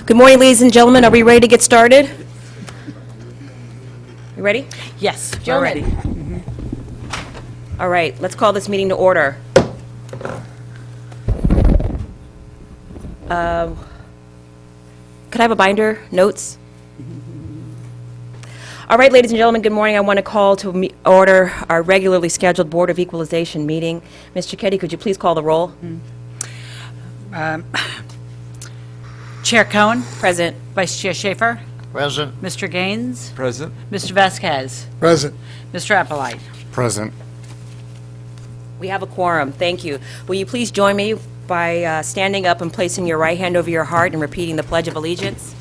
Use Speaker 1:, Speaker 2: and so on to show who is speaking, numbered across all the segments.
Speaker 1: Good morning, ladies and gentlemen. Are we ready to get started? You ready?
Speaker 2: Yes, we're
Speaker 1: Gentlemen.
Speaker 2: ready.
Speaker 1: All right, let's call this meeting to order. Could I have a binder, notes? All right, ladies and gentlemen, good morning. I want to call to order our regularly scheduled Board of Equalization meeting. Ms. Cicchetti, could you please call the roll?
Speaker 2: Chair Cohen,
Speaker 1: Present.
Speaker 2: Vice Chair Schaefer,
Speaker 3: Present.
Speaker 2: Mr. Gaines,
Speaker 3: Present.
Speaker 2: Mr. Vasquez,
Speaker 3: Present.
Speaker 2: Mr. Applewhite.
Speaker 3: Present.
Speaker 1: We have a quorum. Thank you. Will you please join me by standing up and placing your right hand over your heart and repeating the Pledge of Allegiance?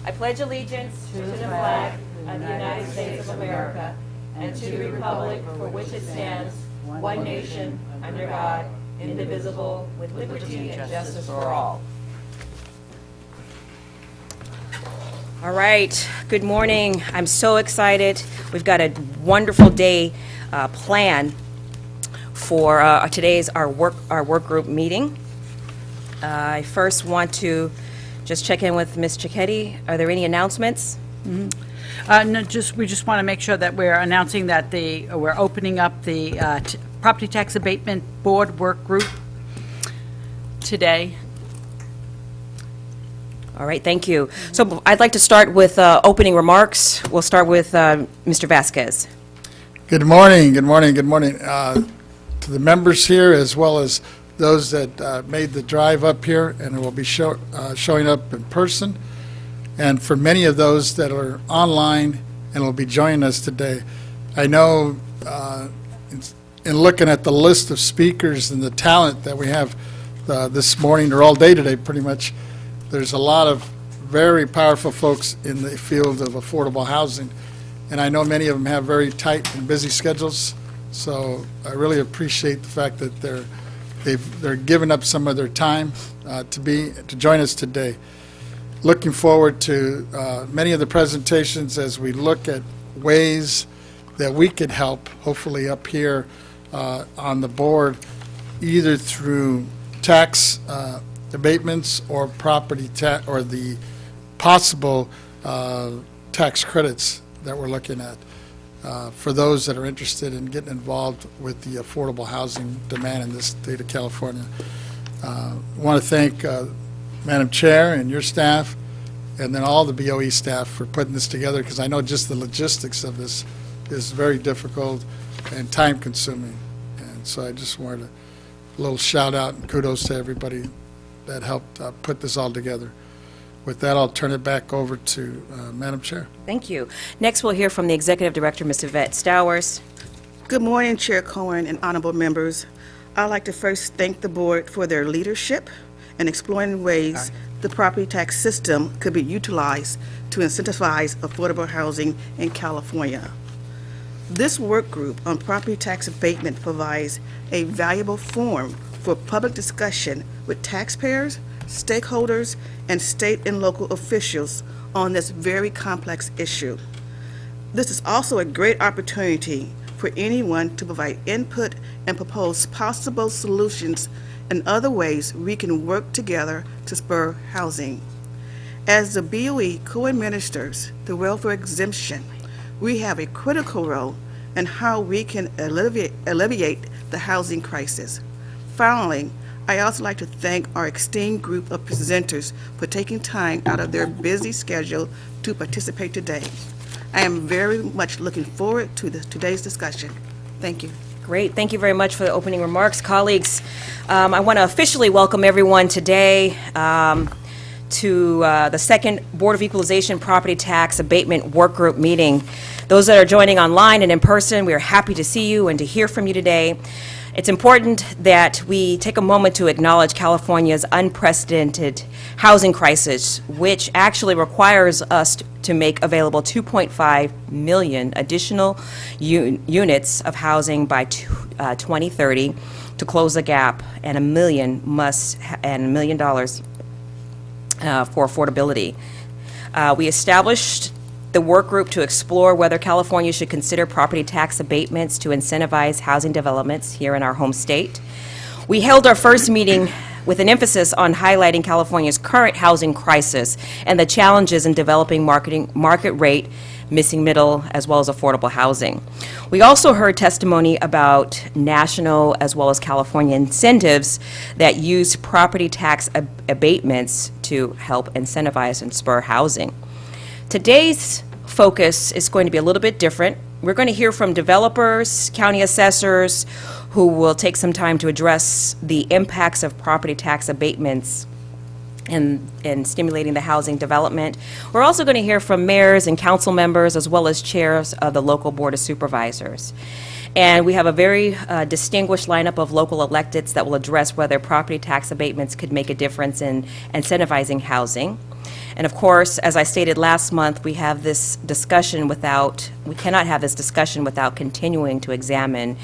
Speaker 1: I pledge allegiance to the flag of the United States of America and to the republic for which it stands, one nation, under God, indivisible, with liberty and justice for all. All right, good morning. I'm so excited. We've got a wonderful day planned for today's our work group meeting. I first want to just check in with Ms. Cicchetti. Are there any announcements?
Speaker 2: No, we just want to make sure that we're announcing that we're opening up the Property Tax Abatement Board Work Group today.
Speaker 1: All right, thank you. So I'd like to start with opening remarks. We'll start with Mr. Vasquez.
Speaker 4: Good morning, good morning, good morning to the members here, as well as those that made the drive up here and will be showing up in person, and for many of those that are online and will be joining us today. I know in looking at the list of speakers and the talent that we have this morning or all day today, pretty much, there's a lot of very powerful folks in the field of affordable housing, and I know many of them have very tight and busy schedules, so I really appreciate the fact that they're giving up some of their time to join us today. Looking forward to many of the presentations as we look at ways that we could help, hopefully up here on the board, either through tax abatements or property tax, or the possible tax credits that we're looking at for those that are interested in getting involved with the affordable housing demand in this state of California. I want to thank Madam Chair and your staff, and then all the BOE staff for putting this together, because I know just the logistics of this is very difficult and time consuming. And so I just wanted a little shout out and kudos to everybody that helped put this all together. With that, I'll turn it back over to Madam Chair.
Speaker 1: Thank you. Next, we'll hear from the Executive Director, Ms. Yvette Stowers.
Speaker 5: Good morning, Chair Cohen and honorable members. I'd like to first thank the board for their leadership in exploring ways the property tax system could be utilized to incentivize affordable housing in California. This work group on property tax abatement provides a valuable forum for public discussion with taxpayers, stakeholders, and state and local officials on this very complex issue. This is also a great opportunity for anyone to provide input and propose possible solutions and other ways we can work together to spur housing. As the BOE co-administers the welfare exemption, we have a critical role in how we can alleviate the housing crisis. Finally, I also like to thank our esteemed group of presenters for taking time out of their busy schedule to participate today. I am very much looking forward to today's discussion. Thank you.
Speaker 1: Great. Thank you very much for the opening remarks. Colleagues, I want to officially welcome everyone today to the second Board of Equalization Property Tax Abatement Work Group meeting. Those that are joining online and in person, we are happy to see you and to hear from you today. It's important that we take a moment to acknowledge California's unprecedented housing crisis, which actually requires us to make available 2.5 million additional units of housing by 2030 to close the gap, and $1 million for affordability. We established the work group to explore whether California should consider property tax abatements to incentivize housing developments here in our home state. We held our first meeting with an emphasis on highlighting California's current housing crisis and the challenges in developing market rate, missing middle, as well as affordable housing. We also heard testimony about national as well as California incentives that use property tax abatements to help incentivize and spur housing. Today's focus is going to be a little bit different. We're going to hear from developers, county assessors, who will take some time to address the impacts of property tax abatements in stimulating the housing development. We're also going to hear from mayors and council members, as well as chairs of the local board of supervisors. And we have a very distinguished lineup of local electeds that will address whether property tax abatements could make a difference in incentivizing housing. And of course, as I stated last month, we cannot have this discussion without continuing to examine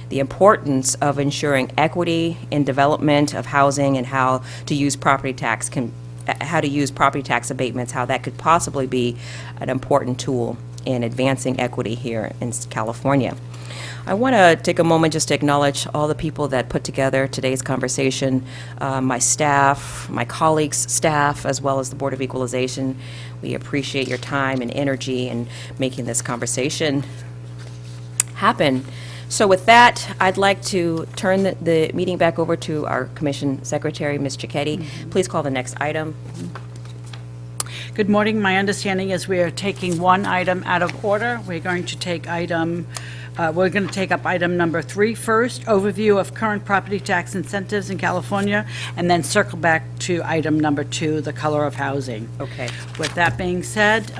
Speaker 1: the importance of ensuring equity in development of housing and how to use property tax abatements, how that could possibly be an important tool in advancing equity here in California. I want to take a moment just to acknowledge all the people that put together today's conversation, my staff, my colleagues' staff, as well as the Board of Equalization. We appreciate your time and energy in making this conversation happen. So with that, I'd like to turn the meeting back over to our Commission Secretary, Ms. Cicchetti. Please call the next item.
Speaker 2: Good morning. My understanding is we are taking one item out of order. We're going to take up item number 3 first, overview of current property tax incentives in California, and then circle back to item number 2, the color of housing.
Speaker 1: Okay.
Speaker 2: With that being said,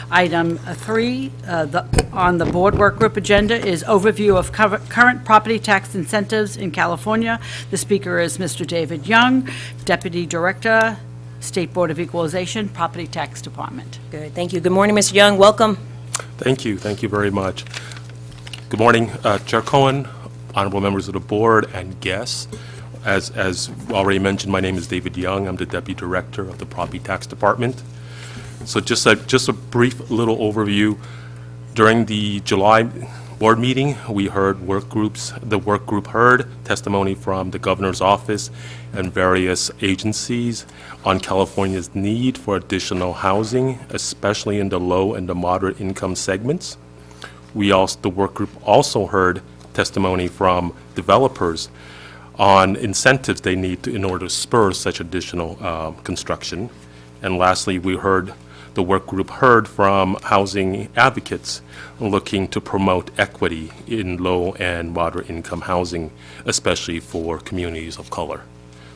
Speaker 2: item 3 on the board work group agenda is overview of current property tax incentives in California. The speaker is Mr. David Young, Deputy Director, State Board of Equalization, Property Tax Department.
Speaker 1: Good. Thank you. Good morning, Mr. Young. Welcome.
Speaker 3: Thank you. Thank you very much. Good morning, Chair Cohen, honorable members of the board, and guests. As already mentioned, my name is David Young. I'm the Deputy Director of the Property Tax Department. So just a brief little overview. During the July board meeting, we heard the work group heard testimony from the governor's office and various agencies on California's need for additional housing, especially in the low and the moderate income segments. The work group also heard testimony from developers on incentives they need in order to spur such additional construction. And lastly, the work group heard from housing advocates looking to promote equity in low and moderate income housing, especially for communities of color.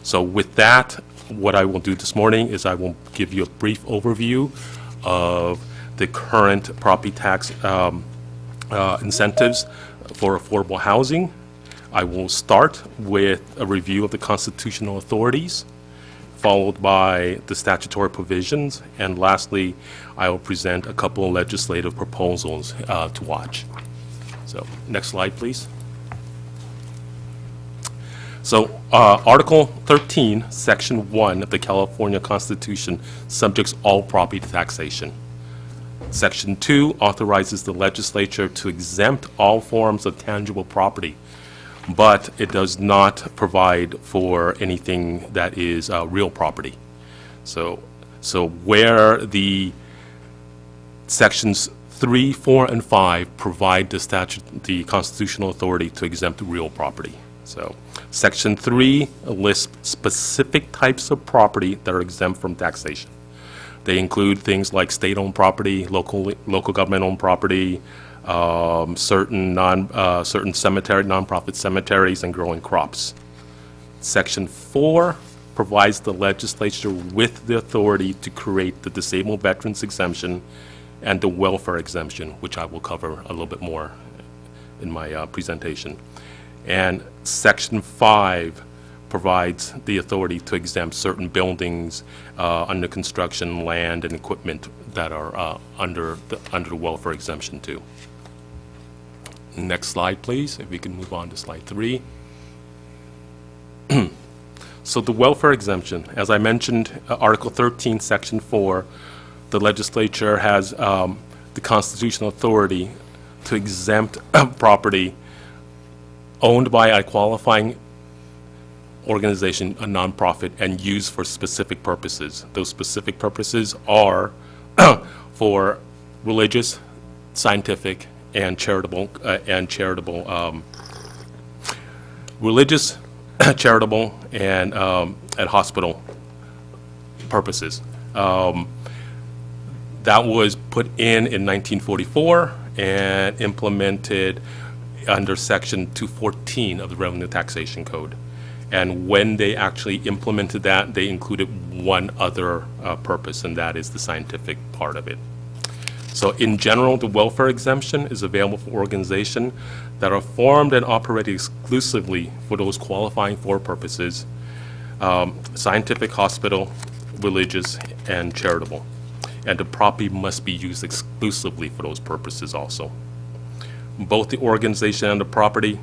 Speaker 3: So with that, what I will do this morning is I will give you a brief overview of the current property tax incentives for affordable housing. I will start with a review of the constitutional authorities, followed by the statutory provisions, and lastly, I will present a couple of legislative proposals to watch. So, next slide, please. So, Article 13, Section 1 of the California Constitution subjects all property to taxation. Section 2 authorizes the legislature to exempt all forms of tangible property, but it does not provide for anything that is real property. So where the sections 3, 4, and 5 provide the constitutional authority to exempt real property. So Section 3 lists specific types of property that are exempt from taxation. They include things like state-owned property, local government-owned property, certain nonprofit cemeteries, and growing crops. Section 4 provides the legislature with the authority to create the disabled veterans exemption and the welfare exemption, which I will cover a little bit more in my presentation. And Section 5 provides the authority to exempt certain buildings, under construction, land, and equipment that are under the welfare exemption too. Next slide, please, if we can move on to slide 3. So the welfare exemption, as I mentioned, Article 13, Section 4, the legislature has the constitutional authority to exempt property owned by a qualifying organization, a nonprofit, and used for specific purposes. Those specific purposes are for religious, scientific, and charitable, religious, charitable, and hospital purposes. That was put in 1944 and implemented under Section 214 of the Revenue Taxation Code. And when they actually implemented that, they included one other purpose, and that is the scientific part of it. So in general, the welfare exemption is available for organizations that are formed and operated exclusively for those qualifying for purposes, scientific, hospital, religious, and charitable. And the property must be used exclusively for those purposes also. Both the organization and the property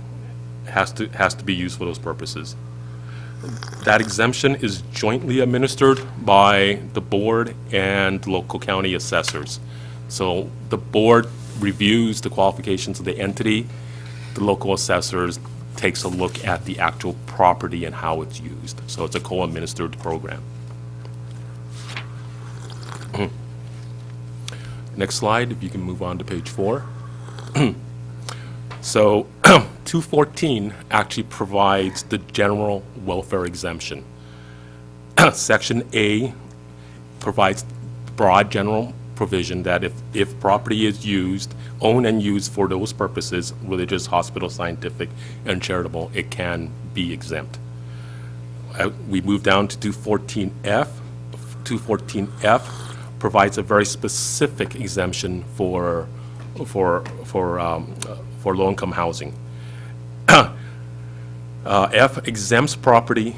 Speaker 3: has to be used for those purposes. That exemption is jointly administered by the board and local county assessors. So the board reviews the qualifications of the entity, the local assessors takes a look at the actual property and how it's used. So it's a co-administered program. Next slide, if you can move on to page 4. So 214 actually provides the general welfare exemption. Section A provides broad general provision that if property is used, owned and used for those purposes, religious, hospital, scientific, and charitable, it can be exempt. We move down to 214F. 214F provides a very specific exemption for low-income housing. F exempts property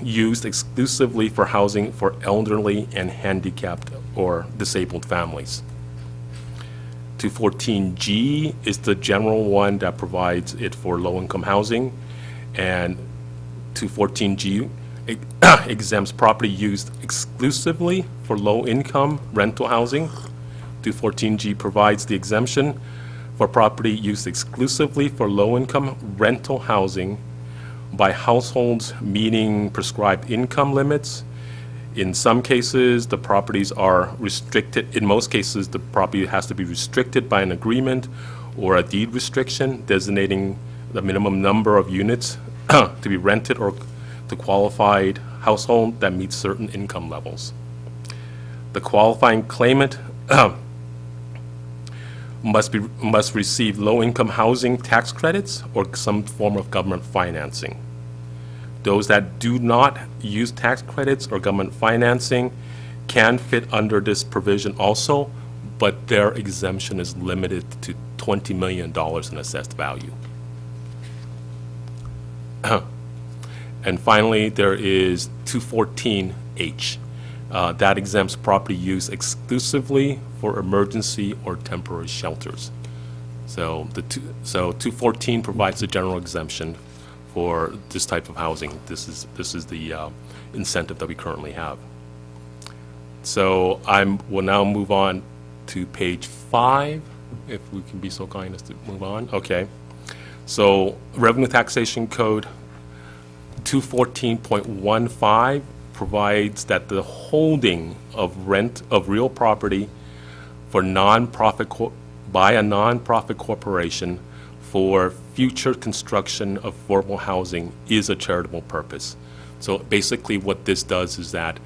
Speaker 3: used exclusively for housing for elderly and handicapped or disabled families. 214G is the general one that provides it for low-income housing, and 214G exempts property used exclusively for low-income rental housing. 214G provides the exemption for property used exclusively for low-income rental housing by households meeting prescribed income limits. In some cases, the properties are restricted. In most cases, the property has to be restricted by an agreement or a deed restriction designating the minimum number of units to be rented or to qualified household that meets certain income levels. The qualifying claimant must receive low-income housing tax credits or some form of government financing. Those that do not use tax credits or government financing can fit under this provision also, but their exemption is limited to $20 million in assessed value. And finally, there is 214H. That exempts property use exclusively for emergency or temporary shelters. So 214 provides a general exemption for this type of housing. This is the incentive that we currently have. So will now move on to page 5, if we can be so kind as to move on. Okay. So Revenue Taxation Code 214.15 provides that the holding of real property for by a nonprofit corporation for future construction of affordable housing is a charitable purpose. So basically what this does is that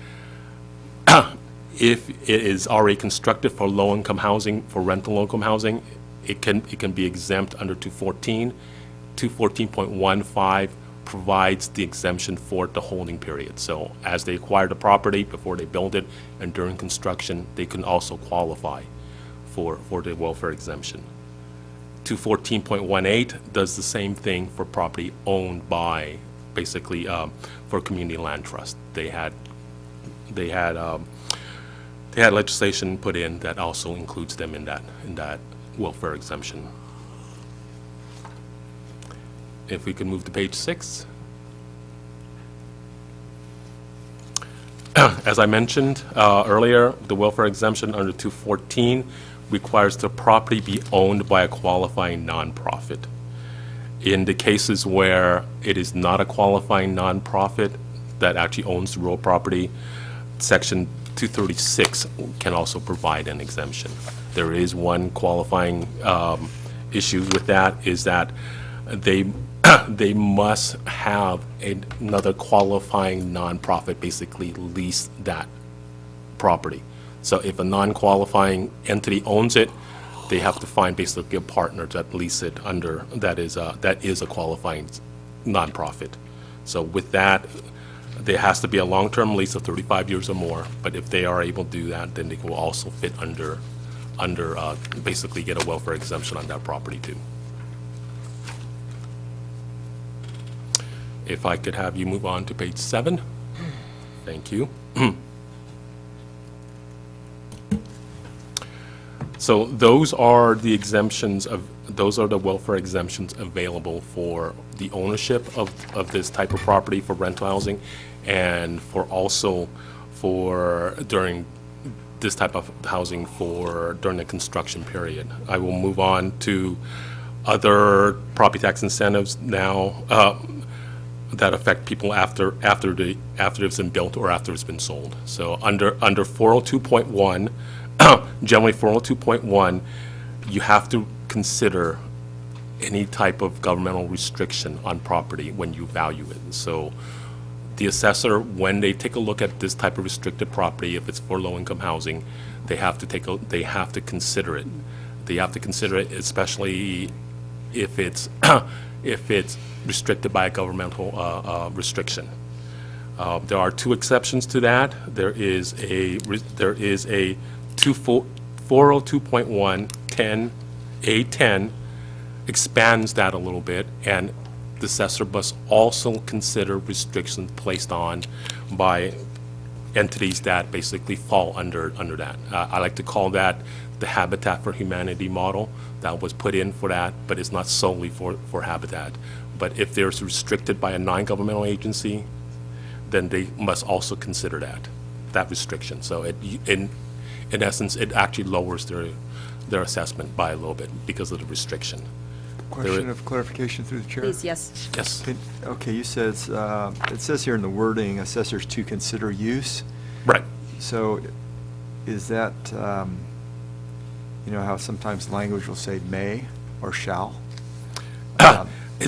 Speaker 3: if it is already constructed for low-income housing, for rental low-income housing, it can be exempt under 214. 214.15 provides the exemption for the holding period. So as they acquire the property, before they build it, and during construction, they can also qualify for the welfare exemption. 214.18 does the same thing for property owned by, basically, for community land trust. They had legislation put in that also includes them in that welfare exemption. If we could move to page 6. As I mentioned earlier, the welfare exemption under 214 requires the property be owned by a qualifying nonprofit. In the cases where it is not a qualifying nonprofit that actually owns the real property, Section 236 can also provide an exemption. There is one qualifying issue with that, is that they they must have another qualifying nonprofit basically lease that property. So if a non-qualifying entity owns it, they have to find basically a partner that lease it under, that is a qualifying nonprofit. So with that, there has to be a long-term lease of 35 years or more, but if they are able to do that, then they will also fit under basically get a welfare exemption on that property too. If I could have you move on to page 7. Thank you. So those are the exemptions those are the welfare exemptions available for the ownership of this type of property for rental housing, and for during this type of housing during the construction period. I will move on to other property tax incentives now that affect people after it's been built or after it's been sold. So under 402.1, generally 402.1, you have to consider any type of governmental restriction on property when you value it. So the assessor, when they take a look at this type of restricted property, if it's for low-income housing, they have to consider it. They have to consider it, especially if it's if it's restricted by a governmental restriction. There are 2 exceptions to that. There is a 402.1 A10 expands that a little bit, and the assessor must also consider restrictions placed on by entities that basically fall under that. I like to call that the Habitat for Humanity model that was put in for that, but it's not solely for Habitat. But if there's restricted by a non-governmental agency, then they must also consider that restriction. So in essence, it actually lowers their assessment by a little bit because of the restriction.
Speaker 6: Question of clarification through the chair.
Speaker 1: Please, yes.
Speaker 3: Yes.
Speaker 6: Okay, you said, it says here in the wording, assessors to consider use.
Speaker 3: Right.
Speaker 6: So is that, how sometimes language will say may or shall?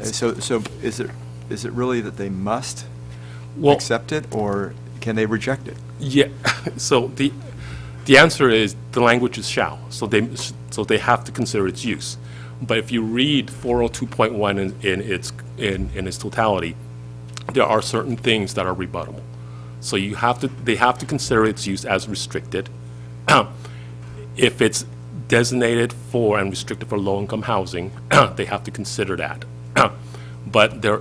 Speaker 6: So is it really that they must accept it, or can they reject it?
Speaker 3: Yeah. So the answer is the language is shall. So they have to consider its use. But if you read 402.1 in its totality, there are certain things that are rebuttable. So they have to consider its use as restricted. If it's designated for and restricted for low-income housing, they have to consider that. But there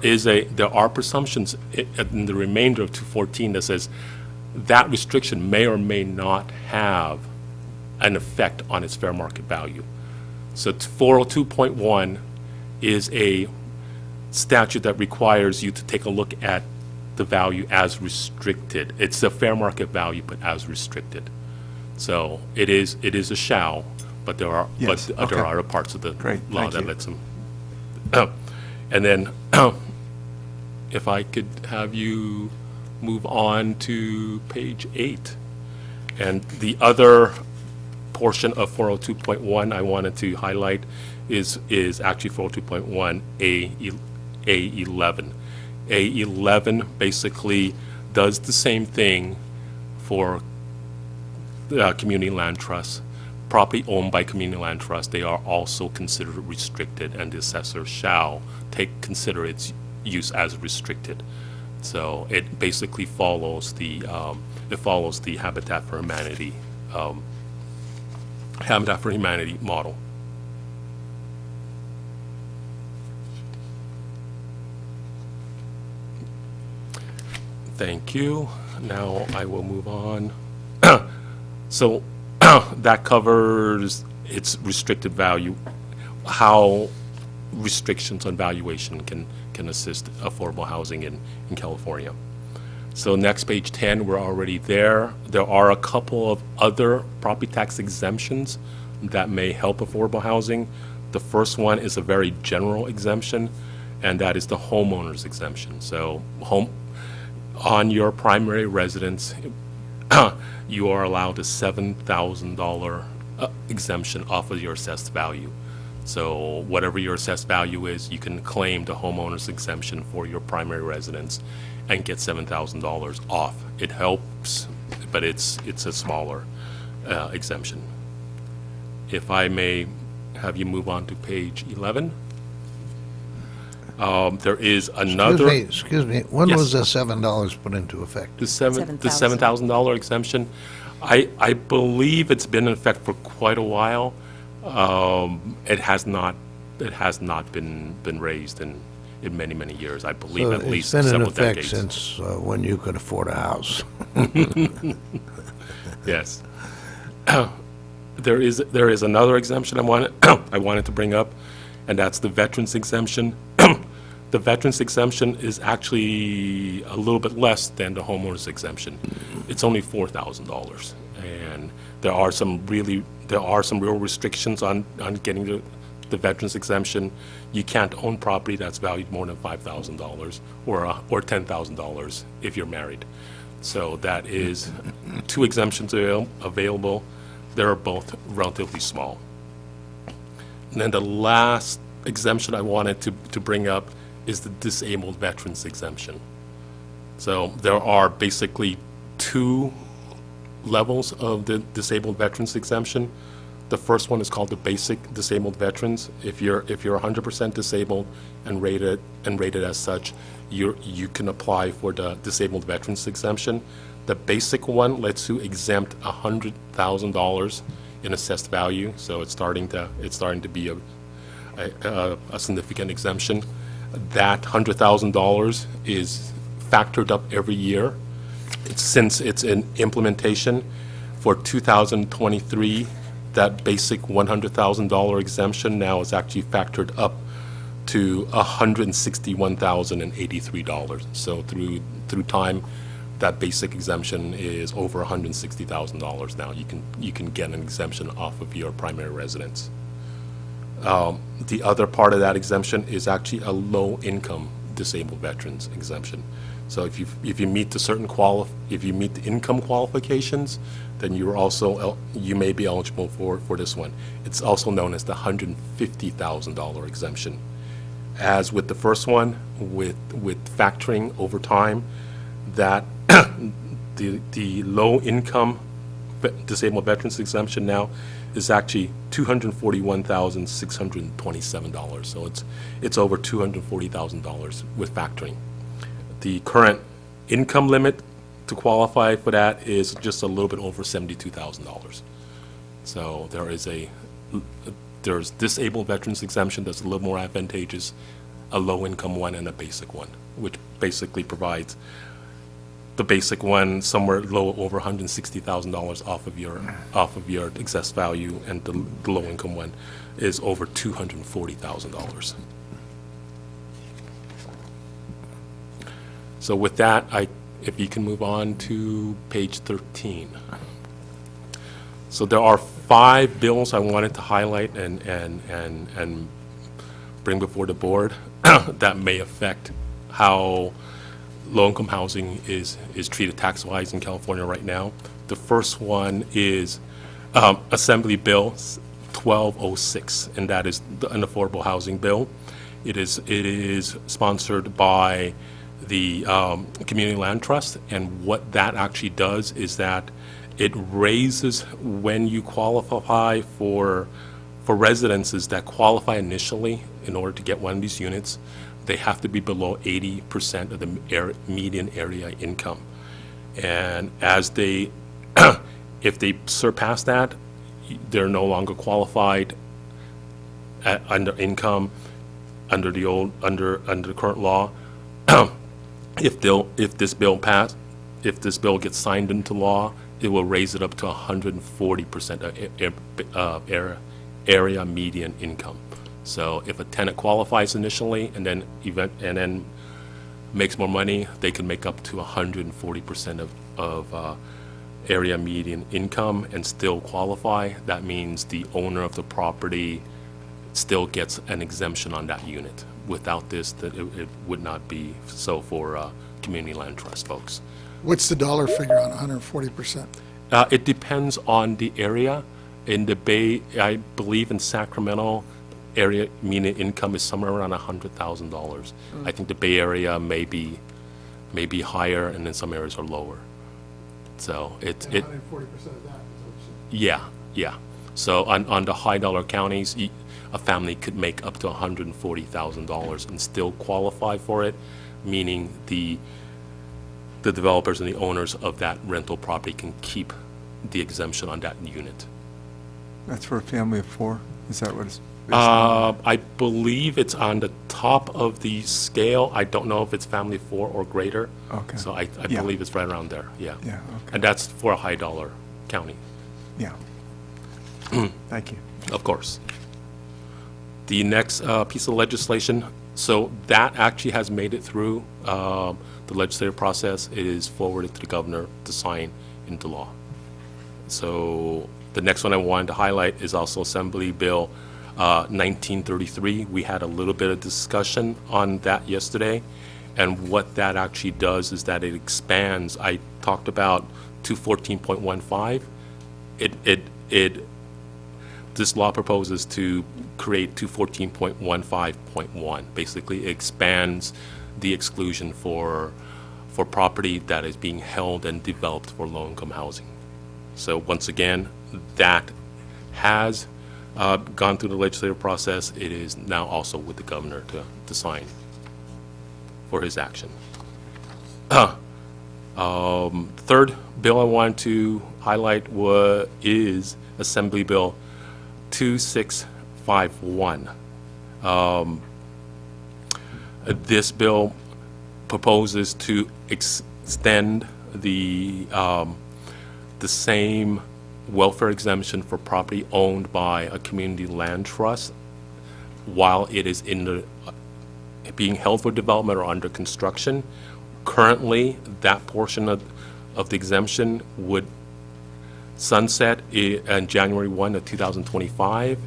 Speaker 3: are presumptions in the remainder of 214 that says that restriction may or may not have an effect on its fair market value. So 402.1 is a statute that requires you to take a look at the value as restricted. It's the fair market value, but as restricted. So it is a shall, but there are
Speaker 6: Yes,
Speaker 3: there
Speaker 6: okay.
Speaker 3: are other parts of the
Speaker 6: Great,
Speaker 3: law
Speaker 6: thank
Speaker 3: that
Speaker 6: you.
Speaker 3: lets them. And then if I could have you move on to page 8. And the other portion of 402.1 I wanted to highlight is actually 402.1 A11. A11 basically does the same thing for community land trusts. Property owned by community land trust, they are also considered restricted, and the assessor shall consider its use as restricted. So it basically follows the Habitat for Humanity model. Thank you. Now I will move on. So that covers its restricted value, how restrictions on valuation can assist affordable housing in California. So next, page 10, we're already there. There are a couple of other property tax exemptions that may help affordable housing. The first one is a very general exemption. and that is the homeowner's exemption. So on your primary residence, you are allowed a $7,000 exemption off of your assessed value. So whatever your assessed value is, you can claim the homeowner's exemption for your primary residence and get $7,000 off. It helps, but it's a smaller exemption. If I may have you move on to page 11. There is another.
Speaker 7: Excuse me, when
Speaker 3: Yes.
Speaker 7: was the $7 put into effect?
Speaker 3: The $7,000 exemption, I believe it's been in effect for quite a while. It has not been raised in many, many years. I believe
Speaker 7: So
Speaker 3: at least
Speaker 7: It's been in
Speaker 3: several
Speaker 7: effect
Speaker 3: decades.
Speaker 7: since when you could afford a house.
Speaker 3: Yes. There is another exemption I wanted to bring up, and that's the veterans exemption. The veterans exemption is actually a little bit less than the homeowner's exemption. It's only $4,000, and there are some real restrictions on getting the veterans exemption. You can't own property that's valued more than $5,000 or $10,000 if you're married. So that is two exemptions available. They're both relatively small. And then the last exemption I wanted to bring up is the disabled veterans exemption. So there are basically two levels of the disabled veterans exemption. The first one is called the basic disabled veterans. If you're 100% disabled and rated as such, you can apply for the disabled veterans exemption. The basic one lets you exempt $100,000 in assessed value, so it's starting to be a significant exemption. That $100,000 is factored up every year. Since it's in implementation for 2023, that basic $100,000 exemption now is actually factored up to $161,083. So through time, that basic exemption is over $160,000 now. You can get an exemption off of your primary residence. The other part of that exemption is actually a low-income disabled veterans exemption. So if you meet the income qualifications, then you may be eligible for this one. It's also known as the $150,000 exemption. As with the first one, with factoring over time, that the low-income disabled veterans exemption now is actually $241,627. So it's over $240,000 with factoring. The current income limit to qualify for that is just a little bit over $72,000. So there's disabled veterans exemption that's a little more advantageous, a low-income one, and a basic one, which basically provides the basic one somewhere low over $160,000 off of your excess value, and the low-income one is over $240,000. So with that, if you can move on to page 13. So there are 5 bills I wanted to highlight and bring before the board that may affect how low-income housing is treated tax-wise in California right now. The first one is Assembly Bill 1206, and that is an affordable housing bill. It is sponsored by the Community Land Trust, and what that actually does is that it raises when you qualify for residences that qualify initially in order to get one of these units. They have to be below 80% of the median area income. And if they surpass that, they're no longer qualified under income under the current law. If this bill gets signed into law, it will raise it up to 140% of area median income. So if a tenant qualifies initially and then makes more money, they can make up to 140% of area median income and still qualify. That means the owner of the property still gets an exemption on that unit. Without this, that it would not be so for community land trust folks.
Speaker 4: What's the dollar figure on 140%?
Speaker 3: It depends on the area. In the Bay, I believe in Sacramento area, median income is somewhere around $100,000. I think the Bay Area may be higher, and then some areas are lower. So it
Speaker 4: 140% of that, is what you
Speaker 3: yeah. So on the high dollar counties, a family could make up to $140,000 and still qualify for it, meaning the developers and the owners of that rental property can keep the exemption on that unit.
Speaker 6: That's for a family of 4? Is that what it's based on?
Speaker 3: I believe it's on the top of the scale. I don't know if it's family 4 or greater.
Speaker 6: Okay.
Speaker 3: So I
Speaker 6: Yeah.
Speaker 3: believe it's right around there, yeah.
Speaker 6: Yeah, okay.
Speaker 3: And that's for a high dollar county,
Speaker 6: Yeah. Thank you.
Speaker 3: of course. The next piece of legislation, so that actually has made it through the legislative process. It is forwarded to the governor to sign into law. So the next one I wanted to highlight is also Assembly Bill 1933. We had a little bit of discussion on that yesterday, and what that actually does is that it expands. I talked about 214.15. This law proposes to create 214.15.1. Basically, it expands the exclusion for property that is being held and developed for low-income housing. So once again, that has gone through the legislative process. It is now also with the governor to sign for his action. Third bill I wanted to highlight is Assembly Bill 2651. This bill proposes to extend the same welfare exemption for property owned by a community land trust while it is being held for development or under construction. Currently, that portion of the exemption would sunset on January 1 of 2025.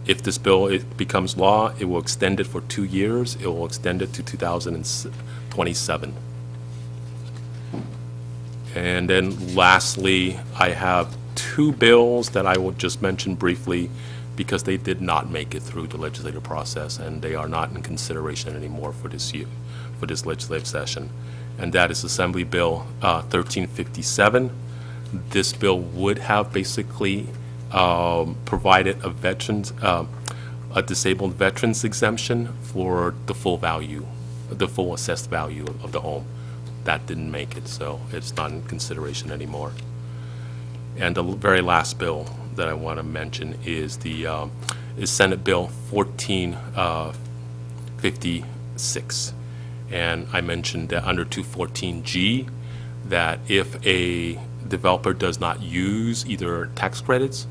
Speaker 3: If this bill becomes law, it will extend it for 2 years. It will extend it to 2027. And then lastly, I have 2 bills that I will just mention briefly because they did not make it through the legislative process, and they are not in consideration anymore for this year, for this legislative session. And that is Assembly Bill 1357. This bill would have basically provided a disabled veterans exemption for the full value, the full assessed value of the home. That didn't make it, so it's not in consideration anymore. And the very last bill that I want to mention is is Senate Bill 1456. And I mentioned that under 214G, that if a developer does not use either tax credits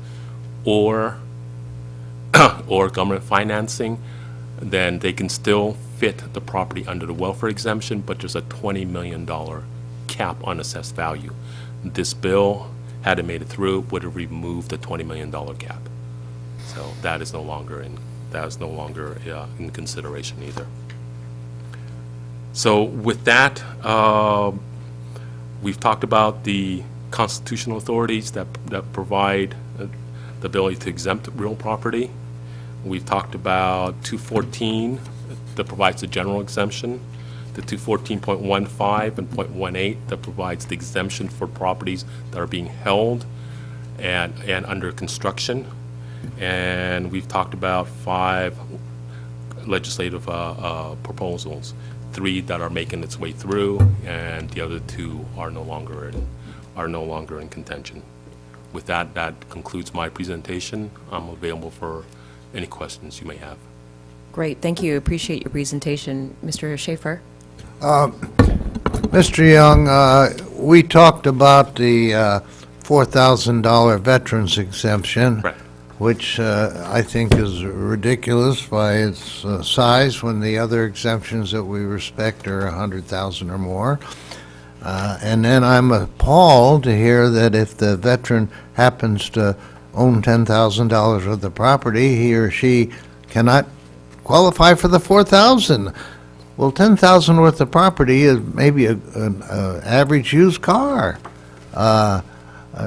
Speaker 3: or government financing, then they can still fit the property under the welfare exemption, but there's a $20 million cap on assessed value. This bill, had it made it through, would have removed the $20 million cap. So that is no longer in consideration either. So with that, we've talked about the constitutional authorities that provide the ability to exempt real property. We've talked about 214 that provides the general exemption, the 214.15 and .18 that provides the exemption for properties that are being held and under construction. And we've talked about 5 legislative proposals, 3 that are making its way through, and the other 2 are no longer in contention. With that, that concludes my presentation. I'm available for any questions you may have.
Speaker 1: Great, thank you. Appreciate your presentation. Mr. Schaefer?
Speaker 7: Mr. Young, we talked about the $4,000 veterans exemption,
Speaker 3: Right.
Speaker 7: which I think is ridiculous by its size when the other exemptions that we respect are $100,000 or more. And then I'm appalled to hear that if the veteran happens to own $10,000 worth of property, he or she cannot qualify for the $4,000. Well, $10,000 worth of property is maybe an average used car.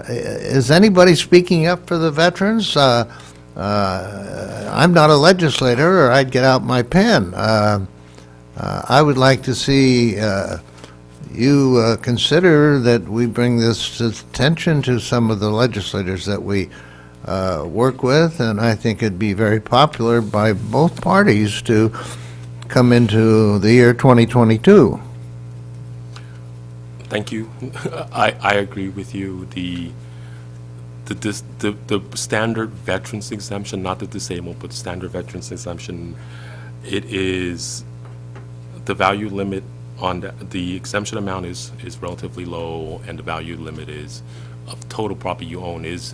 Speaker 7: Is anybody speaking up for the veterans? I'm not a legislator, or I'd get out my pen. I would like to see you consider that we bring this attention to some of the legislators that we work with, and I think it'd be very popular by both parties to come into the year 2022.
Speaker 3: Thank you. I agree with you. The standard veterans exemption, not the disabled, but standard veterans exemption, it is, the value limit on the exemption amount is relatively low, and the value limit is, of total property you own is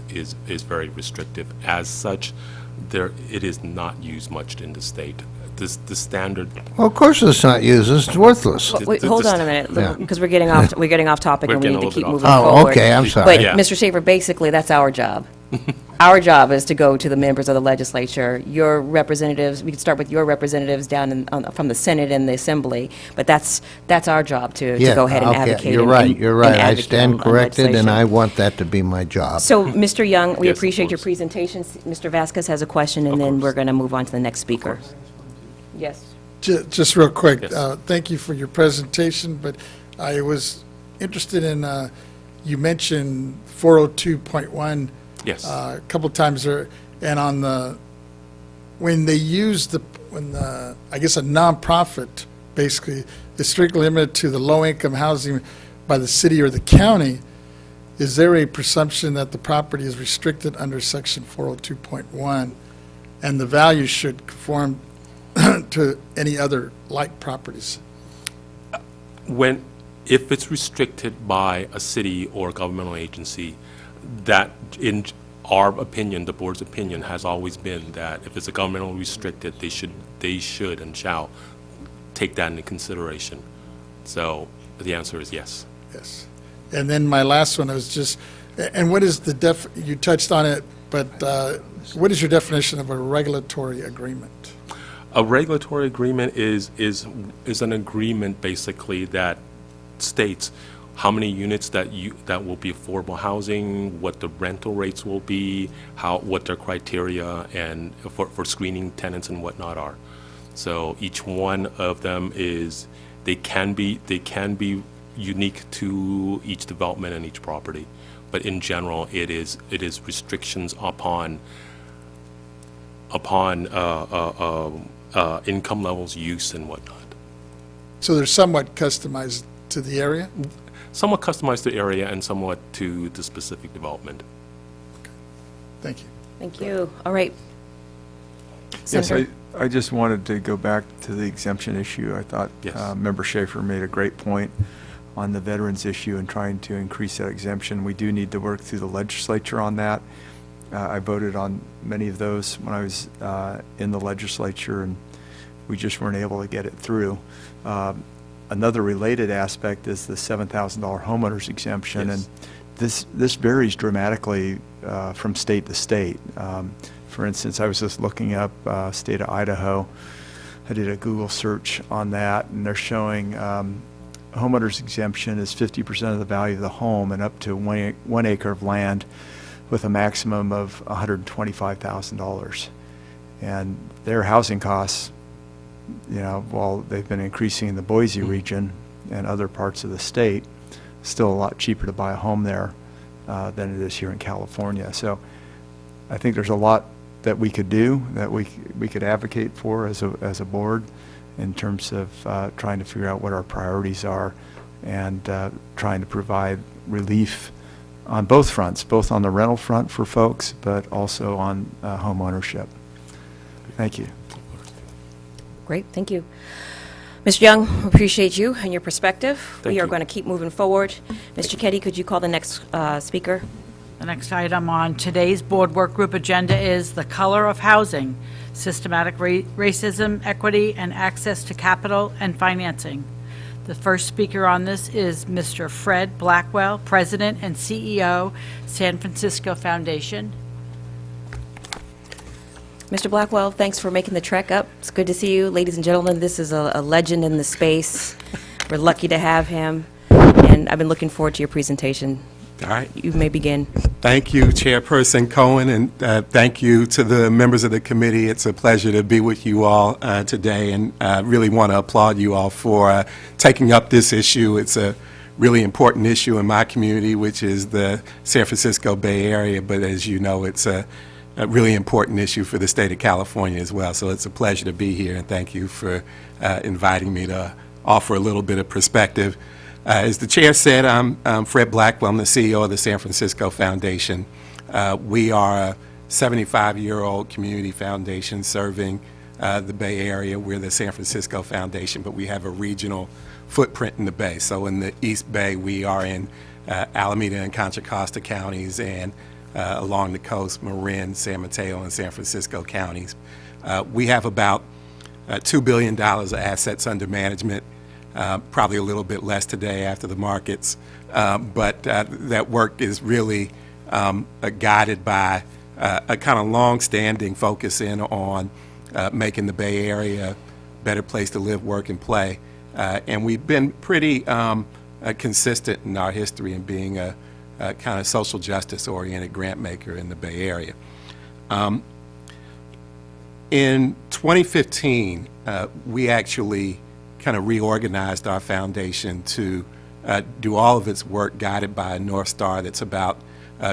Speaker 3: very restrictive. As such, it is not used much in the state. The standard.
Speaker 7: Well, of course it's not used, it's worthless.
Speaker 1: Wait, hold on a minute,
Speaker 7: Yeah.
Speaker 1: because we're getting off topic, and we
Speaker 3: getting
Speaker 1: need
Speaker 3: a
Speaker 1: to keep
Speaker 3: little
Speaker 1: moving
Speaker 3: bit
Speaker 1: forward.
Speaker 7: Oh, okay, I'm sorry.
Speaker 1: But,
Speaker 3: Yeah.
Speaker 1: Mr. Schaefer, basically, that's our job. Our job is to go to the members of the legislature. Your representatives, we could start with your representatives down from the Senate and the Assembly, but that's our job to
Speaker 7: Yeah,
Speaker 1: go ahead and
Speaker 7: okay,
Speaker 1: advocate.
Speaker 7: You're
Speaker 1: and-
Speaker 7: right,
Speaker 1: and-
Speaker 7: you're
Speaker 1: and
Speaker 7: right. I
Speaker 1: advocate
Speaker 7: stand
Speaker 1: on
Speaker 7: corrected, and
Speaker 1: legislation.
Speaker 7: I want that to be my job.
Speaker 1: So, Mr. Young, we
Speaker 3: Yes, of
Speaker 1: appreciate your
Speaker 3: course.
Speaker 1: presentation. Mr. Vasquez has a question, and
Speaker 3: Of
Speaker 1: then
Speaker 3: course.
Speaker 1: we're going to move on to the next speaker. Yes.
Speaker 4: Just real quick,
Speaker 3: Yes.
Speaker 4: thank you for your presentation, but I was interested in, you mentioned 402.1
Speaker 3: Yes.
Speaker 4: a couple times there, and on when they use I guess a nonprofit basically is strictly limited to the low-income housing by the city or the county, is there a presumption that the property is restricted under section 402.1 and the value should conform to any other like properties?
Speaker 3: If it's restricted by a city or governmental agency, that, in our opinion, the board's opinion, has always been that if it's a governmental restricted, they should and shall take that into consideration. So the answer is yes.
Speaker 4: Yes. And then my last one was just, and what is you touched on it, but what is your definition of a regulatory agreement?
Speaker 3: A regulatory agreement is an agreement basically that states how many units that will be affordable housing, what the rental rates will be, what their criteria and for screening tenants and whatnot are. So each one of them they can be unique to each development and each property, but in general it is restrictions upon income levels, use, and whatnot.
Speaker 4: So they're somewhat customized to the area?
Speaker 3: Somewhat customized to the area and somewhat to the specific development.
Speaker 4: Thank you.
Speaker 1: Thank you. All right.
Speaker 6: Yes,
Speaker 1: Senator?
Speaker 6: I just wanted to go back to the exemption issue. I thought
Speaker 3: Yes.
Speaker 6: Member Schaefer made a great point on the veterans issue and trying to increase that exemption. We do need to work through the legislature on that. I voted on many of those when I was in the legislature, and we just weren't able to get it through. Another related aspect is the $7,000 homeowners exemption,
Speaker 3: Yes.
Speaker 6: and this varies dramatically from state to state. For instance, I was just looking up state of Idaho. I did a Google search on that, and they're showing homeowners exemption is 50% of the value of the home and up to 1 acre of land with a maximum of $125,000. And their housing costs, while they've been increasing in the Boise region and other parts of the state, still a lot cheaper to buy a home there than it is here in California. So I think there's a lot that we could do, that we could advocate for as a board in terms of trying to figure out what our priorities are and trying to provide relief on both fronts, both on the rental front for folks, but also on home ownership. Thank you.
Speaker 1: Great, thank you. Mr. Young, appreciate you and your perspective.
Speaker 3: Thank
Speaker 1: We are
Speaker 3: you.
Speaker 1: going to keep moving forward. Mr. Keddy, could you call the next speaker?
Speaker 2: The next item on today's board work group agenda is the color of housing, systematic racism, equity, and access to capital and financing. The first speaker on this is Mr. Fred Blackwell, President and CEO, San Francisco Foundation.
Speaker 1: Mr. Blackwell, thanks for making the trek up. It's good to see you. Ladies and gentlemen, this is a legend in the space. We're lucky to have him, and I've been looking forward to your presentation.
Speaker 8: All right.
Speaker 1: You may begin.
Speaker 8: Thank you, Chairperson Cohen, and thank you to the members of the committee. It's a pleasure to be with you all today, and I really want to applaud you all for taking up this issue. It's a really important issue in my community, which is the San Francisco Bay Area, but as you know, it's a really important issue for the state of California as well. So it's a pleasure to be here, and thank you for inviting me to offer a little bit of perspective. As the chair said, I'm Fred Blackwell. I'm the CEO of the San Francisco Foundation. We are a 75-year-old community foundation serving the Bay Area. We're the San Francisco Foundation, but we have a regional footprint in the Bay. So in the East Bay, we are in Alameda and Contra Costa counties, and along the coast, Marin, San Mateo, and San Francisco counties. We have about $2 billion of assets under management. Probably a little bit less today after the markets, but that work is really guided by a kind of long-standing focus in on making the Bay Area a better place to live, work, and play. And we've been pretty consistent in our history in being a kind of social justice-oriented grant maker in the Bay Area. In 2015, we actually kind of reorganized our foundation to do all of its work guided by a North Star that's about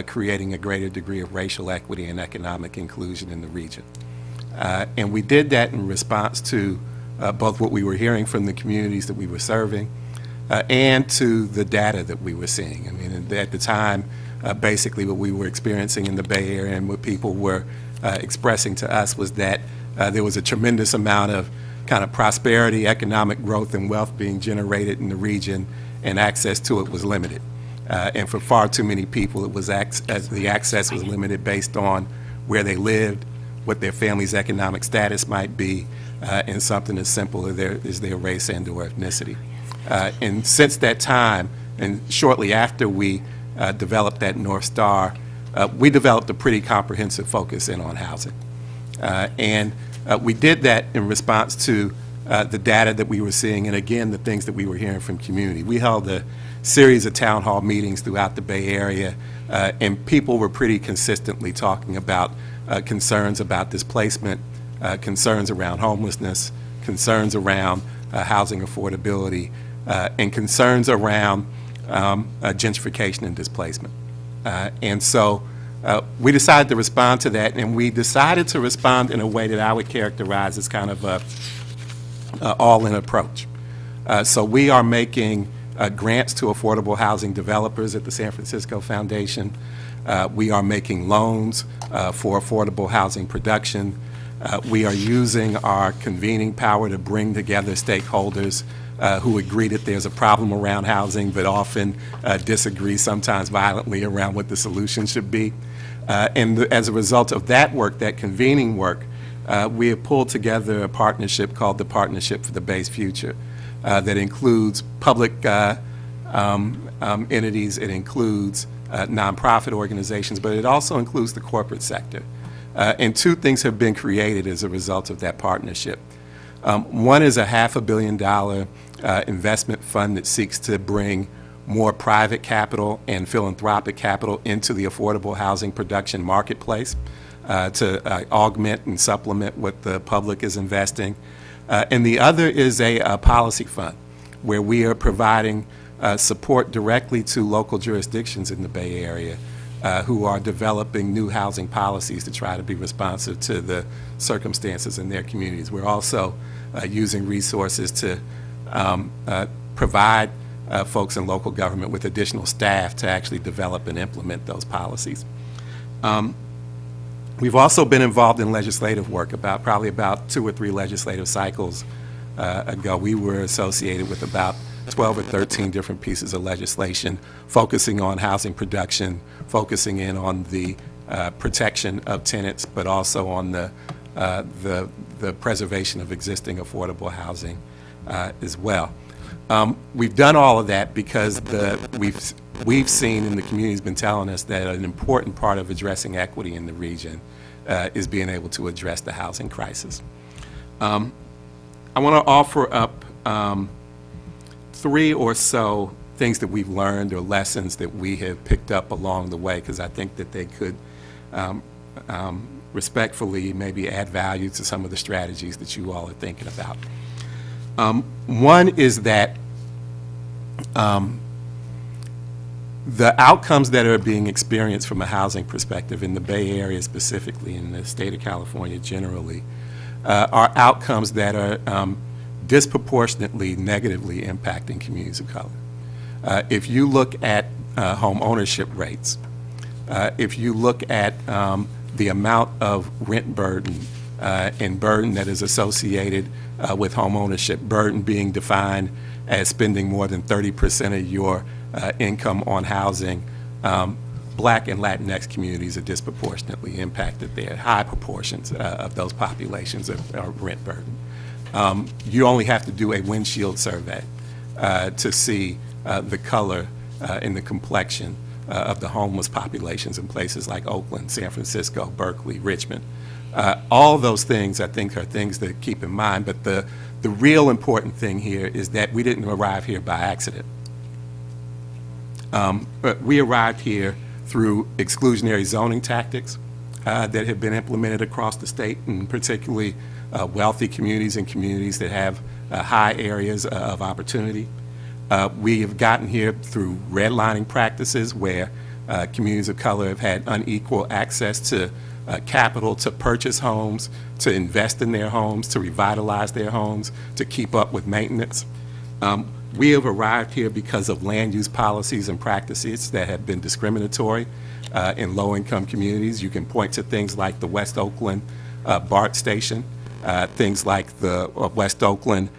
Speaker 8: creating a greater degree of racial equity and economic inclusion in the region. And we did that in response to both what we were hearing from the communities that we were serving and to the data that we were seeing. I mean, at the time, basically what we were experiencing in the Bay Area and what people were expressing to us was that there was a tremendous amount of kind of prosperity, economic growth, and wealth being generated in the region, and access to it was limited. And for far too many people, it was the access was limited based on where they lived, what their family's economic status might be, and something as simple as their race and or ethnicity. And since that time, and shortly after we developed that North Star, we developed a pretty comprehensive focus in on housing. And we did that in response to the data that we were seeing, and again, the things that we were hearing from community. We held a series of town hall meetings throughout the Bay Area, and people were pretty consistently talking about concerns about displacement, concerns around homelessness, concerns around housing affordability, and concerns around gentrification and displacement. And so we decided to respond to that, and we decided to respond in a way that I would characterize as kind of a all-in approach. So we are making grants to affordable housing developers at the San Francisco Foundation. We are making loans for affordable housing production. We are using our convening power to bring together stakeholders who agree that there's a problem around housing, but often disagree, sometimes violently, around what the solution should be. And as a result of that work, that convening work, we have pulled together a partnership called the Partnership for the Bay's Future that includes public entities, it includes nonprofit organizations, but it also includes the corporate sector. And two things have been created as a result of that partnership. One is a $500 million investment fund that seeks to bring more private capital and philanthropic capital into the affordable housing production marketplace to augment and supplement what the public is investing. And the other is a policy fund where we are providing support directly to local jurisdictions in the Bay Area who are developing new housing policies to try to be responsive to the circumstances in their communities. We're also using resources to provide folks in local government with additional staff to actually develop and implement those policies. We've also been involved in legislative work. Probably about 2 or 3 legislative cycles ago, we were associated with about 12 or 13 different pieces of legislation focusing on housing production, focusing in on the protection of tenants, but also on the preservation of existing affordable housing as well. We've done all of that because we've seen, and the community's been telling us, that an important part of addressing equity in the region is being able to address the housing crisis. I want to offer up 3 or so things that we've learned or lessons that we have picked up along the way, because I think that they could respectfully maybe add value to some of the strategies that you all are thinking about. One is that the outcomes that are being experienced from a housing perspective in the Bay Area specifically, in the state of California generally, are outcomes that are disproportionately negatively impacting communities of color. If you look at home ownership rates, if you look at the amount of rent burden and burden that is associated with home ownership, burden being defined as spending more than 30% of your income on housing, Black and Latinx communities are disproportionately impacted there. High proportions of those populations are rent burden. You only have to do a windshield survey to see the color and the complexion of the homeless populations in places like Oakland, San Francisco, Berkeley, Richmond. All those things, I think, are things to keep in mind, but the real important thing here is that we didn't arrive here by accident. But we arrived here through exclusionary zoning tactics that have been implemented across the state, and particularly wealthy communities and communities that have high areas of opportunity. We have gotten here through redlining practices where communities of color have had unequal access to capital to purchase homes, to invest in their homes, to revitalize their homes, to keep up with maintenance. We have arrived here because of land use policies and practices that have been discriminatory in low-income communities. You can point to things like the West Oakland BART station, things like the West Oakland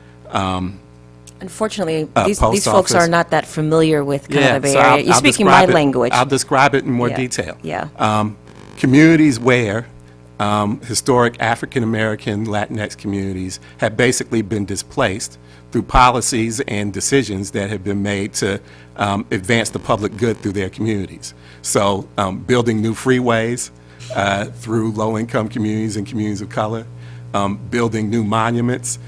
Speaker 1: Unfortunately, these
Speaker 8: post
Speaker 1: folks are
Speaker 8: office.
Speaker 1: not that familiar with kind of the Bay
Speaker 8: so
Speaker 1: Area. You're speaking my
Speaker 8: describe it-
Speaker 1: language.
Speaker 8: I'll describe it in more
Speaker 1: Yeah,
Speaker 8: detail.
Speaker 1: yeah.
Speaker 8: Communities where historic African-American Latinx communities have basically been displaced through policies and decisions that have been made to advance the public good through their communities. So building new freeways through low-income communities and communities of color, building new monuments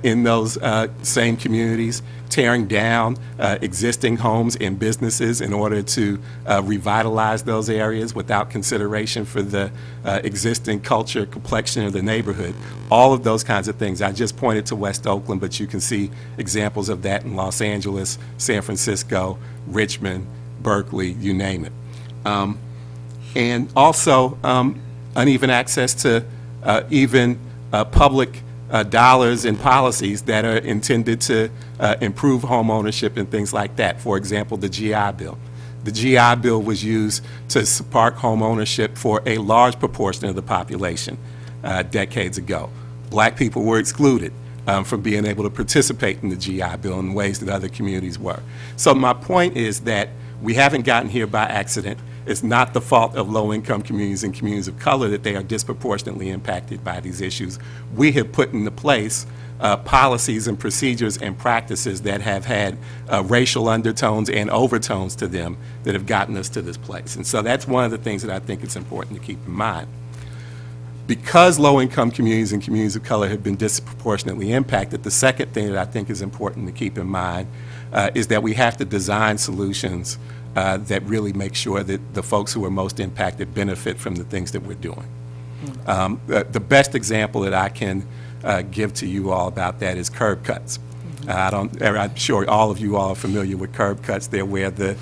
Speaker 8: in those same communities, tearing down existing homes and businesses in order to revitalize those areas without consideration for the existing culture, complexion of the neighborhood. All of those kinds of things. I just pointed to West Oakland, but you can see examples of that in Los Angeles, San Francisco, Richmond, Berkeley, you name it. And also uneven access to even public dollars and policies that are intended to improve home ownership and things like that. For example, the GI Bill. The GI Bill was used to spark home ownership for a large proportion of the population decades ago. Black people were excluded from being able to participate in the GI Bill in ways that other communities were. So my point is that we haven't gotten here by accident. It's not the fault of low-income communities and communities of color that they are disproportionately impacted by these issues. We have put into place policies and procedures and practices that have had racial undertones and overtones to them that have gotten us to this place. And so that's one of the things that I think it's important to keep in mind. Because low-income communities and communities of color have been disproportionately impacted, the second thing that I think is important to keep in mind is that we have to design solutions that really make sure that the folks who are most impacted benefit from the things that we're doing. The best example that I can give to you all about that is curb cuts. I'm sure all of you all are familiar with curb cuts. They're where the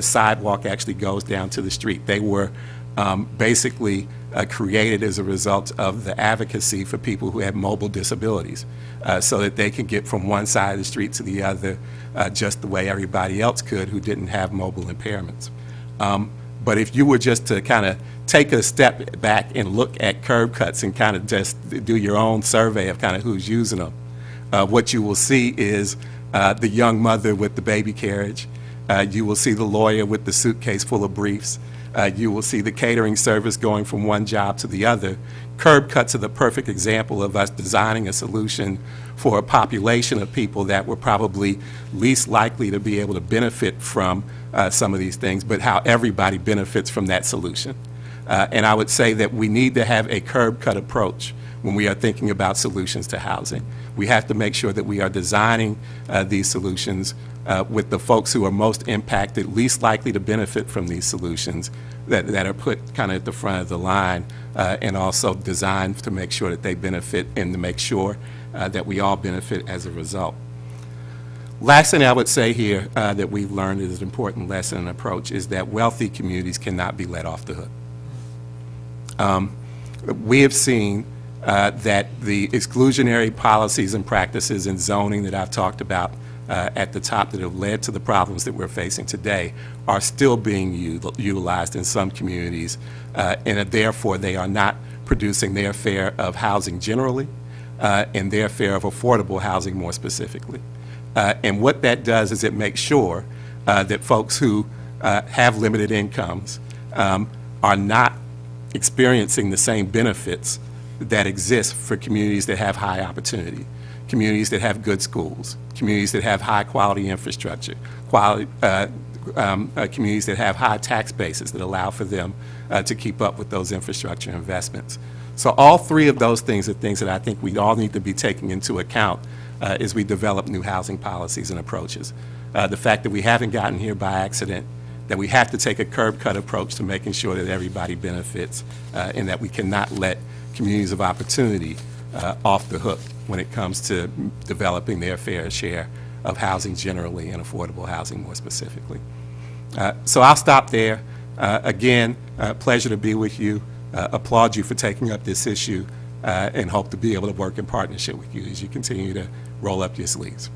Speaker 8: sidewalk actually goes down to the street. They were basically created as a result of the advocacy for people who have mobile disabilities so that they can get from one side of the street to the other just the way everybody else could who didn't have mobile impairments. But if you were just to kind of take a step back and look at curb cuts and kind of just do your own survey of kind of who's using them, what you will see is the young mother with the baby carriage. You will see the lawyer with the suitcase full of briefs. You will see the catering service going from one job to the other. Curb cuts are the perfect example of us designing a solution for a population of people that were probably least likely to be able to benefit from some of these things, but how everybody benefits from that solution. And I would say that we need to have a curb-cut approach when we are thinking about solutions to housing. We have to make sure that we are designing these solutions with the folks who are most impacted, least likely to benefit from these solutions, that are put kind of at the front of the line, and also designed to make sure that they benefit and to make sure that we all benefit as a result. Last thing I would say here that we've learned is an important lesson and approach is that wealthy communities cannot be let off the hook. We have seen that the exclusionary policies and practices in zoning that I've talked about at the top that have led to the problems that we're facing today are still being utilized in some communities, and therefore they are not producing their share of housing generally and their share of affordable housing more specifically. And what that does is it makes sure that folks who have limited incomes are not experiencing the same benefits that exist for communities that have high opportunity, communities that have good schools, communities that have high quality infrastructure, communities that have high tax bases that allow for them to keep up with those infrastructure investments. So all three of those things are things that I think we all need to be taking into account as we develop new housing policies and approaches. The fact that we haven't gotten here by accident, that we have to take a curb-cut approach to making sure that everybody benefits, and that we cannot let communities of opportunity off the hook when it comes to developing their fair share of housing generally and affordable housing more specifically. So I'll stop there. Again, pleasure to be with you. Applaud you for taking up this issue, and hope to be able to work in partnership with you as you continue to roll up your sleeves.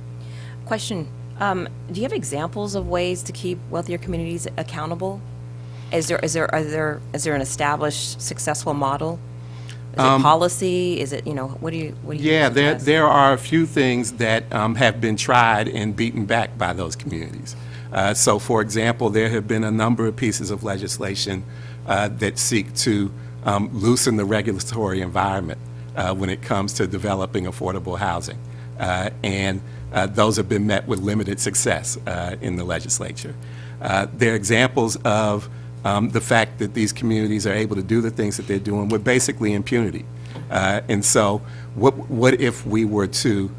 Speaker 1: Question, do you have examples of ways to keep wealthier communities accountable? Is there an established successful model? Is it policy? Is it, what do you
Speaker 8: Yeah,
Speaker 1: suggest?
Speaker 8: there are a few things that have been tried and beaten back by those communities. So, for example, there have been a number of pieces of legislation that seek to loosen the regulatory environment when it comes to developing affordable housing. And those have been met with limited success in the legislature. They're examples of the fact that these communities are able to do the things that they're doing with basically impunity. And so what if we were to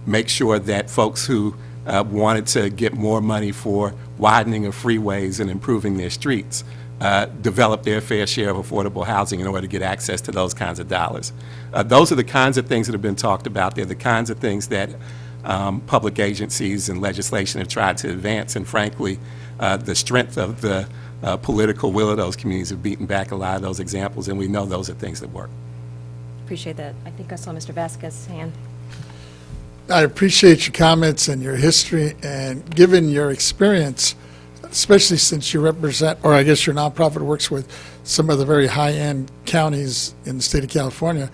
Speaker 8: make sure that folks who wanted to get more money for widening of freeways and improving their streets develop their fair share of affordable housing in order to get access to those kinds of dollars? Those are the kinds of things that have been talked about. They're the kinds of things that public agencies and legislation have tried to advance, and frankly, the strength of the political will of those communities have beaten back a lot of those examples, and we know those are things that work.
Speaker 1: Appreciate that. I think I saw Mr. Vasquez's hand.
Speaker 4: I appreciate your comments and your history, and given your experience, especially since you represent, or I guess your nonprofit works with some of the very high-end counties in the state of California.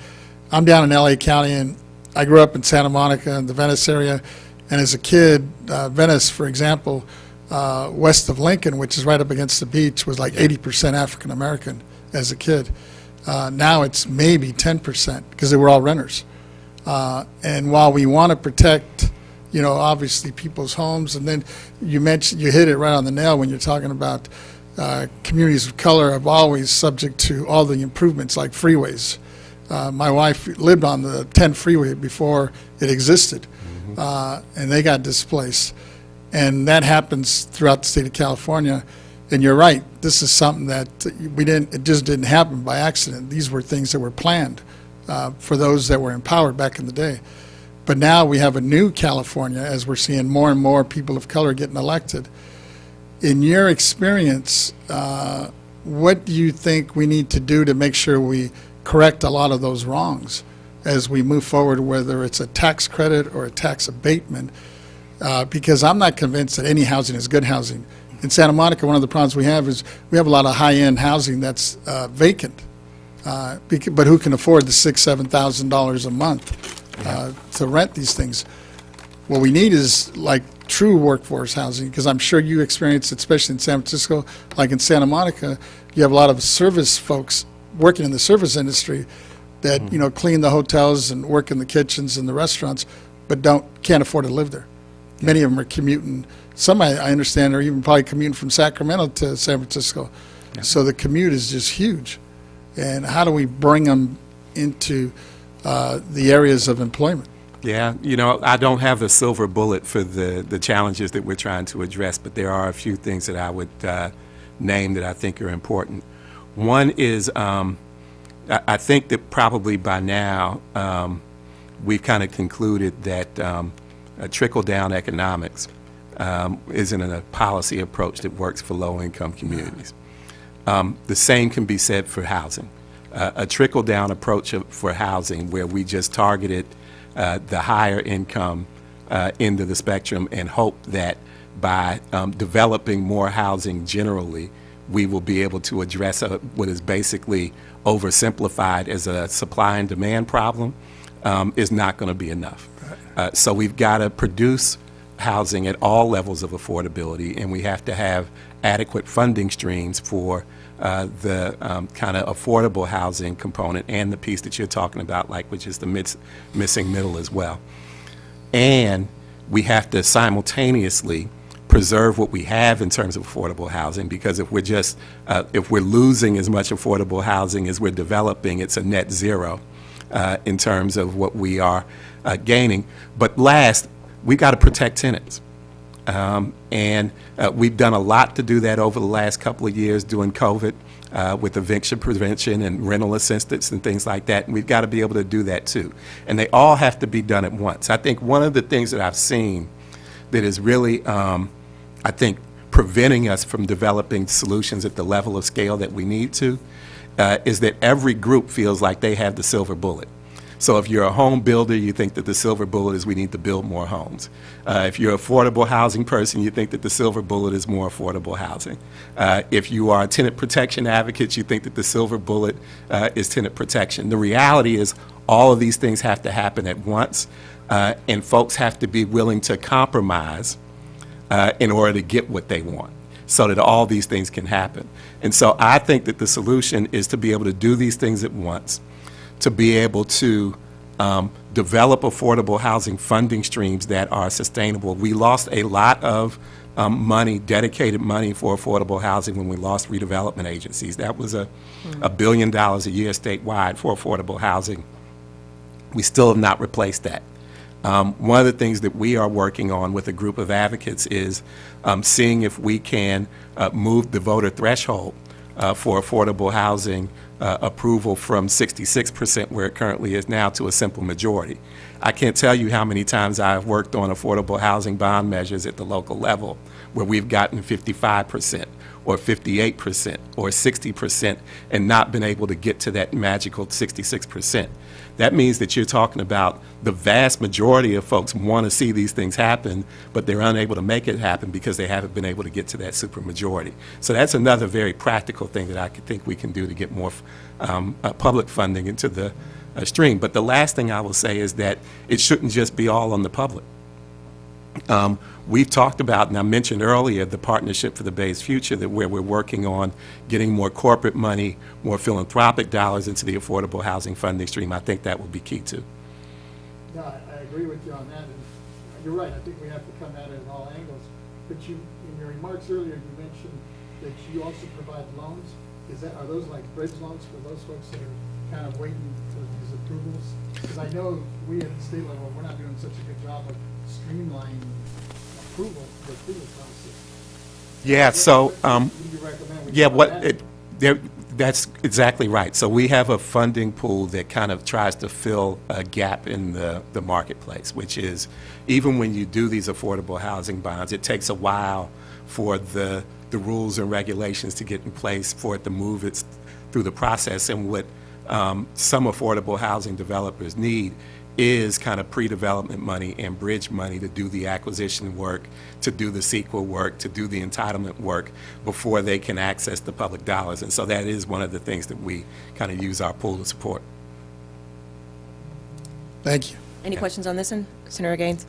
Speaker 4: I'm down in LA County, and I grew up in Santa Monica and the Venice area, and as a kid, Venice, for example, west of Lincoln, which is right up against the beach, was like 80% African American as a kid. Now it's maybe 10% because they were all renters. And while we want to protect, obviously people's homes, and then you hit it right on the nail when you're talking about communities of color are always subject to all the improvements like freeways. My wife lived on the 10 freeway before it existed, and they got displaced. And that happens throughout the state of California. And you're right, this is something that it just didn't happen by accident. These were things that were planned for those that were empowered back in the day. But now we have a new California as we're seeing more and more people of color getting elected. In your experience, what do you think we need to do to make sure we correct a lot of those wrongs as we move forward, whether it's a tax credit or a tax abatement? Because I'm not convinced that any housing is good housing. In Santa Monica, one of the problems we have is we have a lot of high-end housing that's vacant, but who can afford the $6,000, $7,000 a month to rent these things? What we need is like true workforce housing, because I'm sure you experience it, especially in San Francisco, like in Santa Monica, you have a lot of service folks working in the service industry that clean the hotels and work in the kitchens and the restaurants, but can't afford to live there. Many of them are commuting. Some, I understand, are even probably commuting from Sacramento to San Francisco. So the commute is just huge. And how do we bring them into the areas of employment?
Speaker 8: Yeah, I don't have a silver bullet for the challenges that we're trying to address, but there are a few things that I would name that I think are important. One is I think that probably by now we've kind of concluded that trickle-down economics isn't a policy approach that works for low-income communities. The same can be said for housing. A trickle-down approach for housing where we just targeted the higher income end of the spectrum and hope that by developing more housing generally, we will be able to address what is basically oversimplified as a supply and demand problem is not going to be enough. So we've got to produce housing at all levels of affordability, and we have to have adequate funding streams for the kind of affordable housing component and the piece that you're talking about, like which is the missing middle as well. And we have to simultaneously preserve what we have in terms of affordable housing, because if we're losing as much affordable housing as we're developing, it's a net zero in terms of what we are gaining. But last, we've got to protect tenants. And we've done a lot to do that over the last couple of years during COVID with eviction prevention and rental assistance and things like that. And we've got to be able to do that too. And they all have to be done at once. I think one of the things that I've seen that is really, I think, preventing us from developing solutions at the level of scale that we need to is that every group feels like they have the silver bullet. So if you're a home builder, you think that the silver bullet is we need to build more homes. If you're an affordable housing person, you think that the silver bullet is more affordable housing. If you are a tenant protection advocate, you think that the silver bullet is tenant protection. The reality is all of these things have to happen at once, and folks have to be willing to compromise in order to get what they want, so that all these things can happen. And so I think that the solution is to be able to do these things at once, to be able to develop affordable housing funding streams that are sustainable. We lost a lot of money, dedicated money for affordable housing when we lost redevelopment agencies. That was $1 billion a year statewide for affordable housing. We still have not replaced that. One of the things that we are working on with a group of advocates is seeing if we can move the voter threshold for affordable housing approval from 66%, where it currently is now, to a simple majority. I can't tell you how many times I've worked on affordable housing bond measures at the local level where we've gotten 55% or 58% or 60% and not been able to get to that magical 66%. That means that you're talking about the vast majority of folks want to see these things happen, but they're unable to make it happen because they haven't been able to get to that supermajority. So that's another very practical thing that I think we can do to get more public funding into the stream. But the last thing I will say is that it shouldn't just be all on the public. We've talked about, and I mentioned earlier, the Partnership for the Bay's Future, that where we're working on getting more corporate money, more philanthropic dollars into the affordable housing funding stream. I think that will be key too.
Speaker 4: No, I agree with you on that. And you're right. I think we have to come at it at all angles. But you, in your remarks earlier, you mentioned that you also provide loans. Are those like bridge loans for those folks that are kind of waiting for these approvals? Because I know we at the state level, we're not doing such a good job of streamlining the approval process.
Speaker 8: Yeah, so,
Speaker 4: What do you recommend?
Speaker 8: yeah, that's exactly right. So we have a funding pool that kind of tries to fill a gap in the marketplace, which is even when you do these affordable housing bonds, it takes a while for the rules and regulations to get in place for it to move it through the process. And what some affordable housing developers need is kind of pre-development money and bridge money to do the acquisition work, to do the CEQA work, to do the entitlement work before they can access the public dollars. And so that is one of the things that we kind of use our pool to support.
Speaker 4: Thank you.
Speaker 1: Any questions on this one, Senator Gaines?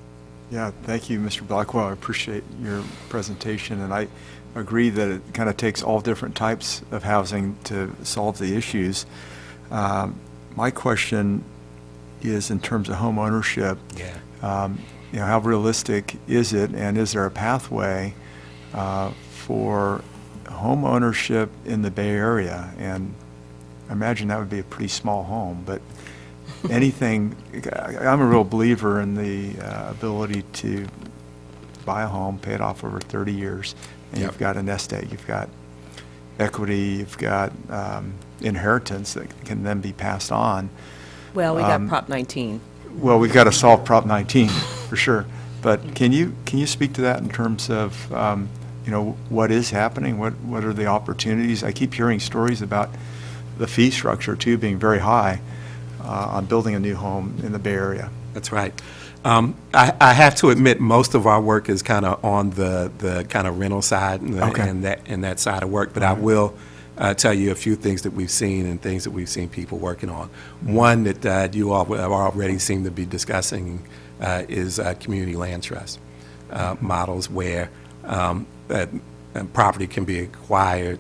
Speaker 6: Yeah, thank you, Mr. Blackwell. I appreciate your presentation, and I agree that it kind of takes all different types of housing to solve the issues. My question is in terms of home ownership.
Speaker 8: Yeah.
Speaker 6: How realistic is it, and is there a pathway for home ownership in the Bay Area, and I imagine that would be a pretty small home, but anything, I'm a real believer in the ability to buy a home, pay it off over 30 years, and
Speaker 8: Yep.
Speaker 6: you've got a nest egg, you've got equity, you've got inheritance that can then be passed on.
Speaker 1: Well, we got Prop 19.
Speaker 6: Well, we've got to solve Prop 19, for sure. But can you speak to that in terms of, what is happening? What are the opportunities? I keep hearing stories about the fee structure, too, being very high on building a new home in the Bay Area.
Speaker 8: That's right. I have to admit, most of our work is kind of on the kind of rental side
Speaker 6: Okay.
Speaker 8: and that side of work, but I will tell you a few things that we've seen and things that we've seen people working on. One that you all have already seem to be discussing is community land trust models where property can be acquired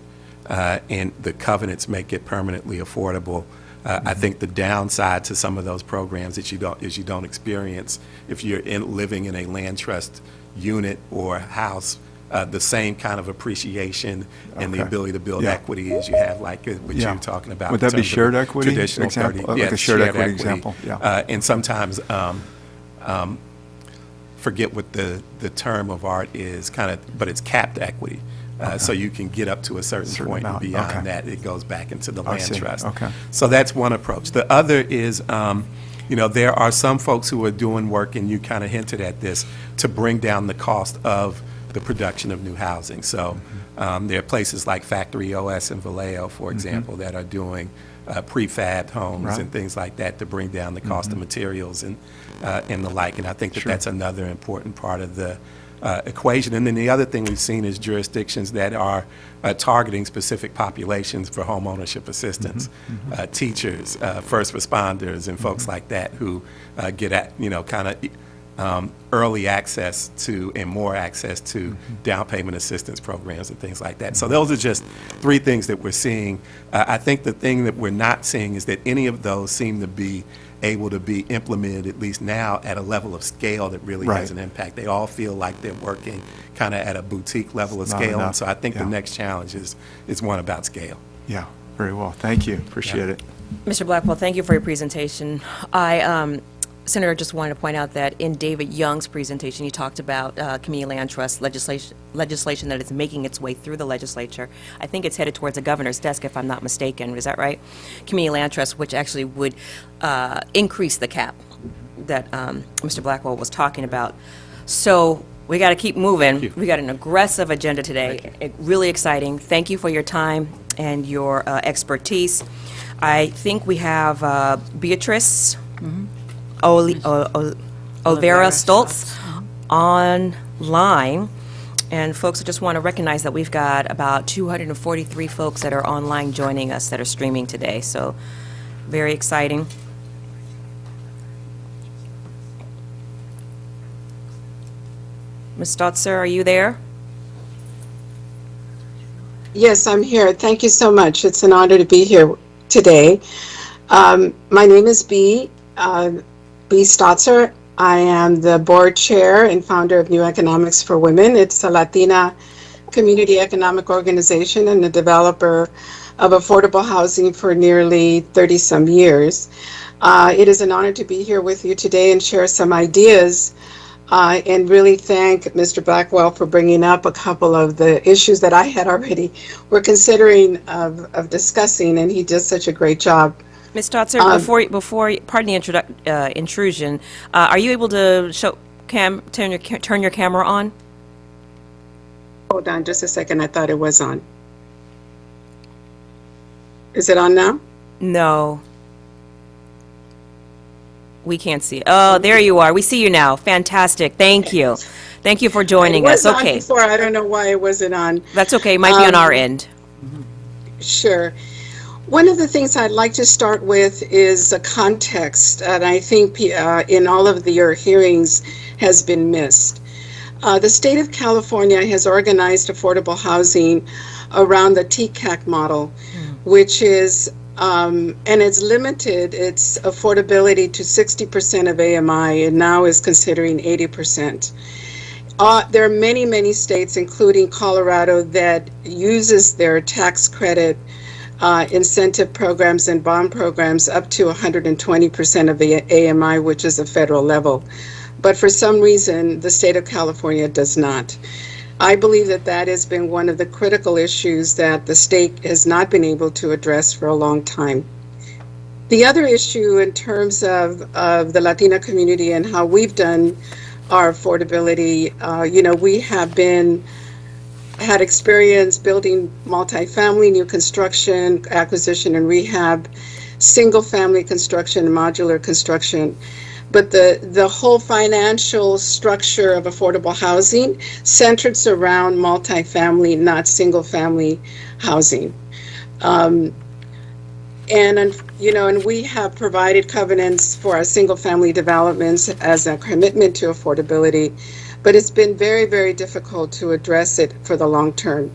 Speaker 8: and the covenants make it permanently affordable. I think the downside to some of those programs is you don't experience, if you're living in a land trust unit or house, the same kind of appreciation and the
Speaker 6: Okay.
Speaker 8: ability to build
Speaker 6: Yeah.
Speaker 8: equity as you have, like what
Speaker 6: Yeah.
Speaker 8: you're talking about.
Speaker 6: Would
Speaker 8: in
Speaker 6: that be
Speaker 8: terms of
Speaker 6: shared
Speaker 8: the
Speaker 6: equity
Speaker 8: Traditional
Speaker 6: example?
Speaker 8: 30,
Speaker 6: Like a
Speaker 8: yes,
Speaker 6: shared equity example, yeah.
Speaker 8: And sometimes forget what the term of art is, but it's capped equity. So you can get up to a certain point,
Speaker 6: amount,
Speaker 8: and beyond
Speaker 6: okay.
Speaker 8: that, it goes back into the
Speaker 6: I
Speaker 8: land
Speaker 6: see,
Speaker 8: trust.
Speaker 6: okay.
Speaker 8: So that's one approach. The other is, there are some folks who are doing work, and you kind of hinted at this, to bring down the cost of the production of new housing. So there are places like Factory OS in Vallejo, for example, that are doing prefabbed homes
Speaker 6: Right.
Speaker 8: and things like that to bring down the cost of materials and the like. And I think that
Speaker 6: Sure.
Speaker 8: that's another important part of the equation. And then the other thing we've seen is jurisdictions that are targeting specific populations for home ownership assistance, teachers, first responders, and folks like that who get at, kind of early access to and more access to down payment assistance programs and things like that. So those are just three things that we're seeing. I think the thing that we're not seeing is that any of those seem to be able to be implemented, at least now, at a level of scale that really
Speaker 6: Right.
Speaker 8: has an impact. They all feel like they're working kind of at a boutique level of
Speaker 6: Not
Speaker 8: scale. And
Speaker 6: enough,
Speaker 8: so I think
Speaker 6: yeah.
Speaker 8: the next challenge is one about scale.
Speaker 6: Yeah, very well. Thank you. Appreciate it.
Speaker 1: Mr. Blackwell, thank you for your presentation. Senator, just wanted to point out that in David Young's presentation, he talked about community land trust legislation that is making its way through the legislature. I think it's headed towards the governor's desk, if I'm not mistaken. Is that right? Community land trust, which actually would increase the cap that Mr. Blackwell was talking about. So we got to keep moving. We got an aggressive agenda today. Really exciting. Thank you for your time and your expertise. I think we have Beatrice Olivera Stoltz online. And folks, I just want to recognize that we've got about 243 folks that are online joining us that are streaming today. So very exciting. Ms. Stotzer, are you there?
Speaker 9: Yes, I'm here. Thank you so much. It's an honor to be here today. My name is B. Stotzer. I am the board chair and founder of New Economics for Women. It's a Latina community economic organization and a developer of affordable housing for nearly 30-some years. It is an honor to be here with you today and share some ideas and really thank Mr. Blackwell for bringing up a couple of the issues that I had already were considering of discussing, and he does such a great job.
Speaker 1: Ms. Stotzer, before, pardon the intrusion, are you able to turn your camera on?
Speaker 9: Hold on just a second. I thought it was on. Is it on now?
Speaker 1: No. We can't see it. Oh, there you are. We see you now. Fantastic. Thank you. Thank you for joining
Speaker 9: It
Speaker 1: us.
Speaker 9: was on
Speaker 1: Okay.
Speaker 9: before. I don't know why it wasn't on.
Speaker 1: That's okay. It might be on our end.
Speaker 9: Sure. One of the things I'd like to start with is a context, and I think in all of your hearings has been missed. The state of California has organized affordable housing around the TCAC model, which is, and it's limited its affordability to 60% of AMI, and now is considering 80%. There are many, many states, including Colorado, that uses their tax credit incentive programs and bond programs up to 120% of the AMI, which is a federal level. But for some reason, the state of California does not. I believe that that has been one of the critical issues that the state has not been able to address for a long time. The other issue in terms of the Latina community and how we've done our affordability, we have had experience building multifamily, new construction, acquisition and rehab, single family construction, and modular construction. But the whole financial structure of affordable housing centers around multifamily, not single family housing. And we have provided covenants for our single family developments as a commitment to affordability, but it's been very, very difficult to address it for the long term.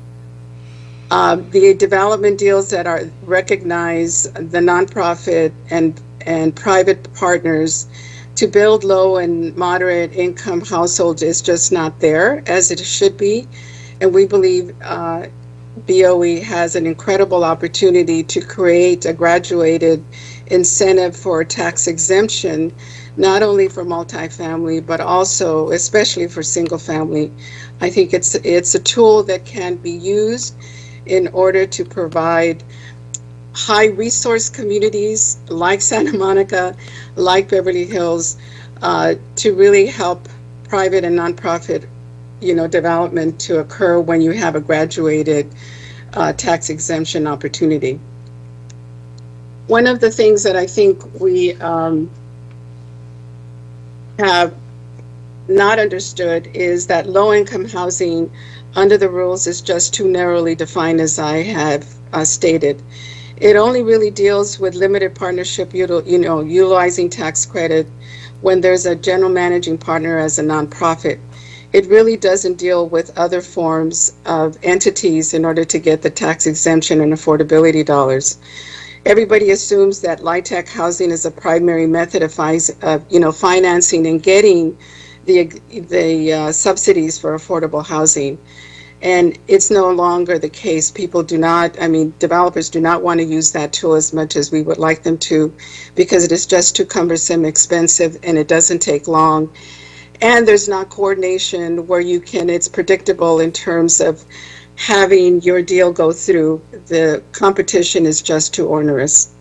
Speaker 9: The development deals that are recognize the nonprofit and private partners to build low and moderate income households is just not there as it should be. And we believe BOE has an incredible opportunity to create a graduated incentive for tax exemption, not only for multifamily, but also especially for single family. I think it's a tool that can be used in order to provide high resource communities like Santa Monica, like Beverly Hills, to really help private and nonprofit, development to occur when you have a graduated tax exemption opportunity. One of the things that I think we have not understood is that low-income housing under the rules is just too narrowly defined, as I have stated. It only really deals with limited partnership, utilizing tax credit when there's a general managing partner as a nonprofit. It really doesn't deal with other forms of entities in order to get the tax exemption and affordability dollars. Everybody assumes that LIHTC housing is a primary method of financing and getting the subsidies for affordable housing. And it's no longer the case. Developers do not want to use that tool as much as we would like them to, because it is just too cumbersome, expensive, and it doesn't take long. And there's not coordination where it's predictable in terms of having your deal go through. The competition is just too onerous.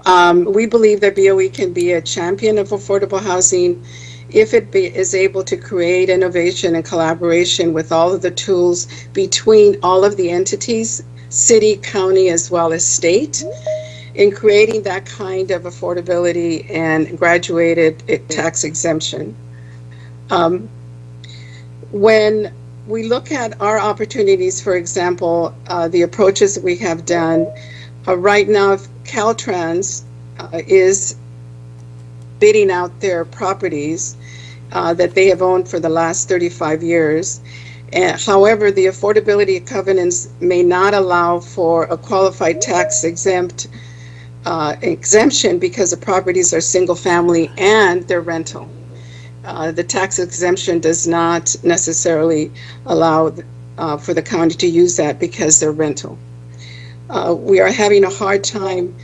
Speaker 9: We believe that BOE can be a champion of affordable housing if it is able to create innovation and collaboration with all of the tools between all of the entities, city, county, as well as state, in creating that kind of affordability and graduated tax exemption. When we look at our opportunities, for example, the approaches that we have done, right now Caltrans is bidding out their properties that they have owned for the last 35 years. However, the affordability covenants may not allow for a qualified tax exemption because the properties are single family and they're rental. The tax exemption does not necessarily allow for the county to use that because they're rental. We are having a hard time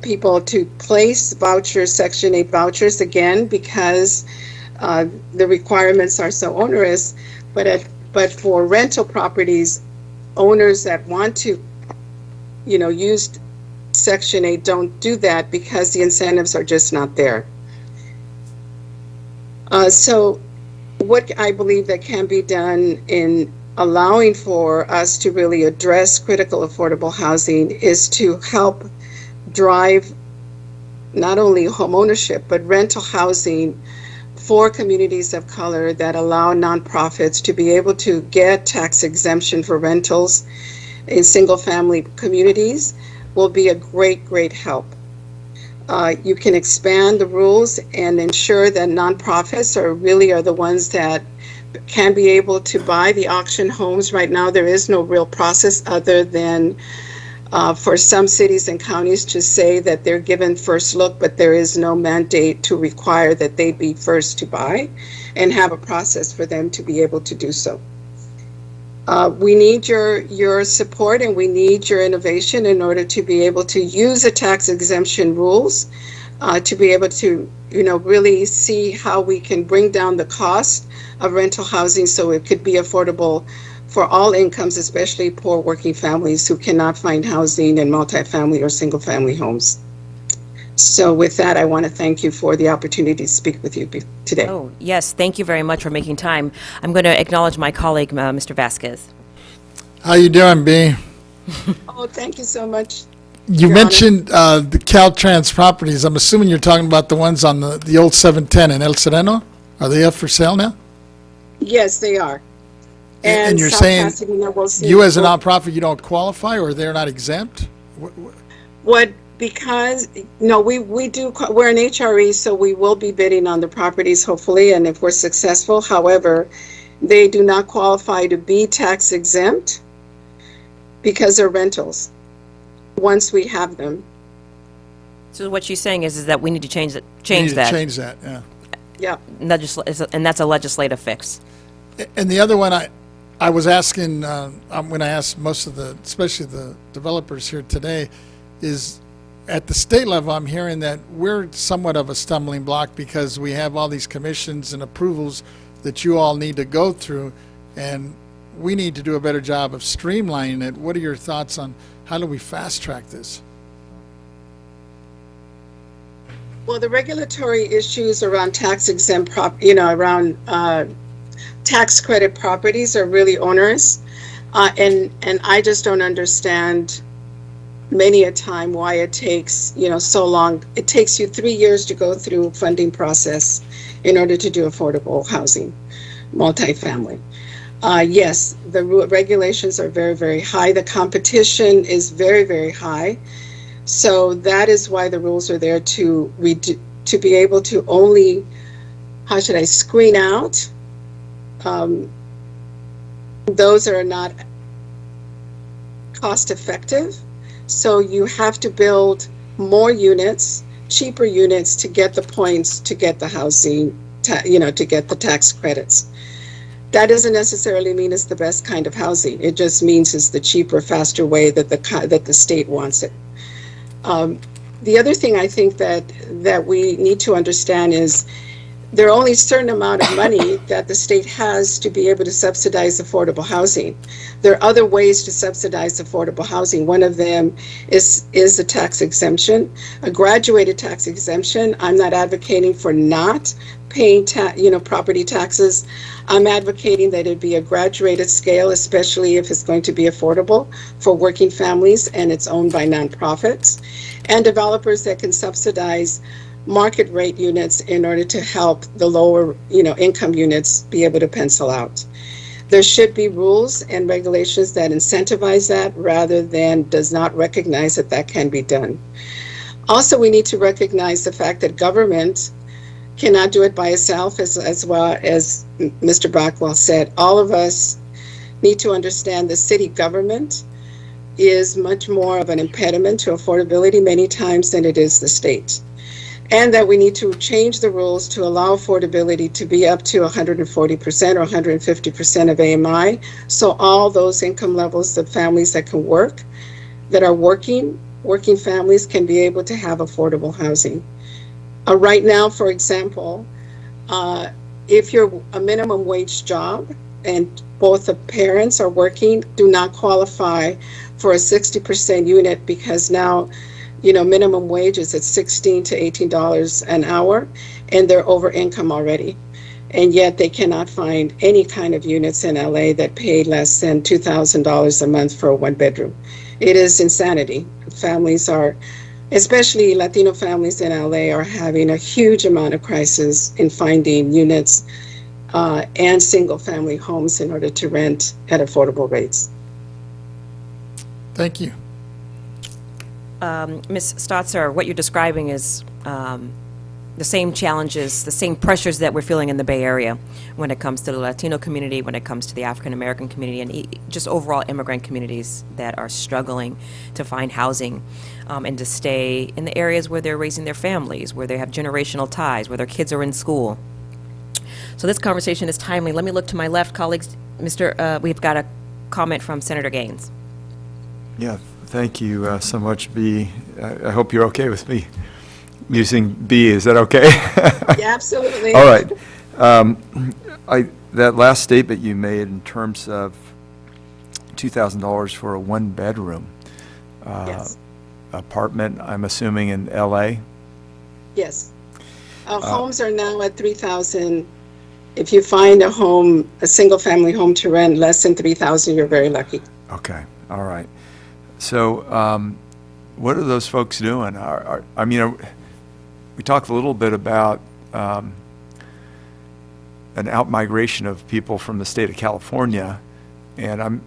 Speaker 9: people to place vouchers, Section 8 vouchers, again, because the requirements are so onerous. But for rental properties, owners that want to, use Section 8 don't do that because the incentives are just not there. So what I believe that can be done in allowing for us to really address critical affordable housing is to help drive not only home ownership, but rental housing for communities of color that allow nonprofits to be able to get tax exemption for rentals in single family communities will be a great, great help. You can expand the rules and ensure that nonprofits are the ones that can be able to buy the auction homes. Right now, there is no real process other than for some cities and counties to say that they're given first look, but there is no mandate to require that they be first to buy and have a process for them to be able to do so. We need your support and we need your innovation in order to be able to use the tax exemption rules to be able to, really see how we can bring down the cost of rental housing so it could be affordable for all incomes, especially poor working families who cannot find housing in multifamily or single-family homes. So with that, I want to thank you for the opportunity to speak with you today.
Speaker 1: Oh, yes, thank you very much for making time. I'm going to acknowledge my colleague, Mr. Vasquez.
Speaker 4: How you doing, B?
Speaker 9: Oh, thank you so much.
Speaker 4: You
Speaker 9: Your Honor.
Speaker 4: mentioned the Caltrans properties. I'm assuming you're talking about the ones on the old 710 in El Sereno? Are they up for sale now?
Speaker 9: Yes, they are.
Speaker 4: And you're
Speaker 9: South
Speaker 4: saying
Speaker 9: Pasadena will see-
Speaker 4: you as a nonprofit, you don't qualify, or they're not exempt?
Speaker 9: Because, no, we do, we're an HRE, so we will be bidding on the properties hopefully, and if we're successful. However, they do not qualify to be tax exempt because they're rentals, once we have them.
Speaker 1: So what she's saying is that we need to change
Speaker 4: You
Speaker 1: change
Speaker 4: need to
Speaker 1: that.
Speaker 4: change that, yeah.
Speaker 9: Yeah.
Speaker 1: And that's a legislative fix.
Speaker 4: And the other one I was asking, when I asked most of the, especially the developers here today, is at the state level, I'm hearing that we're somewhat of a stumbling block because we have all these commissions and approvals that you all need to go through, and we need to do a better job of streamlining it. What are your thoughts on how do we fast track this?
Speaker 9: Well, the regulatory issues around tax exempt around tax credit properties are really onerous. And I just don't understand many a time why it takes, so long. It takes you 3 years to go through funding process in order to do affordable housing, multifamily. Yes, the regulations are very, very high. The competition is very, very high. So that is why the rules are there to be able to only, screen out those that are not cost effective. So you have to build more units, cheaper units to get the points, to get the housing, to get the tax credits. That doesn't necessarily mean it's the best kind of housing. It just means it's the cheaper, faster way that the state wants it. The other thing I think that we need to understand is there are only a certain amount of money that the state has to be able to subsidize affordable housing. There are other ways to subsidize affordable housing. One of them is a tax exemption, a graduated tax exemption. I'm not advocating for not paying property taxes. I'm advocating that it be a graduated scale, especially if it's going to be affordable for working families and it's owned by nonprofits and developers that can subsidize market rate units in order to help the lower income units be able to pencil out. There should be rules and regulations that incentivize that rather than does not recognize that can be done. Also, we need to recognize the fact that government cannot do it by itself, as well as Mr. Blackwell said. All of us need to understand the city government is much more of an impediment to affordability many times than it is the state. And that we need to change the rules to allow affordability to be up to 140% or 150% of AMI. So all those income levels, the families that can work, that are working families can be able to have affordable housing. Right now, for example, if you're a minimum wage job and both the parents are working, do not qualify for a 60% unit because now minimum wage is at $16 to $18 an hour, and they're over income already. And yet they cannot find any kind of units in LA that pay less than $2,000 a month for a one bedroom. It is insanity. Families are, especially Latino families in LA, are having a huge amount of crisis in finding units and single family homes in order to rent at affordable rates.
Speaker 4: Thank you.
Speaker 1: Ms. Stotzer, what you're describing is the the same challenges, the same pressures that we're feeling in the Bay Area when it comes to the Latino community, when it comes to the African American community, and just overall immigrant communities that are struggling to find housing and to stay in the areas where they're raising their families, where they have generational ties, where their kids are in school. So this conversation is timely. Let me look to my left, colleagues. We've got a comment from Senator Gaines.
Speaker 6: Yeah, thank you so much, B. I hope you're okay with me using B. Is that okay?
Speaker 9: Yeah, absolutely.
Speaker 6: All right. That last statement you made in terms of $2,000 for a one-bedroom
Speaker 9: Yes.
Speaker 6: apartment, I'm assuming in LA?
Speaker 9: Yes. Homes are now at 3,000. If you find a single-family home to rent less than 3,000, you're very lucky.
Speaker 6: Okay, all right. So what are those folks doing? We talked a little bit about an out-migration of people from the state of California, and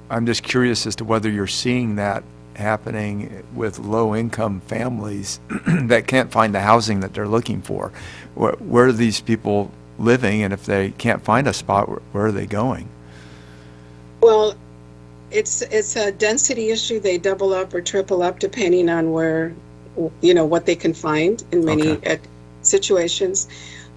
Speaker 6: I'm just curious as to whether you're seeing that happening with low-income families that can't find the housing that they're looking for. Where are these people living, and if they can't find a spot, where are they going?
Speaker 9: Well, it's a density issue. They double up or triple up depending on where, what they can find in many situations.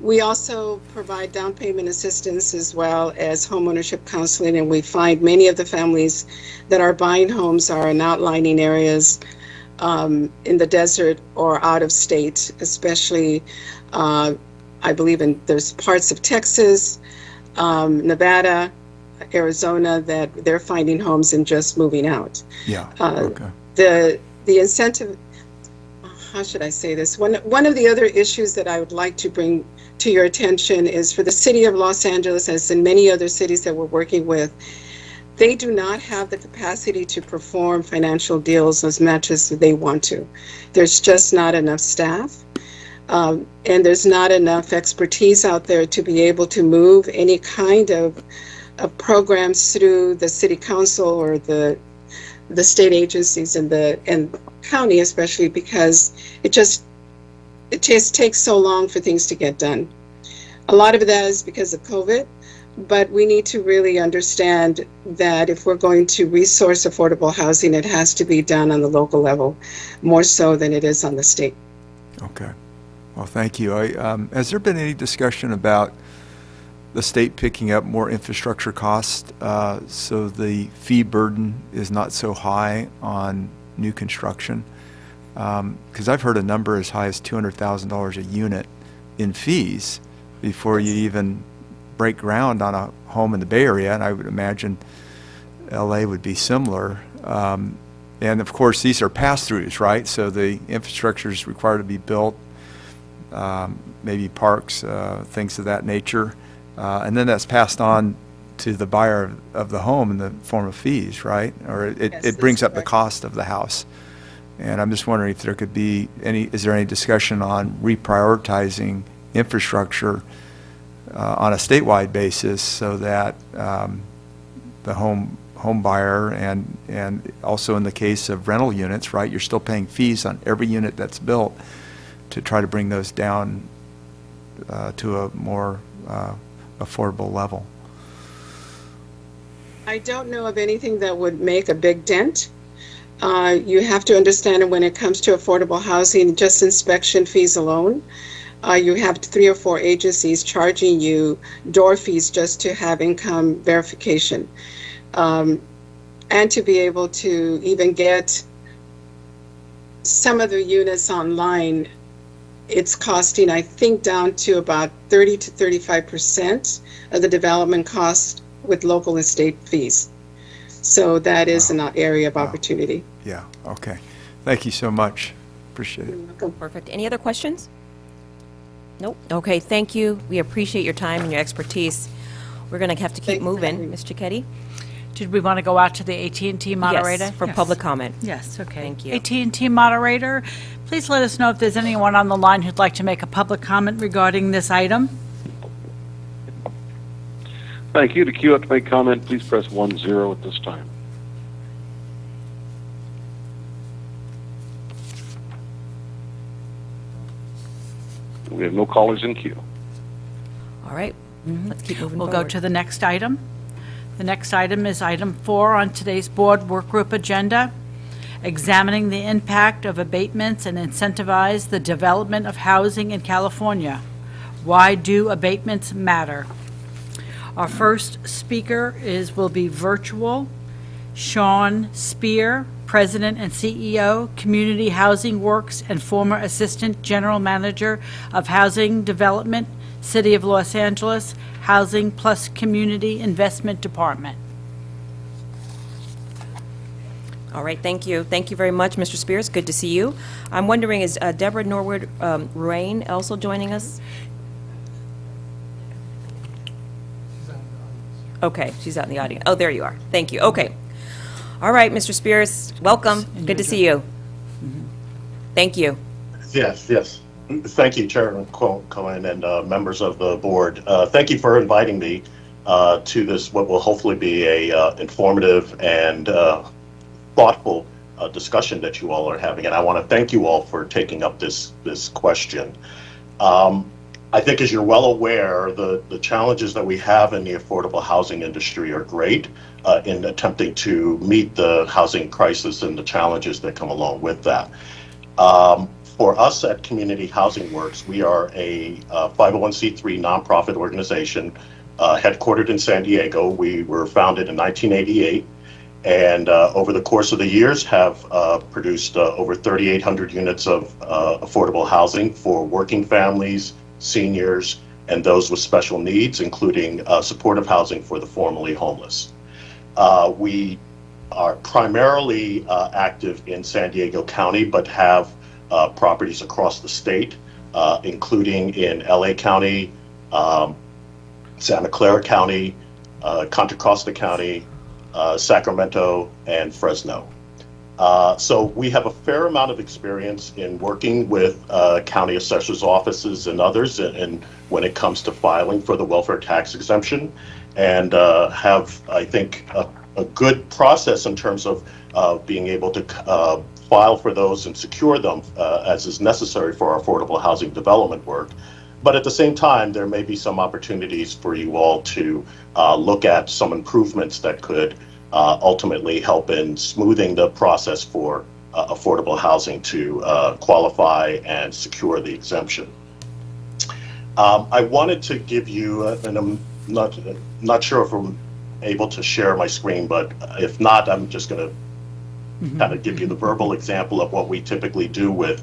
Speaker 9: We also provide down payment assistance as well as homeownership counseling, and we find many of the families that are buying homes are in outlying areas in the desert or out of state, especially I believe there's parts of Texas, Nevada, Arizona that they're finding homes and just moving out.
Speaker 6: Yeah,
Speaker 9: The incentive, how should I say this? One of the other issues that I would like to bring to your attention is for the city of Los Angeles, as in many other cities that we're working with, they do not have the capacity to perform financial deals as much as they want to. There's just not enough staff. And there's not enough expertise out there to be able to move any kind of programs through the city council or the state agencies and county, especially because it just takes so long for things to get done. A lot of that is because of COVID, but we need to really understand that if we're going to resource affordable housing, it has to be done on the local level more so than it is on the state.
Speaker 6: Okay. Well, thank you. Has there been any discussion about the state picking up more infrastructure costs so the fee burden is not so high on new construction? Because I've heard a number as high as $200,000 a unit in fees before you even break ground on a home in the Bay Area, and I would imagine LA would be similar. And of course, these are pass-throughs, right? So the infrastructure is required to be built, maybe parks, things of that nature. And then that's passed on to the buyer of the home in the form of fees, right? Or it brings up the cost of the house. And I'm just wondering if there could be is there any discussion on reprioritizing infrastructure on a statewide basis so that the home buyer and also in the case of rental units, right, you're still paying fees on every unit that's built to try to bring those down to a more affordable level.
Speaker 9: I don't know of anything that would make a big dent. You have to understand that when it comes to affordable housing, just inspection fees alone, you have 3 or 4 agencies charging you door fees just to have income verification. And to be able to even get some of the units online, it's costing, I think, down to about 30 to 35% of the development cost with local and state fees. So that is an area of opportunity.
Speaker 6: Yeah, okay. Thank you so much. Appreciate it.
Speaker 9: You're welcome.
Speaker 1: Perfect. Any other questions? Nope. Okay, thank you. We appreciate your time and your expertise. We're going to have to keep
Speaker 9: Thank you for
Speaker 1: moving.
Speaker 9: having me.
Speaker 1: Ms. Cicchetti?
Speaker 2: Did we want to go out to the AT&T moderator?
Speaker 1: Yes, for public comment.
Speaker 2: Yes, okay.
Speaker 1: Thank you.
Speaker 2: AT&T moderator, please let us know if there's anyone on the line who'd like to make a public comment regarding this item.
Speaker 10: Thank you. To queue up to make comment, please press 10 at this time. We have no callers in queue.
Speaker 1: All right, let's keep moving
Speaker 2: We'll
Speaker 1: forward.
Speaker 2: go to the next item. The next item is item 4 on today's board work group agenda, examining the impact of abatements and incentivize the development of housing in California. Why do abatements matter? Our first speaker will be virtual. Sean Spear, President and CEO, Community Housing Works, and former Assistant General Manager of Housing Development, City of Los Angeles, Housing Plus Community Investment Department.
Speaker 1: All right, thank you. Thank you very much, Mr. Spears. Good to see you. I'm wondering, is Deborah Norwood Rain also joining us? Okay, she's out in the audience. Oh, there you are. Thank you. Okay. All right, Mr. Spears, welcome. Good to see you. Thank you.
Speaker 11: Yes, yes. Thank you, Chairman Cohen and members of the board. Thank you for inviting me to this, what will hopefully be a informative and thoughtful discussion that you all are having. And I want to thank you all for taking up this question. I think, as you're well aware, the challenges that we have in the affordable housing industry are great in attempting to meet the housing crisis and the challenges that come along with that. For us at Community Housing Works, we are a 501c3 nonprofit organization headquartered in San Diego. We were founded in 1988, and over the course of the years have produced over 3,800 units of affordable housing for working families, seniors, and those with special needs, including supportive housing for the formerly homeless. We are primarily active in San Diego County, but have properties across the state, including in LA County, Santa Clara County, Contra Costa County, Sacramento, and Fresno. So we have a fair amount of experience in working with county assessors' offices and others, and when it comes to filing for the welfare tax exemption, and have, I think, a good process in terms of being able to file for those and secure them as is necessary for our affordable housing development work. But at the same time, there may be some opportunities for you all to look at some improvements that could ultimately help in smoothing the process for affordable housing to qualify and secure the exemption. I wanted to give you, and I'm not sure if I'm able to share my screen, but if not, I'm just going to kind of give you the verbal example of what we typically do with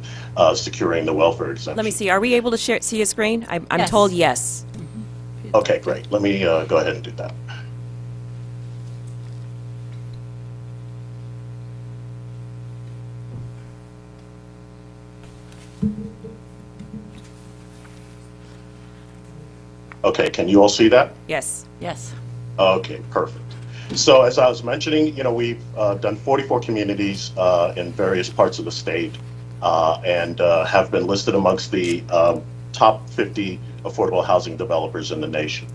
Speaker 11: securing the welfare exemption.
Speaker 1: Let me see, are we able to see a screen? I'm
Speaker 2: Yes.
Speaker 1: told yes.
Speaker 11: Okay, great. Let me go ahead and do that. Okay, can you all see that?
Speaker 1: Yes.
Speaker 2: Yes.
Speaker 11: Okay, perfect. So as I was mentioning, we've done 44 communities in various parts of the state and have been listed amongst the top 50 affordable housing developers in the nation.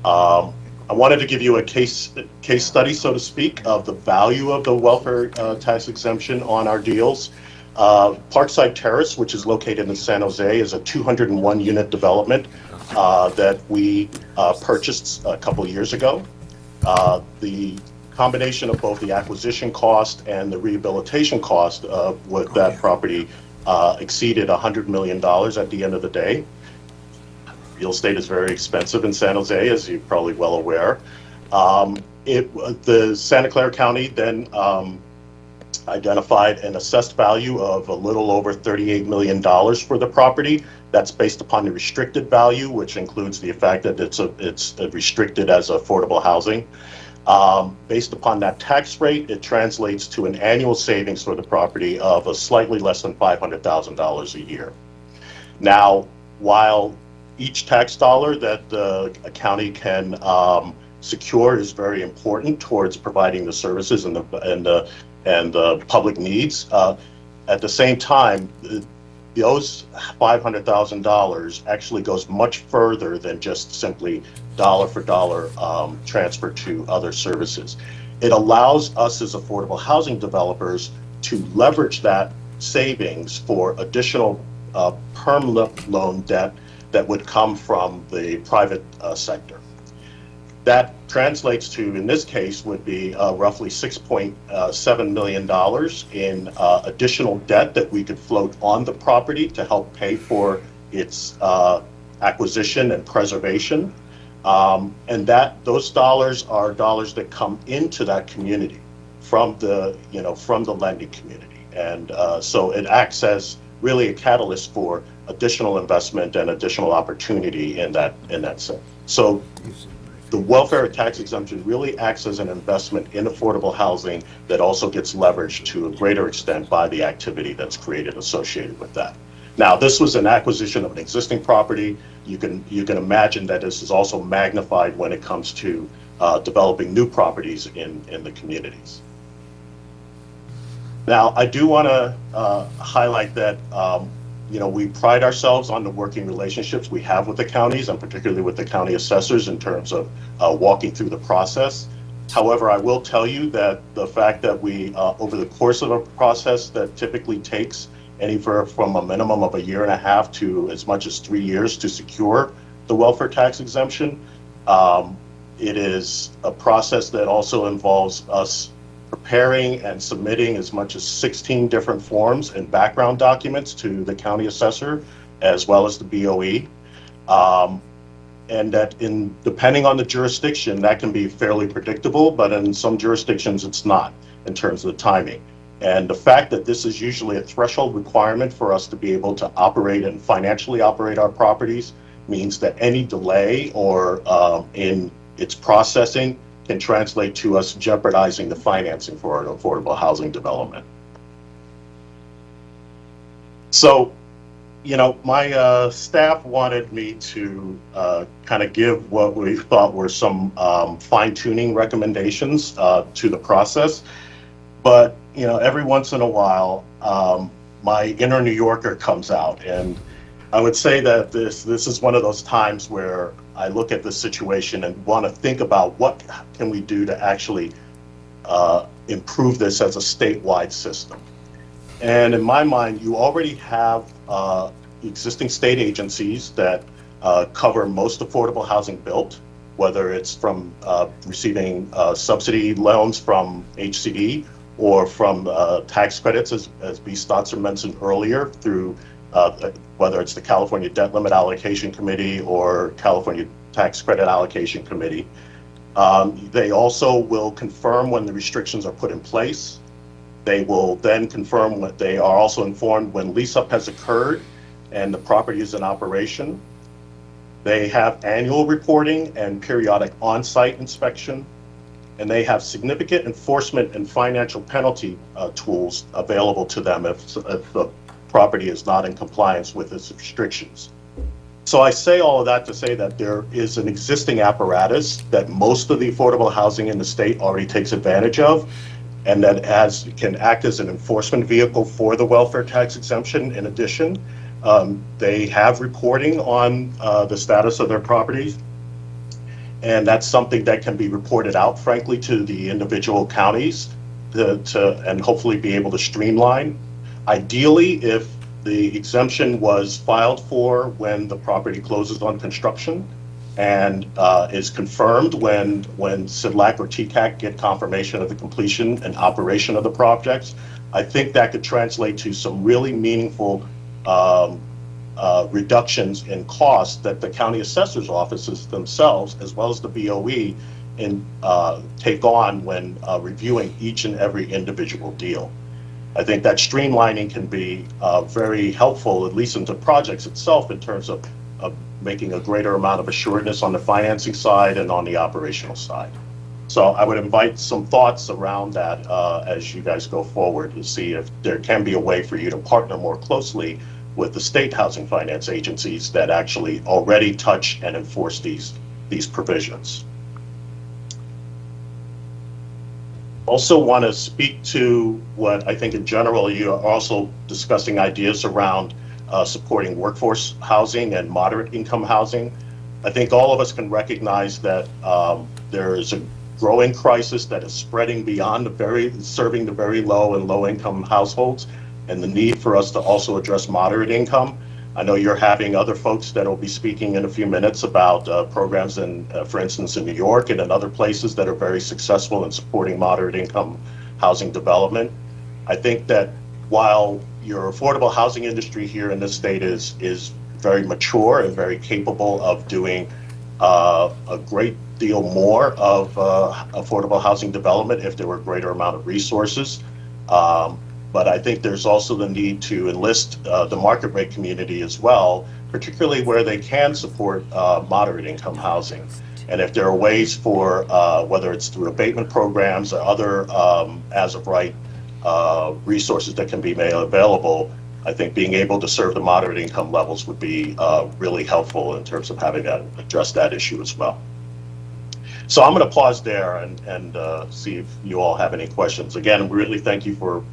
Speaker 11: I wanted to give you a case study, so to speak, of the value of the welfare tax exemption on our deals. Parkside Terrace, which is located in San Jose, is a 201 unit development that we purchased a couple years ago. The combination of both the acquisition cost and the rehabilitation cost with that property exceeded $100 million at the end of the day. Real estate is very expensive in San Jose, as you're probably well aware. The Santa Clara County then identified an assessed value of a little over $38 million for the property. That's based upon the restricted value, which includes the fact that it's restricted as affordable housing. Based upon that tax rate, it translates to an annual savings for the property of a slightly less than $500,000 a year. Now, while each tax dollar that the county can secure is very important towards providing the services and the public needs, at the same time, those $500,000 actually goes much further than just simply dollar for dollar transfer to other services. It allows us as affordable housing developers to leverage that savings for additional perm loan debt that would come from the private sector. That translates to, in this case, would be roughly $6.7 million in additional debt that we could float on the property to help pay for its acquisition and preservation. And those dollars are dollars that come into that community from the lending community. And so it acts as really a catalyst for additional investment and additional opportunity in that sense. So the welfare tax exemption really acts as an investment in affordable housing that also gets leveraged to a greater extent by the activity that's created associated with that. Now, this was an acquisition of an existing property. You can imagine that this is also magnified when it comes to developing new properties in the communities. Now, I do want to highlight that we pride ourselves on the working relationships we have with the counties, and particularly with the county assessors in terms of walking through the process. However, I will tell you that the fact that we, over the course of a process that typically takes anywhere from a minimum of 1.5 years to as much as 3 years to secure the welfare tax exemption, it is a process that also involves us preparing and submitting as much as 16 different forms and background documents to the county assessor, as well as the BOE. And that depending on the jurisdiction, that can be fairly predictable, but in some jurisdictions it's not in terms of the timing. And the fact that this is usually a threshold requirement for us to be able to operate and financially operate our properties means that any delay or in its processing can translate to us jeopardizing the financing for an affordable housing development. So, my staff wanted me to kind of give what we thought were some fine-tuning recommendations to the process. But, every once in a while, my inner New Yorker comes out, and I would say that this is one of those times where I look at the situation and want to think about what can we do to actually improve this as a statewide system. And in my mind, you already have existing state agencies that cover most affordable housing built, whether it's from receiving subsidy loans from HCD or from tax credits, as B. Stotzer mentioned earlier, through whether it's the California Debt Limit Allocation Committee or California Tax Credit Allocation Committee. They also will confirm when the restrictions are put in place. They will then confirm what they are also informed when lease-up has occurred and the property is in operation. They have annual reporting and periodic on-site inspection, and they have significant enforcement and financial penalty tools available to them if the property is not in compliance with its restrictions. So I say all of that to say that there is an existing apparatus that most of the affordable housing in the state already takes advantage of, and that can act as an enforcement vehicle for the welfare tax exemption. In addition, they have reporting on the status of their properties, and that's something that can be reported out, frankly, to the individual counties and hopefully be able to streamline. Ideally, if the exemption was filed for when the property closes on construction and is confirmed when CIDLAC or TCAC get confirmation of the completion and operation of the projects, I think that could translate to some really meaningful reductions in costs that the county assessor's offices themselves, as well as the BOE, take on when reviewing each and every individual deal. I think that streamlining can be very helpful, at least into projects itself, in terms of making a greater amount of assuredness on the financing side and on the operational side. So I would invite some thoughts around that as you guys go forward to see if there can be a way for you to partner more closely with the state housing finance agencies that actually already touch and enforce these provisions. Also want to speak to what I think in general you are also discussing ideas around supporting workforce housing and moderate income housing. I think all of us can recognize that there is a growing crisis that is spreading beyond serving the very low and low income households, and the need for us to also address moderate income. I know you're having other folks that will be speaking in a few minutes about programs in, for instance, in New York and in other places that are very successful in supporting moderate income housing development. I think that while your affordable housing industry here in this state is very mature and very capable of doing a great deal more of affordable housing development if there were a greater amount of resources. But I think there's also the need to enlist the market rate community as well, particularly where they can support moderate income housing. And if there are ways for, whether it's through abatement programs or other as of right resources that can be made available, I think being able to serve the moderate income levels would be really helpful in terms of having that address that issue as well. So I'm going to pause there and see if you all have any questions. Again, really thank you for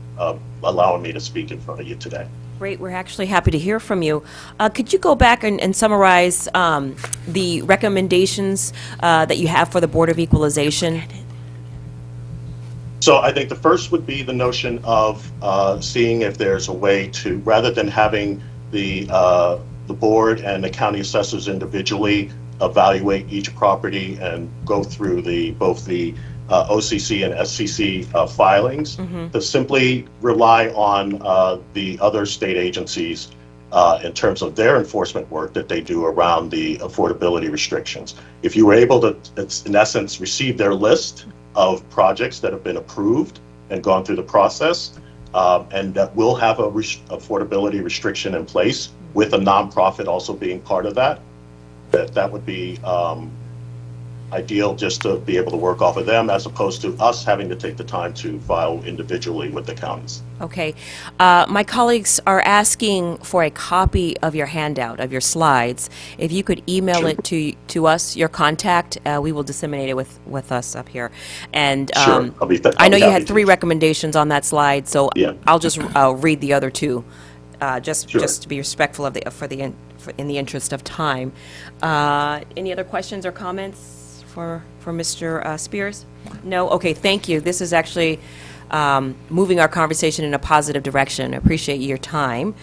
Speaker 11: allowing me to speak in front of you today.
Speaker 1: Great, we're actually happy to hear from you. Could you go back and summarize the recommendations that you have for the Board of Equalization?
Speaker 11: So I think the first would be the notion of seeing if there's a way to, rather than having the board and the county assessors individually evaluate each property and go through both the OCC and SCC filings, to simply rely on the other state agencies in terms of their enforcement work that they do around the affordability restrictions. If you were able to, in essence, receive their list of projects that have been approved and gone through the process, and that will have a affordability restriction in place with a nonprofit also being part of that, that would be ideal, just to be able to work off of them as opposed to us having to take the time to file individually with the counties.
Speaker 1: Okay. My colleagues are asking for a copy of your handout, of your slides. If you could email it to us, your contact, we will disseminate it with us up here. And
Speaker 11: Sure.
Speaker 1: I know you had
Speaker 11: happy to.
Speaker 1: 3 recommendations on that slide, so
Speaker 11: Yeah.
Speaker 1: I'll just read the other 2, just
Speaker 11: Sure.
Speaker 1: to be respectful of in the interest of time. Any other questions or comments for Mr. Spears? No? Okay, thank you. This is actually moving our conversation in a positive direction. I appreciate your time.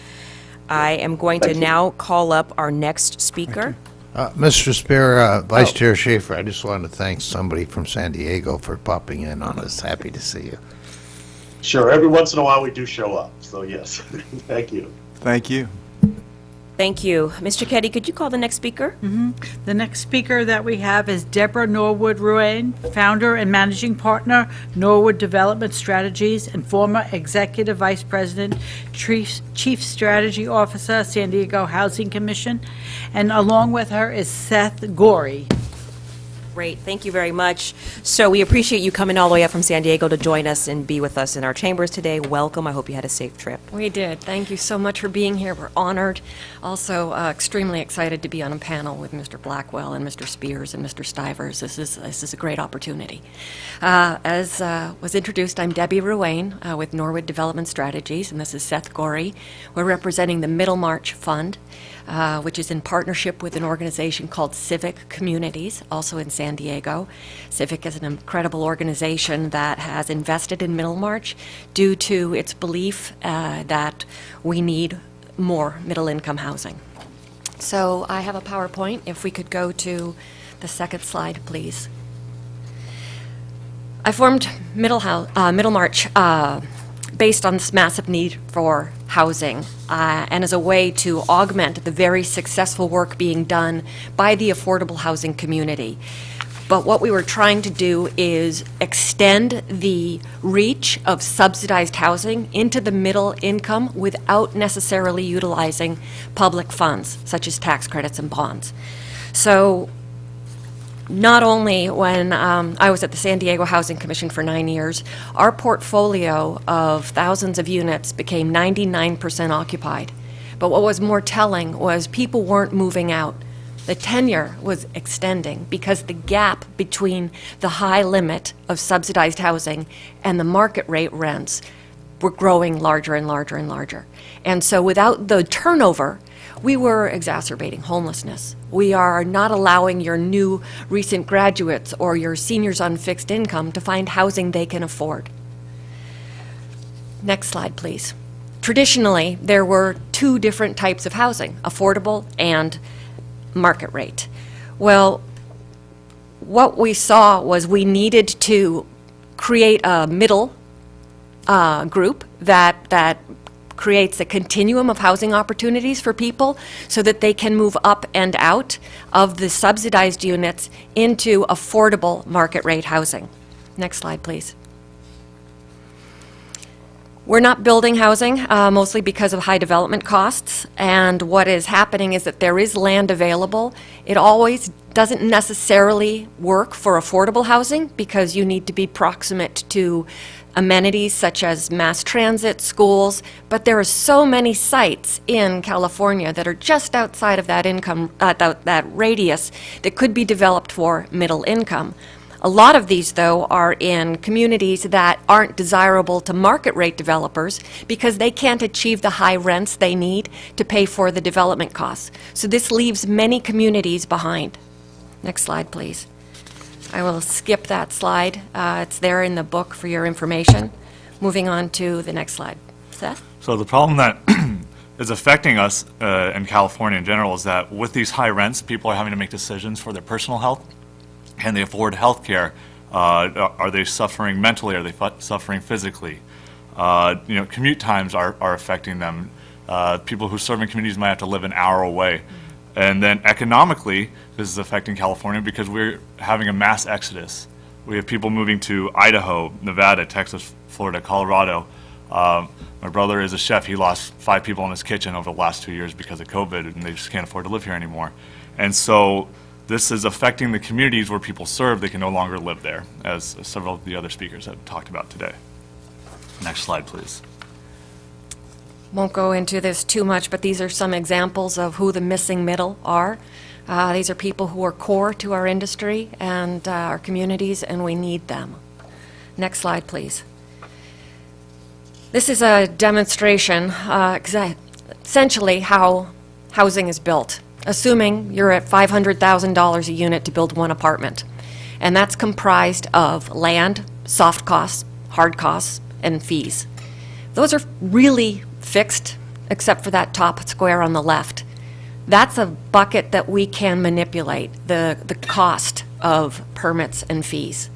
Speaker 1: I am going to now call up our next speaker.
Speaker 7: Mr. Spear, Vice Chair Schaefer, I just wanted to thank somebody from San Diego for popping in on us. Happy to see you.
Speaker 11: Sure, every once in a while we do show up, so yes, thank you.
Speaker 6: Thank you.
Speaker 1: Thank you. Mr. Keddy, could you call the next speaker?
Speaker 2: The next speaker that we have is Deborah Norwood Ruane, founder and managing partner, Norwood Development Strategies, and former executive vice president, chief strategy officer, San Diego Housing Commission. And along with her is Seth Gorey.
Speaker 1: Great, thank you very much. So we appreciate you coming all the way up from San Diego to join us and be with us in our chambers today. Welcome. I hope you had a safe trip.
Speaker 12: We did. Thank you so much for being here. We're honored. Also, extremely excited to be on a panel with Mr. Blackwell and Mr. Spears and Mr. Stivers. This is a great opportunity. As was introduced, I'm Debbie Ruane with Norwood Development Strategies, and this is Seth Gorey. We're representing the Middlemarch Fund, which is in partnership with an organization called Civic Communities, also in San Diego. Civic is an incredible organization that has invested in Middlemarch due to its belief that we need more middle-income housing. So I have a PowerPoint. If we could go to the second slide, please. I formed Middlemarch based on this massive need for housing and as a way to augment the very successful work being done by the affordable housing community. But what we were trying to do is extend the reach of subsidized housing into the middle income without necessarily utilizing public funds, such as tax credits and bonds. So not only when I was at the San Diego Housing Commission for 9 years, our portfolio of thousands of units became 99% occupied. But what was more telling was people weren't moving out. The tenure was extending because the gap between the high limit of subsidized housing and the market rate rents were growing larger and larger and larger. And so without the turnover, we were exacerbating homelessness. We are not allowing your new recent graduates or your seniors on fixed income to find housing they can afford. Next slide, please. Traditionally, there were two different types of housing, affordable and market rate. Well, what we saw was we needed to create a middle group that creates a continuum of housing opportunities for people so that they can move up and out of the subsidized units into affordable market rate housing. Next slide, please. We're not building housing, mostly because of high development costs, and what is happening is that there is land available. It always doesn't necessarily work for affordable housing because you need to be proximate to amenities such as mass transit, schools, but there are so many sites in California that are just outside of that income, that radius, that could be developed for middle income. A lot of these, though, are in communities that aren't desirable to market rate developers because they can't achieve the high rents they need to pay for the development costs. So this leaves many communities behind. Next slide, please. I will skip that slide. It's there in the book for your information. Moving on to the next slide. Seth?
Speaker 13: So the problem that is affecting us in California in general is that with these high rents, people are having to make decisions for their personal health. Can they afford health care? Are they suffering mentally? Are they suffering physically? Commute times are affecting them. People who serve in communities might have to live an hour away. And then economically, this is affecting California because we're having a mass exodus. We have people moving to Idaho, Nevada, Texas, Florida, Colorado. My brother is a chef. He lost 5 people in his kitchen over the last 2 years because of COVID, and they just can't afford to live here anymore. And so this is affecting the communities where people serve. They can no longer live there, as several of the other speakers have talked about today. Next slide, please.
Speaker 12: Won't go into this too much, but these are some examples of who the missing middle are. These are people who are core to our industry and our communities, and we need them. Next slide, please. This is a demonstration, essentially how housing is built, assuming you're at $500,000 a unit to build one apartment. And that's comprised of land, soft costs, hard costs, and fees. Those are really fixed, except for that top square on the left. That's a bucket that we can manipulate, the cost of permits and fees.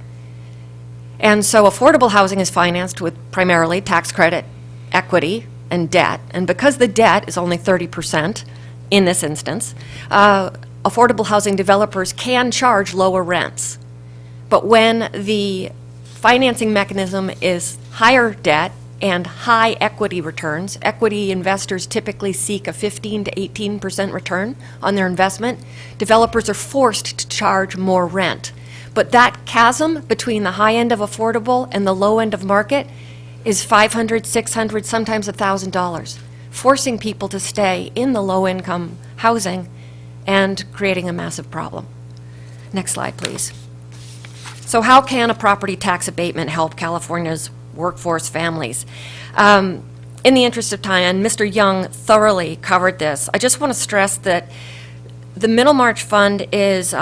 Speaker 12: And so affordable housing is financed with primarily tax credit, equity, and debt. And because the debt is only 30% in this instance, affordable housing developers can charge lower rents. But when the financing mechanism is higher debt and high equity returns, equity investors typically seek a 15 to 18% return on their investment, developers are forced to charge more rent. But that chasm between the high end of affordable and the low end of market is $500, $600, sometimes $1,000, forcing people to stay in the low income housing and creating a massive problem. Next slide, please. So how can a property tax abatement help California's workforce families? In the interest of time, and Mr. Young thoroughly covered this, I just want to stress that the Middlemarch Fund is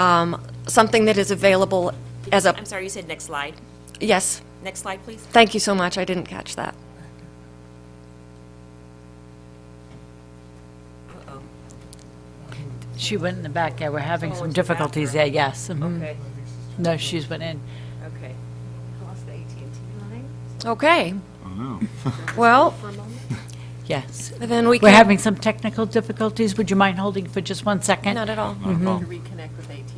Speaker 12: something that is available as a...
Speaker 1: I'm sorry, you said next slide.
Speaker 12: Yes.
Speaker 1: Next slide, please.
Speaker 12: Thank you so much. I didn't catch that.
Speaker 2: She went in the back, yeah, we're having
Speaker 1: Oh,
Speaker 2: some
Speaker 1: it's the
Speaker 2: difficulties
Speaker 1: bathroom.
Speaker 2: there, yes. mhm.
Speaker 1: Okay,
Speaker 2: No, she's went in.
Speaker 1: okay. Lost the AT&T line?
Speaker 12: Okay. Well,
Speaker 2: Yes.
Speaker 12: then we
Speaker 2: We're
Speaker 12: can...
Speaker 2: having some technical difficulties. Would you mind holding for just 1 second?
Speaker 12: Not at all.
Speaker 1: Reconnect with AT&T.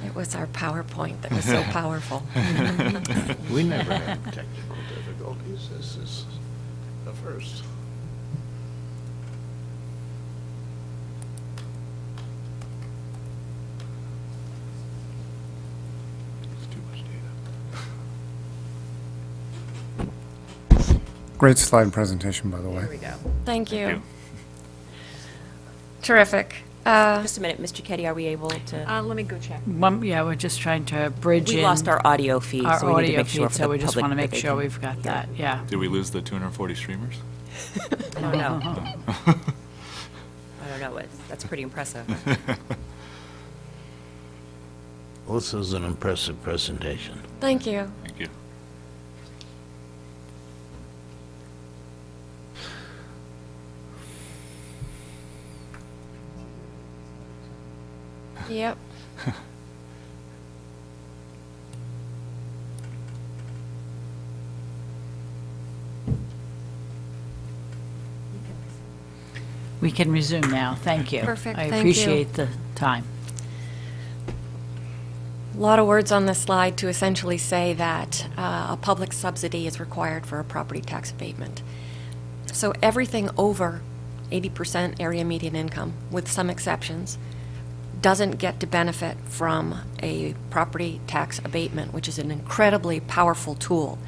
Speaker 12: It was our PowerPoint that was so powerful.
Speaker 7: We never have technical difficulties. This is the first.
Speaker 14: Great slide presentation, by the way.
Speaker 1: There we go.
Speaker 12: Thank you.
Speaker 13: you.
Speaker 12: Terrific.
Speaker 1: Just a minute, Mr. Ketty, are we able to?
Speaker 12: Let me go check.
Speaker 2: Yeah, we're just trying to bridge in.
Speaker 1: We lost our audio feed,
Speaker 2: our
Speaker 1: so we need to
Speaker 2: audio
Speaker 1: make sure
Speaker 2: feed,
Speaker 1: for
Speaker 2: so
Speaker 1: the
Speaker 2: we just
Speaker 1: public
Speaker 2: want to
Speaker 1: that
Speaker 2: make
Speaker 1: they
Speaker 2: sure
Speaker 1: can-
Speaker 2: we've got that, yeah.
Speaker 13: Did we lose the 240 streamers?
Speaker 1: I don't know. I don't know, that's pretty impressive.
Speaker 7: Well, this is an impressive presentation.
Speaker 12: Thank you.
Speaker 13: Thank you.
Speaker 12: Yep.
Speaker 2: We can resume now. Thank you.
Speaker 12: Perfect,
Speaker 2: I
Speaker 12: thank you.
Speaker 2: appreciate the time.
Speaker 12: A lot of words on this slide to essentially say that a public subsidy is required for a property tax abatement. So everything over 80% area median income, with some exceptions, doesn't get to benefit from a property tax abatement, which is an incredibly powerful tool.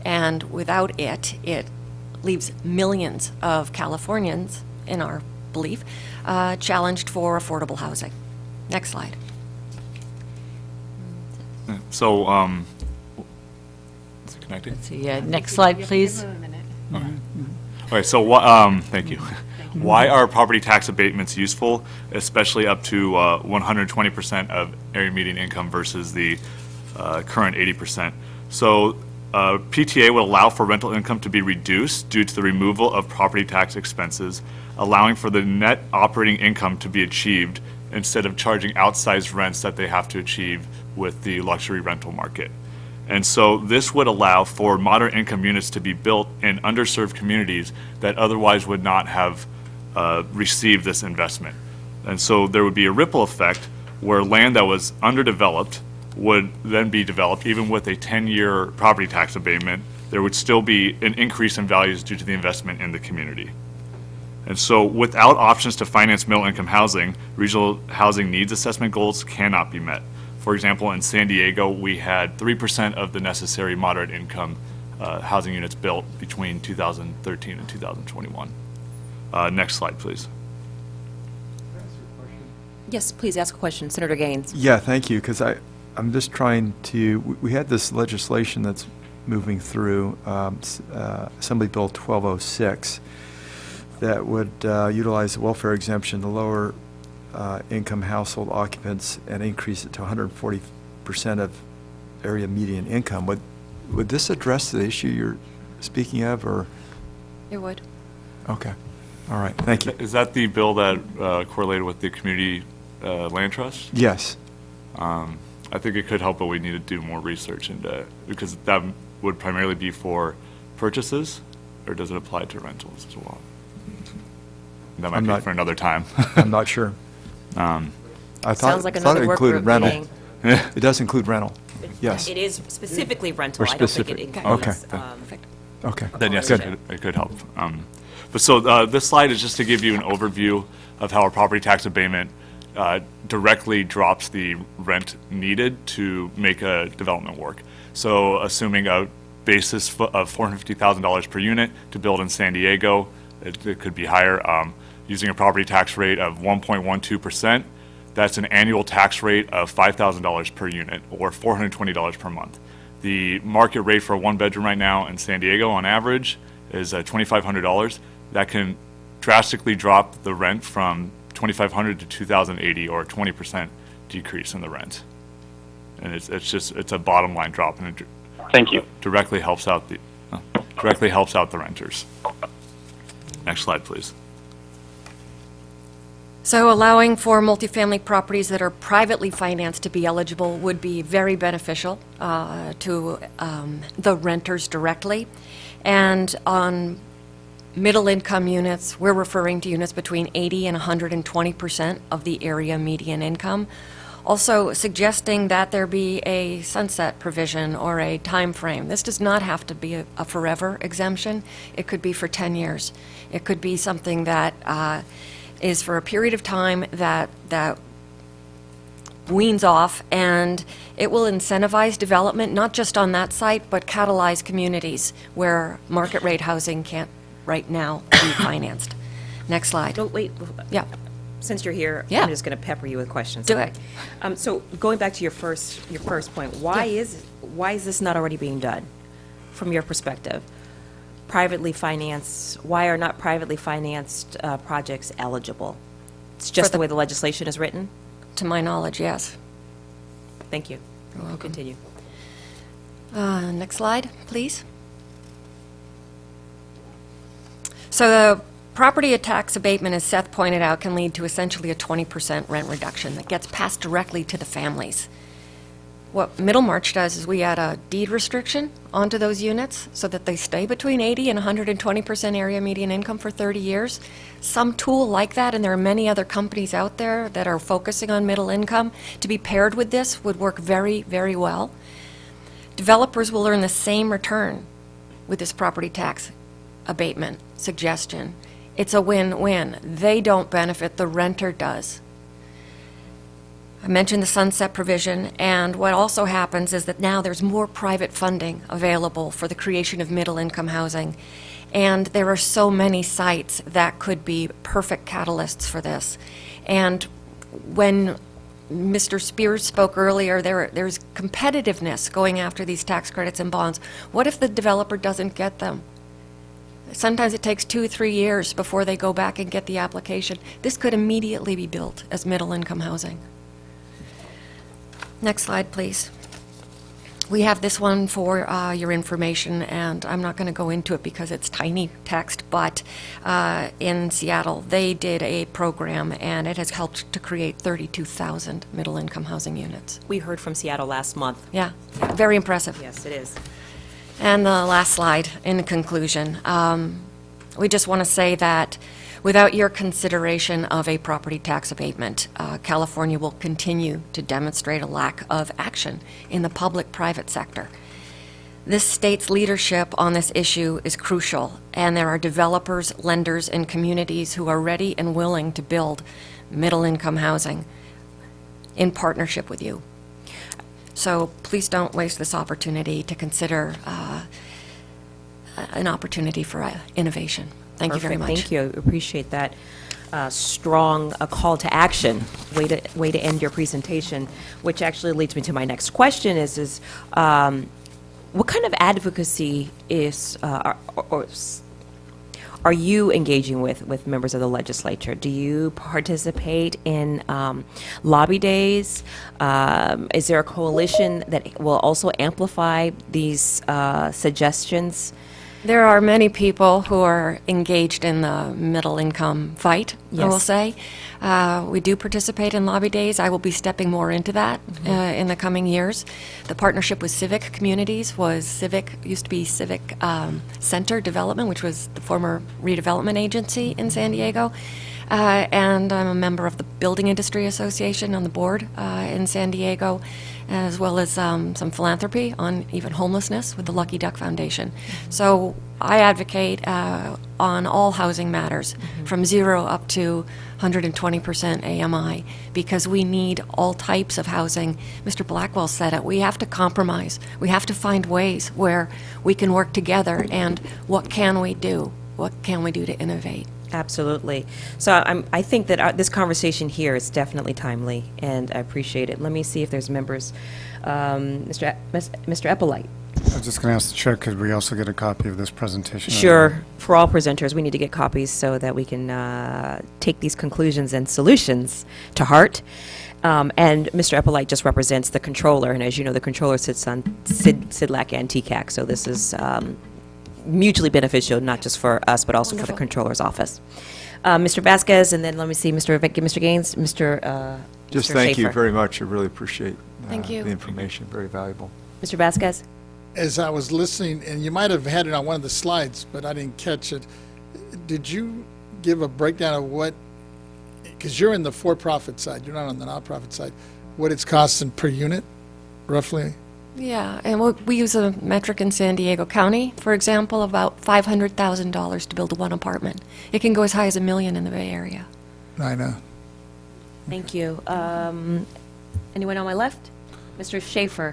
Speaker 12: And without it, it leaves millions of Californians, in our belief, challenged for affordable housing. Next slide.
Speaker 13: So, is it connected?
Speaker 2: Let's see, next slide, please.
Speaker 13: Okay, so thank you. Why are property tax abatements useful, especially up to 120% of area median income versus the current 80%? So PTA would allow for rental income to be reduced due to the removal of property tax expenses, allowing for the net operating income to be achieved instead of charging outsized rents that they have to achieve with the luxury rental market. And so this would allow for moderate income units to be built in underserved communities that otherwise would not have received this investment. And so there would be a ripple effect where land that was underdeveloped would then be developed. Even with a 10-year property tax abatement, there would still be an increase in values due to the investment in the community. And so without options to finance middle-income housing, regional housing needs assessment goals cannot be met. For example, in San Diego, we had 3% of the necessary moderate income housing units built between 2013 and 2021. Next slide, please.
Speaker 1: Yes, please ask a question. Senator Gaines.
Speaker 6: Yeah, thank you, because I'm just trying to, we had this legislation that's moving through, Assembly Bill 1206, that would utilize the welfare exemption to lower income household occupants and increase it to 140% of area median income. Would this address the issue you're speaking of, or?
Speaker 12: It would.
Speaker 6: Okay. All right. Thank you.
Speaker 13: Is that the bill that correlated with the community land trust?
Speaker 6: Yes.
Speaker 13: I think it could help, but we need to do more research into, because that would primarily be for purchases, or does it apply to rentals as well? That might be for another time.
Speaker 6: I'm not sure.
Speaker 13: Um,
Speaker 6: I
Speaker 1: Sounds like
Speaker 6: thought
Speaker 1: another
Speaker 6: it
Speaker 1: work
Speaker 6: included
Speaker 1: group
Speaker 6: rental.
Speaker 1: meeting.
Speaker 6: It does include rental. Yes.
Speaker 1: It is specifically rental.
Speaker 6: Or
Speaker 1: I don't think it
Speaker 6: specific.
Speaker 1: includes.
Speaker 6: Okay. Okay.
Speaker 13: Then yes, it could help. But so this slide is just to give you an overview of how a property tax abatement directly drops the rent needed to make a development work. So assuming a basis of $450,000 per unit to build in San Diego, it could be higher, using a property tax rate of 1.12%, that's an annual tax rate of $5,000 per unit, or $420 per month. The market rate for a one-bedroom right now in San Diego on average is $2,500. That can drastically drop the rent from $2,500 to $2,080, or a 20% decrease in the rent. And it's a bottom line drop, and it
Speaker 10: Thank you.
Speaker 13: directly helps out the renters. Next slide, please.
Speaker 12: So allowing for multifamily properties that are privately financed to be eligible would be very beneficial to the renters directly. And on middle-income units, we're referring to units between 80 and 120% of the area median income. Also suggesting that there be a sunset provision or a time frame. This does not have to be a forever exemption. It could be for 10 years. It could be something that is for a period of time that weans off, and it will incentivize development, not just on that site, but catalyze communities where market rate housing can't right now be financed. Next slide.
Speaker 1: Oh, wait.
Speaker 12: Yeah.
Speaker 1: Since you're here,
Speaker 12: Yeah.
Speaker 1: I'm just going to pepper you with questions.
Speaker 12: Do
Speaker 1: okay?
Speaker 12: it.
Speaker 1: So going back to your first point, why
Speaker 12: Yeah.
Speaker 1: is this not already being done, from your perspective? Privately financed, why are not privately financed projects eligible? It's just the way the legislation is written?
Speaker 12: To my knowledge, yes.
Speaker 1: Thank you.
Speaker 12: You're welcome.
Speaker 1: Continue.
Speaker 12: Next slide, please. So the Property tax abatement, as Seth pointed out, can lead to essentially a 20% rent reduction that gets passed directly to the families. What Middlemarch does is we add a deed restriction onto those units so that they stay between 80 and 120% area median income for 30 years. Some tool like that, and there are many other companies out there that are focusing on middle income, to be paired with this would work very, very well. Developers will earn the same return with this property tax abatement suggestion. It's a win-win. They don't benefit, the renter does. I mentioned the sunset provision, and what also happens is that now there's more private funding available for the creation of middle-income housing, and there are so many sites that could be perfect catalysts for this. And when Mr. Spears spoke earlier, there's competitiveness going after these tax credits and bonds. What if the developer doesn't get them? Sometimes it takes 2-3 years before they go back and get the application. This could immediately be built as middle-income housing. Next slide, please. We have this one for your information, and I'm not going to go into it because it's tiny text, but in Seattle, they did a program, and it has helped to create 32,000 middle-income housing units.
Speaker 1: We heard from Seattle last month.
Speaker 12: Yeah, very impressive.
Speaker 1: Yes, it is.
Speaker 12: And the last slide, in conclusion, we just want to say that without your consideration of a property tax abatement, California will continue to demonstrate a lack of action in the public-private sector. This state's leadership on this issue is crucial, and there are developers, lenders, and communities who are ready and willing to build middle-income housing in partnership with you. So please don't waste this opportunity to consider an opportunity for innovation. Thank you very much.
Speaker 1: Thank you. I appreciate that strong call to action. Way to end your presentation, which actually leads me to my next question is what kind of advocacy are you engaging with members of the legislature? Do you participate in lobby days? Is there a coalition that will also amplify these suggestions?
Speaker 12: There are many people who are engaged in the middle-income fight, I will say. We do participate in lobby days. I will be stepping more into that in the coming years. The partnership with civic communities used to be Civic Center Development, which was the former redevelopment agency in San Diego. And I'm a member of the Building Industry Association on the board in San Diego, as well as some philanthropy on even homelessness with the Lucky Duck Foundation. So I advocate on all housing matters, from 0 up to 120% AMI, because we need all types of housing. Mr. Blackwell said it. We have to compromise. We have to find ways where we can work together, and what can we do? What can we do to innovate?
Speaker 1: Absolutely. So I think that this conversation here is definitely timely, and I appreciate it. Let me see if there's members. Mr. Eppolite.
Speaker 14: I was just going to ask the chair, could we also get a copy of this presentation?
Speaker 1: Sure. For all presenters, we need to get copies so that we can take these conclusions and solutions to heart. And Mr. Eppolite just represents the controller, and as you know, the controller sits on CIDLAC and TCAC, so this is mutually beneficial, not just for us, but also for the controller's office. Mr. Vasquez, and then let me see, Mr. Gaines,
Speaker 6: Just
Speaker 1: Mr.
Speaker 6: thank you
Speaker 1: Schaefer.
Speaker 6: very much. I really appreciate
Speaker 12: Thank you.
Speaker 6: the information. Very valuable.
Speaker 1: Mr. Vasquez?
Speaker 4: As I was listening, and you might have had it on one of the slides, but I didn't catch it, did you give a breakdown of what, because you're in the for-profit side, you're not on the nonprofit side, what it's costing per unit, roughly?
Speaker 12: Yeah, and we use a metric in San Diego County, for example, about $500,000 to build one apartment. It can go as high as $1 million in the Bay Area.
Speaker 4: I know.
Speaker 1: Thank you. Anyone on my left? Mr. Schaefer?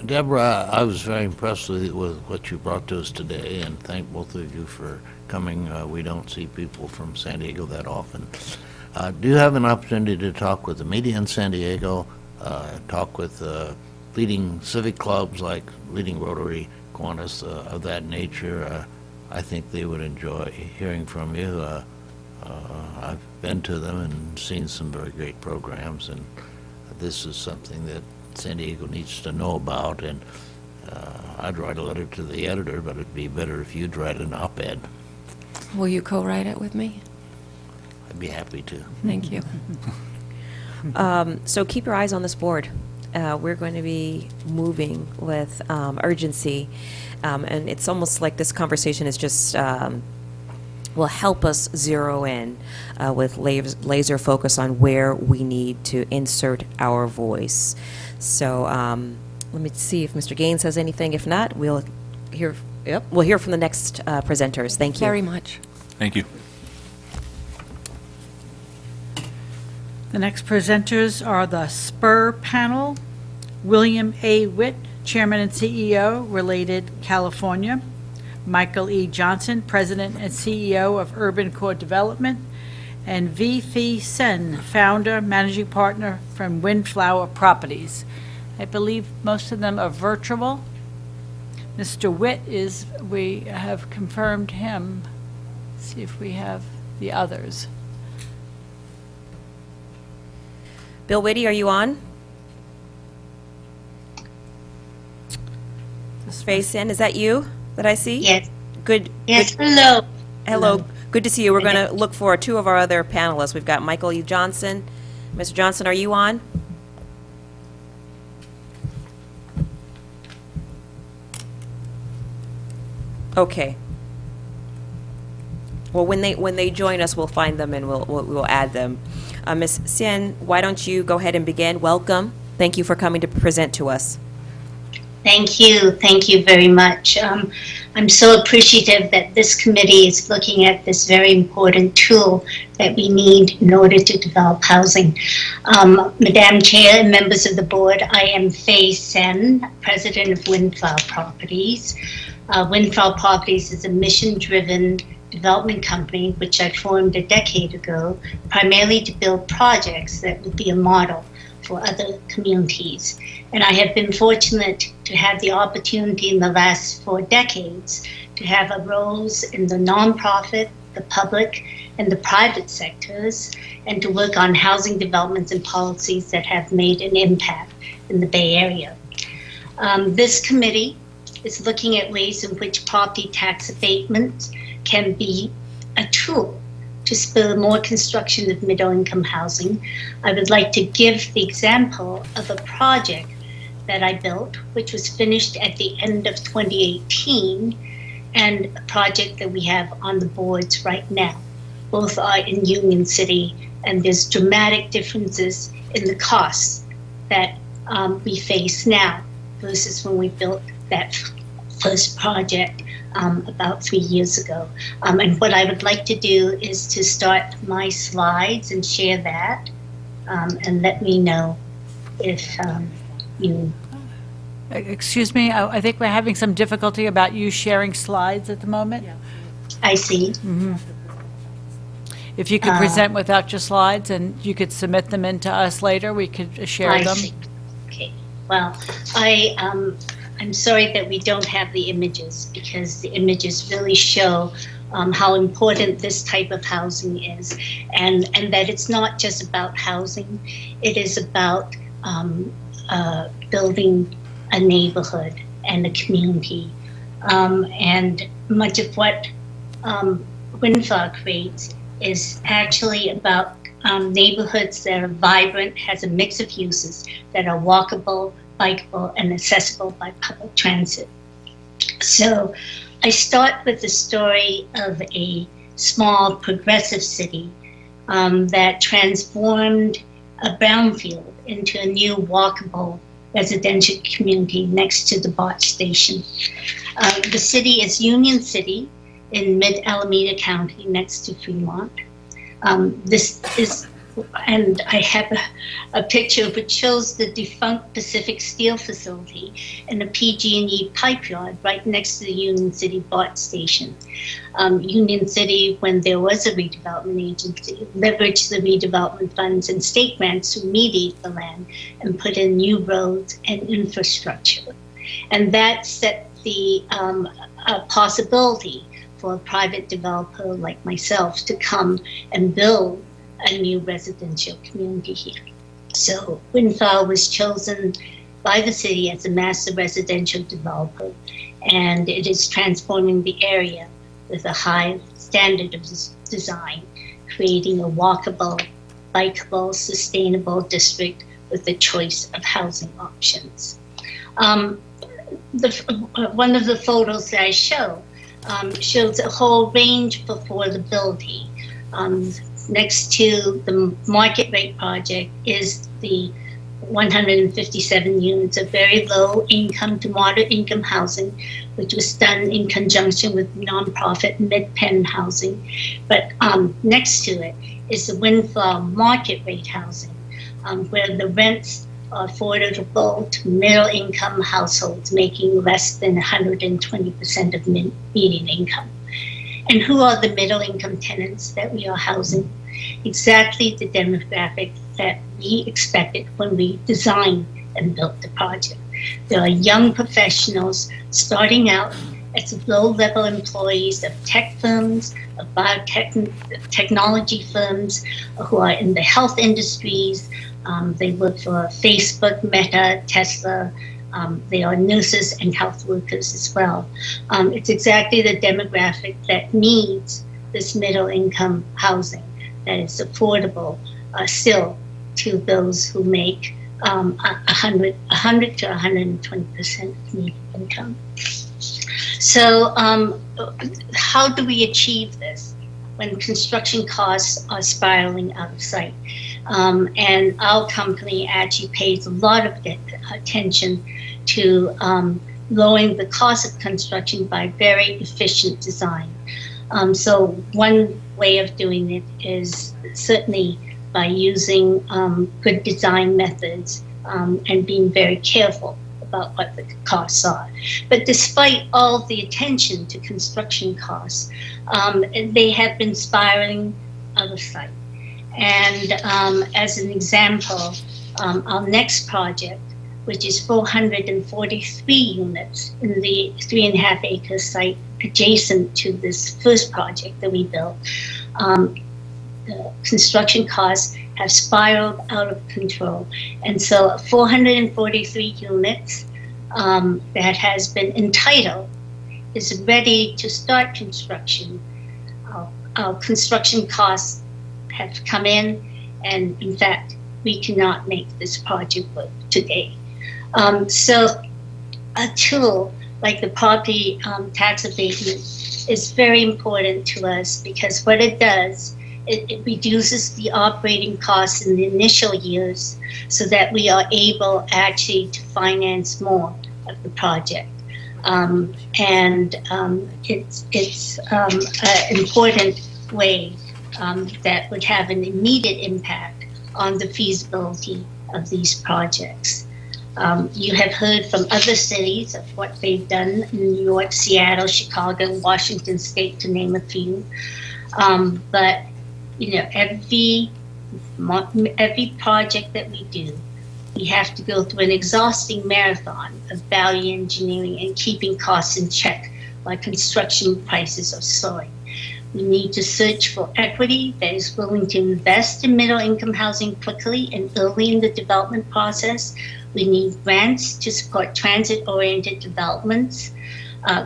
Speaker 7: Deborah, I was very impressed with what you brought to us today, and thank both of you for coming. We don't see people from San Diego that often. Do you have an opportunity to talk with the media in San Diego, talk with leading civic clubs like Leading Rotary, Kiwanis, of that nature? I think they would enjoy hearing from you. I've been to them and seen some very great programs, and this is something that San Diego needs to know about, and I'd write a letter to the editor, but it'd be better if you'd write an op-ed.
Speaker 12: Will you co-write it with me?
Speaker 15: I'd be happy to.
Speaker 12: Thank you.
Speaker 1: So keep your eyes on this board. We're going to be moving with urgency, and it's almost like this conversation is just will help us zero in with laser focus on where we need to insert our voice. So let me see if Mr. Gaines has anything. If not, we'll hear. Yep, we'll hear from the next presenters. Thank you
Speaker 12: Very much.
Speaker 13: Thank you.
Speaker 2: The next presenters are the Spur Panel, William A. Witt, Chairman and CEO, Related California, Michael E. Johnson, President and CEO of Urban Core Development, and V. Fee Sen, Founder, Managing Partner from Windflower Properties. I believe most of them are virtual. Mr. Witt we have confirmed him. See if we have the others.
Speaker 1: Bill Whitty, are you on? Face in, is that you that I see?
Speaker 16: Yes.
Speaker 1: Good.
Speaker 16: Yes,
Speaker 1: good-
Speaker 16: hello.
Speaker 1: Hello, good to see you. We're going to look for two of our other panelists. We've got Michael E. Johnson. Mr. Johnson, are you on? Okay. Well, when they join us, we'll find them and we'll add them. Ms. Sien, why don't you go ahead and begin? Welcome. Thank you for coming to present to us.
Speaker 16: Thank you. Thank you very much. I'm so appreciative that this committee is looking at this very important tool that we need in order to develop housing. Madam Chair and members of the board, I am Fei Sen, President of Windflower Properties. Windflower Properties is a mission-driven development company which I formed a decade ago, primarily to build projects that would be a model for other communities. And I have been fortunate to have the opportunity in the last 4 decades to have a roles in the nonprofit, the public, and the private sectors, and to work on housing developments and policies that have made an impact in the Bay Area. This committee is looking at ways in which property tax abatement can be a tool to spur more construction of middle-income housing. I would like to give the example of a project that I built, which was finished at the end of 2018, and a project that we have on the boards right now. Both are in Union City, and there's dramatic differences in the costs that we face now versus when we built that first project about 3 years ago. And what I would like to do is to start my slides and share that, and let me know if you...
Speaker 2: Excuse me, I think we're having some difficulty about you sharing slides at the moment.
Speaker 16: I see.
Speaker 2: If you could present without your slides and you could submit them in to us later, we could share
Speaker 16: I
Speaker 2: them.
Speaker 16: see. Okay, well, I'm sorry that we don't have the images, because the images really show how important this type of housing is, and that it's not just about housing, it is about building a neighborhood and a community. And much of what Windflower creates is actually about neighborhoods that are vibrant, has a mix of uses that are walkable, bikeable, and accessible by public transit. So I start with the story of a small progressive city that transformed a brownfield into a new walkable residential community next to the BOT station. The city is Union City in mid-Alameda County next to Fremont. This is, and I have a picture which shows the defunct Pacific Steel facility and a PG&E pipe yard right next to the Union City BOT station. Union City, when there was a redevelopment agency, leveraged the redevelopment funds and state grants to mediate the land and put in new roads and infrastructure. And that set the possibility for a private developer like myself to come and build a new residential community here. So Windflower was chosen by the city as a master residential developer, and it is transforming the area with a high standard of design, creating a walkable, bikeable, sustainable district with a choice of housing options. One of the photos that I show shows a whole range of affordability. Next to the market rate project is the 157 units of very low income to moderate income housing, which was done in conjunction with nonprofit Mid-Penn Housing. But next to it is the Windfall market rate housing, where the rents are affordable to middle income households making less than 120% of median income. And who are the middle income tenants that we are housing? Exactly the demographic that we expected when we designed and built the project. There are young professionals starting out as low-level employees of tech firms, of biotechnology firms, who are in the health industries. They work for Facebook, Meta, Tesla. They are nurses and health workers as well. It's exactly the demographic that needs this middle-income housing that is affordable still to those who make 100 to 120% of median income. So how do we achieve this when construction costs are spiraling out of sight? And our company actually pays a lot of attention to lowering the cost of construction by very efficient design. So one way of doing it is certainly by using good design methods and being very careful about what the costs are. But despite all the attention to construction costs, they have been spiraling out of sight. And as an example, our next project, which is 443 units in the 3.5 acre site adjacent to this first project that we built, the construction costs have spiraled out of control. And so 443 units that has been entitled is ready to start construction. Our construction costs have come in, and in fact, we cannot make this project work today. So a tool like the property tax abatement is very important to us, because what it does, it reduces the operating costs in the initial years so that we are able actually to finance more of the project. It's an important way that would have an immediate impact on the feasibility of these projects. You have heard from other cities of what they've done in New York, Seattle, Chicago, Washington State, to name a few. But you know, every project that we do, we have to go through an exhausting marathon of value engineering and keeping costs in check while construction prices are soaring. We need to search for equity that is willing to invest in middle-income housing quickly and early in the development process. We need grants to support transit-oriented developments,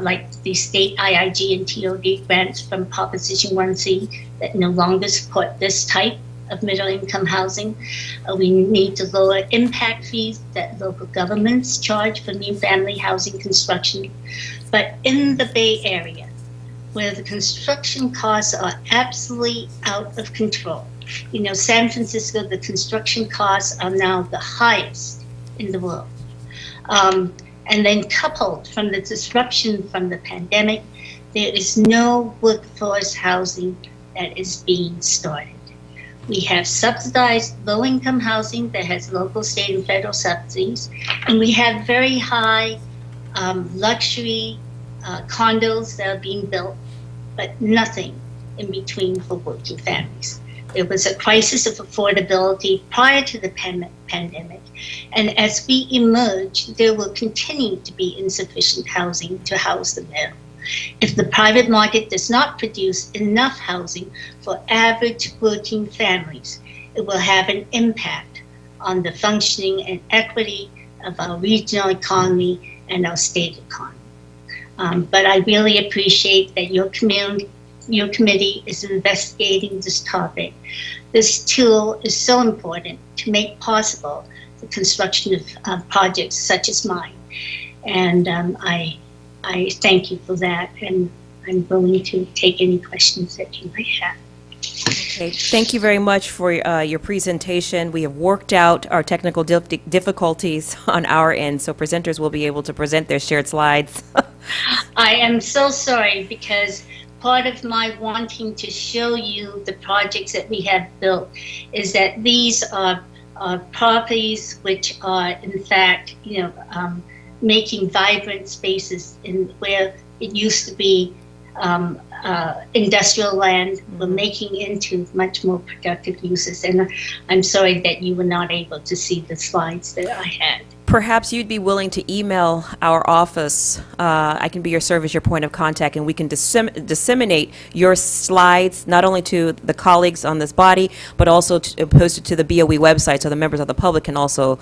Speaker 16: like the state IIG and TOD grants from Proposition 1C that no longer support this type of middle-income housing. We need to lower impact fees that local governments charge for new family housing construction. But in the Bay Area, where the construction costs are absolutely out of control. You know, San Francisco, the construction costs are now the highest in the world. And then coupled from the disruption from the pandemic, there is no workforce housing that is being started. We have subsidized low-income housing that has local, state, and federal subsidies, and we have very high luxury condos that are being built, but nothing in between for working families. There was a crisis of affordability prior to the pandemic, and as we emerge, there will continue to be insufficient housing to house the middle. If the private market does not produce enough housing for average working families, it will have an impact on the functioning and equity of our regional economy and our state economy. But I really appreciate that your your committee is investigating this topic. This tool is so important to make possible the construction of projects such as mine. And I thank you for that, and I'm willing to take any questions that you might have.
Speaker 1: Okay, thank you very much for your presentation. We have worked out our technical difficulties on our end, so presenters will be able to present their shared slides.
Speaker 16: I am so sorry, because part of my wanting to show you the projects that we have built is that these are properties which are, in fact, making vibrant spaces in where it used to be industrial land. We're making into much more productive uses, and I'm sorry that you were not able to see the slides that I had.
Speaker 1: Perhaps you'd be willing to email our office. I can be your service, your point of contact, and we can disseminate your slides, not only to the colleagues on this body, but also post it to the BOE website so the members of the public can also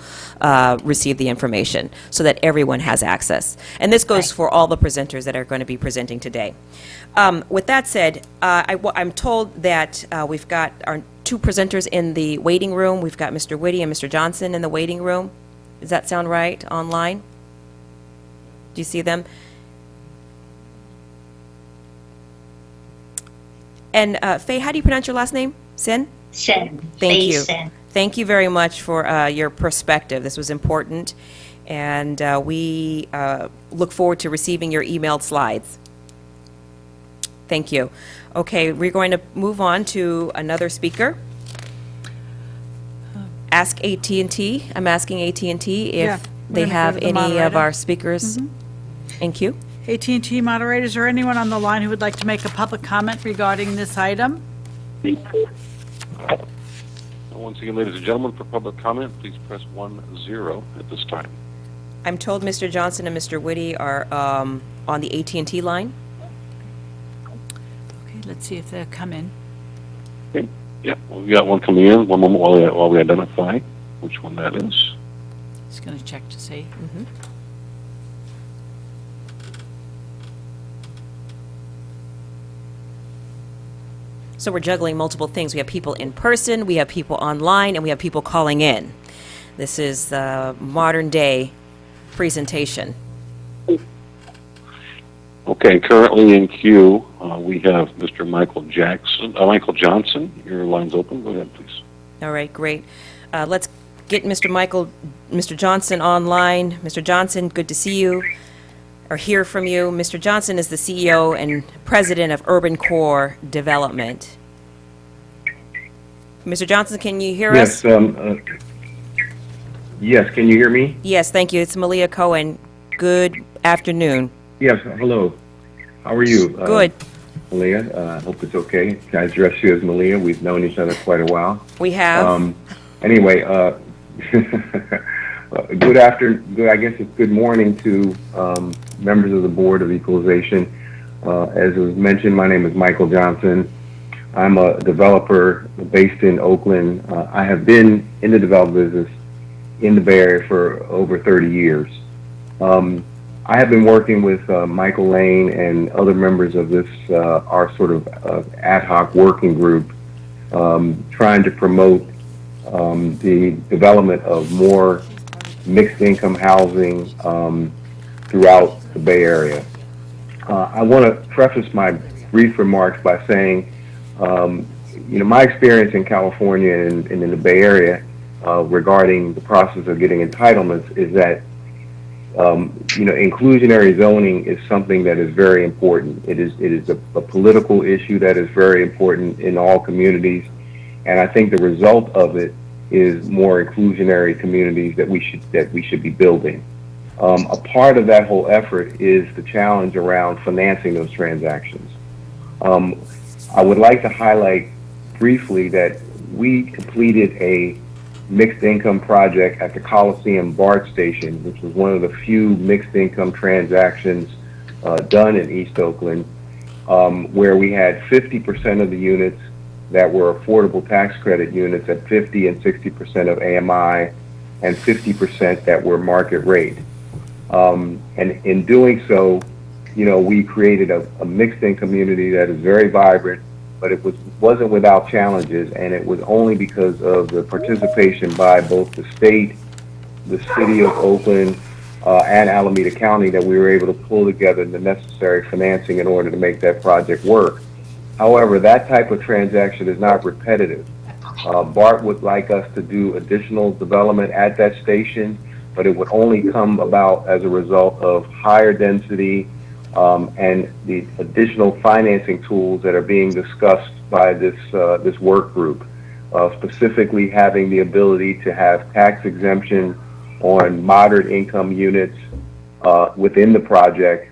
Speaker 1: receive the information so that everyone has access. And this goes for all the presenters that are going to be presenting today. With that said, I'm told that we've got our two presenters in the waiting room. We've got Mr. Whitty and Mr. Johnson in the waiting room. Does that sound right online? Do you see them? And Faye, how do you pronounce your last name? Sen?
Speaker 16: Sen.
Speaker 1: Thank you.
Speaker 16: Sen.
Speaker 1: Thank you very much for your perspective. This was important, and we look forward to receiving your emailed slides. Thank you. Okay, we're going to move on to another speaker. Ask AT&T. I'm asking AT&T if they have any of our speakers in queue.
Speaker 2: AT&T moderators, or anyone on the line who would like to make a public comment regarding this item?
Speaker 10: Once again, ladies and gentlemen, for public comment, please press 10 at this time.
Speaker 1: I'm told Mr. Johnson and Mr. Whitty are on the AT&T line.
Speaker 2: Okay, let's see if they'll come in.
Speaker 10: Okay. Yeah, well, we got one coming in. One moment while we identify which one that is.
Speaker 2: Just going to check to see.
Speaker 1: So we're juggling multiple things. We have people in person, we have people online, and we have people calling in. This is the modern day presentation.
Speaker 10: Okay, currently in queue, we have Mr. Michael Johnson. Your line's open. Go ahead, please.
Speaker 1: All right, great. Let's get Mr. Johnson online. Mr. Johnson, good to see you or hear from you. Mr. Johnson is the CEO and president of Urban Core Development. Mr. Johnson, can you hear us?
Speaker 17: Yes, can you hear me?
Speaker 1: Yes, thank you. It's Malia Cohen. Good afternoon.
Speaker 17: Yes, hello. How are you?
Speaker 1: Good.
Speaker 17: Malia, I hope it's okay. Can I address you as Malia? We've known each other quite a while.
Speaker 1: We have.
Speaker 17: Anyway, good afternoon. I guess it's good morning to members of the Board of Equalization. As was mentioned, my name is Michael Johnson. I'm a developer based in Oakland. I have been in the development business in the Bay Area for over 30 years. I have been working with Michael Lane and other members of this, our sort of ad hoc working group, trying to promote the development of more mixed income housing throughout the Bay Area. I want to preface my brief remarks by saying, my experience in California and in the Bay Area regarding the process of getting entitlements is that inclusionary zoning is something that is very important. It is a political issue that is very important in all communities, and I think the result of it is more inclusionary communities that we should be building. A part of that whole effort is the challenge around financing those transactions. I would like to highlight briefly that we completed a mixed income project at the Coliseum BART station, which was one of the few mixed income transactions done in East Oakland, where we had 50% of the units that were affordable tax credit units at 50 and 60% of AMI, and 50% that were market rate. And in doing so, we created a mixed-in community that is very vibrant, but it wasn't without challenges, and it was only because of the participation by both the state, the city of Oakland, and Alameda County that we were able to pull together the necessary financing in order to make that project work. However, that type of transaction is not repetitive. BART would like us to do additional development at that station, but it would only come about as a result of higher density and the additional financing tools that are being discussed by this work group, specifically having the ability to have tax exemption on moderate income units within the project,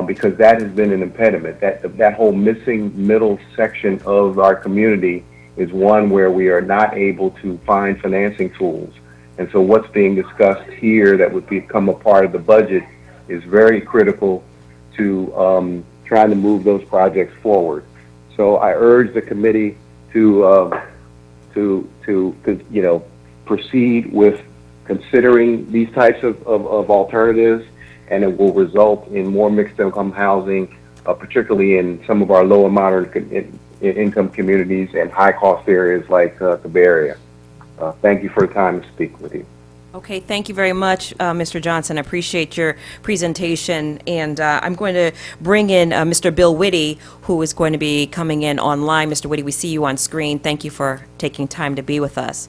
Speaker 17: because that has been an impediment. That whole missing middle section of our community is one where we are not able to find financing tools. And so what's being discussed here that would become a part of the budget is very critical to trying to move those projects forward. So I urge the committee to proceed with considering these types of alternatives, and it will result in more mixed income housing, particularly in some of our lower moderate income communities and high cost areas like the Bay Area. Thank you for the time to speak with you.
Speaker 1: Okay, thank you very much, Mr. Johnson. I appreciate your presentation, and I'm going to bring in Mr. Bill Whitty, who is going to be coming in online. Mr. Whitty, we see you on screen. Thank you for taking time to be with us.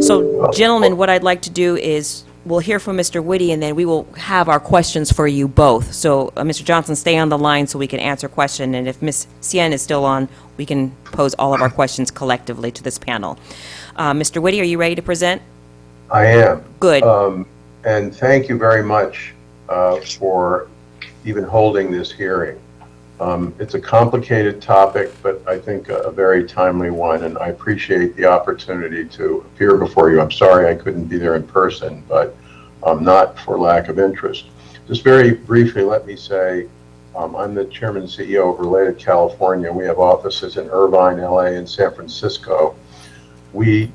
Speaker 1: So, gentlemen, what I'd like to do is we'll hear from Mr. Whitty, and then we will have our questions for you both. So, Mr. Johnson, stay on the line so we can answer question, and if Ms. Sien is still on, we can pose all of our questions collectively to this panel. Mr. Whitty, are you ready to present?
Speaker 18: I am.
Speaker 1: Good.
Speaker 18: And thank you very much for even holding this hearing. It's a complicated topic, but I think a very timely one, and I appreciate the opportunity to appear before you. I'm sorry I couldn't be there in person, but not for lack of interest. Just very briefly, let me say, I'm the chairman and CEO of Related California. We have offices in Irvine, LA, and San Francisco. We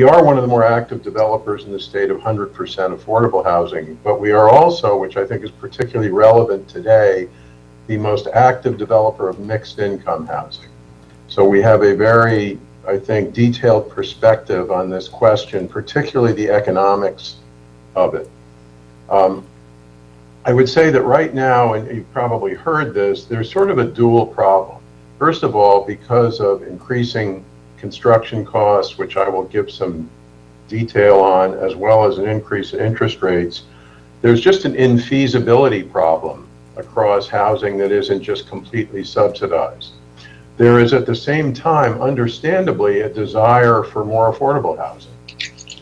Speaker 18: are one of the more active developers in the state of 100% affordable housing, but we are also, which I think is particularly relevant today, the most active developer of mixed income housing. So we have a very, I think, detailed perspective on this question, particularly the economics of it. I would say that right now, and you've probably heard this, there's sort of a dual problem. First of all, because of increasing construction costs, which I will give some detail on, as well as an increase in interest rates, there's just an infeasibility problem across housing that isn't just completely subsidized. There is at the same time, understandably, a desire for more affordable housing.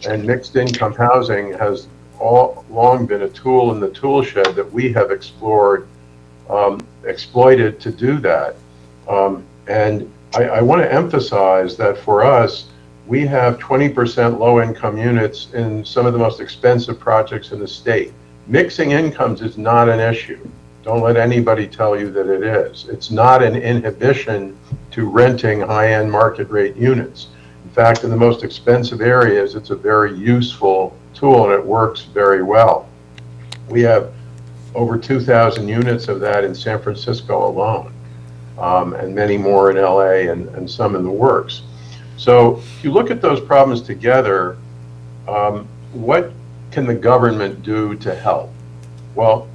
Speaker 18: And mixed income housing has long been a tool in the tool shed that we have exploited to do that. And I want to emphasize that for us, we have 20% low-income units in some of the most expensive projects in the state. Mixing incomes is not an issue. Don't let anybody tell you that it is. It's not an inhibition to renting high-end market rate units. In fact, in the most expensive areas, it's a very useful tool and it works very well. We have over 2,000 units of that in San Francisco alone. And many more in LA and some in the works. So if you look at those problems together, what can the government do to help? Well,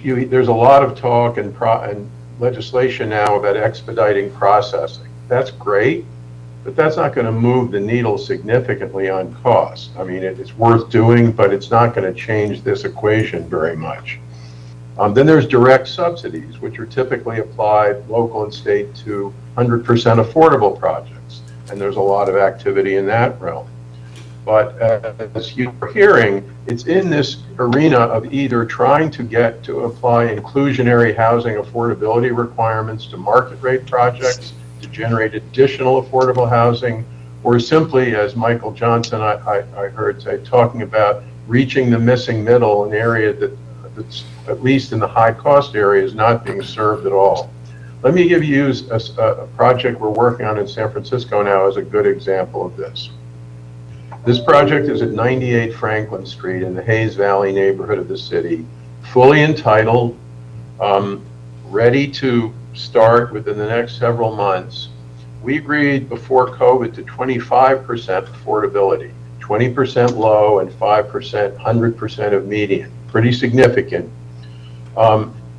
Speaker 18: there's a lot of talk and legislation now about expediting processing. That's great, but that's not going to move the needle significantly on cost. I mean, it's worth doing, but it's not going to change this equation very much. Then there's direct subsidies, which are typically applied local and state to 100% affordable projects. And there's a lot of activity in that realm. But as you're hearing, it's in this arena of either trying to get to apply inclusionary housing affordability requirements to market rate projects to generate additional affordable housing, or simply, as Michael Johnson, I heard say, talking about reaching the missing middle, an area that's at least in the high cost area is not being served at all. Let me give you a project we're working on in San Francisco now as a good example of this. This project is at 98 Franklin Street in the Hayes Valley neighborhood of the city, fully entitled, ready to start within the next several months. We agreed before COVID to 25% affordability, 20% low and 5%, 100% of median. Pretty significant.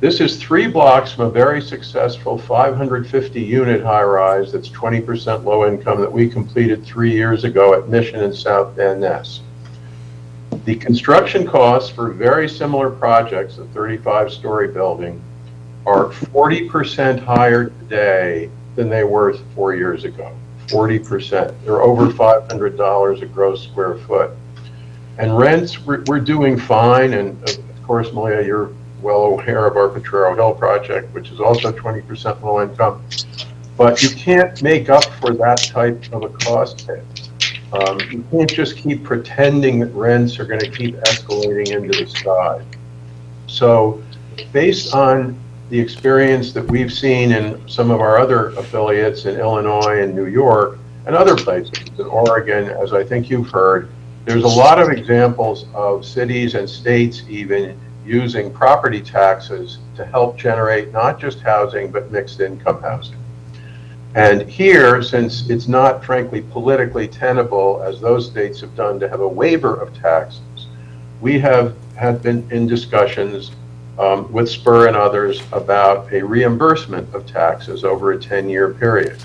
Speaker 18: This is 3 blocks from a very successful 550-unit high-rise that's 20% low income that we completed 3 years ago at Mission and South Van Ness. The construction costs for very similar projects, a 35-story building, are 40% higher today than they were 4 years ago. 40%. They're over $500 a gross square foot. And rents, we're doing fine. And of course, Malia, you're well aware of our Potrero Hill project, which is also 20% low income. But you can't make up for that type of a cost hit. You can't just keep pretending that rents are going to keep escalating into the sky. So based on the experience that we've seen in some of our other affiliates in Illinois and New York and other places, in Oregon, as I think you've heard, there's a lot of examples of cities and states even using property taxes to help generate not just housing, but mixed income housing. And here, since it's not, frankly, politically tenable, as those states have done, to have a waiver of taxes, we have been in discussions with Spur and others about a reimbursement of taxes over a 10-year period.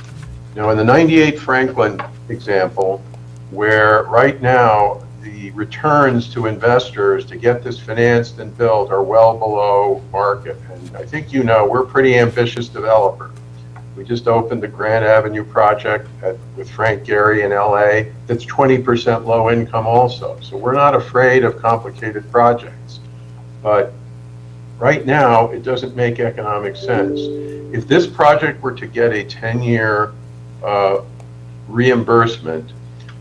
Speaker 18: Now, in the 98 Franklin example, where right now the returns to investors to get this financed and built are well below market, and I think you know we're a pretty ambitious developer. We just opened the Grand Avenue project with Frank Gehry in LA that's 20% low income also. So we're not afraid of complicated projects. But right now, it doesn't make economic sense. If this project were to get a 10-year reimbursement,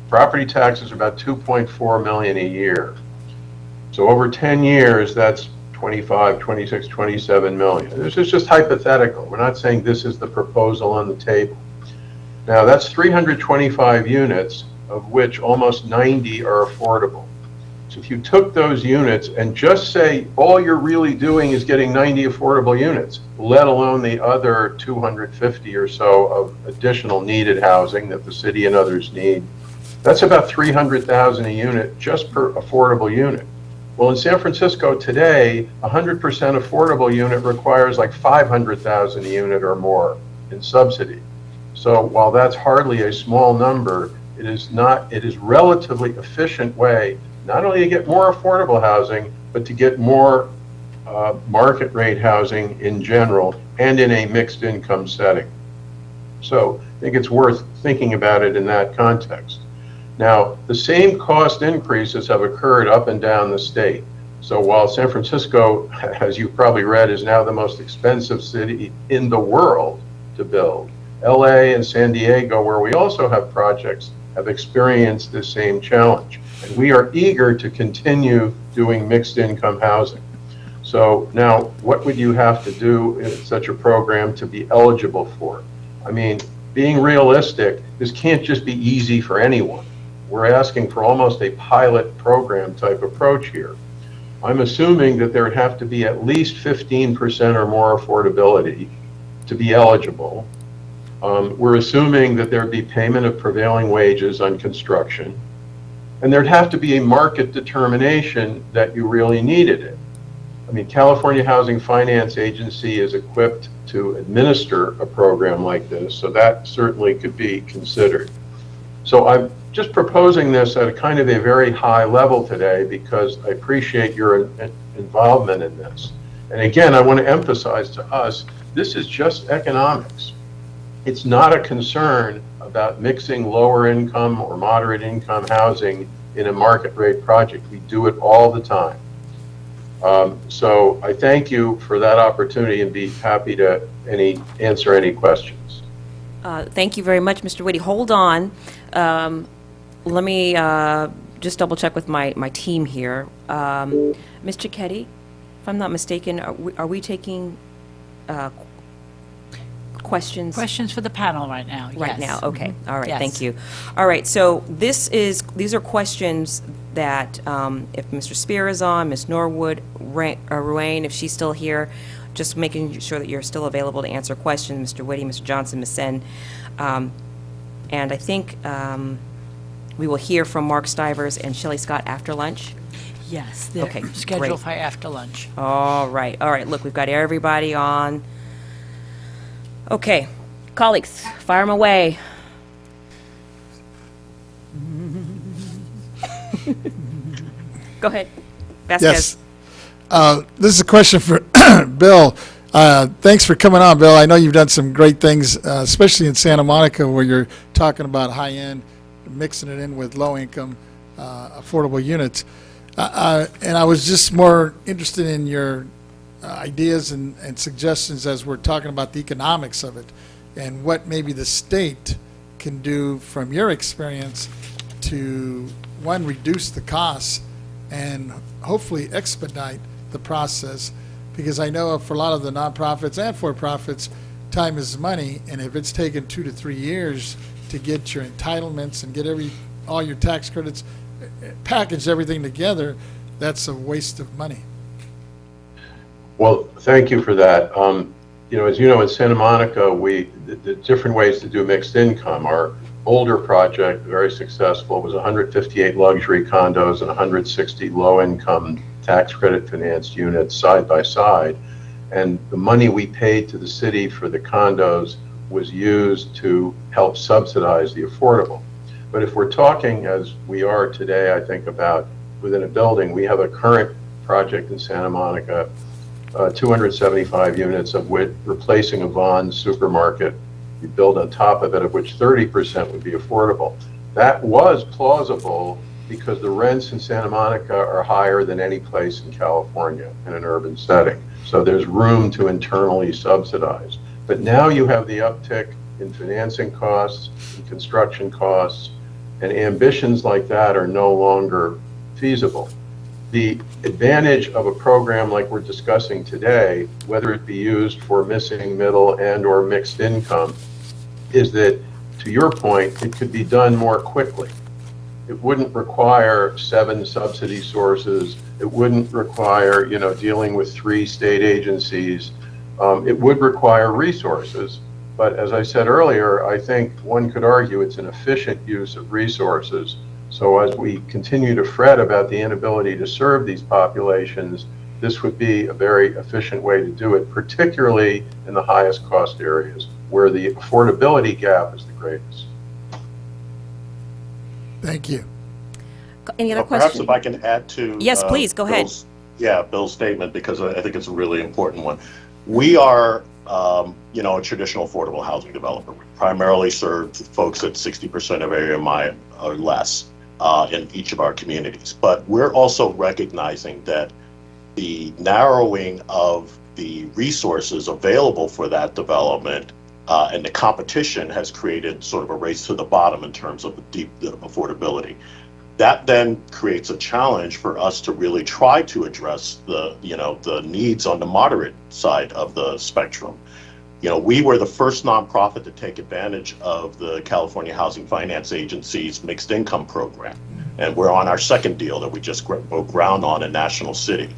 Speaker 18: property taxes are about $2.4 million a year. So over 10 years, that's 25, 26, 27 million. This is just hypothetical. We're not saying this is the proposal on the table. Now, that's 325 units, of which almost 90 are affordable. So if you took those units and just say all you're really doing is getting 90 affordable units, let alone the other 250 or so of additional needed housing that the city and others need, that's about $300,000 a unit just per affordable unit. Well, in San Francisco today, 100% affordable unit requires like $500,000 a unit or more in subsidy. So while that's hardly a small number, it is relatively efficient way not only to get more affordable housing, but to get more market rate housing in general and in a mixed income setting. So I think it's worth thinking about it in that context. Now, the same cost increases have occurred up and down the state. So while San Francisco, as you've probably read, is now the most expensive city in the world to build, LA and San Diego, where we also have projects, have experienced the same challenge. And we are eager to continue doing mixed income housing. So now, what would you have to do in such a program to be eligible for it? I mean, being realistic, this can't just be easy for anyone. We're asking for almost a pilot program type approach here. I'm assuming that there would have to be at least 15% or more affordability to be eligible. We're assuming that there'd be payment of prevailing wages on construction. And there'd have to be a market determination that you really needed it. I mean, California Housing Finance Agency is equipped to administer a program like this, so that certainly could be considered. So I'm just proposing this at a kind of a very high level today because I appreciate your involvement in this. And again, I want to emphasize to us, this is just economics. It's not a concern about mixing lower income or moderate income housing in a market rate project. We do it all the time. So I thank you for that opportunity and be happy to answer any questions.
Speaker 1: Thank you very much, Mr. Whitty. Hold on. Let me just double check with my team here. Ms. Cicchetti, if I'm not mistaken, are we taking questions?
Speaker 2: Questions for the panel right now,
Speaker 1: Right
Speaker 2: yes.
Speaker 1: now, okay. All right,
Speaker 2: Yes.
Speaker 1: thank you. All right, so these are questions that if Mr. Spear is on, Ms. Norwood, Ruane, if she's still here, just making sure that you're still available to answer questions, Mr. Whitty, Mr. Johnson, Ms. Sen. And I think we will hear from Mark Stivers and Shelley Scott after lunch.
Speaker 2: Yes, they're
Speaker 1: Okay,
Speaker 2: scheduled
Speaker 1: great.
Speaker 2: for after lunch.
Speaker 1: All right, look, we've got everybody on. Okay, colleagues, fire them away. Go ahead. Vasquez.
Speaker 4: Yes. This is a question for Bill. Thanks for coming on, Bill. I know you've done some great things, especially in Santa Monica, where you're talking about high-end, mixing it in with low-income, affordable units. And I was just more interested in your ideas and suggestions as we're talking about the economics of it and what maybe the state can do from your experience to, one, reduce the costs and hopefully expedite the process, because I know for a lot of the nonprofits and for-profits, time is money, and if it's taken 2 to 3 years to get your entitlements and get all your tax credits, package everything together, that's a waste of money.
Speaker 18: Well, thank you for that. As you know, in Santa Monica, the different ways to do mixed income. Our older project, very successful, was 158 luxury condos and 160 low-income tax credit financed units side by side. And the money we paid to the city for the condos was used to help subsidize the affordable. But if we're talking, as we are today, I think about within a building, we have a current project in Santa Monica, 275 units of which replacing a Vons supermarket. We build on top of it, of which 30% would be affordable. That was plausible because the rents in Santa Monica are higher than any place in California in an urban setting. So there's room to internally subsidize. But now you have the uptick in financing costs, in construction costs, and ambitions like that are no longer feasible. The advantage of a program like we're discussing today, whether it be used for missing middle and or mixed income, is that, to your point, it could be done more quickly. It wouldn't require 7 subsidy sources. It wouldn't require, dealing with 3 state agencies. It would require resources. But as I said earlier, I think one could argue it's an efficient use of resources. So as we continue to fret about the inability to serve these populations, this would be a very efficient way to do it, particularly in the highest cost areas where the affordability gap is the greatest.
Speaker 1: Thank you. Any other
Speaker 11: Perhaps
Speaker 1: questions?
Speaker 11: if I can add to
Speaker 1: Yes, please, go ahead.
Speaker 11: Bill's statement, because I think it's a really important one. We are, a traditional affordable housing developer. We primarily serve folks at 60% of area mile or less in each of our communities. But we're also recognizing that the narrowing of the resources available for that development and the competition has created sort of a race to the bottom in terms of the affordability. That then creates a challenge for us to really try to address the needs on the moderate side of the spectrum. We were the first nonprofit to take advantage of the California Housing Finance Agency's mixed income program. And we're on our second deal that we just broke ground on in National City.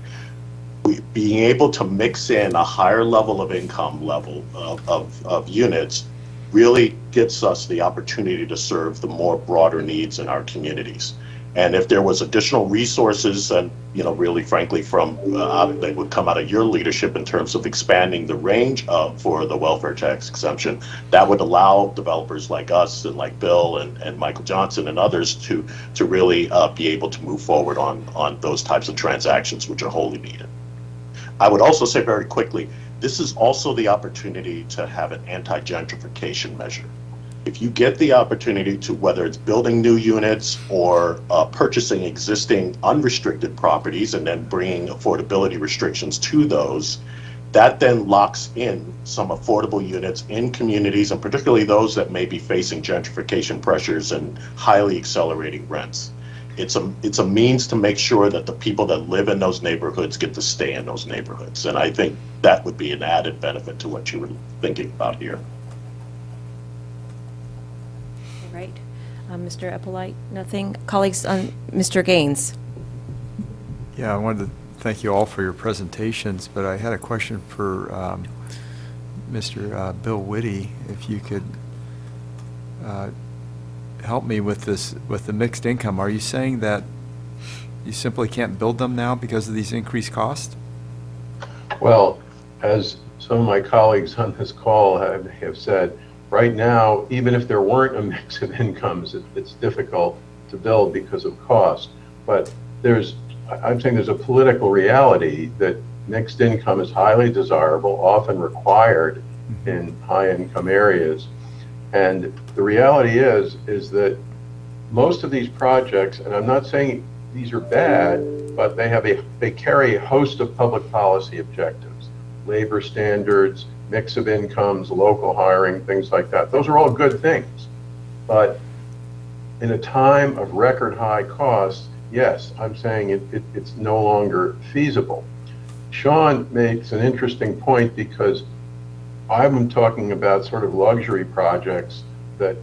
Speaker 11: Being able to mix in a higher level of income level of units really gets us the opportunity to serve the more broader needs in our communities. And if there was additional resources and, really frankly from, that would come out of your leadership in terms of expanding the range for the welfare tax exemption, that would allow developers like us and like Bill and Michael Johnson and others to really be able to move forward on those types of transactions which are wholly needed. I would also say very quickly, this is also the opportunity to have an anti-gentrification measure. If you get the opportunity to, whether it's building new units or purchasing existing unrestricted properties and then bringing affordability restrictions to those, that then locks in some affordable units in communities, and particularly those that may be facing gentrification pressures and highly accelerating rents. It's a means to make sure that the people that live in those neighborhoods get to stay in those neighborhoods. And I think that would be an added benefit to what you were thinking about here.
Speaker 1: Right. Mr. Eppolite, nothing? Colleagues, Mr. Gaines?
Speaker 6: Yeah, I wanted to thank you all for your presentations, but I had a question for Mr. Bill Whitty, if you could help me with this, with the mixed income. Are you saying that you simply can't build them now because of these increased costs?
Speaker 18: Well, as some of my colleagues on this call have said, right now, even if there weren't a mix of incomes, it's difficult to build because of cost. But I'm saying there's a political reality that mixed income is highly desirable, often required in high-income areas. And the reality is that most of these projects, and I'm not saying these are bad, but they carry a host of public policy objectives, labor standards, mix of incomes, local hiring, things like that. Those are all good things. But in a time of record high costs, yes, I'm saying it's no longer feasible. Sean makes an interesting point, because I'm talking about sort of luxury projects that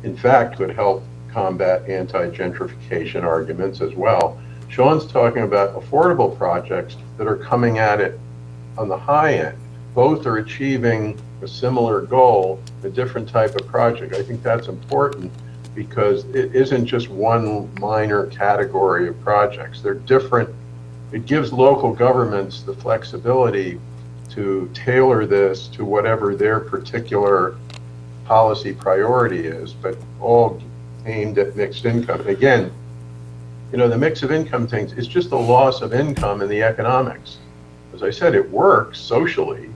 Speaker 18: in fact could help combat anti-gentrification arguments as well. Sean's talking about affordable projects that are coming at it on the high end. Both are achieving a similar goal, a different type of project. I think that's important, because it isn't just one minor category of projects. They're different. It gives local governments the flexibility to tailor this to whatever their particular policy priority is, but all aimed at mixed income. And again, the mix of income things is just a loss of income in the economics. As I said, it works socially,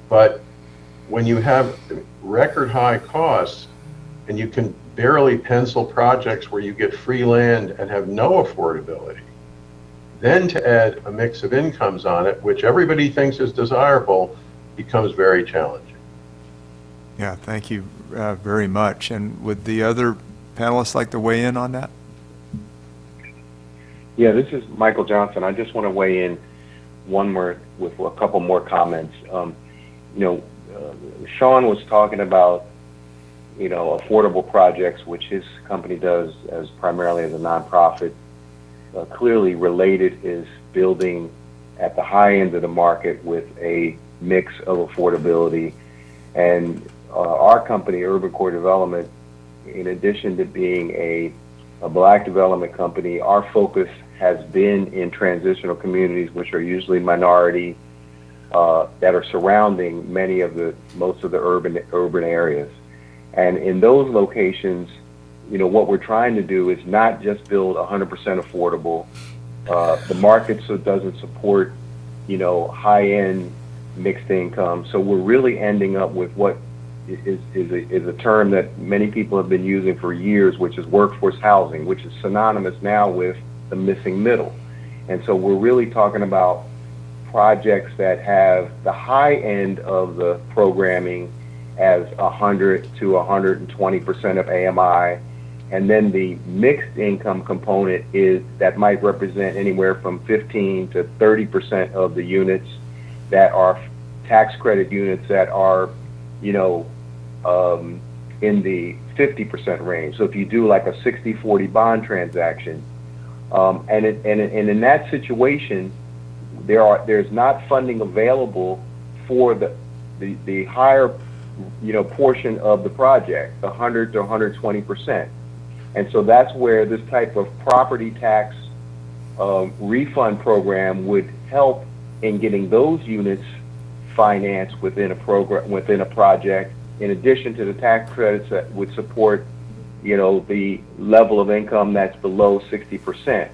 Speaker 18: but when you have record high costs and you can barely pencil projects where you get free land and have no affordability, then to add a mix of incomes on it, which everybody thinks is desirable, becomes very challenging.
Speaker 6: Yeah, thank you very much. And would the other panelists like to weigh in on that?
Speaker 17: Yeah, this is Michael Johnson. I just want to weigh in with a couple more comments. Sean was talking about, affordable projects, which his company does as primarily as a nonprofit. Clearly related is building at the high end of the market with a mix of affordability. And our company, Urban Core Development, in addition to being a black development company, our focus has been in transitional communities, which are usually minority, that are surrounding most of the urban areas. And in those locations, what we're trying to do is not just build 100% affordable. The market doesn't support, high-end mixed income. So we're really ending up with what is a term that many people have been using for years, which is workforce housing, which is synonymous now with the missing middle. And so we're really talking about projects that have the high end of the programming as 100 to 120% of AMI, and then the mixed income component that might represent anywhere from 15 to 30% of the units that are tax credit units that are, in the 50% range. So if you do like a 60-40 bond transaction, and in that situation, there's not funding available for the higher portion of the project, 100 to 120%. And so that's where this type of property tax refund program would help in getting those units financed within a project, in addition to the tax credits that would support, the level of income that's below 60%.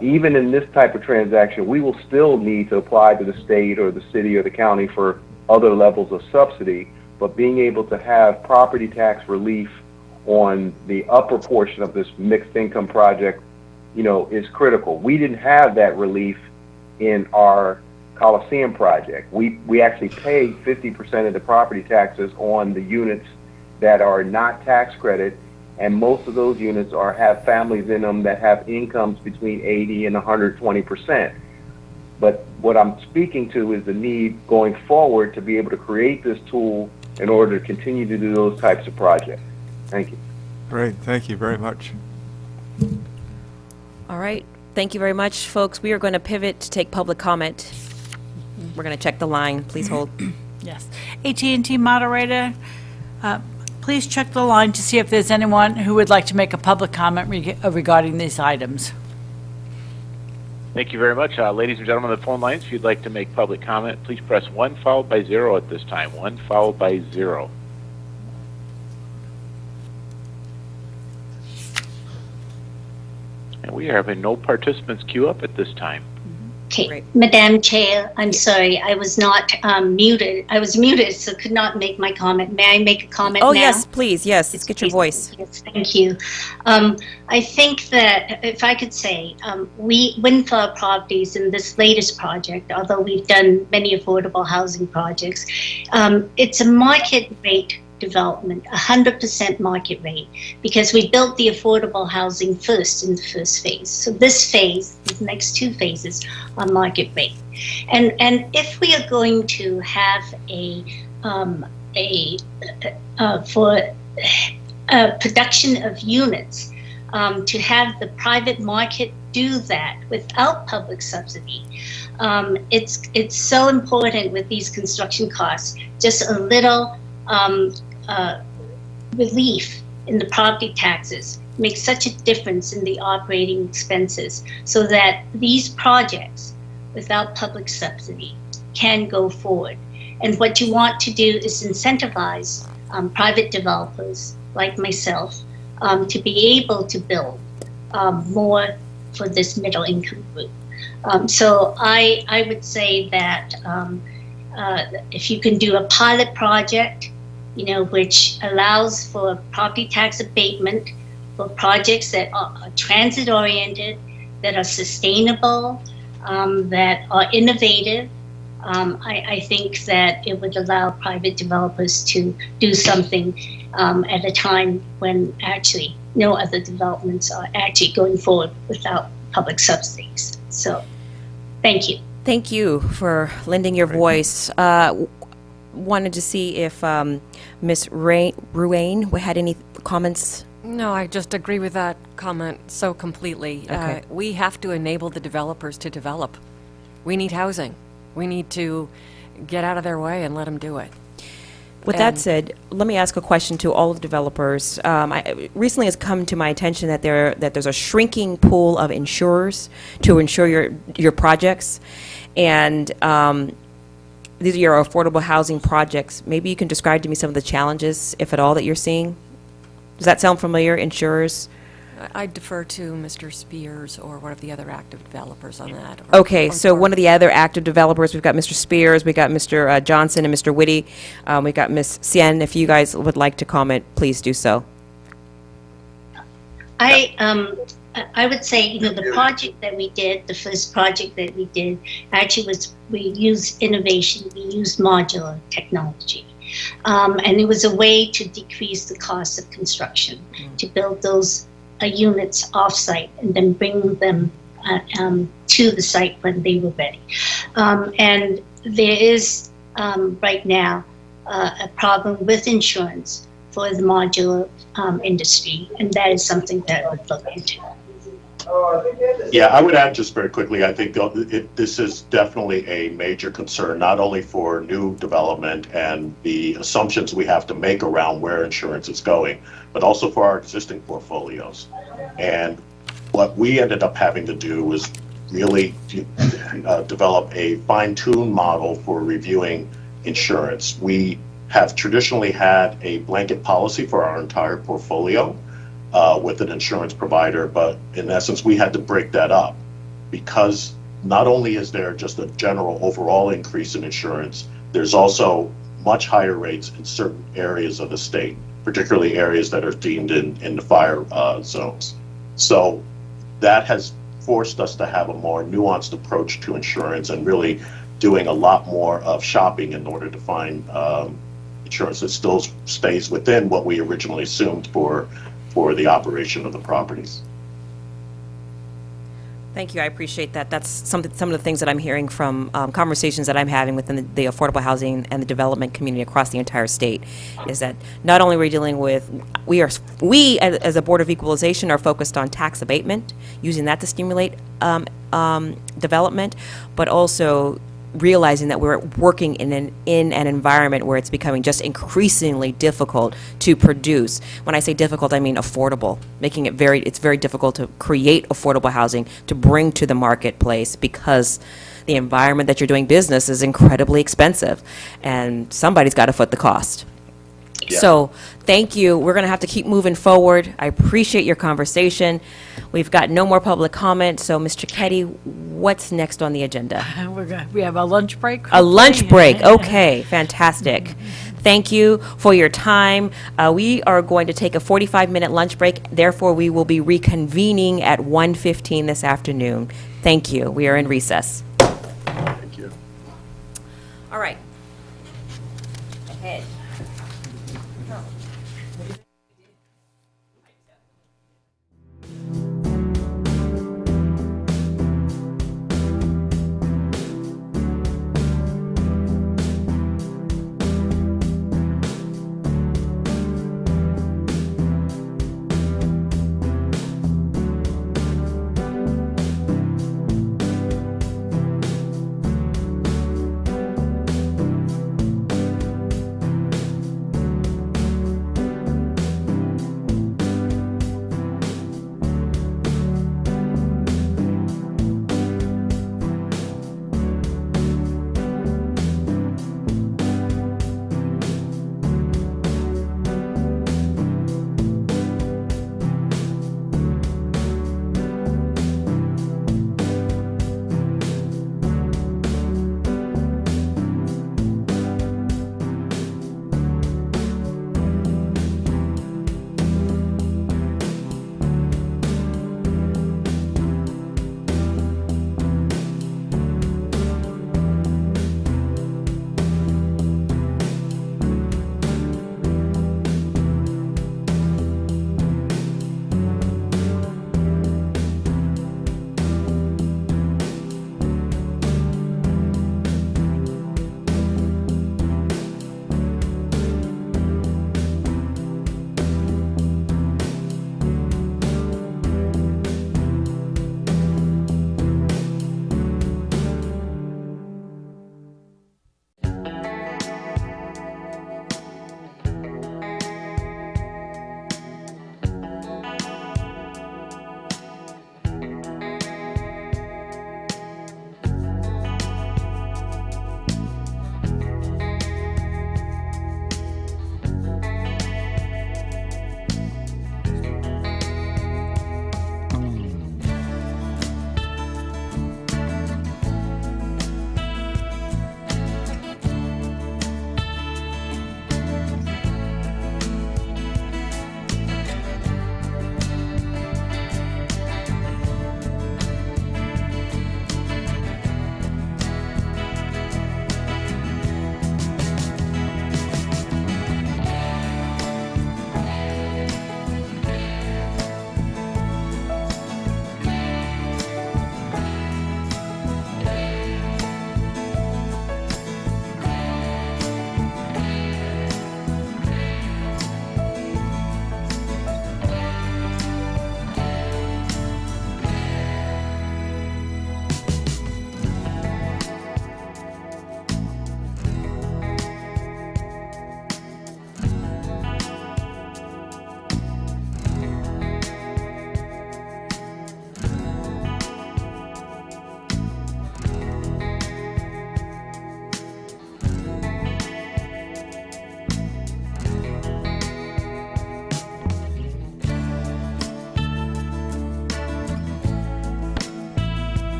Speaker 17: Even in this type of transaction, we will still need to apply to the state or the city or the county for other levels of subsidy, but being able to have property tax relief on the upper portion of this mixed income project, is critical. We didn't have that relief in our Coliseum project. We actually pay 50% of the property taxes on the units that are not tax credit, and most of those units have families in them that have incomes between 80 and 120%. But what I'm speaking to is the need going forward to be able to create this tool in order to continue to do those types of projects. Thank you.
Speaker 6: Great, thank you very much.
Speaker 1: All right. Thank you very much, folks. We are going to pivot to take public comment. We're going to check the line. Please hold.
Speaker 2: Yes. AT&T moderator, please check the line to see if there's anyone who would like to make a public comment regarding these items.
Speaker 15: Thank you very much. Ladies and gentlemen on the phone lines, if you'd like to make public comment, please press 1 followed by 0 at this time. 1 followed by 0. And we are having no participants queue up at this time.
Speaker 16: Okay, Madam Chair, I'm sorry, I was not muted. I was muted, so could not make my comment. May I make a comment now?
Speaker 1: Oh, yes, please. Yes, let's get your voice.
Speaker 16: Yes, thank you. I think that, if I could say, Windflower Properties in this latest project, although we've done many affordable housing projects, it's a market rate development, 100% market rate, because we built the affordable housing first in the first phase. So this phase, the next 2 phases, are market rate. And if we are going to have for production of units, to have the private market do that without public subsidy, it's so important with these construction costs. Just a little relief in the property taxes makes such a difference in the operating expenses, so that these projects without public subsidy can go forward. And what you want to do is incentivize private developers like myself to be able to build more for this middle income group. So I would say that if you can do a pilot project, which allows for property tax abatement for projects that are transit oriented, that are sustainable, that are innovative, I think that it would allow private developers to do something at a time when actually no other developments are actually going forward without public subsidies. So, thank you.
Speaker 1: Thank you for lending your voice. Wanted to see if Ms. Ruane had any comments.
Speaker 12: No, I just agree with that comment so completely.
Speaker 1: Okay.
Speaker 12: We have to enable the developers to develop. We need housing. We need to get out of their way and let them do it.
Speaker 1: With that said, let me ask a question to all of the developers. Recently has come to my attention that there's a shrinking pool of insurers to insure your projects, and these are your affordable housing projects. Maybe you can describe to me some of the challenges, if at all, that you're seeing. Does that sound familiar, insurers?
Speaker 12: I defer to Mr. Spears or one of the other active developers on that.
Speaker 1: Okay, so one of the other active developers, we've got Mr. Spears, we've got Mr. Johnson and Mr. Whitty. We've got Ms. Sien. If you guys would like to comment, please do so.
Speaker 16: I would say, the project that we did, the first project that we did, actually was, we used innovation, we used modular technology. And it was a way to decrease the cost of construction, to build those units off-site and then bring them to the site when they were ready. And there is right now a problem with insurance for the modular industry, and that is something that I would look into.
Speaker 11: Yeah, I would add just very quickly, I think this is definitely a major concern, not only for new development and the assumptions we have to make around where insurance is going, but also for our existing portfolios. And what we ended up having to do was really develop a fine-tuned model for reviewing insurance. We have traditionally had a blanket policy for our entire portfolio with an insurance provider, but in essence, we had to break that up because not only is there just a general overall increase in insurance, there's also much higher rates in certain areas of the state, particularly areas that are deemed in the fire zones. So that has forced us to have a more nuanced approach to insurance and really doing a lot more of shopping in order to find insurance that still stays within what we originally assumed for the operation of the properties.
Speaker 1: Thank you. I appreciate that. That's some of the things that I'm hearing from conversations that I'm having within the affordable housing and the development community across the entire state, is that not only are we dealing with, we are we, as a Board of Equalization, are focused on tax abatement, using that to stimulate development, but also realizing that we're working in an environment where it's becoming just increasingly difficult to produce. When I say difficult, I mean affordable, making it it's very difficult to create affordable housing to bring to the marketplace because the environment that you're doing business is incredibly expensive, and somebody's got to foot the cost.
Speaker 11: Yeah.
Speaker 1: So, thank you. We're going to have to keep moving forward. I appreciate your conversation. We've got no more public comment, so Mr. Ketty, what's next on the agenda?
Speaker 2: We have a lunch break.
Speaker 1: A lunch break, okay, fantastic. Thank you for your time. We are going to take a 45-minute lunch break, therefore we will be reconvening at 1:15 this afternoon. Thank you. We are in recess.
Speaker 11: Thank you.
Speaker 1: All right. Ahead.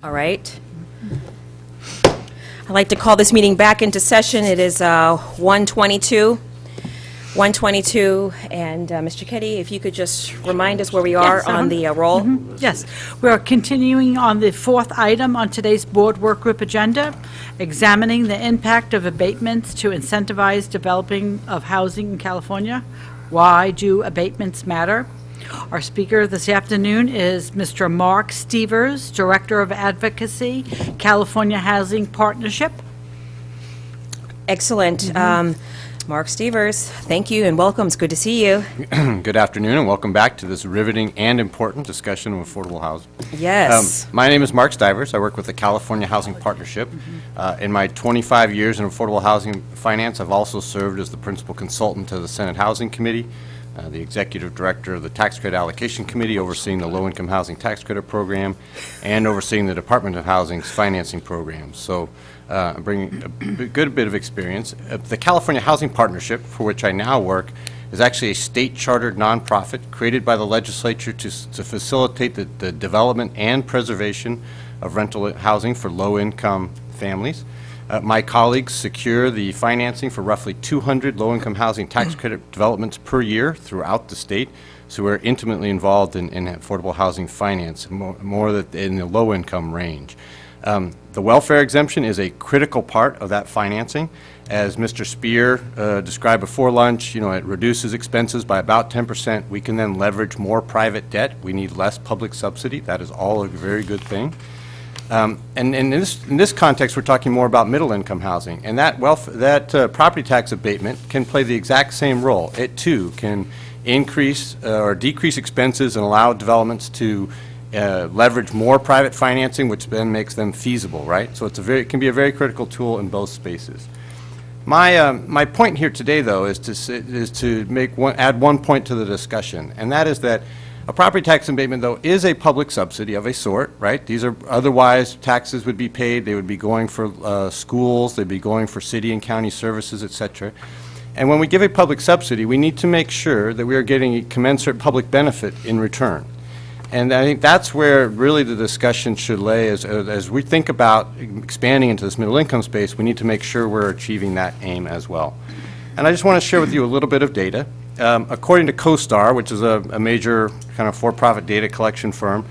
Speaker 1: All right. I'd like to call this meeting back into session. It is 1:22. 1:22, and Mr. Keddy, if you could just remind us where we are
Speaker 2: Yes,
Speaker 1: on the roll.
Speaker 2: Yes, we are continuing on the fourth item on today's board work group agenda, examining the impact of abatements to incentivize developing of housing in California. Why do abatements matter? Our speaker this afternoon is Mr. Mark Stevers, Director of Advocacy, California Housing Partnership.
Speaker 1: Excellent. Mark Stevers, thank you and welcome. It's good to see you.
Speaker 19: Good afternoon and welcome back to this riveting and important discussion of affordable housing.
Speaker 1: Yes.
Speaker 19: My name is Mark Stivers. I work with the California Housing Partnership. In my 25 years in affordable housing finance, I've also served as the principal consultant to the Senate Housing Committee, the executive director of the Tax Credit Allocation Committee, overseeing the Low-Income Housing Tax Credit Program, and overseeing the Department of Housing's financing programs. So I'm bringing a good bit of experience. The California Housing Partnership, for which I now work, is actually a state-chartered nonprofit created by the legislature to facilitate the development and preservation of rental housing for low-income families. My colleagues secure the financing for roughly 200 low-income housing tax credit developments per year throughout the state, so we're intimately involved in affordable housing finance, more in the low-income range. The welfare exemption is a critical part of that financing. As Mr. Spear described before lunch, it reduces expenses by about 10%. We can then leverage more private debt. We need less public subsidy. That is all a very good thing. And in this context, we're talking more about middle-income housing, and that property tax abatement can play the exact same role. It too can increase or decrease expenses and allow developments to leverage more private financing, which then makes them feasible, right? So it can be a very critical tool in both spaces. My point here today, though, is to add one point to the discussion, and that is that a property tax abatement, though, is a public subsidy of a sort, right? These are otherwise taxes would be paid. They would be going for schools. They'd be going for city and county services, et cetera. And when we give a public subsidy, we need to make sure that we are getting a commensurate public benefit in return. And I think that's where really the discussion should lay. As we think about expanding into this middle income space, we need to make sure we're achieving that aim as well. And I just want to share with you a little bit of data. According to CoStar, which is a major kind of for-profit data collection firm,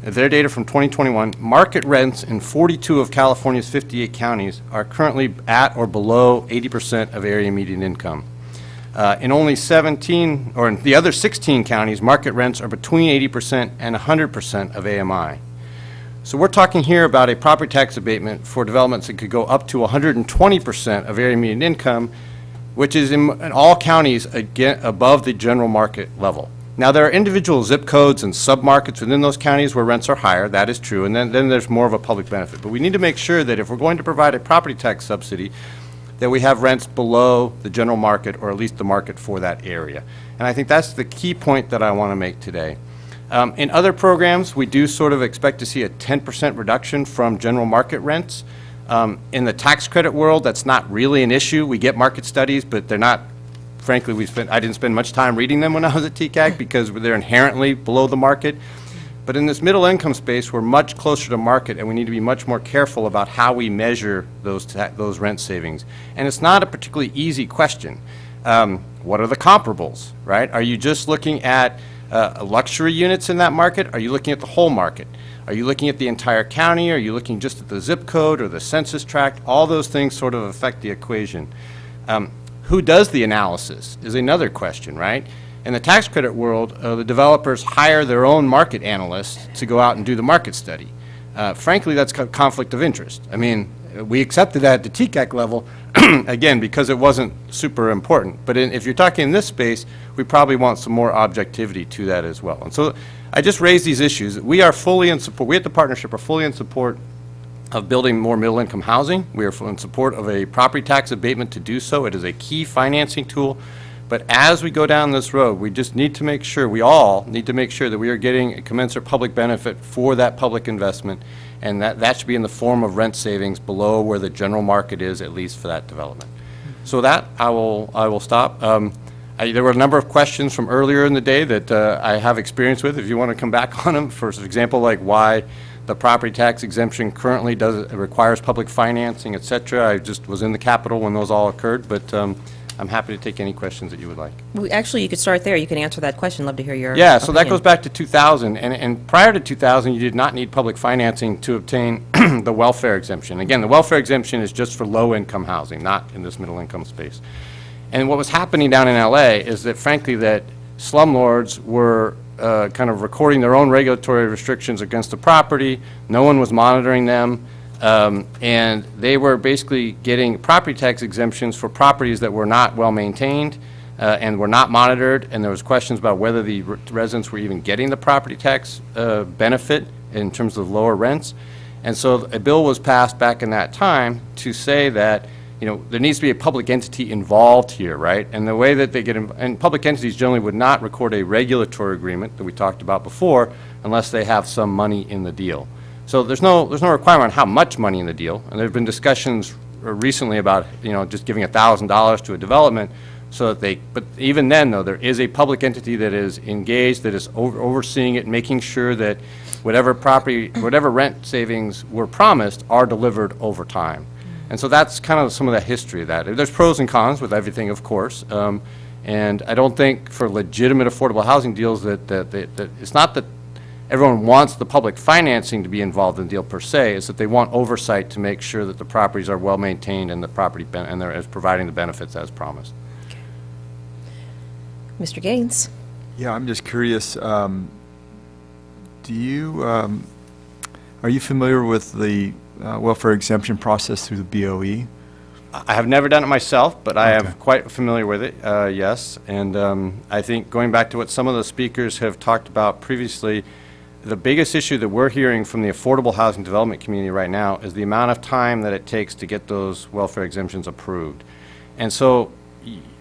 Speaker 19: their data from 2021, market rents in 42 of California's 58 counties are currently at or below 80% of area median income. In only 17, or in the other 16 counties, market rents are between 80% and 100% of AMI. So we're talking here about a property tax abatement for developments that could go up to 120% of area median income, which is in all counties again above the general market level. Now, there are individual zip codes and submarkets within those counties where rents are higher. That is true, and then there's more of a public benefit. But we need to make sure that if we're going to provide a property tax subsidy, that we have rents below the general market, or at least the market for that area. And I think that's the key point that I want to make today. In other programs, we do sort of expect to see a 10% reduction from general market rents. In the tax credit world, that's not really an issue. We get market studies, but they're not, frankly, I didn't spend much time reading them when I was at TCAC because they're inherently below the market. But in this middle income space, we're much closer to market, and we need to be much more careful about how we measure those rent savings. And it's not a particularly easy question. What are the comparables, right? Are you just looking at luxury units in that market? Are you looking at the whole market? Are you looking at the entire county? Are you looking just at the zip code or the census tract? All those things sort of affect the equation. Who does the analysis is another question, right? In the tax credit world, the developers hire their own market analysts to go out and do the market study. Frankly, that's a conflict of interest. I mean, we accepted that at the TCAC level, again, because it wasn't super important. But if you're talking in this space, we probably want some more objectivity to that as well. And so I just raised these issues. We are fully in support, we at the partnership are fully in support of building more middle-income housing. We are in support of a property tax abatement to do so. It is a key financing tool. But as we go down this road, we just need to make sure, we all need to make sure that we are getting a commensurate public benefit for that public investment, and that should be in the form of rent savings below where the general market is, at least for that development. So that, I will stop. There were a number of questions from earlier in the day that I have experience with, if you want to come back on them. For example, like why The property tax exemption currently requires public financing, et cetera. I just was in the Capitol when those all occurred, but I'm happy to take any questions that you would like.
Speaker 1: Actually, you could start there. You can answer that question. Love to hear your
Speaker 19: Yeah, so that
Speaker 1: opinion.
Speaker 19: goes back to 2000, and prior to 2000, you did not need public financing to obtain the welfare exemption. Again, the welfare exemption is just for low-income housing, not in this middle-income space. And what was happening down in LA is that, frankly, that slumlords were kind of recording their own regulatory restrictions against the property. No one was monitoring them. And they were basically getting property tax exemptions for properties that were not well-maintained and were not monitored, and there was questions about whether the residents were even getting the property tax benefit in terms of lower rents. And so a bill was passed back in that time to say that, you know, there needs to be a public entity involved here, right? And the way that they get, and public entities generally would not record a regulatory agreement that we talked about before unless they have some money in the deal. So there's no requirement on how much money in the deal, and there have been discussions recently about, you know, just giving $1,000 to a development so that they, but even then, though, there is a public entity that is engaged, that is overseeing it, making sure that whatever rent savings were promised are delivered over time. And so that's kind of some of the history of that. There's pros and cons with everything, of course, and I don't think for legitimate affordable housing deals that it's not that everyone wants the public financing to be involved in the deal per se, is that they want oversight to make sure that the properties are well maintained and the property and they're providing the benefits as promised.
Speaker 1: Mr. Gaines.
Speaker 6: Yeah, I'm just curious, are you familiar with the welfare exemption process through the BOE?
Speaker 19: I have never done it myself, but I am quite familiar with it, yes. And I think going back to what some of the speakers have talked about previously, the biggest issue that we're hearing from the affordable housing development community right now is the amount of time that it takes to get those welfare exemptions approved. And so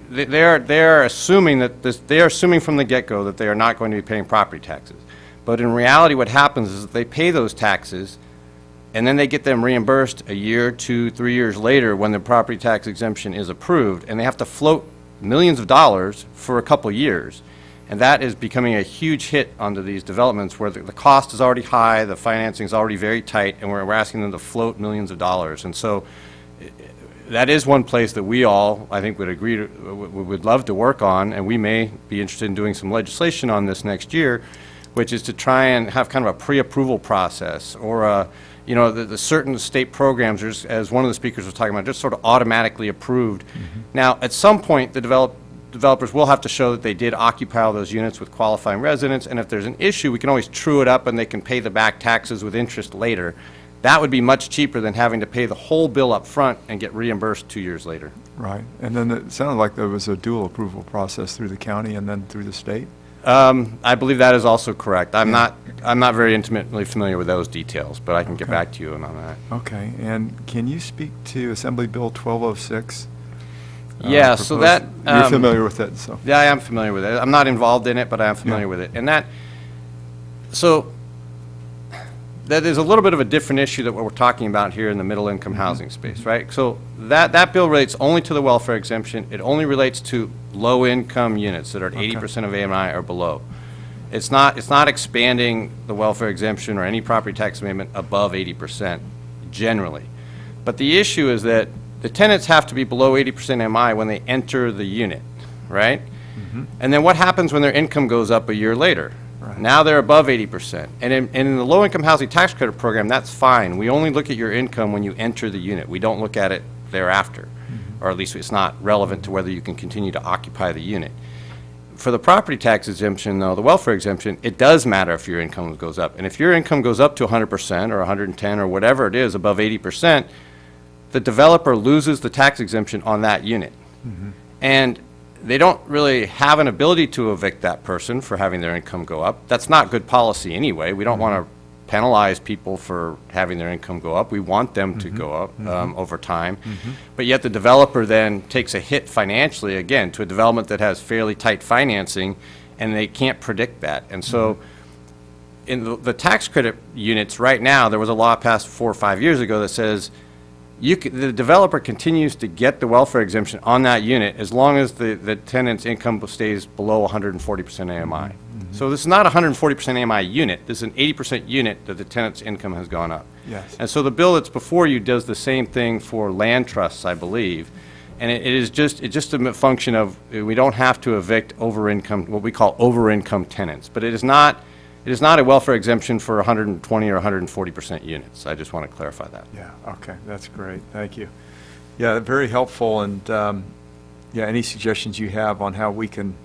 Speaker 19: they're assuming that they are assuming from the get-go that they are not going to be paying property taxes. But in reality, what happens is that they pay those taxes, and then they get them reimbursed a year, 2, 3 years later when the property tax exemption is approved, and they have to float millions of dollars for a couple years. And that is becoming a huge hit onto these developments where the cost is already high, the financing is already very tight, and we're asking them to float millions of dollars. And so that is one place that we all, I think, would agree to, would love to work on, and we may be interested in doing some legislation on this next year, which is to try and have kind of a pre-approval process, or you know, the certain state programs, as one of the speakers was talking about, just sort of automatically approved. Now, at some point, the developers will have to show that they did occupy all those units with qualifying residents, and if there's an issue, we can always true it up and they can pay the back taxes with interest later. That would be much cheaper than having to pay the whole bill up front and get reimbursed 2 years later.
Speaker 6: Right. And then it sounded like there was a dual approval process through the county and then through the state?
Speaker 19: I believe that is also correct. I'm not very intimately familiar with those details, but I can get back to you on that.
Speaker 6: Okay. And can you speak to Assembly Bill 1206?
Speaker 19: Yeah, so that...
Speaker 6: You're familiar with it, so...
Speaker 19: Yeah, I am familiar with it. I'm not involved in it, but I am familiar with it. And that... So, that is a little bit of a different issue that what we're talking about here in the middle-income housing space, right? So that bill relates only to the welfare exemption. It only relates to low-income units that are at 80% of AMI or below. It's not expanding the welfare exemption or any property tax amendment above 80% generally. But the issue is that the tenants have to be below 80% MI when they enter the unit, right? And then what happens when their income goes up a year later? Now they're above 80%. And in the low-income housing tax credit program, that's fine. We only look at your income when you enter the unit. We don't look at it thereafter, or at least it's not relevant to whether you can continue to occupy the unit. For the property tax exemption, though, the welfare exemption, it does matter if your income goes up. And if your income goes up to 100% or 110 or whatever it is, above 80%, the developer loses the tax exemption on that unit. And they don't really have an ability to evict that person for having their income go up. That's not good policy anyway. We don't want to penalize people for having their income go up. We want them to go up over time. But yet the developer then takes a hit financially, again, to a development that has fairly tight financing, and they can't predict that. And so in the tax credit units right now, there was a law passed 4 or 5 years ago that says the developer continues to get the welfare exemption on that unit as long as the tenant's income stays below 140% AMI. So this is not a 140% AMI unit. This is an 80% unit that the tenant's income has gone up.
Speaker 6: Yes.
Speaker 19: And so the bill that's before you does the same thing for land trusts, I believe. And it's just a function of, we don't have to evict over-income, what we call over-income tenants. But it is not a welfare exemption for 120 or 140% units. I just want to clarify that.
Speaker 6: Yeah, okay, that's great, thank you. Yeah, very helpful, and yeah, any suggestions you have on how we can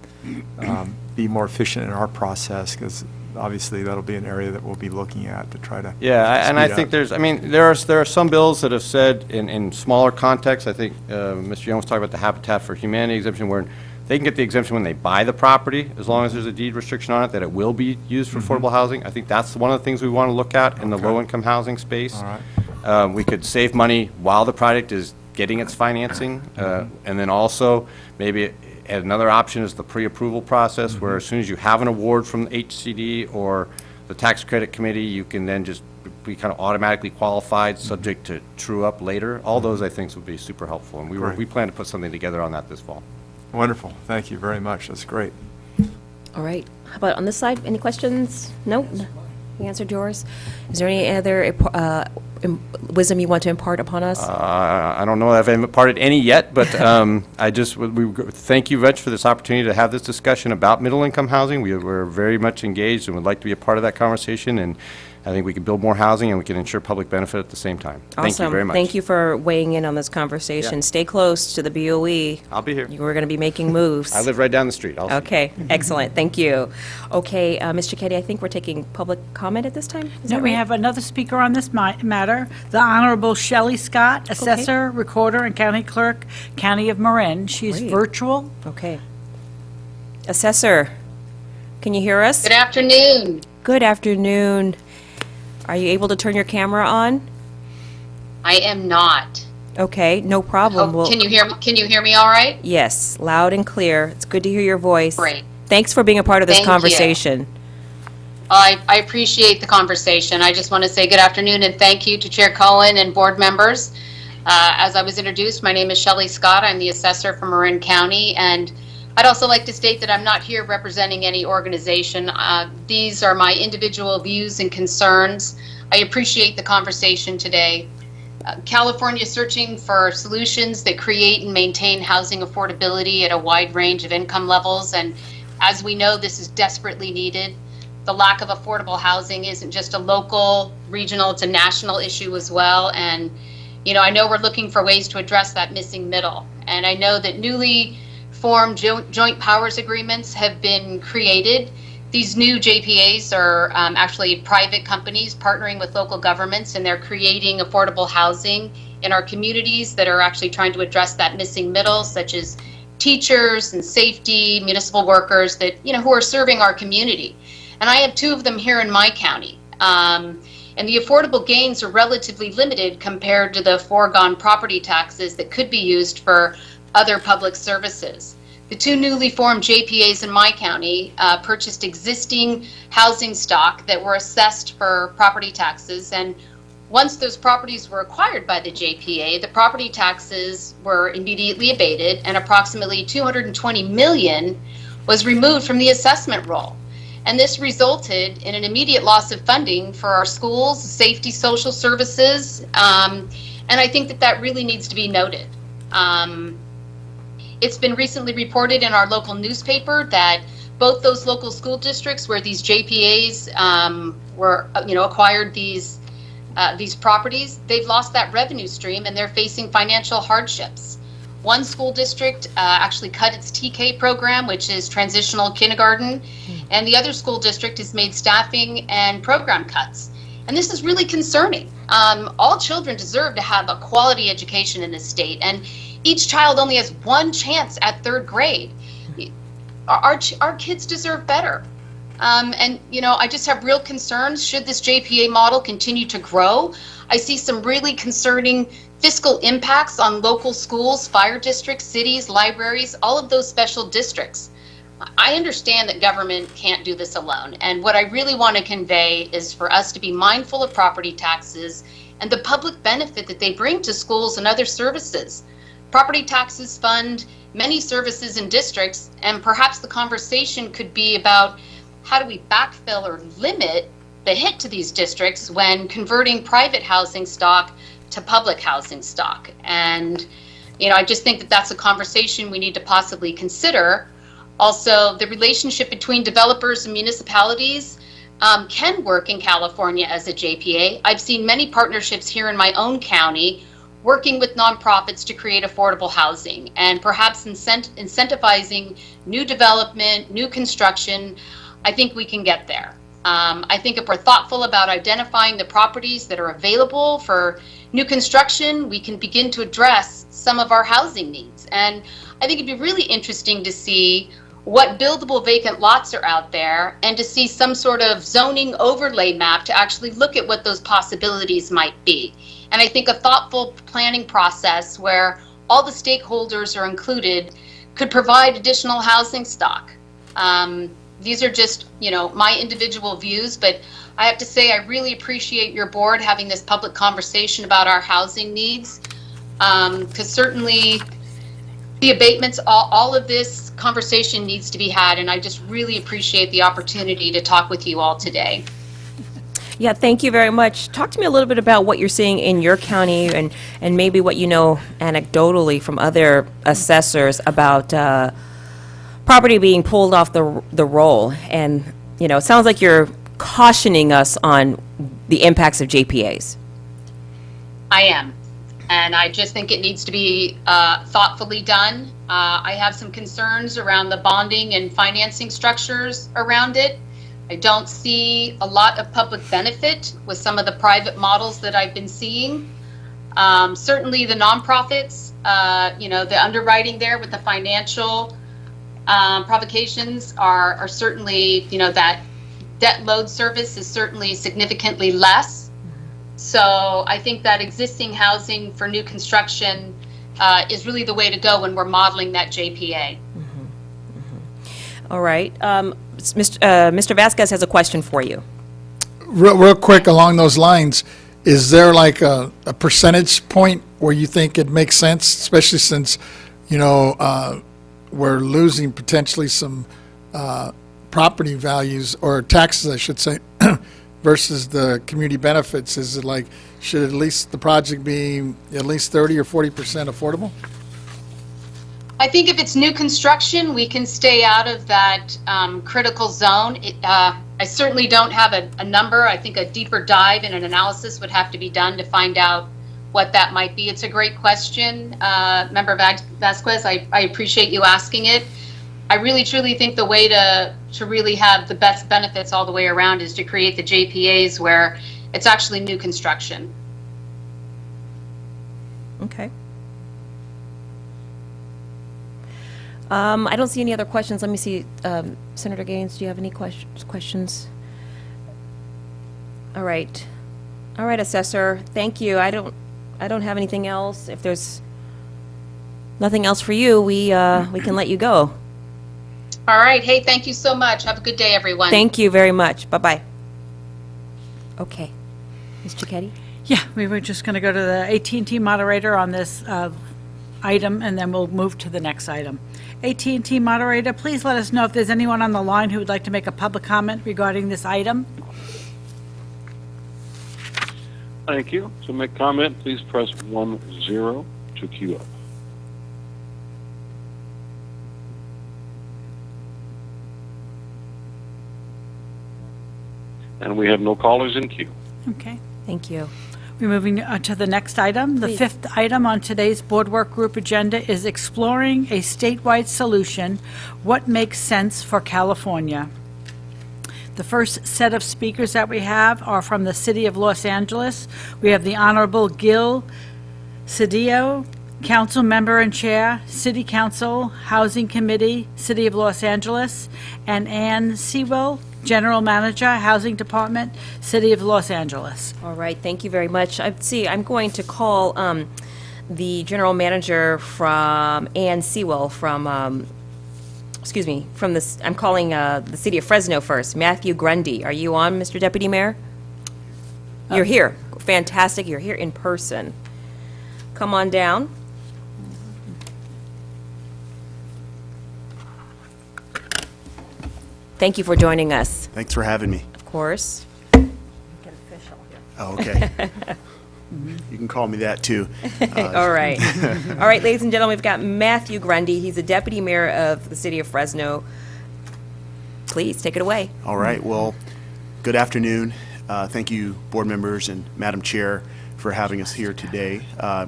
Speaker 6: be more efficient in our process, because obviously that'll be an area that we'll be looking at to try to
Speaker 19: Yeah, and I
Speaker 6: speed
Speaker 19: think
Speaker 6: up.
Speaker 19: there are some bills that have said in smaller contexts, I think Mr. Young was talking about the Habitat for Humanity exemption, where they can get the exemption when they buy the property, as long as there's a deed restriction on it, that it will be used for affordable housing. I think that's one of the things we want to look at in the low-income housing space.
Speaker 6: All right.
Speaker 19: We could save money while the project is getting its financing, and then also maybe another option is the pre-approval process, where as soon as you have an award from the HCD or the tax credit committee, you can then just be kind of automatically qualified, subject to true up later. All those, I think, would be super helpful, and
Speaker 6: Great.
Speaker 19: we plan to put something together on that this fall.
Speaker 6: Wonderful, thank you very much, that's great.
Speaker 1: All right. How about on this side? Any questions? Nope. We answered yours. Is there any other wisdom you want to impart upon us?
Speaker 19: I don't know if I've imparted any yet, but we thank you, Rich, for this opportunity to have this discussion about middle-income housing. We're very much engaged and would like to be a part of that conversation, and I think we can build more housing and we can ensure public benefit at the same time. Thank you very much.
Speaker 1: Thank you for weighing in on this conversation.
Speaker 19: Yeah.
Speaker 1: Stay close to the BOE.
Speaker 19: I'll be here.
Speaker 1: We're going to be making moves.
Speaker 19: I live right down the street. I'll see you.
Speaker 1: Okay, excellent. Thank you. Okay, Mr. Keddy, I think we're taking public comment at this time? Is
Speaker 2: No,
Speaker 1: that
Speaker 2: we
Speaker 1: right?
Speaker 2: have another speaker on this matter, the Honorable Shelley Scott, Assessor, Recorder, and County Clerk, County of Marin. She's
Speaker 1: Great.
Speaker 2: virtual.
Speaker 1: Okay. Assessor, can you hear us?
Speaker 20: Good afternoon.
Speaker 1: Good afternoon. Are you able to turn your camera on?
Speaker 20: I am not.
Speaker 1: Okay, no problem.
Speaker 20: Oh, can you hear me? Can you hear me all right?
Speaker 1: Yes, loud and clear. It's good to hear your voice.
Speaker 20: Great.
Speaker 1: Thanks for being a part of this
Speaker 20: Thank you.
Speaker 1: conversation.
Speaker 20: I appreciate the conversation. I just want to say good afternoon and thank you to Chair Cohen and board members. As I was introduced, my name is Shelley Scott. I'm the assessor for Marin County, and I'd also like to state that I'm not here representing any organization. These are my individual views and concerns. I appreciate the conversation today. California is searching for solutions that create and maintain housing affordability at a wide range of income levels, and as we know, this is desperately needed. The lack of affordable housing isn't just a local, regional, it's a national issue as well, and I know we're looking for ways to address that missing middle, and I know that newly formed joint powers agreements have been created. These new JPAs are actually private companies partnering with local governments, and they're creating affordable housing in our communities that are actually trying to address that missing middle, such as teachers and safety, municipal workers that, who are serving our community. And I have two of them here in my county. And the affordable gains are relatively limited compared to the foregone property taxes that could be used for other public services. The two newly formed JPAs in my county purchased existing housing stock that were assessed for property taxes, and once those properties were acquired by the JPA, the property taxes were immediately abated and approximately $220 million was removed from the assessment roll. And this resulted in an immediate loss of funding for our schools, safety, social services, and I think that really needs to be noted. It's been recently reported in our local newspaper that both those local school districts where these JPAs acquired these properties, they've lost that revenue stream and they're facing financial hardships. One school district actually cut its TK program, which is transitional kindergarten, and the other school district has made staffing and program cuts. And this is really concerning. All children deserve to have a quality education in this state, and each child only has one chance at third grade. Our kids deserve better. I just have real concerns. Should this JPA model continue to grow, I see some really concerning fiscal impacts on local schools, fire districts, cities, libraries, all of those special districts. I understand that government can't do this alone, and what I really want to convey is for us to be mindful of property taxes and the public benefit that they bring to schools and other services. Property taxes fund many services and districts, and perhaps the conversation could be about how do we backfill or limit the hit to these districts when converting private housing stock to public housing stock? And, I just think that that's a conversation we need to possibly consider. Also, the relationship between developers and municipalities can work in California as a JPA. I've seen many partnerships here in my own county working with nonprofits to create affordable housing and perhaps incentivizing new development, new construction. I think we can get there. I think if we're thoughtful about identifying the properties that are available for new construction, we can begin to address some of our housing needs. And I think it'd be really interesting to see what buildable vacant lots are out there and to see some sort of zoning overlay map to actually look at what those possibilities might be. And I think a thoughtful planning process where all the stakeholders are included could provide additional housing stock. These are just, my individual views, but I have to say I really appreciate your board having this public conversation about our housing needs, because certainly the abatements, all of this conversation needs to be had, and I just really appreciate the opportunity to talk with you all today.
Speaker 1: Yeah, thank you very much. Talk to me a little bit about what you're seeing in your county and maybe what you know anecdotally from other assessors about property being pulled off the roll. And, it sounds like you're cautioning us on the impacts of JPAs.
Speaker 20: I am. And I just think it needs to be thoughtfully done. I have some concerns around the bonding and financing structures around it. I don't see a lot of public benefit with some of the private models that I've been seeing. Certainly the nonprofits, the underwriting there with the financial provocations are certainly, that debt load service is certainly significantly less. So I think that existing housing for new construction is really the way to go when we're modeling that JPA.
Speaker 1: All right. Mr. Vasquez has a question for you.
Speaker 4: Real quick along those lines, is there like a percentage point where you think it makes sense, especially since, we're losing potentially some property values or taxes, I should say, versus the community benefits? Is it like, should at least the project be at least 30 or 40% affordable?
Speaker 20: I think if it's new construction, we can stay out of that critical zone. I certainly don't have a number. I think a deeper dive and an analysis would have to be done to find out what that might be. It's a great question, Member Vasquez. I appreciate you asking it. I really, truly think the way to really have the best benefits all the way around is to create the JPAs where it's actually new construction.
Speaker 1: Okay. I don't see any other questions. Let me see. Senator Gaines, do you have any questions? All right. All right, Assessor. Thank you. I don't have anything else. If there's nothing else for you, we can let you go.
Speaker 20: All right. Hey, thank you so much. Have a good day, everyone.
Speaker 1: Thank you very much. Bye-bye. Okay. Ms. Cicchetti?
Speaker 2: Yeah, we were just going to go to the AT&T moderator on this item, and then we'll move to the next item. AT&T moderator, please let us know if there's anyone on the line who would like to make a public comment regarding this item.
Speaker 10: Thank you. To make comment, please press 10 to queue up. And we have no callers in queue.
Speaker 2: Okay.
Speaker 1: Thank you.
Speaker 2: We're moving to the next item. The fifth item on today's board work group agenda is exploring a statewide solution. What makes sense for California? The first set of speakers that we have are from the City of Los Angeles. We have the Honorable Gil Cedillo, Council Member and Chair, City Council, Housing Committee, City of Los Angeles, and Ann Sewell, General Manager, Housing Department, City of Los Angeles.
Speaker 1: All right, thank you very much. I'm going to call the General Manager from Ann Sewell from, I'm calling the City of Fresno first. Matthew Grundy, are you on, Mr. Deputy Mayor? You're here. Fantastic, you're here in person. Come on down. Thank you for joining us.
Speaker 21: Thanks for having me.
Speaker 1: Of course.
Speaker 21: Oh, okay. You can call me that, too.
Speaker 1: All right. All right, ladies and gentlemen, we've got Matthew Grundy. He's the Deputy Mayor of the City of Fresno. Please, take it away.
Speaker 21: All right, well, good afternoon. Thank you, board members and Madam Chair, for having us here today.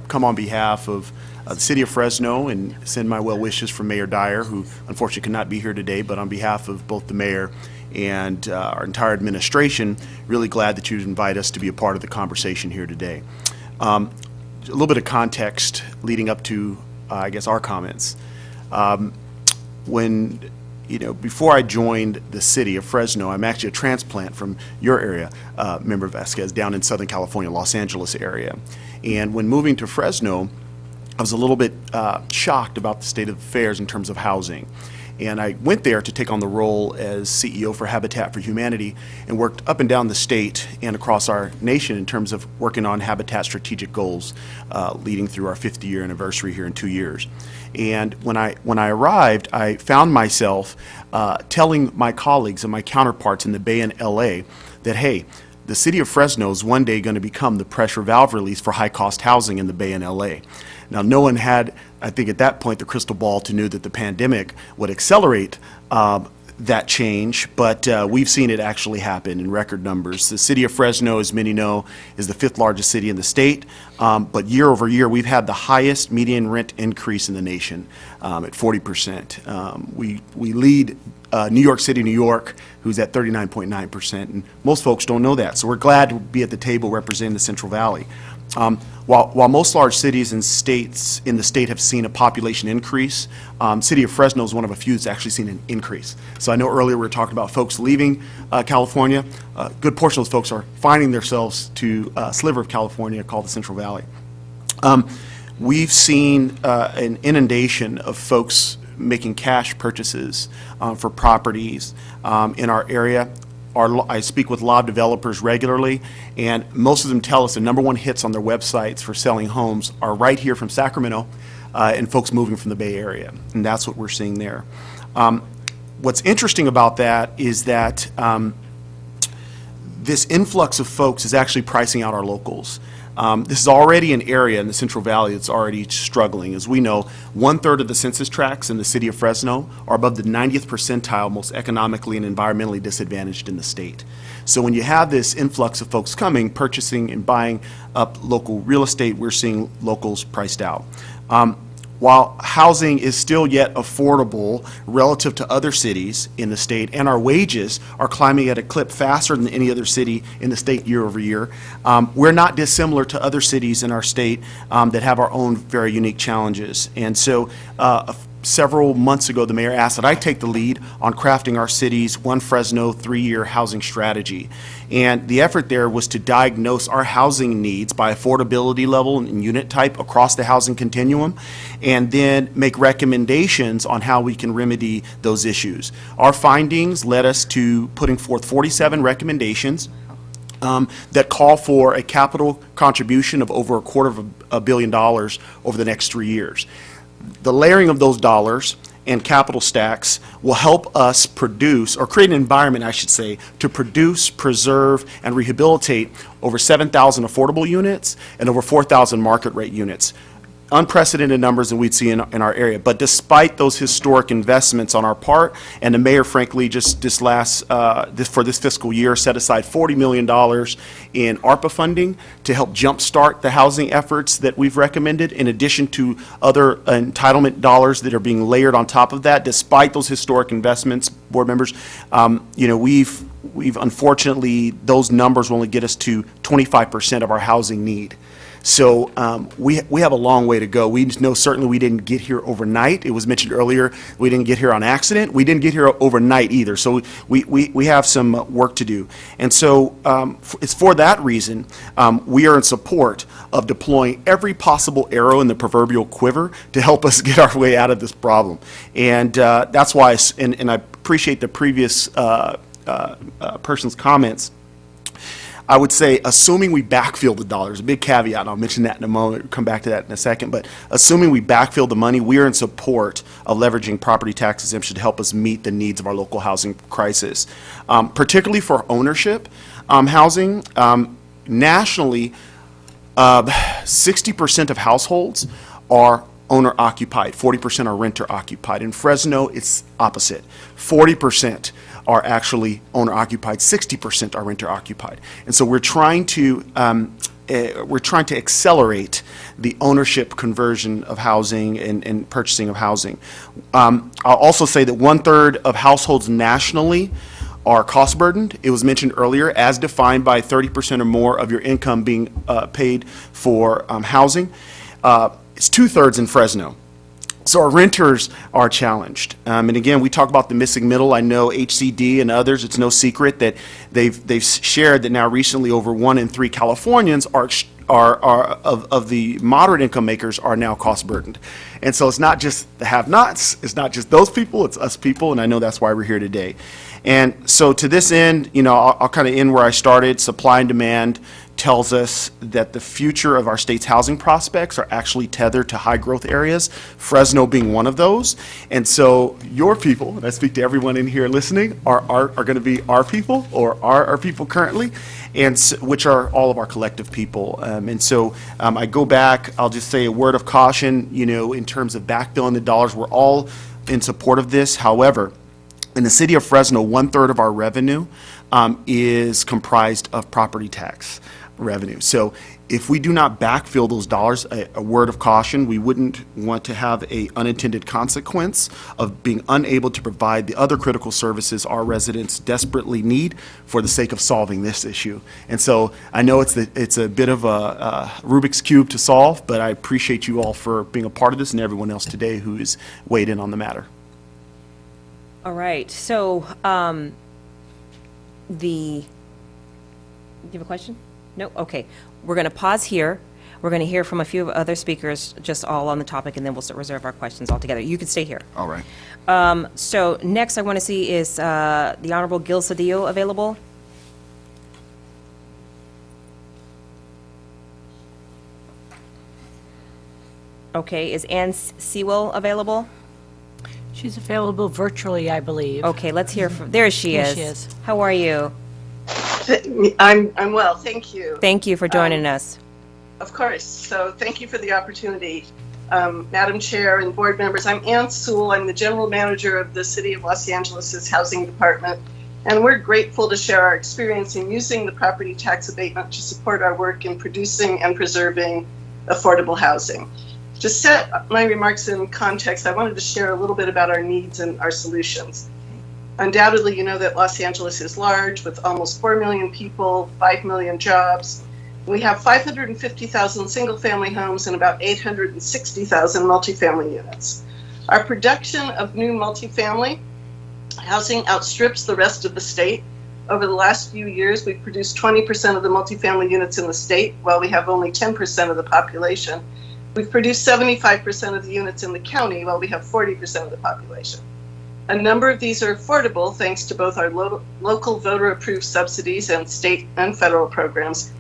Speaker 21: Come on behalf of the City of Fresno and send my well wishes for Mayor Dyer, who unfortunately could not be here today, but on behalf of both the mayor and our entire administration, really glad that you'd invite us to be a part of the conversation here today. A little bit of context leading up to, I guess, our comments. Before I joined the city of Fresno, I'm actually a transplant from your area, Member Vasquez, down in Southern California, Los Angeles area. And when moving to Fresno, I was a little bit shocked about the state of affairs in terms of housing. And I went there to take on the role as CEO for Habitat for Humanity and worked up and down the state and across our nation in terms of working on Habitat strategic goals leading through our 50-year anniversary here in 2 years. And when I arrived, I found myself telling my colleagues and my counterparts in the Bay and LA that, hey, the city of Fresno is one day going to become the pressure valve release for high-cost housing in the Bay and LA. Now, no one had, I think at that point, the crystal ball to know that the pandemic would accelerate that change, but we've seen it actually happen in record numbers. The city of Fresno, as many know, is the 5th largest city in the state, but year over year, we've had the highest median rent increase in the nation at 40%. We lead New York City, New York, who's at 39.9%, and most folks don't know that, so we're glad to be at the table representing the Central Valley. While most large cities and states in the state have seen a population increase, City of Fresno is one of a few that's actually seen an increase. So I know earlier we were talking about folks leaving California. A good portion of those folks are finding themselves to a sliver of California called the Central Valley. We've seen an inundation of folks making cash purchases for properties in our area. I speak with a lot of developers regularly, and most of them tell us the #1 hits on their websites for selling homes are right here from Sacramento and folks moving from the Bay Area, and that's what we're seeing there. What's interesting about that is that this influx of folks is actually pricing out our locals. This is already an area in the Central Valley that's already struggling. As we know, 1/3 of the census tracts in the city of Fresno are above the 90th percentile, most economically and environmentally disadvantaged in the state. So when you have this influx of folks coming, purchasing and buying up local real estate, we're seeing locals priced out. While housing is still yet affordable relative to other cities in the state, and our wages are climbing at a clip faster than any other city in the state year over year, we're not dissimilar to other cities in our state that have our own very unique challenges. And so several months ago, the mayor asked that I take the lead on crafting our city's One Fresno 3-year housing strategy. And the effort there was to diagnose our housing needs by affordability level and unit type across the housing continuum, and then make recommendations on how we can remedy those issues. Our findings led us to putting forth 47 recommendations that call for a capital contribution of over $250 million over the next 3 years. The layering of those dollars and capital stacks will help us produce, or create an environment, I should say, to produce, preserve, and rehabilitate over 7,000 affordable units and over 4,000 market rate units. Unprecedented numbers than we'd see in our area. But despite those historic investments on our part, and the mayor, frankly, just for this fiscal year, set aside $40 million in ARPA funding to help jumpstart the housing efforts that we've recommended, in addition to other entitlement dollars that are being layered on top of that. Despite those historic investments, board members, we've unfortunately, those numbers will only get us to 25% of our housing need. So we have a long way to go. We know certainly we didn't get here overnight. It was mentioned earlier, we didn't get here on accident. We didn't get here overnight either. So we have some work to do. And so it's for that reason we are in support of deploying every possible arrow in the proverbial quiver to help us get our way out of this problem. And that's why, and I appreciate the previous person's comments. I would say, assuming we backfill the dollars, a big caveat, and I'll mention that in a moment, come back to that in a second, but assuming we backfill the money, we are in support of leveraging property tax exemption to help us meet the needs of our local housing crisis. Particularly for ownership housing, nationally, 60% of households are owner-occupied, 40% are renter-occupied. In Fresno, it's opposite. 40% are actually owner-occupied, 60% are renter-occupied. And so we're trying to accelerate the ownership conversion of housing and purchasing of housing. I'll also say that 1/3 of households nationally are cost burdened. It was mentioned earlier, as defined by 30% or more of your income being paid for housing. It's 2/3 in Fresno. So our renters are challenged. And again, we talk about the missing middle. I know HCD and others, it's no secret that they've shared that now recently over 1 in 3 Californians are of the moderate income makers are now cost burdened. And so it's not just the have-nots, it's not just those people, it's us people, and I know that's why we're here today. And so to this end, I'll kind of end where I started. Supply and demand tells us that the future of our state's housing prospects are actually tethered to high growth areas, Fresno being one of those. And so your people, and I speak to everyone in here listening, are going to be our people, or are our people currently, and which are all of our collective people. And so I go back, I'll just say a word of caution, in terms of backfilling the dollars. We're all in support of this. However, in the city of Fresno, 1/3 of our revenue is comprised of property tax revenue. So if we do not backfill those dollars, a word of caution, we wouldn't want to have a unintended consequence of being unable to provide the other critical services our residents desperately need for the sake of solving this issue. And so I know it's a bit of a Rubik's Cube to solve, but I appreciate you all for being a part of this and everyone else today who has weighed in on the matter.
Speaker 1: All right, so, do you have a question? No? Okay. We're going to pause here. We're going to hear from a few other speakers, just all on the topic, and then we'll reserve our questions altogether. You can stay here.
Speaker 5: All right.
Speaker 1: So next I want to see is the Honorable Gil Cedillo available? Okay, is Ann Sewell available?
Speaker 2: She's available virtually, I believe.
Speaker 1: Okay, let's hear from, there she
Speaker 2: There
Speaker 1: is.
Speaker 2: she is.
Speaker 1: How are you?
Speaker 22: I'm well, thank you.
Speaker 1: Thank you for joining us.
Speaker 22: Of course. So thank you for the opportunity. Madam Chair and board members, I'm Ann Sewell. I'm the General Manager of the City of Los Angeles' Housing Department, and we're grateful to share our experience in using the property tax abatement to support our work in producing and preserving affordable housing. To set my remarks in context, I wanted to share a little bit about our needs and our solutions. Undoubtedly, you know that Los Angeles is large, with almost 4 million people, 5 million jobs. We have 550,000 single-family homes and about 860,000 multifamily units. Our production of new multifamily housing outstrips the rest of the state. Over the last few years, we've produced 20% of the multifamily units in the state, while we have only 10% of the population. We've produced 75% of the units in the county, while we have 40% of the population. A number of these are affordable thanks to both our local voter-approved subsidies and state and federal programs,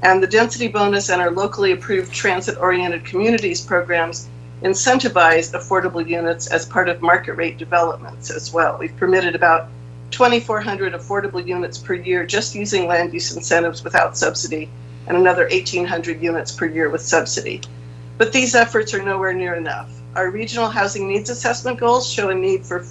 Speaker 22: and the density bonus and our locally approved transit-oriented communities programs incentivize affordable units as part of market rate developments as well. We've permitted about 2,400 affordable units per year just using land use incentives without subsidy, and another 1,800 units per year with subsidy. But these efforts are nowhere near enough. Our regional housing needs assessment goals show a need for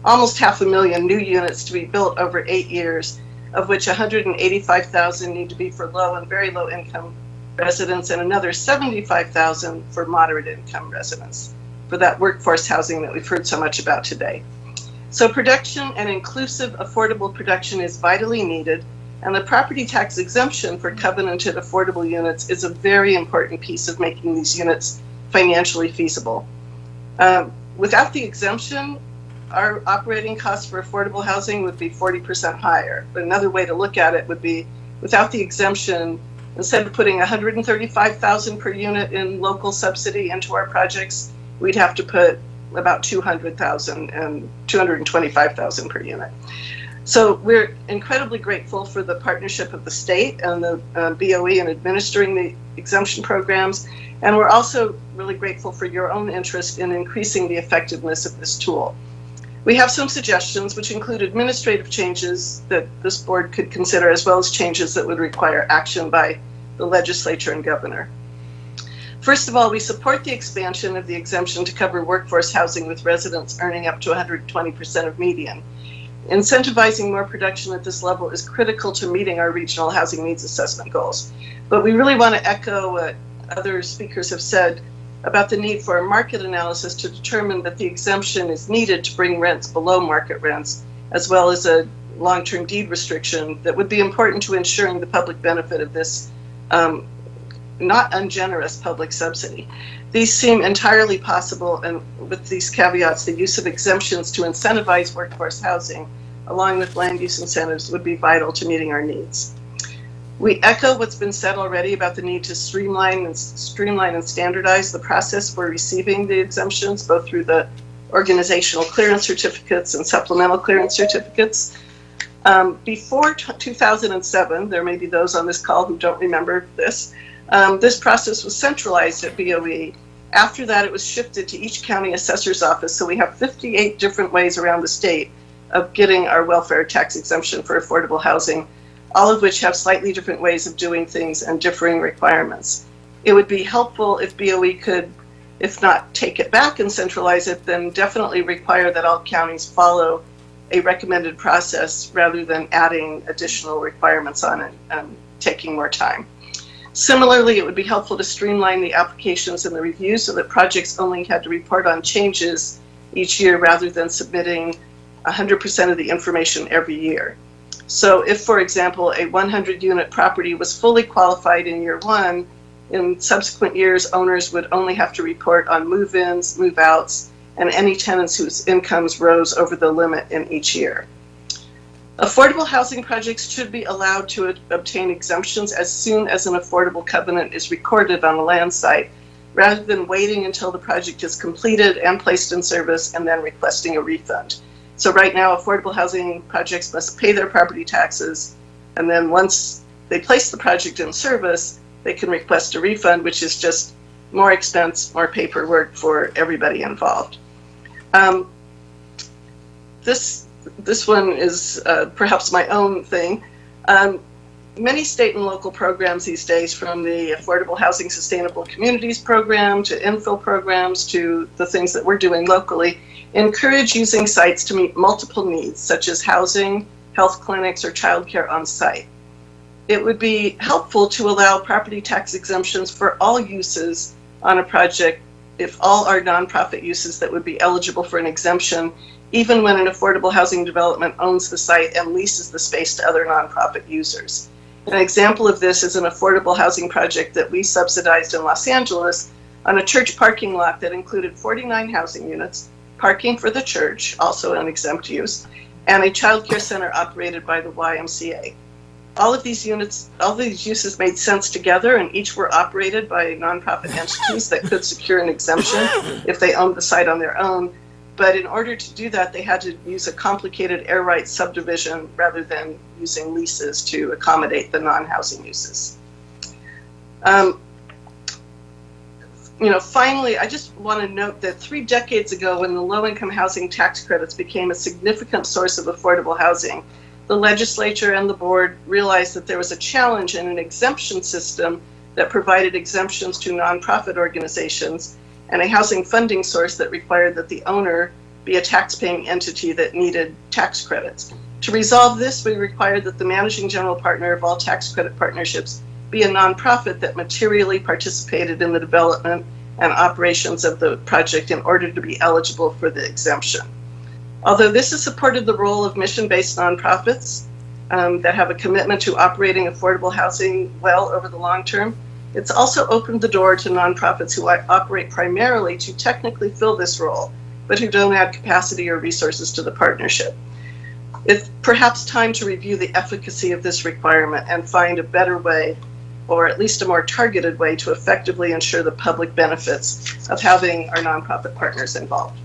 Speaker 22: almost 500,000 new units to be built over 8 years, of which 185,000 need to be for low and very low income residents, and another 75,000 for moderate income residents, for that workforce housing that we've heard so much about today. So production and inclusive affordable production is vitally needed, and the property tax exemption for covenanted affordable units is a very important piece of making these units financially feasible. Without the exemption, our operating costs for affordable housing would be 40% higher. But another way to look at it would be, without the exemption, instead of putting $135,000 per unit in local subsidy into our projects, we'd have to put about $200,000 and $225,000 per unit. So we're incredibly grateful for the partnership of the state and the BOE in administering the exemption programs. And we're also really grateful for your own interest in increasing the effectiveness of this tool. We have some suggestions, which include administrative changes that this board could consider, as well as changes that would require action by the legislature and governor. First of all, we support the expansion of the exemption to cover workforce housing with residents earning up to 120% of median. Incentivizing more production at this level is critical to meeting our regional housing needs assessment goals. But we really want to echo what other speakers have said about the need for a market analysis to determine that the exemption is needed to bring rents below market rents, as well as a long-term deed restriction that would be important to ensuring the public benefit of this not ungenerous public subsidy. These seem entirely possible, and with these caveats, the use of exemptions to incentivize workforce housing, along with land use incentives, would be vital to meeting our needs. We echo what's been said already about the need to streamline and standardize the process for receiving the exemptions, both through the organizational clearance certificates and supplemental clearance certificates. Before 2007, there may be those on this call who don't remember this, this process was centralized at BOE. After that, it was shifted to each county assessor's office, so we have 58 different ways around the state of getting our welfare tax exemption for affordable housing, all of which have slightly different ways of doing things and differing requirements. It would be helpful if BOE could, if not take it back and centralize it, then definitely require that all counties follow a recommended process rather than adding additional requirements on it and taking more time. Similarly, it would be helpful to streamline the applications and the review so that projects only had to report on changes each year rather than submitting 100% of the information every year. So if, for example, a 100-unit property was fully qualified in year one, in subsequent years, owners would only have to report on move-ins, move-outs, and any tenants whose incomes rose over the limit in each year. Affordable housing projects should be allowed to obtain exemptions as soon as an affordable covenant is recorded on a land site, rather than waiting until the project is completed and placed in service and then requesting a refund. So right now, affordable housing projects must pay their property taxes, and then once they place the project in service, they can request a refund, which is just more expense, more paperwork for everybody involved. This one is perhaps my own thing. Many state and local programs these days, from the Affordable Housing Sustainable Communities program to infill programs to the things that we're doing locally, encourage using sites to meet multiple needs, such as housing, health clinics, or childcare on site. It would be helpful to allow property tax exemptions for all uses on a project if all are nonprofit uses that would be eligible for an exemption, even when an affordable housing development owns the site and leases the space to other nonprofit users. An example of this is an affordable housing project that we subsidized in Los Angeles on a church parking lot that included 49 housing units, parking for the church, also an exempt use, and a child care center operated by the YMCA. All of these uses made sense together, and each were operated by nonprofit entities that could secure an exemption if they owned the site on their own. But in order to do that, they had to use a complicated air rights subdivision rather than using leases to accommodate the non-housing uses. Finally, I just want to note that 3 decades ago, when the low-income housing tax credits became a significant source of affordable housing, the legislature and the board realized that there was a challenge in an exemption system that provided exemptions to nonprofit organizations and a housing funding source that required that the owner be a tax-paying entity that needed tax credits. To resolve this, we required that the managing general partner of all tax credit partnerships be a nonprofit that materially participated in the development and operations of the project in order to be eligible for the exemption. Although this has supported the role of mission-based nonprofits that have a commitment to operating affordable housing well over the long term, it's also opened the door to nonprofits who operate primarily to technically fill this role, but who don't add capacity or resources to the partnership. It's perhaps time to review the efficacy of this requirement and find a better way, or at least a more targeted way, to effectively ensure the public benefits of having our nonprofit partners involved.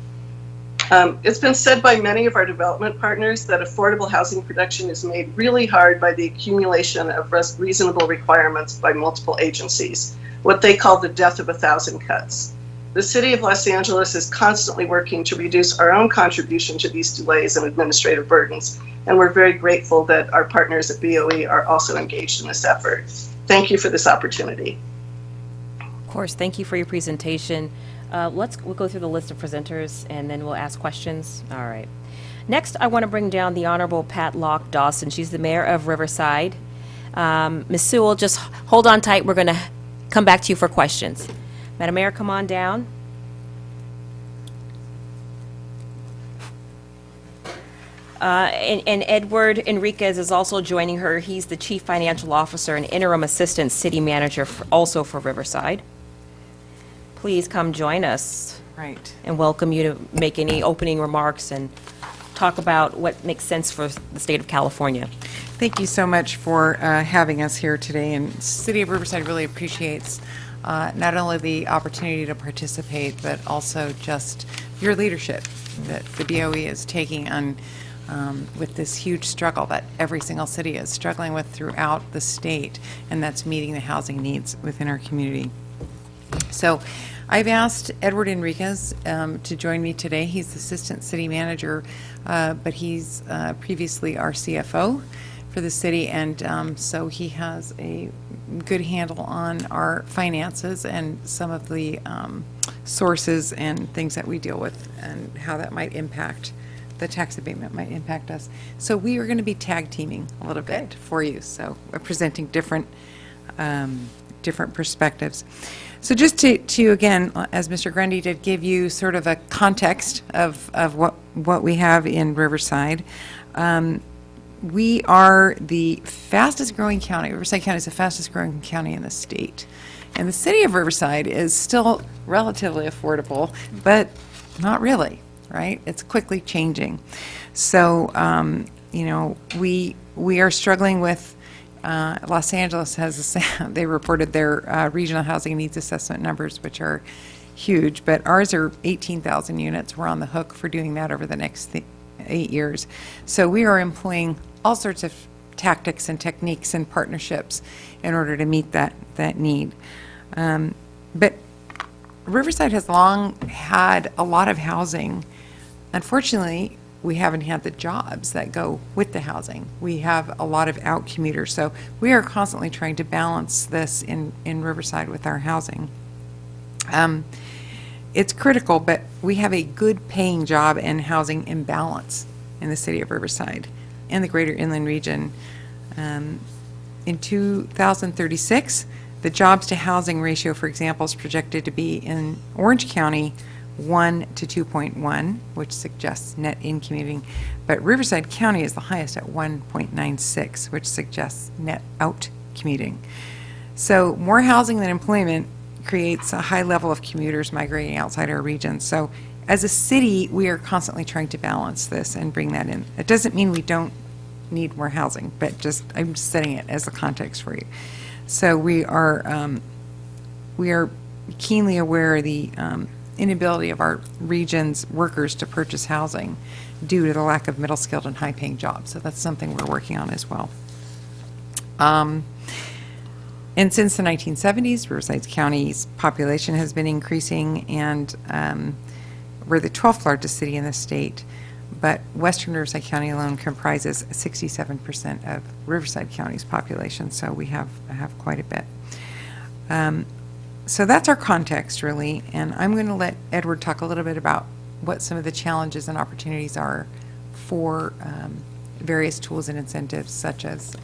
Speaker 22: It's been said by many of our development partners that affordable housing production is made really hard by the accumulation of reasonable requirements by multiple agencies, what they call the death of 1,000 cuts. The City of Los Angeles is constantly working to reduce our own contribution to these delays and administrative burdens, and we're very grateful that our partners at BOE are also engaged in this effort. Thank you for this opportunity.
Speaker 1: Of course, thank you for your presentation. We'll go through the list of presenters and then we'll ask questions. All right. Next, I want to bring down the Honorable Pat Locke Dawson. She's the mayor of Riverside. Ms. Sewell, just hold on tight. We're going to come back to you for questions. Madam Mayor, come on down. And Edward Enriquez is also joining her. He's the Chief Financial Officer and Interim Assistant City Manager also for Riverside. Please come join us.
Speaker 3: Right.
Speaker 1: And welcome you to make any opening remarks and talk about what makes sense for the state of California.
Speaker 3: Thank you so much for having us here today. And City of Riverside really appreciates not only the opportunity to participate, but also just your leadership that the BOE is taking on with this huge struggle that every single city is struggling with throughout the state, and that's meeting the housing needs within our community. So I've asked Edward Enriquez to join me today. He's the Assistant City Manager, but he's previously our CFO for the city, and so he has a good handle on our finances and some of the sources and things that we deal with and how that might impact, the tax abatement might impact us. So we are going to be tag teaming a little bit for you, so we're presenting different perspectives. So just to again, as Mr. Grundy did, give you sort of a context of what we have in Riverside. We are the fastest growing county. Riverside County is the fastest growing county in the state. And the city of Riverside is still relatively affordable, but not really, right? It's quickly changing. So, we are struggling with Los Angeles they reported their regional housing needs assessment numbers, which are huge, but ours are 18,000 units. We're on the hook for doing that over the next 8 years. So we are employing all sorts of tactics and techniques and partnerships in order to meet that need. But Riverside has long had a lot of housing. Unfortunately, we haven't had the jobs that go with the housing. We have a lot of out commuters. So we are constantly trying to balance this in Riverside with our housing. It's critical, but we have a good paying job and housing imbalance in the city of Riverside and the greater inland region. In 2036, the jobs to housing ratio, for example, is projected to be in Orange County 1 to 2.1, which suggests net in commuting, but Riverside County is the highest at 1.96, which suggests net out commuting. So more housing than employment creates a high level of commuters migrating outside our region. So as a city, we are constantly trying to balance this and bring that in. It doesn't mean we don't need more housing, but I'm just setting it as a context for you. So we are keenly aware of the inability of our region's workers to purchase housing due to the lack of middle-skilled and high-paying jobs. So that's something we're working on as well. And since the 1970s, Riverside County's population has been increasing, and we're the 12th largest city in the state, but Western Riverside County alone comprises 67% of Riverside County's population, so we have quite a bit. So that's our context, really, and I'm going to let Edward talk a little bit about what some of the challenges and opportunities are for various tools and incentives, such as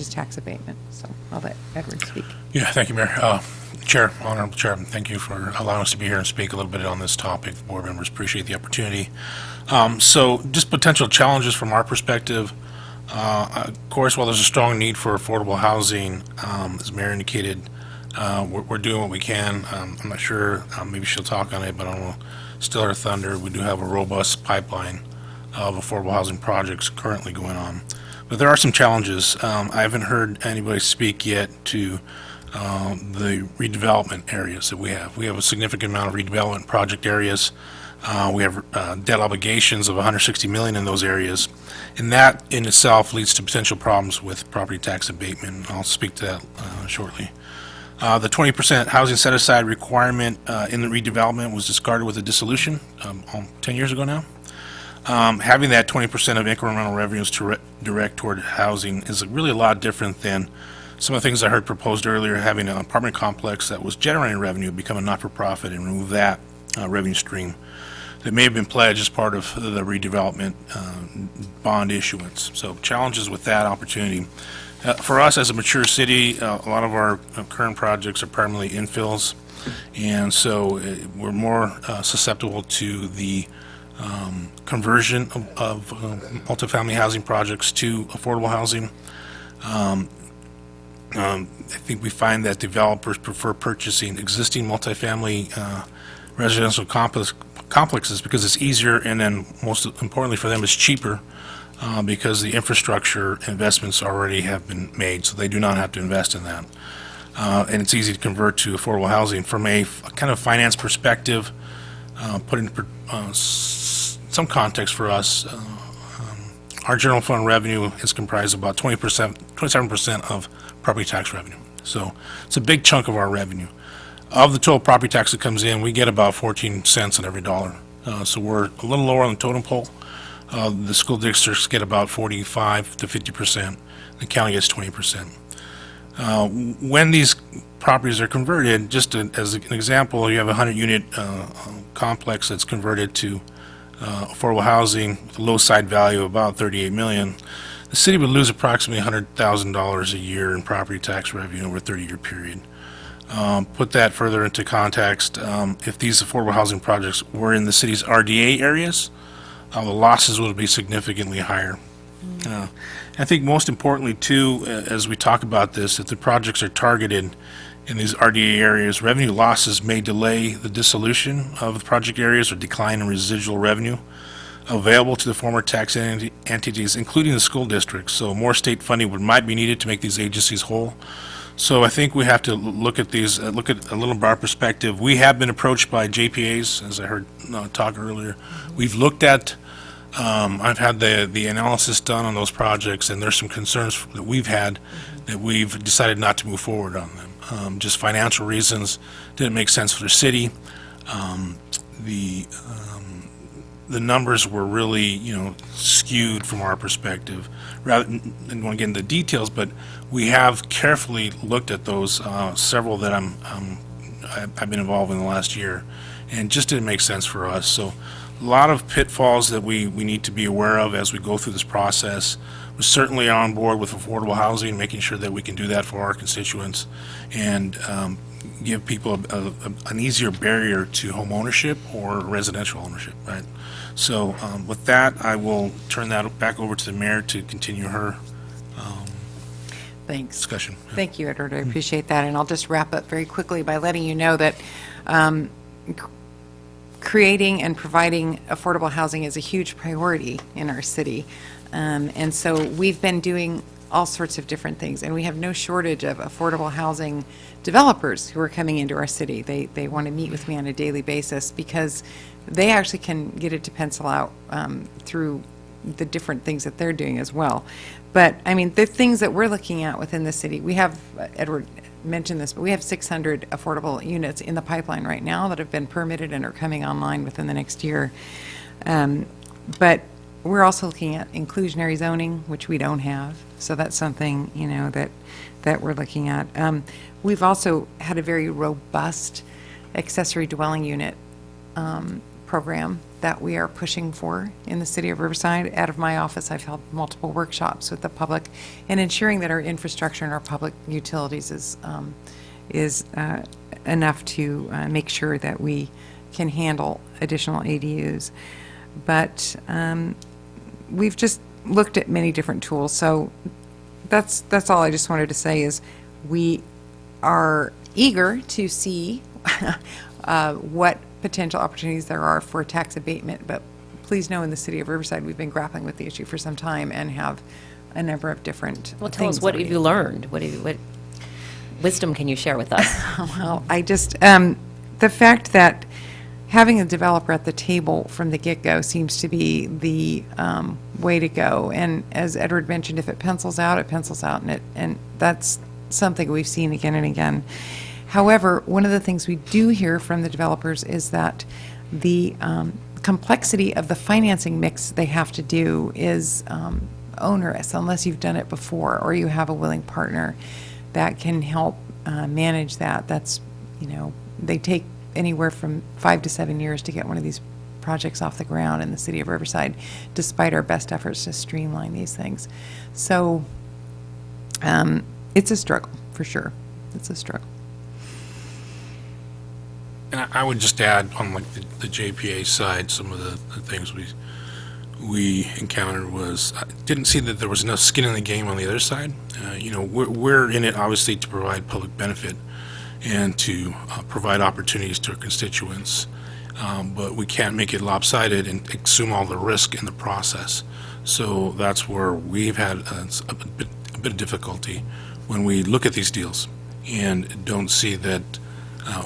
Speaker 3: tax abatement. So I'll let Edward speak.
Speaker 5: Yeah, thank you, Mayor. Chair, Honorable Chair, thank you for allowing us to be here and speak a little bit on this topic. Board members appreciate the opportunity. So just potential challenges from our perspective. Of course, while there's a strong need for affordable housing, as Mayor indicated, we're doing what we can. I'm not sure, maybe she'll talk on it, but I don't want to steal her thunder. We do have a robust pipeline of affordable housing projects currently going on. But there are some challenges. I haven't heard anybody speak yet to the redevelopment areas that we have. We have a significant amount of redevelopment project areas We have debt obligations of $160 million in those areas, and that in itself leads to potential problems with property tax abatement. I'll speak to that shortly. The 20% housing set-aside requirement in the redevelopment was discarded with a dissolution 10 years ago now. Having that 20% of incremental revenues to direct toward housing is really a lot different than some of the things I heard proposed earlier, having an apartment complex that was generating revenue become a not-for-profit and remove that revenue stream that may have been pledged as part of the redevelopment bond issuance. So challenges with that opportunity. For us as a mature city, a lot of our current projects are primarily infills, and so we're more susceptible to the conversion of multifamily housing projects to affordable housing. I think we find that developers prefer purchasing existing multifamily residential complexes because it's easier, and then most importantly for them, it's cheaper because the infrastructure investments already have been made, so they do not have to invest in that. And it's easy to convert to affordable housing. From a kind of finance perspective, putting some context for us, our general fund revenue is comprised of about 27% of property tax revenue. So it's a big chunk of our revenue. Of the total property tax that comes in, we get about 14 cents on every dollar. So we're a little lower on the totem pole. The school districts get about 45 to 50%. The county gets 20%. When these properties are converted, just as an example, you have a 100-unit complex that's converted to affordable housing with a low side value of about $38 million. The city would lose approximately $100,000 a year in property tax revenue over a 30-year period. Put that further into context, if these affordable housing projects were in the city's RDA areas, the losses would be significantly higher. I think most importantly, too, as we talk about this, if the projects are targeted in these RDA areas, revenue losses may delay the dissolution of the project areas or decline in residual revenue available to the former tax entities, including the school districts. So more state funding might be needed to make these agencies whole. So I think we have to look at these, look at a little bit of our perspective. We have been approached by JPAs, as I heard talk earlier. We've looked at, I've had the analysis done on those projects, and there's some concerns that we've had that we've decided not to move forward on them. Just financial reasons, didn't make sense for the city. The numbers were really, skewed from our perspective. Rather than want to get into the details, but we have carefully looked at those, several that I've been involved in the last year, and just didn't make sense for us. So a lot of pitfalls that we need to be aware of as we go through this process. We're certainly on board with affordable housing, making sure that we can do that for our constituents and give people an easier barrier to home ownership or residential ownership, right? So with that, I will turn that back over to the mayor to continue her
Speaker 3: Thanks.
Speaker 5: discussion.
Speaker 3: Thank you, Edward. I appreciate that. And I'll just wrap up very quickly by letting you know that creating and providing affordable housing is a huge priority in our city. And so we've been doing all sorts of different things, and we have no shortage of affordable housing developers who are coming into our city. They want to meet with me on a daily basis because they actually can get it to pencil out through the different things that they're doing as well. But, I mean, the things that we're looking at within the city, we have, Edward mentioned this, but we have 600 affordable units in the pipeline right now that have been permitted and are coming online within the next year. But we're also looking at inclusionary zoning, which we don't have. So that's something, that we're looking at. We've also had a very robust accessory dwelling unit program that we are pushing for in the city of Riverside. Out of my office, I've held multiple workshops with the public and ensuring that our infrastructure and our public utilities is enough to make sure that we can handle additional ADUs. But we've just looked at many different tools. So that's all I just wanted to say is we are eager to see what potential opportunities there are for tax abatement. But please know in the city of Riverside, we've been grappling with the issue for some time and have a number of different
Speaker 8: Well, tell
Speaker 3: things
Speaker 8: us, what
Speaker 3: that
Speaker 8: have you learned? What wisdom can you share with us?
Speaker 3: Well, I just, the fact that having a developer at the table from the get-go seems to be the way to go. And as Edward mentioned, if it pencils out, it pencils out, and that's something we've seen again and again. However, one of the things we do hear from the developers is that the complexity of the financing mix they have to do is onerous unless you've done it before or you have a willing partner that can help manage that. That's, they take anywhere from 5 to 7 years to get one of these projects off the ground in the city of Riverside, despite our best efforts to streamline these things. So it's a struggle, for sure. It's a struggle.
Speaker 5: And I would just add on like the JPA side, some of the things we encountered was, I didn't see that there was enough skin in the game on the other side. We're in it obviously to provide public benefit and to provide opportunities to our constituents, but we can't make it lopsided and assume all the risk in the process. So that's where we've had a bit of difficulty when we look at these deals and don't see that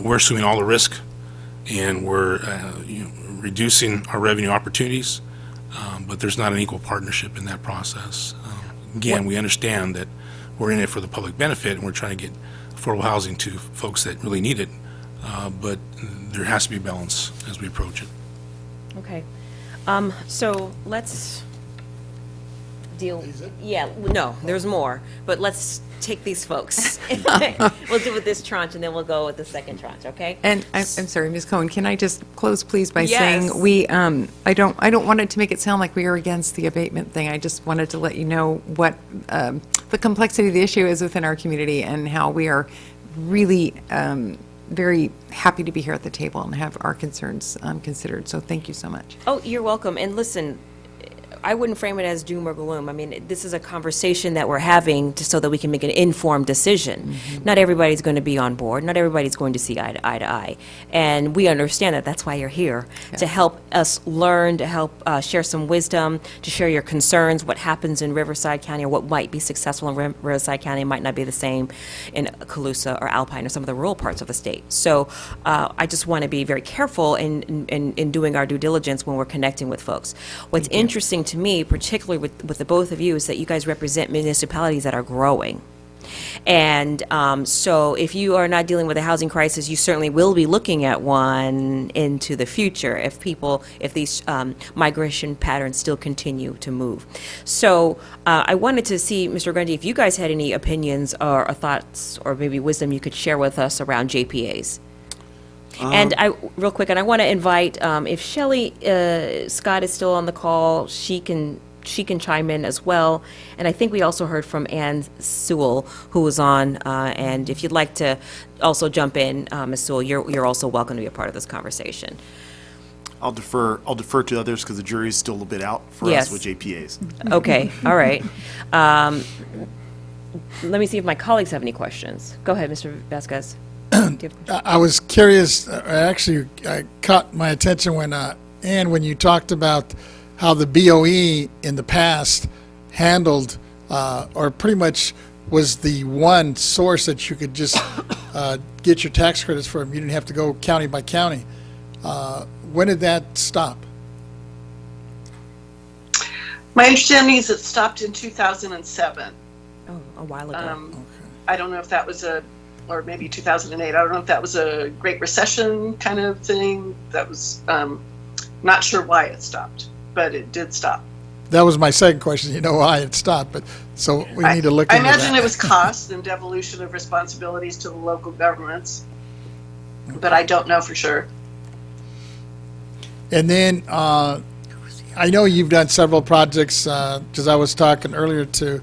Speaker 5: we're assuming all the risk and we're reducing our revenue opportunities, but there's not an equal partnership in that process. Again, we understand that we're in it for the public benefit and we're trying to get affordable housing to folks that really need it, but there has to be balance as we approach it.
Speaker 1: Okay. So let's deal, no, there's more, but let's take these folks. We'll do with this tranche and then we'll go with the second tranche, okay?
Speaker 3: And I'm sorry, Ms. Cohen, can I just close, please, by
Speaker 1: Yes.
Speaker 3: saying we, I don't want it to make it sound like we are against the abatement thing. I just wanted to let you know what the complexity of the issue is within our community and how we are really very happy to be here at the table and have our concerns considered. So thank you so much.
Speaker 1: Oh, you're welcome. And listen, I wouldn't frame it as doom or gloom. I mean, this is a conversation that we're having so that we can make an informed decision. Not everybody's going to be on board. Not everybody's going to see eye to eye. And we understand that. That's why you're here, to help us learn, to help share some wisdom, to share your concerns, what happens in Riverside County or what might be successful in Riverside County might not be the same in Colusa or Alpine or some of the rural parts of the state. So I just want to be very careful in doing our due diligence when we're connecting with folks. What's interesting to me, particularly with the both of you, is that you guys represent municipalities that are growing. And so if you are not dealing with a housing crisis, you certainly will be looking at one into the future if these migration patterns still continue to move. So I wanted to see, Mr. Grundy, if you guys had any opinions or thoughts or maybe wisdom you could share with us around JPAs. And real quick, and I want to invite, if Shelley Scott is still on the call, she can chime in as well. And I think we also heard from Ann Sewell, who was on, and if you'd like to also jump in, Ms. Sewell, you're also welcome to be a part of this conversation.
Speaker 21: I'll defer to others because the jury's still a little bit out for us with JPAs.
Speaker 1: Okay, all right. Let me see if my colleagues have any questions. Go ahead, Mr. Vasquez.
Speaker 4: I was curious, actually, I caught my attention when, Ann, when you talked about how the BOE in the past handled, or pretty much was the one source that you could just get your tax credits from. You didn't have to go county by county. When did that stop?
Speaker 22: My understanding is it stopped in 2007.
Speaker 1: Oh, a while ago.
Speaker 22: I don't know if that was or maybe 2008. I don't know if that was a Great Recession kind of thing. That was, not sure why it stopped, but it did stop.
Speaker 4: That was my second question. You know why it stopped, but so we need to look into that.
Speaker 22: I imagine it was cost and devolution of responsibilities to the local governments, but I don't know for sure.
Speaker 4: And then I know you've done several projects, because I was talking earlier to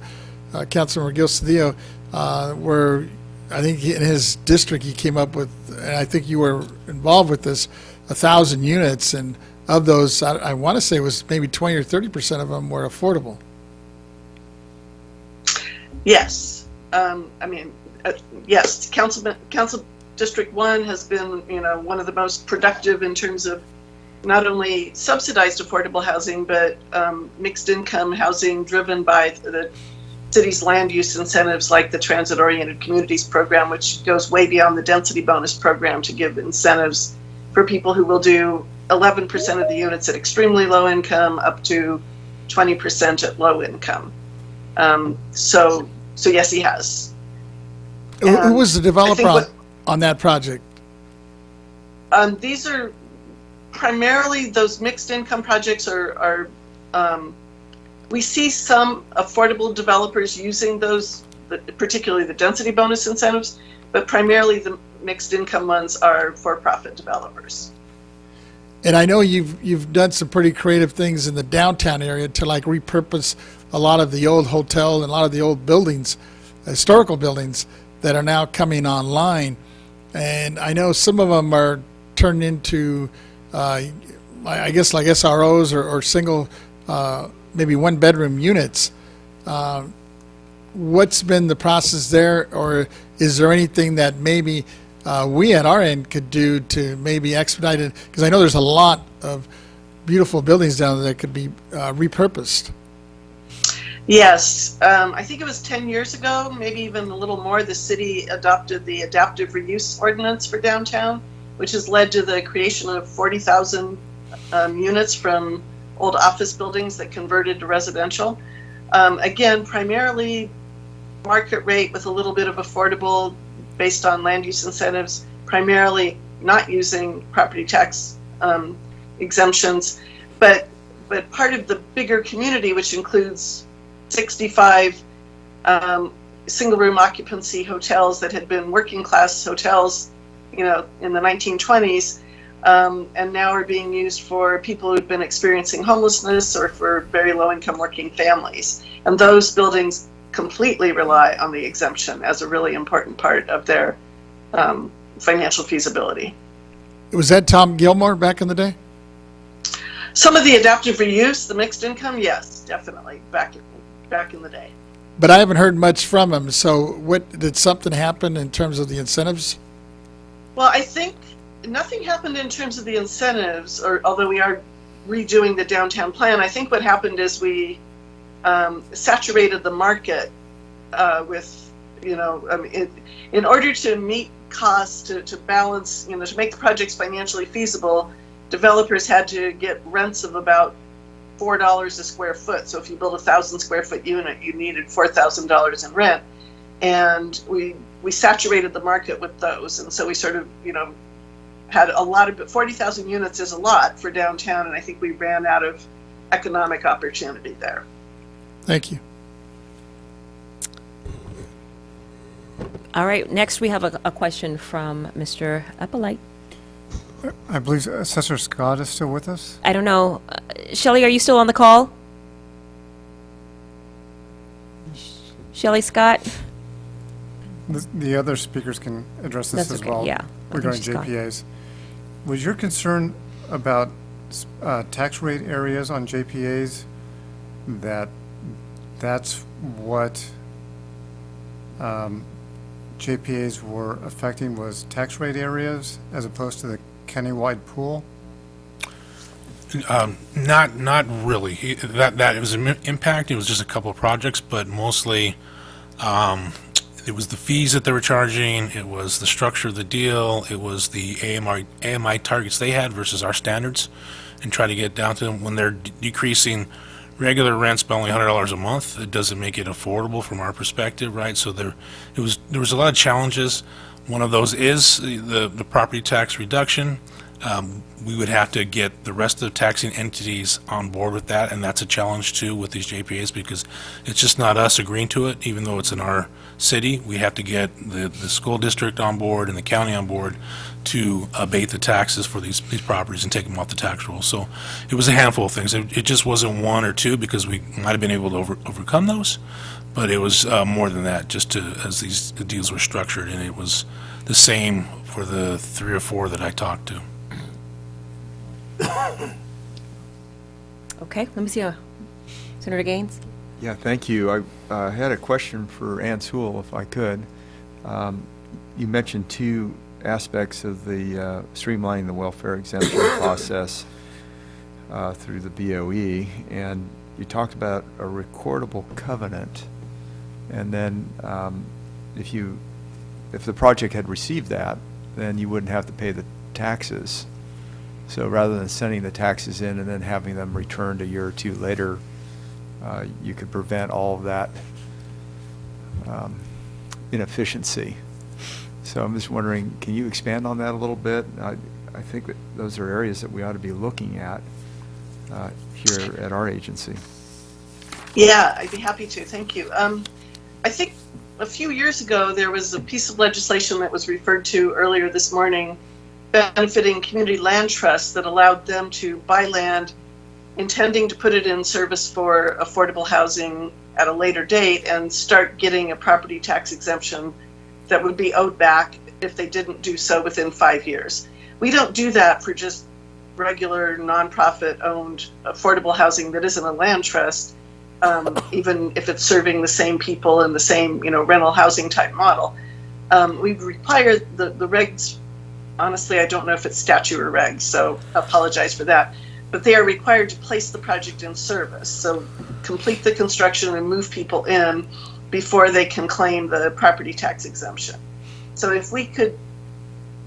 Speaker 4: Councilman Gil Cedillo, where I think in his district he came up with, and I think you were involved with this, 1,000 units, and of those, I want to say it was maybe 20 or 30% of them were affordable.
Speaker 22: Yes, yes. Council District 1 has been, one of the most productive in terms of not only subsidized affordable housing, but mixed income housing driven by the city's land use incentives like the Transit-Oriented Communities Program, which goes way beyond the density bonus program to give incentives for for people who will do 11% of the units at extremely low income up to 20% at low income. So yes, he has.
Speaker 4: Who was the
Speaker 22: I
Speaker 4: developer
Speaker 22: think
Speaker 4: on that project?
Speaker 22: These are primarily those mixed income projects are we see some affordable developers using those, particularly the density bonus incentives, but primarily the mixed income ones are for-profit developers.
Speaker 4: And I know you've done some pretty creative things in the downtown area to like repurpose a lot of the old hotel and a lot of the old buildings, historical buildings that are now coming online. And I know some of them are turned into, I guess, like SROs or single, maybe one-bedroom units. What's been the process there, or is there anything that maybe we at our end could do to maybe expedite it? Because I know there's a lot of beautiful buildings down there that could be repurposed.
Speaker 22: Yes, I think it was 10 years ago, maybe even a little more, the city adopted the adaptive reuse ordinance for downtown, which has led to the creation of 40,000 units from old office buildings that converted to residential. Again, primarily market rate with a little bit of affordable based on land use incentives, primarily not using property tax exemptions, but part of the bigger community, which includes 65 single room occupancy hotels that had been working class hotels, in the 1920s, and now are being used for people who've been experiencing homelessness or for very low income working families. And those buildings completely rely on the exemption as a really important part of their financial feasibility.
Speaker 4: Was that Tom Gilmore back in the day?
Speaker 22: Some of the adaptive reuse, the mixed income, yes, definitely, back in the day.
Speaker 4: But I haven't heard much from him. So did something happen in terms of the incentives?
Speaker 22: Well, I think nothing happened in terms of the incentives, although we are redoing the downtown plan. I think what happened is we saturated the market with, in order to meet costs, to balance, to make the projects financially feasible, developers had to get rents of about $4 a square foot. So if you build a 1,000 square foot unit, you needed $4,000 in rent. And we saturated the market with those. And so we sort of, had a lot of, 40,000 units is a lot for downtown. And I think we ran out of economic opportunity there.
Speaker 4: Thank you.
Speaker 1: All right, next we have a question from Mr. Eppolite.
Speaker 14: I believe Assessor Scott is still with us.
Speaker 1: I don't know. Shelley, are you still on the call? Shelley Scott?
Speaker 14: The other speakers can address this
Speaker 1: That's
Speaker 14: as
Speaker 1: okay,
Speaker 14: well.
Speaker 1: yeah.
Speaker 14: Regarding
Speaker 1: she's gone.
Speaker 14: JPAs. Was your concern about tax rate areas on JPAs, that's what JPAs were affecting, was tax rate areas as opposed to the countywide pool?
Speaker 5: Not really. That it was an impact. It was just a couple of projects, but mostly it was the fees that they were charging. It was the structure of the deal. It was the AMI targets they had versus our standards, and try to get down to them when they're decreasing regular rents by only $100 a month. It doesn't make it affordable from our perspective, right? So there was a lot of challenges. One of those is the property tax reduction. We would have to get the rest of the taxing entities on board with that, and that's a challenge too with these JPAs, because it's just not us agreeing to it. Even though it's in our city, we have to get the school district on board and the county on board to abate the taxes for these properties and take them off the tax roll. So it was a handful of things. It just wasn't one or two, because we might have been able to overcome those, but it was more than that, just as these deals were structured, and it was the same for the 3 or 4 that I talked to.
Speaker 1: Okay, let me see. Senator Gaines?
Speaker 6: Yeah, thank you. I had a question for Ann Sewell, if I could. You mentioned 2 aspects of the streamlining the welfare exemption process through the BOE, and you talked about a recordable covenant, and then if the project had received that, then you wouldn't have to pay the taxes. So rather than sending the taxes in and then having them returned a year or two later, you could prevent all of that inefficiency. So I'm just wondering, can you expand on that a little bit? I think that those are areas that we ought to be looking at here at our agency.
Speaker 22: Yeah, I'd be happy to. Thank you. I think a few years ago there was a piece of legislation that was referred to earlier this morning benefiting community land trusts that allowed them to buy land intending to put it in service for affordable housing at a later date and start getting a property tax exemption that would be owed back if they didn't do so within 5 years. We don't do that for just regular nonprofit owned affordable housing that isn't a land trust, even if it's serving the same people in the same, rental housing type model. We require the regs. Honestly, I don't know if it's statute or regs, so I apologize for that. But they are required to place the project in service. So complete the construction and move people in before they can claim the property tax exemption. So if we could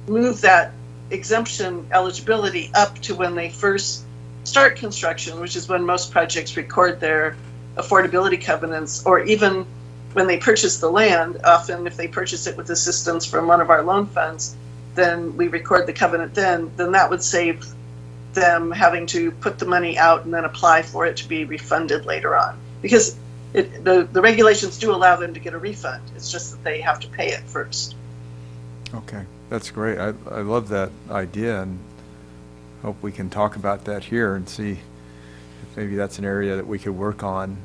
Speaker 22: move that exemption eligibility up to when they first start construction, which is when most projects record their affordability covenants, or even when they purchase the land, often if they purchase it with assistance from one of our loan funds, then we record the covenant then that would save them having to put the money out and then apply for it to be refunded later on. Because the regulations do allow them to get a refund. It's just that they have to pay it first.
Speaker 6: Okay, that's great. I love that idea, and hope we can talk about that here and see if maybe that's an area that we could work on.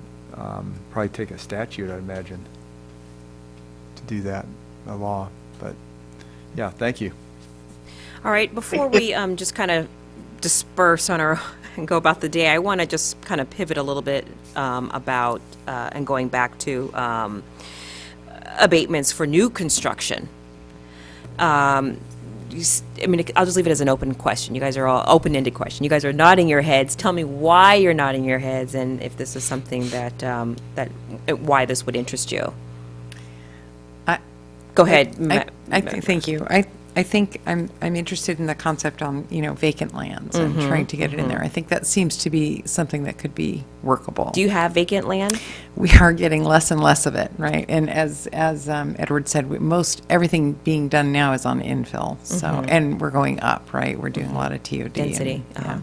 Speaker 6: Probably take a statute, I'd imagine, to do that, a law. But yeah, thank you.
Speaker 1: All right, before we just kind of disperse on our and go about the day, I want to just kind of pivot a little bit about and going back to abatements for new construction. I'll just leave it as an open question. You guys are all open-ended question. You guys are nodding your heads. Tell me why you're nodding your heads, and if this is something that why this would interest you. Go ahead.
Speaker 3: Thank you. I think I'm interested in the concept on vacant lands and trying to get it in there. I think that seems to be something that could be workable.
Speaker 1: Do you have vacant land?
Speaker 3: We are getting less and less of it, right? And as Edward said, everything being done now is on infill. So and we're going up, right? We're doing a lot of TOD
Speaker 1: density.
Speaker 3: And,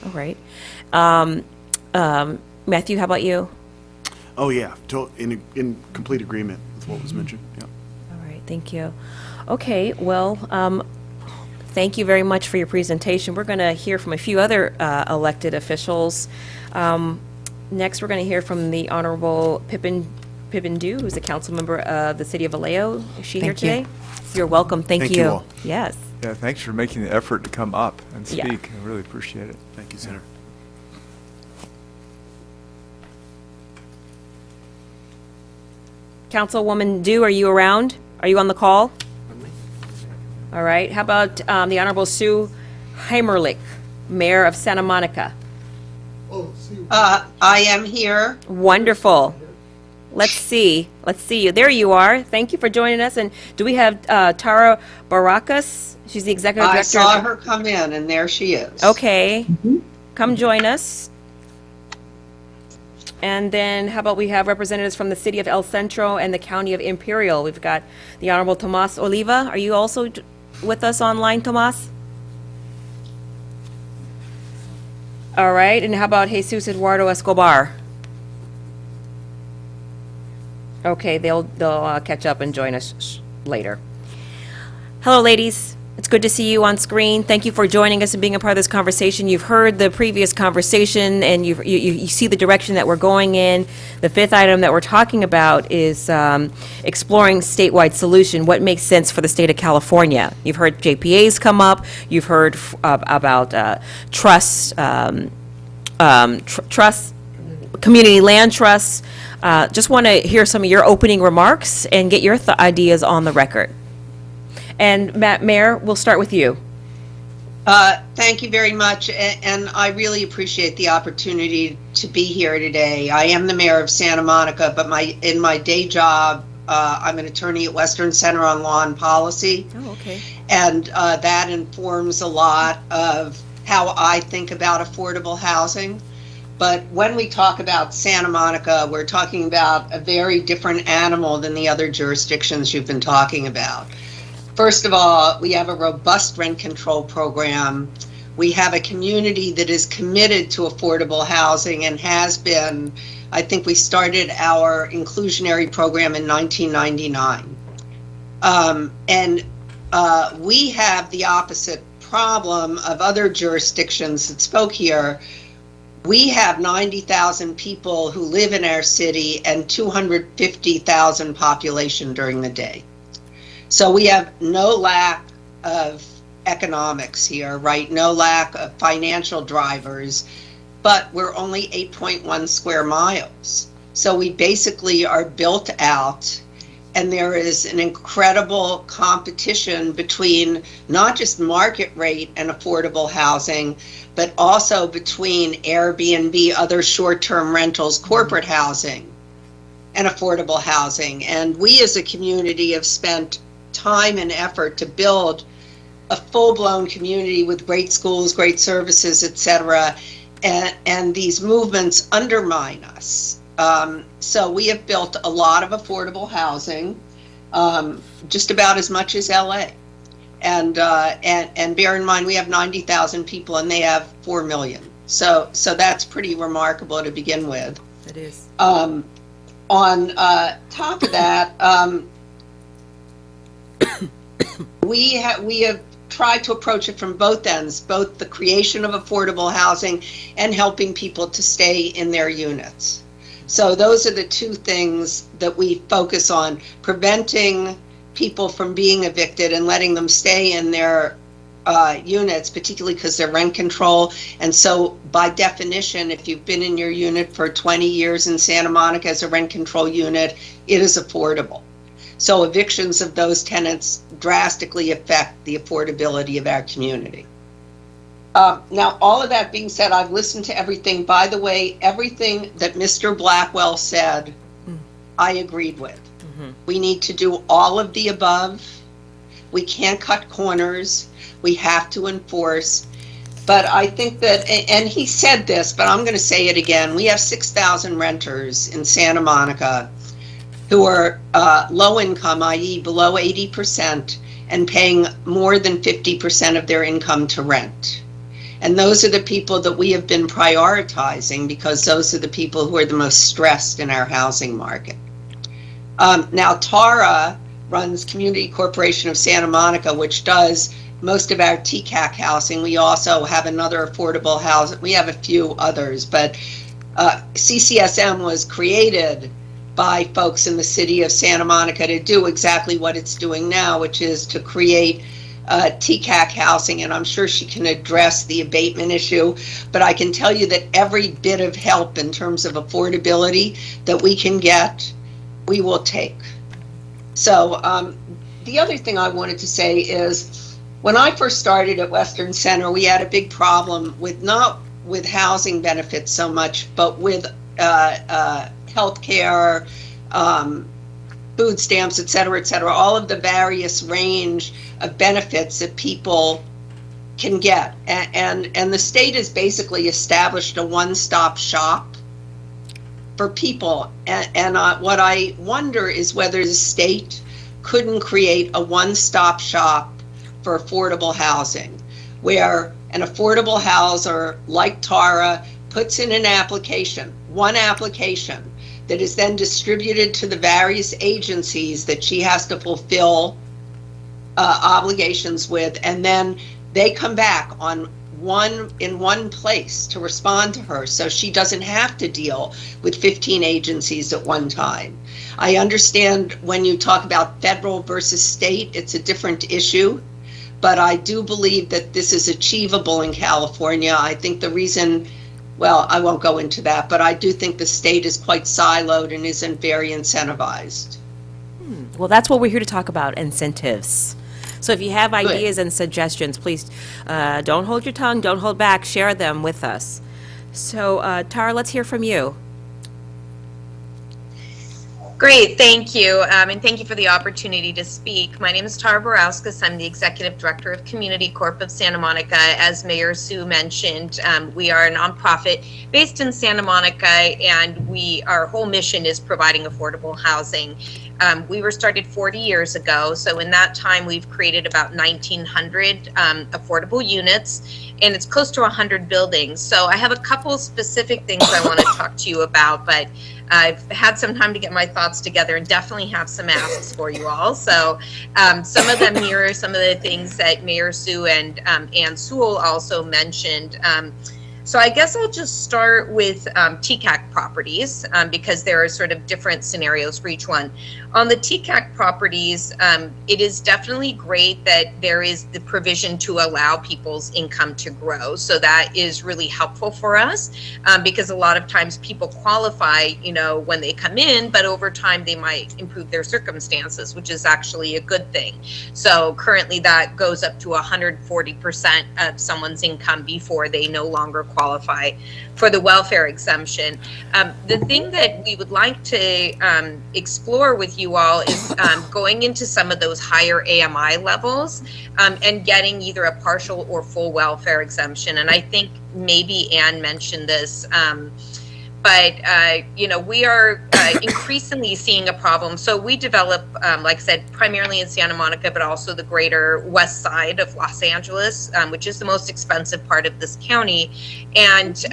Speaker 3: yeah.
Speaker 1: All right. Matthew, how about you?
Speaker 21: Oh yeah, in complete agreement with what was mentioned. Yeah.
Speaker 1: All right. Thank you. Okay, well, thank you very much for your presentation. We're going to hear from a few other elected officials. Next, we're going to hear from the Honorable Pippin Dew, who's a council member of the City of Vallejo. Is she here today? You're welcome. Thank you.
Speaker 21: all.
Speaker 1: Yes.
Speaker 6: Yeah, thanks for making the effort to come up and
Speaker 1: Yeah.
Speaker 6: speak. I really appreciate it.
Speaker 21: Thank you, Senator.
Speaker 1: Councilwoman Dew, are you around? Are you on the call? All right. How about the Honorable Sue Heimerlich, Mayor of Santa Monica?
Speaker 8: I am here.
Speaker 1: Wonderful. Let's see you. There you are. Thank you for joining us. And do we have Tara Barakas? She's the executive director.
Speaker 8: I saw her come in, and there she is.
Speaker 1: Okay. Come join us. And then how about we have representatives from the City of El Centro and the County of Imperial. We've got the Honorable Tomas Oliva. Are you also with us online, Tomas? All right. And how about Jesus Eduardo Escobar? Okay, they'll catch up and join us later. Hello, ladies. It's good to see you on screen. Thank you for joining us and being a part of this conversation. You've heard the previous conversation, and you see the direction that we're going in. The fifth item that we're talking about is exploring statewide solution. What makes sense for the state of California? You've heard JPAs come up. You've heard about trusts, community land trusts. Just want to hear some of your opening remarks and get your ideas on the record. And Mayor, we'll start with you.
Speaker 8: Thank you very much, and I really appreciate the opportunity to be here today. I am the mayor of Santa Monica, but in my day job, I'm an attorney at Western Center on Law and Policy.
Speaker 1: Oh, okay.
Speaker 8: And that informs a lot of how I think about affordable housing. But when we talk about Santa Monica, we're talking about a very different animal than the other jurisdictions you've been talking about. First of all, we have a robust rent control program. We have a community that is committed to affordable housing and has been. I think we started our inclusionary program in 1999. We have the opposite problem of other jurisdictions that spoke here. We have 90,000 people who live in our city and 250,000 population during the day. So we have no lack of economics here, right? No lack of financial drivers, but we're only 8.1 square miles. So we basically are built out, and there is an incredible competition between not just market rate and affordable housing, but also between Airbnb, other short-term rentals, corporate housing, and affordable housing. And we as a community have spent time and effort to build a full-blown community with great schools, great services, et cetera, and these movements undermine us. So we have built a lot of affordable housing, just about as much as LA. And bear in mind, we have 90,000 people and they have 4 million. So that's pretty remarkable to begin with.
Speaker 1: It is.
Speaker 8: On top of that, we have tried to approach it from both ends, both the creation of affordable housing and helping people to stay in their units. So those are the two things that we focus on: preventing people from being evicted and letting them stay in their units, particularly because they're rent control. And so by definition, if you've been in your unit for 20 years in Santa Monica as a rent control unit, it is affordable. So evictions of those tenants drastically affect the affordability of our community. Now, all of that being said, I've listened to everything. By the way, everything that Mr. Blackwell said, I agreed with. We need to do all of the above. We can't cut corners. We have to enforce. But I think that, and he said this, but I'm going to say it again, we have 6,000 renters in Santa Monica who are low income, i.e. below 80%, and paying more than 50% of their income to rent. And those are the people that we have been prioritizing because those are the people who are the most stressed in our housing market. Now, Tara runs Community Corporation of Santa Monica, which does most of our TCAC housing. We also have another affordable housing. We have a few others, but CCSM was created by folks in the city of Santa Monica to do exactly what it's doing now, which is to create TCAC housing, and I'm sure she can address the abatement issue, but I can tell you that every bit of help in terms of affordability that we can get, we will take. So the other thing I wanted to say is, when I first started at Western Center, we had a big problem with not with housing benefits so much, but with healthcare, food stamps, et cetera, all of the various range of benefits that people can get. And the state has basically established a one-stop shop for people. And what I wonder is whether the state couldn't create a one-stop shop for affordable housing, where an affordable houser like Tara puts in an application, one application, that is then distributed to the various agencies that she has to fulfill obligations with, and then they come back in one place to respond to her, so she doesn't have to deal with 15 agencies at one time. I understand when you talk about federal versus state, it's a different issue, but I do believe that this is achievable in California. I think the reason, well, I won't go into that, but I do think the state is quite siloed and isn't very incentivized.
Speaker 1: Well, that's what we're here to talk about, incentives. So if you have ideas and suggestions, please don't hold your tongue, don't hold back, share them with us. So Tara, let's hear from you.
Speaker 7: Great, thank you, and thank you for the opportunity to speak. My name is Tara Borauskas. I'm the Executive Director of Community Corp of Santa Monica. As Mayor Sue mentioned, we are a nonprofit based in Santa Monica, and our whole mission is providing affordable housing. We were started 40 years ago, so in that time we've created about 1,900 affordable units, and it's close to 100 buildings. So I have a couple specific things I want to talk to you about, but I've had some time to get my thoughts together and definitely have some asks for you all. So some of them mirror some of the things that Mayor Sue and Ann Sewell also mentioned. So I guess I'll just start with TCAC properties because there are sort of different scenarios for each one. On the TCAC properties, it is definitely great that there is the provision to allow people's income to grow. So that is really helpful for us because a lot of times people qualify, when they come in, but over time they might improve their circumstances, which is actually a good thing. So currently that goes up to 140% of someone's income before they no longer qualify for the welfare exemption. The thing that we would like to explore with you all is going into some of those higher AMI levels and getting either a partial or full welfare exemption. And I think maybe Ann mentioned this, but we are increasingly seeing a problem. So we develop, like I said, primarily in Santa Monica, but also the greater west side of Los Angeles, which is the most expensive part of this county. And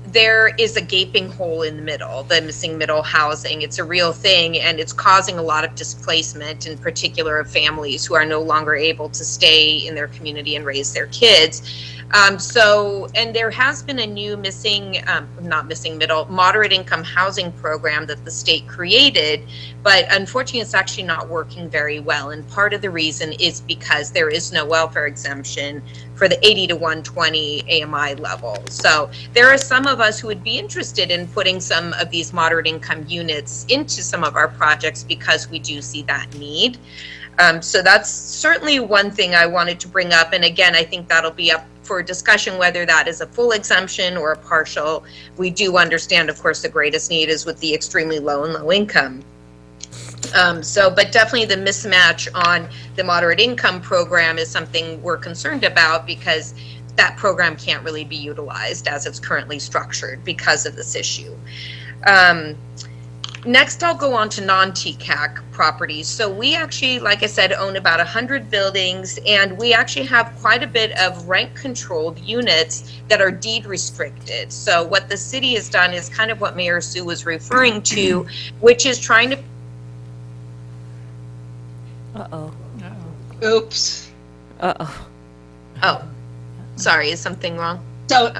Speaker 7: there is a gaping hole in the middle, the missing middle housing. It's a real thing, and it's causing a lot of displacement, in particular of families who are no longer able to stay in their community and raise their kids. And there has been a new moderate income housing program that the state created, but unfortunately it's actually not working very well. And part of the reason is because there is no welfare exemption for the 80 to 120 AMI level. So there are some of us who would be interested in putting some of these moderate income units into some of our projects because we do see that need. So that's certainly one thing I wanted to bring up. And again, I think that'll be up for discussion, whether that is a full exemption or a partial. We do understand, of course, the greatest need is with the extremely low and low income. But definitely the mismatch on the moderate income program is something we're concerned about because that program can't really be utilized as it's currently structured because of this issue. Next, I'll go on to non-TCAC properties. So we actually, like I said, own about 100 buildings, and we actually have quite a bit of rent-controlled units that are deed restricted. So what the city has done is kind of what Mayor Sue was referring to, which is trying to...
Speaker 1: Uh-oh.
Speaker 8: Oops.
Speaker 1: Uh-oh.
Speaker 7: Oh, sorry, is something wrong?
Speaker 8: So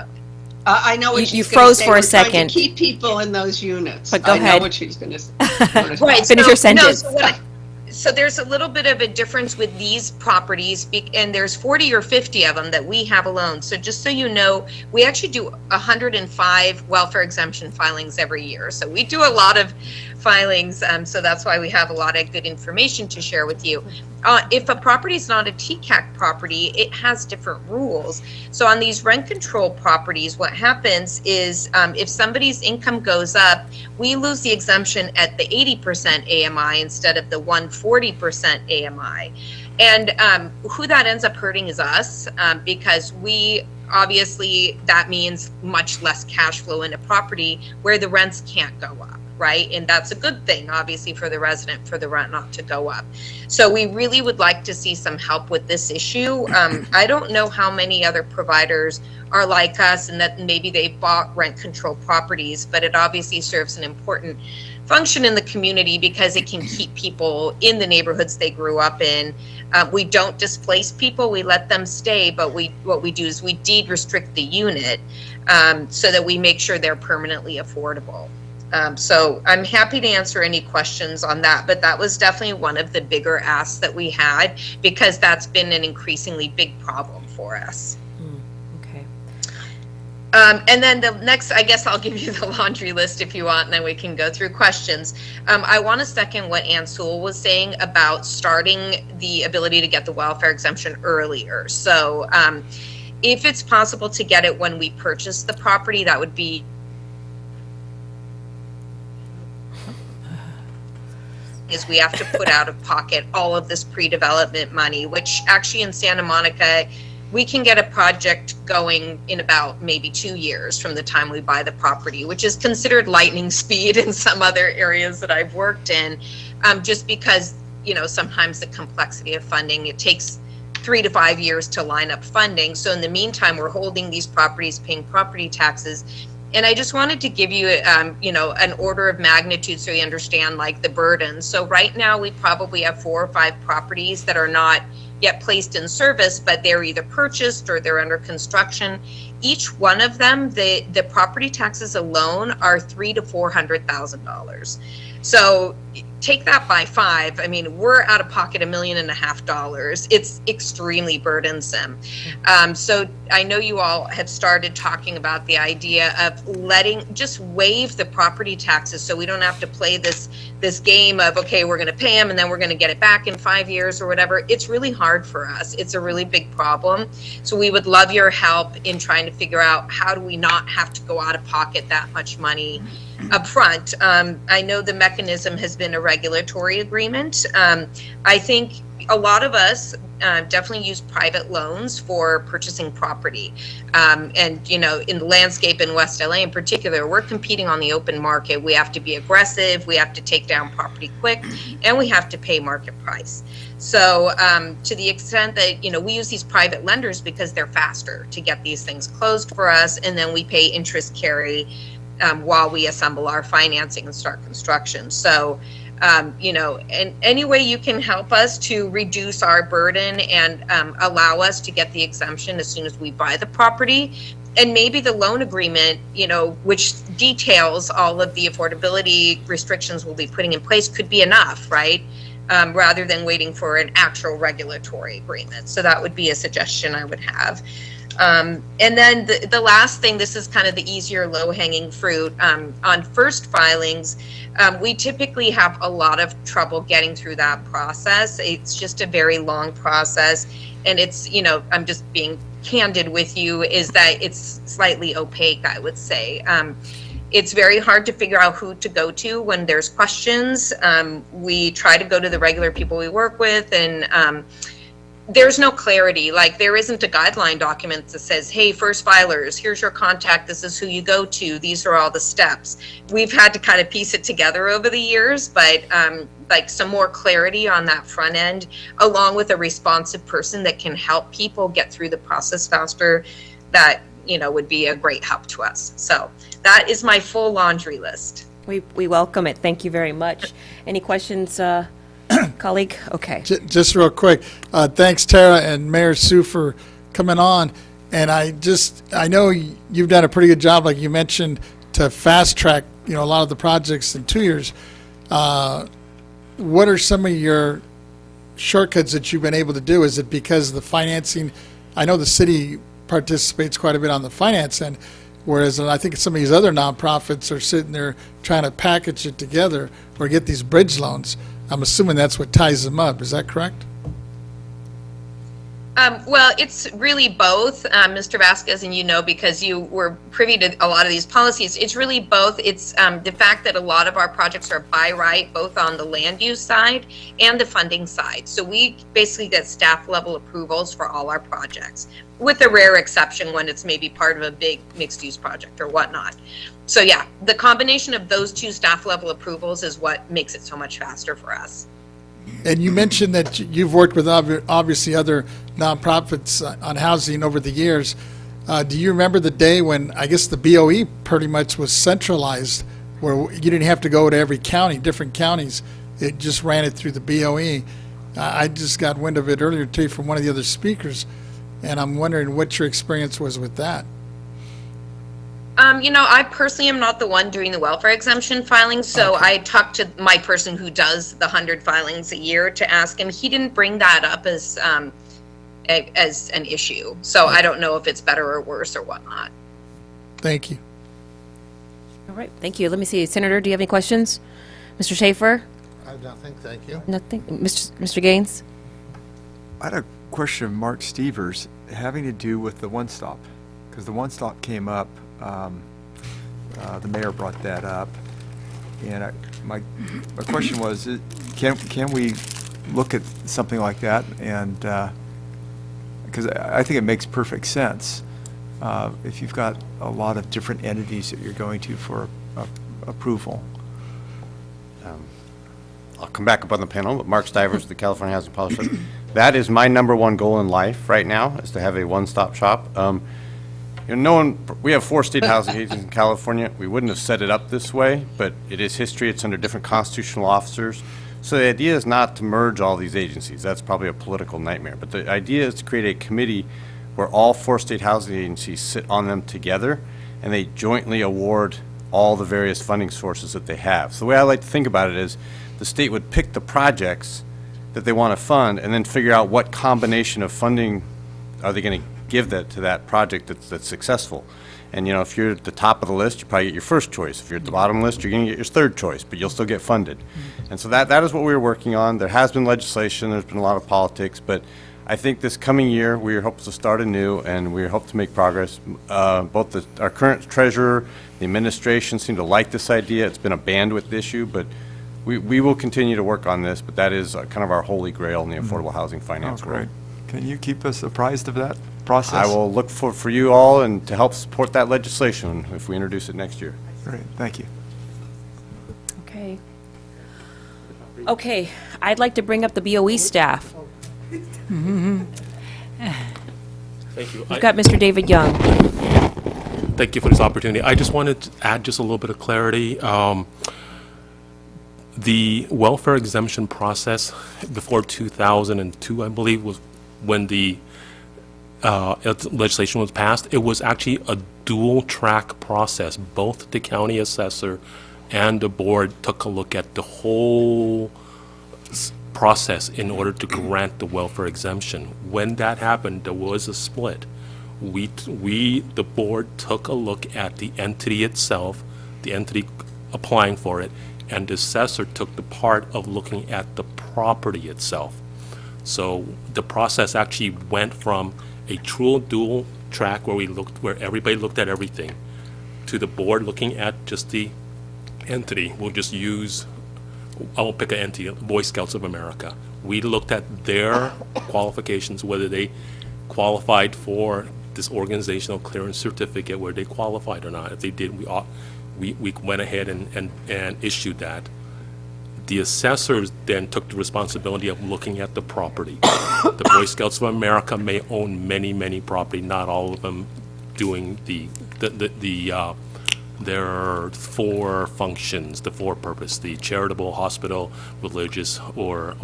Speaker 8: I know what
Speaker 1: you
Speaker 8: she's gonna
Speaker 1: froze
Speaker 8: say.
Speaker 1: for a
Speaker 8: We're trying
Speaker 1: second.
Speaker 8: to keep people in those units.
Speaker 1: But go
Speaker 8: I
Speaker 1: ahead.
Speaker 8: know what she's going to say.
Speaker 7: Right.
Speaker 1: Finish your sentence.
Speaker 7: So there's a little bit of a difference with these properties, and there's 40 or 50 of them that we have alone. So just so you know, we actually do 105 welfare exemption filings every year. So we do a lot of filings, so that's why we have a lot of good information to share with you. If a property is not a TCAC property, it has different rules. So on these rent control properties, what happens is if somebody's income goes up, we lose the exemption at the 80% AMI instead of the 140% AMI. And who that ends up hurting is us because we obviously, that means much less cash flow in a property where the rents can't go up. Right? And that's a good thing, obviously, for the resident, for the rent not to go up. So we really would like to see some help with this issue. I don't know how many other providers are like us and that maybe they've bought rent control properties, but it obviously serves an important function in the community because it can keep people in the neighborhoods they grew up in. We don't displace people, we let them stay, but what we do is we deed restrict the unit so that we make sure they're permanently affordable. So I'm happy to answer any questions on that, but that was definitely one of the bigger asks that we had because that's been an increasingly big problem for us.
Speaker 1: Okay.
Speaker 7: And then the next, I guess I'll give you the laundry list if you want, and then we can go through questions. I want to second what Ann Sewell was saying about starting the ability to get the welfare exemption earlier. So if it's possible to get it when we purchase the property, that would be is we have to put out of pocket all of this pre-development money, which actually in Santa Monica, we can get a project going in about maybe 2 years from the time we buy the property, which is considered lightning speed in some other areas that I've worked in, just because, you know, sometimes the complexity of funding, it takes 3 to 5 years to line up funding. So in the meantime, we're holding these properties, paying property taxes. And I just wanted to give you, you know, an order of magnitude so you understand like the burden. So right now we probably have 4 or 5 properties that are not yet placed in service, but they're either purchased or they're under construction. Each one of them, the property taxes alone are $300,000 to $400,000. So take that by 5. I mean, we're out of pocket $1.5 million. It's extremely burdensome. So I know you all have started talking about the idea of just waive the property taxes so we don't have to play this game of, okay, we're going to pay them and then we're going to get it back in 5 years or whatever. It's really hard for us. It's a really big problem. So we would love your help in trying to figure out how do we not have to go out of pocket that much money up front. I know the mechanism has been a regulatory agreement. I think a lot of us definitely use private loans for purchasing property. And, you know, in the landscape in West LA in particular, we're competing on the open market. We have to be aggressive, we have to take down property quick, and we have to pay market price. So to the extent that, you know, we use these private lenders because they're faster to get these things closed for us, and then we pay interest carry while we assemble our financing and start construction. So, you know, and any way you can help us to reduce our burden and allow us to get the exemption as soon as we buy the property, and maybe the loan agreement, you know, which details all of the affordability restrictions we'll be putting in place, could be enough, right? Rather than waiting for an actual regulatory agreement. So that would be a suggestion I would have. And then the last thing, this is kind of the easier low-hanging fruit. On first filings, we typically have a lot of trouble getting through that process. It's just a very long process. And it's, you know, I'm just being candid with you, is that it's slightly opaque, I would say. It's very hard to figure out who to go to when there's questions. We try to go to the regular people we work with, and there's no clarity. Like, there isn't a guideline document that says, hey, first filers, here's your contact, this is who you go to, these are all the steps. We've had to kind of piece it together over the years, but like some more clarity on that front end, along with a responsive person that can help people get through the process faster, that, you know, would be a great help to us. So that is my full laundry list.
Speaker 1: We welcome it. Thank you very much. Any questions, colleague? Okay.
Speaker 4: Just real quick, thanks Tara and Mayor Sue for coming on. And I know you've done a pretty good job, like you mentioned, to fast track, you know, a lot of the projects in 2 years. What are some of your shortcuts that you've been able to do? Is it because of the financing? I know the city participates quite a bit on the finance end, whereas I think some of these other nonprofits are sitting there trying to package it together or get these bridge loans. I'm assuming that's what ties them up. Is that correct?
Speaker 7: Well, it's really both, Mr. Vasquez, and you know, because you were privy to a lot of these policies, it's really both. It's the fact that a lot of our projects are by right, both on the land use side and the funding side. So we basically get staff level approvals for all our projects, with a rare exception when it's maybe part of a big mixed use project or whatnot. So yeah, the combination of those two staff level approvals is what makes it so much faster for us.
Speaker 4: And you mentioned that you've worked with obviously other nonprofits on housing over the years. Do you remember the day when I guess the BOE pretty much was centralized, where you didn't have to go to every county, different counties? It just ran it through the BOE. I just got wind of it earlier today from one of the other speakers, and I'm wondering what your experience was with that.
Speaker 7: You know, I personally am not the one doing the welfare exemption filings, so I talked to my person who does the 100 filings a year to ask him. He didn't bring that up as an issue, so I don't know if it's better or worse or whatnot.
Speaker 4: Thank you.
Speaker 1: All right, thank you. Let me see, Senator, do you have any questions? Mr. Schaefer?
Speaker 9: I have nothing, thank you.
Speaker 1: Nothing. Mr. Gaines?
Speaker 6: I had a question of Mark Stevers having to do with the one-stop, because the one-stop came up. The mayor brought that up. And my question was, can we look at something like that? And because I think it makes perfect sense if you've got a lot of different entities that you're going to for approval.
Speaker 19: I'll come back up on the panel, but Mark Stivers, the California Housing Policy. That is my #1 goal in life right now, is to have a one-stop shop. We have 4 state housing agencies in California. We wouldn't have set it up this way, but it is history. It's under different constitutional officers. So the idea is not to merge all these agencies. That's probably a political nightmare. But the idea is to create a committee where all 4 state housing agencies sit on them together, and they jointly award all the various funding sources that they have. So the way I like to think about it is the state would pick the projects that they want to fund and then figure out what combination of funding are they going to give that to that project that's successful. And, if you're at the top of the list, you probably get your first choice. If you're at the bottom of the list, you're going to get your third choice, but you'll still get funded. And so that is what we were working on. There has been legislation, there's been a lot of politics, but I think this coming year, we hope to start anew, and we hope to make progress. Both our current treasurer, the administration seem to like this idea. It's been a bandwidth issue, but we will continue to work on this, but that is kind of our holy grail in the affordable housing finance world.
Speaker 6: Great. Can you keep us apprised of that process?
Speaker 19: I will look for you all and to help support that legislation if we introduce it next year.
Speaker 6: Great, thank you.
Speaker 1: Okay. Okay, I'd like to bring up the BOE staff.
Speaker 9: Thank you.
Speaker 1: We've got Mr. David Young.
Speaker 9: Thank you for this opportunity. I just wanted to add just a little bit of clarity. The welfare exemption process before 2002, I believe, was when the legislation was passed. It was actually a dual-track process. Both the county assessor and the board took a look at the whole process in order to grant the welfare exemption. When that happened, there was a split. The board took a look at the entity itself, the entity applying for it, and the assessor took the part of looking at the property itself. So the process actually went from a true dual track where everybody looked at everything, to the board looking at just the entity. We'll just use, I won't pick an entity, Boy Scouts of America. We looked at their qualifications, whether they qualified for this organizational clearance certificate, where they qualified or not. If they did, we went ahead and issued that. The assessors then took the responsibility of looking at the property. The Boy Scouts of America may own many property, not all of them doing their 4 functions, the 4 purpose, the charitable, hospital, religious, or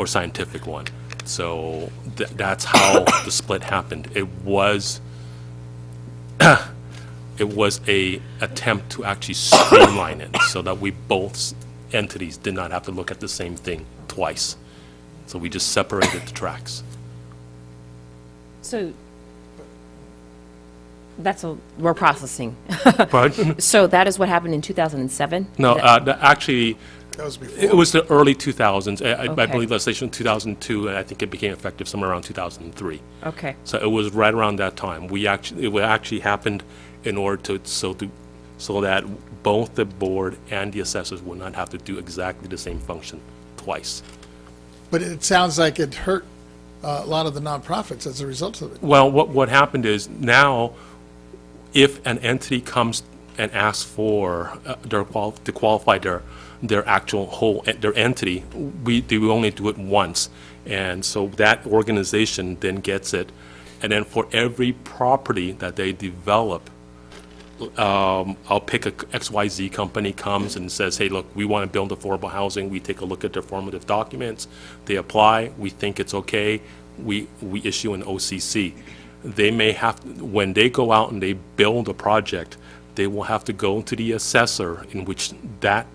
Speaker 9: scientific one. So that's how the split happened. It was a attempt to actually streamline it so that we both entities did not have to look at the same thing twice. So we just separated the tracks.
Speaker 1: So we're processing.
Speaker 9: Pardon?
Speaker 1: So that is what happened in 2007?
Speaker 9: No, actually,
Speaker 4: That was before.
Speaker 9: it was the early 2000s. I
Speaker 1: Okay.
Speaker 9: believe legislation 2002, and I think it became effective somewhere around 2003.
Speaker 1: Okay.
Speaker 9: So it was right around that time. It actually happened in order so that both the board and the assessors would not have to do exactly the same function twice.
Speaker 4: But it sounds like it hurt a lot of the nonprofits as a result of it.
Speaker 9: Well, what happened is now, if an entity comes and asks for to qualify their actual their entity, we only do it once, and so that organization then gets it, and then for every property that they develop, I'll pick a XYZ company comes and says, hey, look, we want to build affordable housing. We take a look at their formative documents. They apply. We think it's okay. We issue an OCC. They may have, when they go out and they build a project, they will have to go to the assessor in which that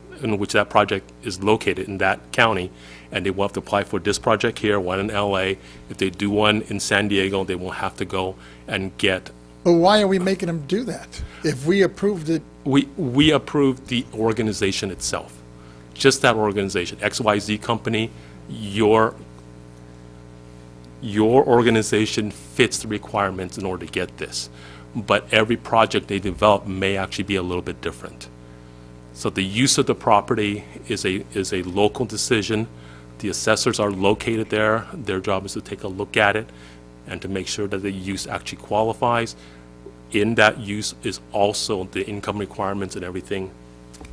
Speaker 9: project is located in that county, and they will have to apply for this project here, one in LA. If they do one in San Diego, they will have to go and get.
Speaker 4: But why are we making them do that? If we approved it,
Speaker 9: We approved the organization itself, just that organization, XYZ company, your organization fits the requirements in order to get this. But every project they develop may actually be a little bit different. So the use of the property is a local decision. The assessors are located there. Their job is to take a look at it and to make sure that the use actually qualifies. In that use is also the income requirements and everything.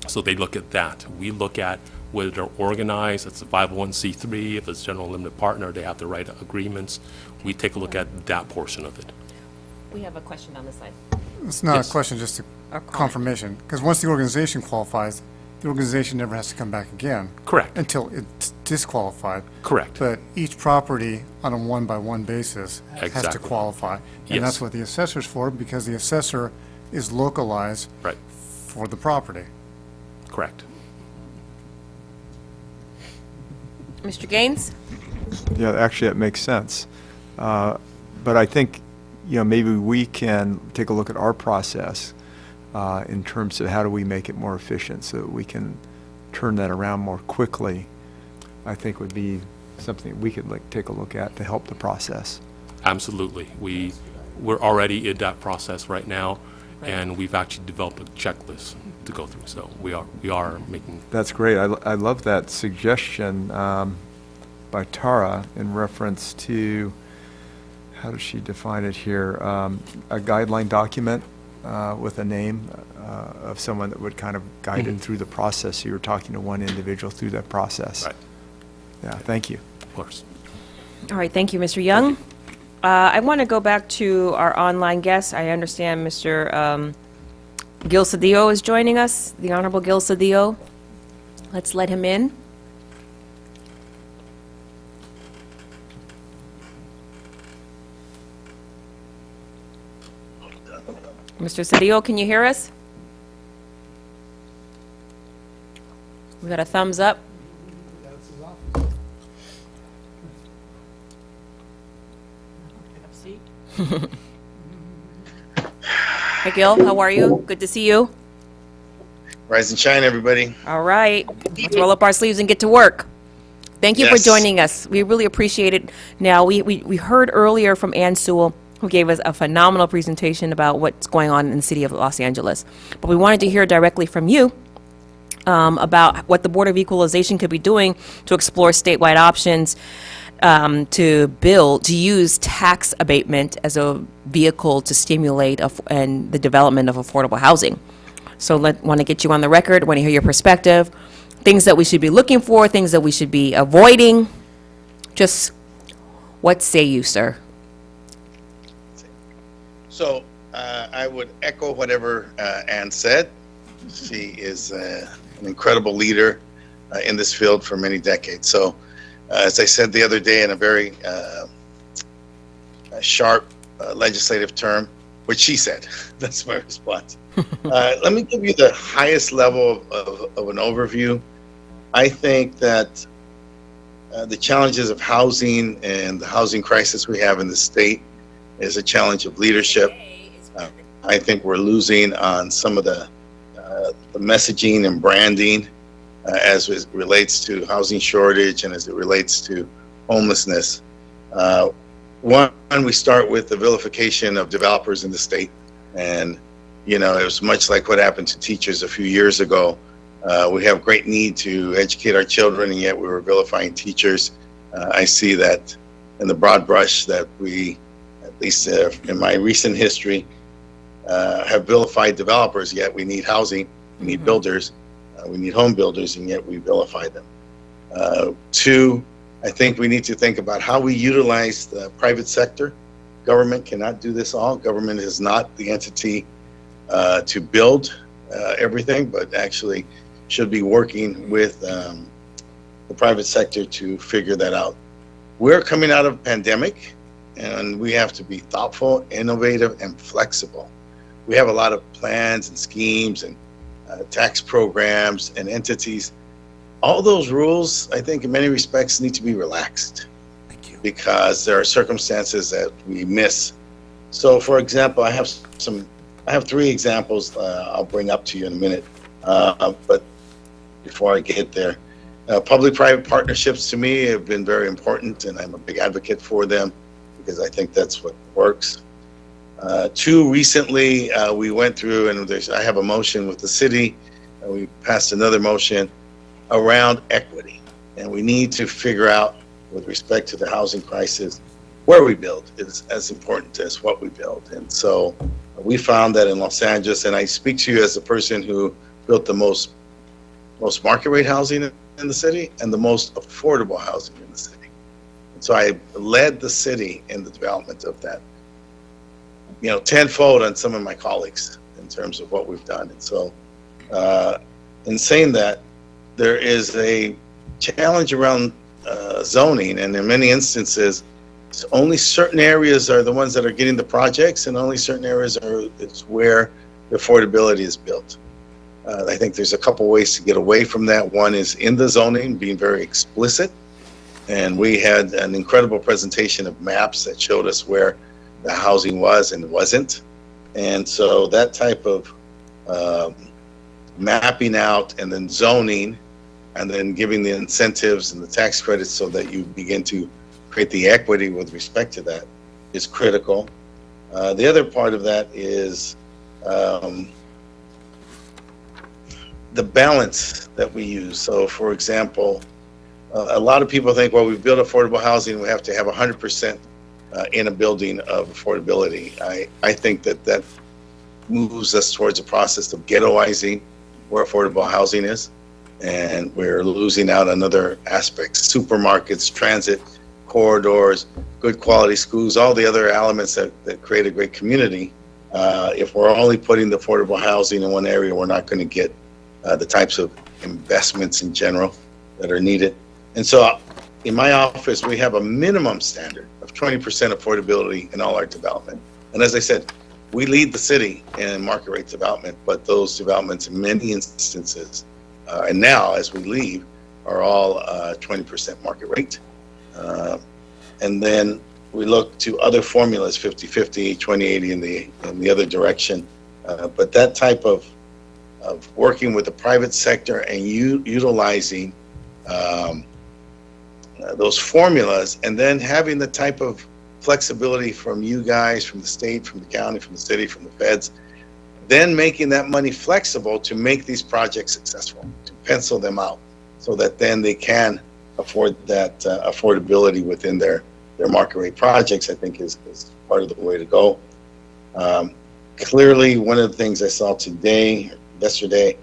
Speaker 9: So they look at that. We look at whether they're organized, it's a 501c3, if it's general limited partner, they have the right agreements. We take a look at that portion of it.
Speaker 1: We have a question on the side.
Speaker 14: It's not
Speaker 9: Yes.
Speaker 14: a question, just a
Speaker 1: comment.
Speaker 14: confirmation. Because once the organization qualifies, the organization never has to come back again.
Speaker 9: Correct.
Speaker 14: Until it's disqualified.
Speaker 9: Correct.
Speaker 14: But each property on a one-by-one basis has to
Speaker 9: Exactly.
Speaker 14: qualify.
Speaker 9: Yes.
Speaker 14: And that's what the assessor's for, because the assessor is localized
Speaker 9: Right.
Speaker 14: for the property.
Speaker 9: Correct.
Speaker 1: Mr. Gaines?
Speaker 6: Yeah, actually, that makes sense. But I think, maybe we can take a look at our process in terms of how do we make it more efficient so that we can turn that around more quickly, I think would be something we could take a look at to help the process.
Speaker 9: Absolutely. We're already in that process right now, and we've actually developed a checklist to go through. So we are making.
Speaker 6: That's great. I love that suggestion by Tara in reference to, how does she define it here? A guideline document with a name of someone that would kind of guide it through the process. So you're talking to one individual through that process.
Speaker 9: Right.
Speaker 6: Yeah, thank you.
Speaker 9: Of course.
Speaker 1: All right, thank you, Mr. Young. I want to go back to our online guests. I understand Mr. Gil Cedillo is joining us, the Honorable Gil Cedillo. Let's let him in. Mr. Cedillo, can you hear us? We got a thumbs up. Hi, Gil, how are you? Good to see you.
Speaker 13: Rise and shine, everybody.
Speaker 1: All right, let's roll up our sleeves and get to work. Thank you for
Speaker 13: Yes.
Speaker 1: joining us. We really appreciate it. Now, we heard earlier from Ann Sewell, who gave us a phenomenal presentation about what's going on in the city of Los Angeles. But we wanted to hear directly from you about what the Board of Equalization could be doing to explore statewide options to use tax abatement as a vehicle to stimulate and the development of affordable housing. So want to get you on the record, want to hear your perspective, things that we should be looking for, things that we should be avoiding. Just what say you, sir?
Speaker 13: So I would echo whatever Ann said. She is an incredible leader in this field for many decades. So as I said the other day in a very sharp legislative term, which she said, that's my response. Let me give you the highest level of an overview. I think that the challenges of housing and the housing crisis we have in the state is a challenge of leadership. I think we're losing on some of the messaging and branding as it relates to housing shortage and as it relates to homelessness. One, we start with the vilification of developers in the state. And, it was much like what happened to teachers a few years ago. We have great need to educate our children, and yet we were vilifying teachers. I see that in the broad brush that we, at least in my recent history, have vilified developers, yet we need housing, we need builders, we need home builders, and yet we vilify them. Two, I think we need to think about how we utilize the private sector. Government cannot do this all. Government is not the entity to build everything, but actually should be working with the private sector to figure that out. We're coming out of a pandemic, and we have to be thoughtful, innovative, and flexible. We have a lot of plans and schemes and tax programs and entities. All those rules, I think, in many respects, need to be relaxed. Thank you. Because there are circumstances that we miss. So, for example, I have three examples I'll bring up to you in a minute. But before I get there, public-private partnerships to me have been very important, and I'm a big advocate for them because I think that's what works. Two, recently we went through, and I have a motion with the city we passed another motion around equity. And we need to figure out, with respect to the housing crisis, where we build is as important as what we build. And so we found that in Los Angeles, and I speak to you as the person who built the most market rate housing in the city and the most affordable housing in the city. And so I led the city in the development of that, tenfold on some of my colleagues in terms of what we've done. And so in saying that, there is a challenge around zoning, and in many instances, only certain areas are the ones that are getting the projects, and only certain areas is where the affordability is built. I think there's a couple ways to get away from that. One is in the zoning, being very explicit, and we had an incredible presentation of maps that showed us where the housing was and wasn't. And so that type of mapping out and then zoning, and then giving the incentives and the tax credits so that you begin to create the equity with respect to that is critical. The other part of that is the balance that we use. So for example, a lot of people think, well, we build affordable housing, we have to have 100% in a building of affordability. I think that moves us towards a process of ghettoizing where affordable housing is. And we're losing out on other aspects: supermarkets, transit corridors, good quality schools, all the other elements that create a great community. If we're only putting the affordable housing in one area, we're not going to get the types of investments in general that are needed. And so in my office, we have a minimum standard of 20% affordability in all our development. And as I said, we lead the city in market rate development, but those developments in many instances and now, as we leave, are all 20% market rate. And then we look to other formulas, 50-50, 20-80 in the other direction. But that type of working with the private sector and utilizing those formulas, and then having the type of flexibility from you guys, from the state, from the county, from the city, from the feds, then making that money flexible to make these projects successful, to pencil them out so that then they can afford that affordability within their market rate projects, I think is part of the way to go. Clearly, one of the things I saw yesterday,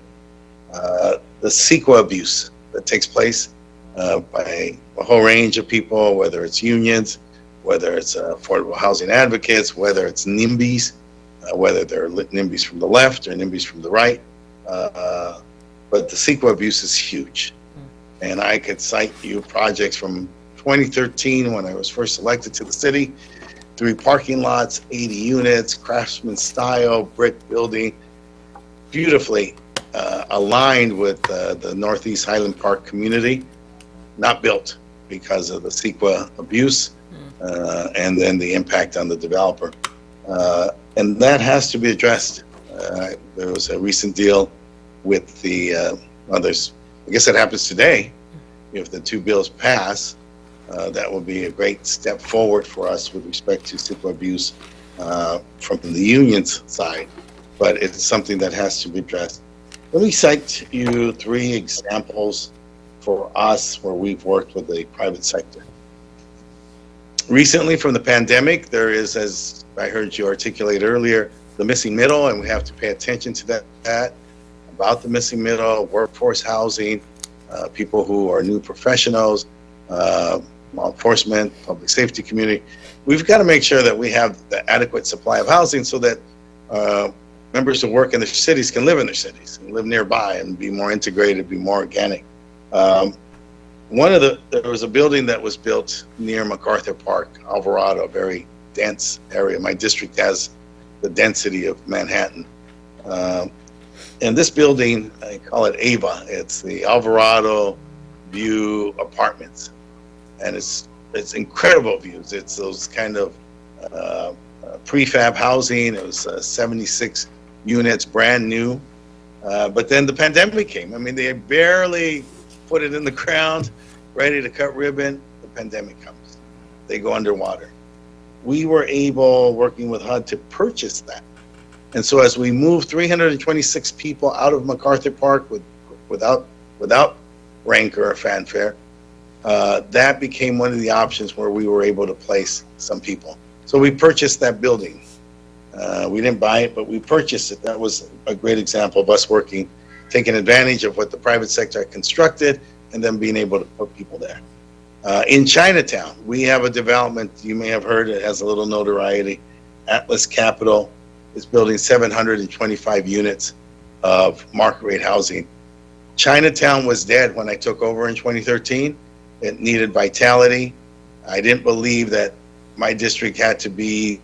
Speaker 13: the CEQA abuse that takes place by a whole range of people, whether it's unions, whether it's affordable housing advocates, whether it's NIMBYs, whether they're NIMBYs from the left or NIMBYs from the right. But the CEQA abuse is huge. And I could cite you projects from 2013 when I was first elected to the city, 3 parking lots, 80 units, craftsman style, brick building, beautifully aligned with the Northeast Highland Park community, not built because of the CEQA abuse and then the impact on the developer. And that has to be addressed. There was a recent deal with the others. I guess that happens today. If the 2 bills pass, that will be a great step forward for us with respect to CEQA abuse from the union's side. But it's something that has to be addressed. Let me cite you 3 examples for us where we've worked with the private sector. Recently, from the pandemic, there is, as I heard you articulate earlier, the missing middle, and we have to pay attention to that, about the missing middle, workforce housing, people who are new professionals, law enforcement, public safety community. We've got to make sure that we have the adequate supply of housing so that members who work in their cities can live in their cities and live nearby and be more integrated, be more organic. There was a building that was built near MacArthur Park, Alvarado, a very dense area. My district has the density of Manhattan. And this building, I call it AVA. It's the Alvarado View Apartments. And it's incredible views. It's those kind of prefab housing. It was 76 units, brand new. But then the pandemic came. I mean, they barely put it in the ground, ready to cut ribbon. The pandemic comes. They go underwater. We were able, working with HUD, to purchase that And so as we moved 326 people out of MacArthur Park without rancor or fanfare, that became one of the options where we were able to place some people. So we purchased that building. We didn't buy it, but we purchased it. That was a great example of us working, taking advantage of what the private sector had constructed, and then being able to put people there. In Chinatown, we have a development, you may have heard, it has a little notoriety. Atlas Capital is building 725 units of market rate housing. Chinatown was dead when I took over in 2013. It needed vitality. I didn't believe that my district had to be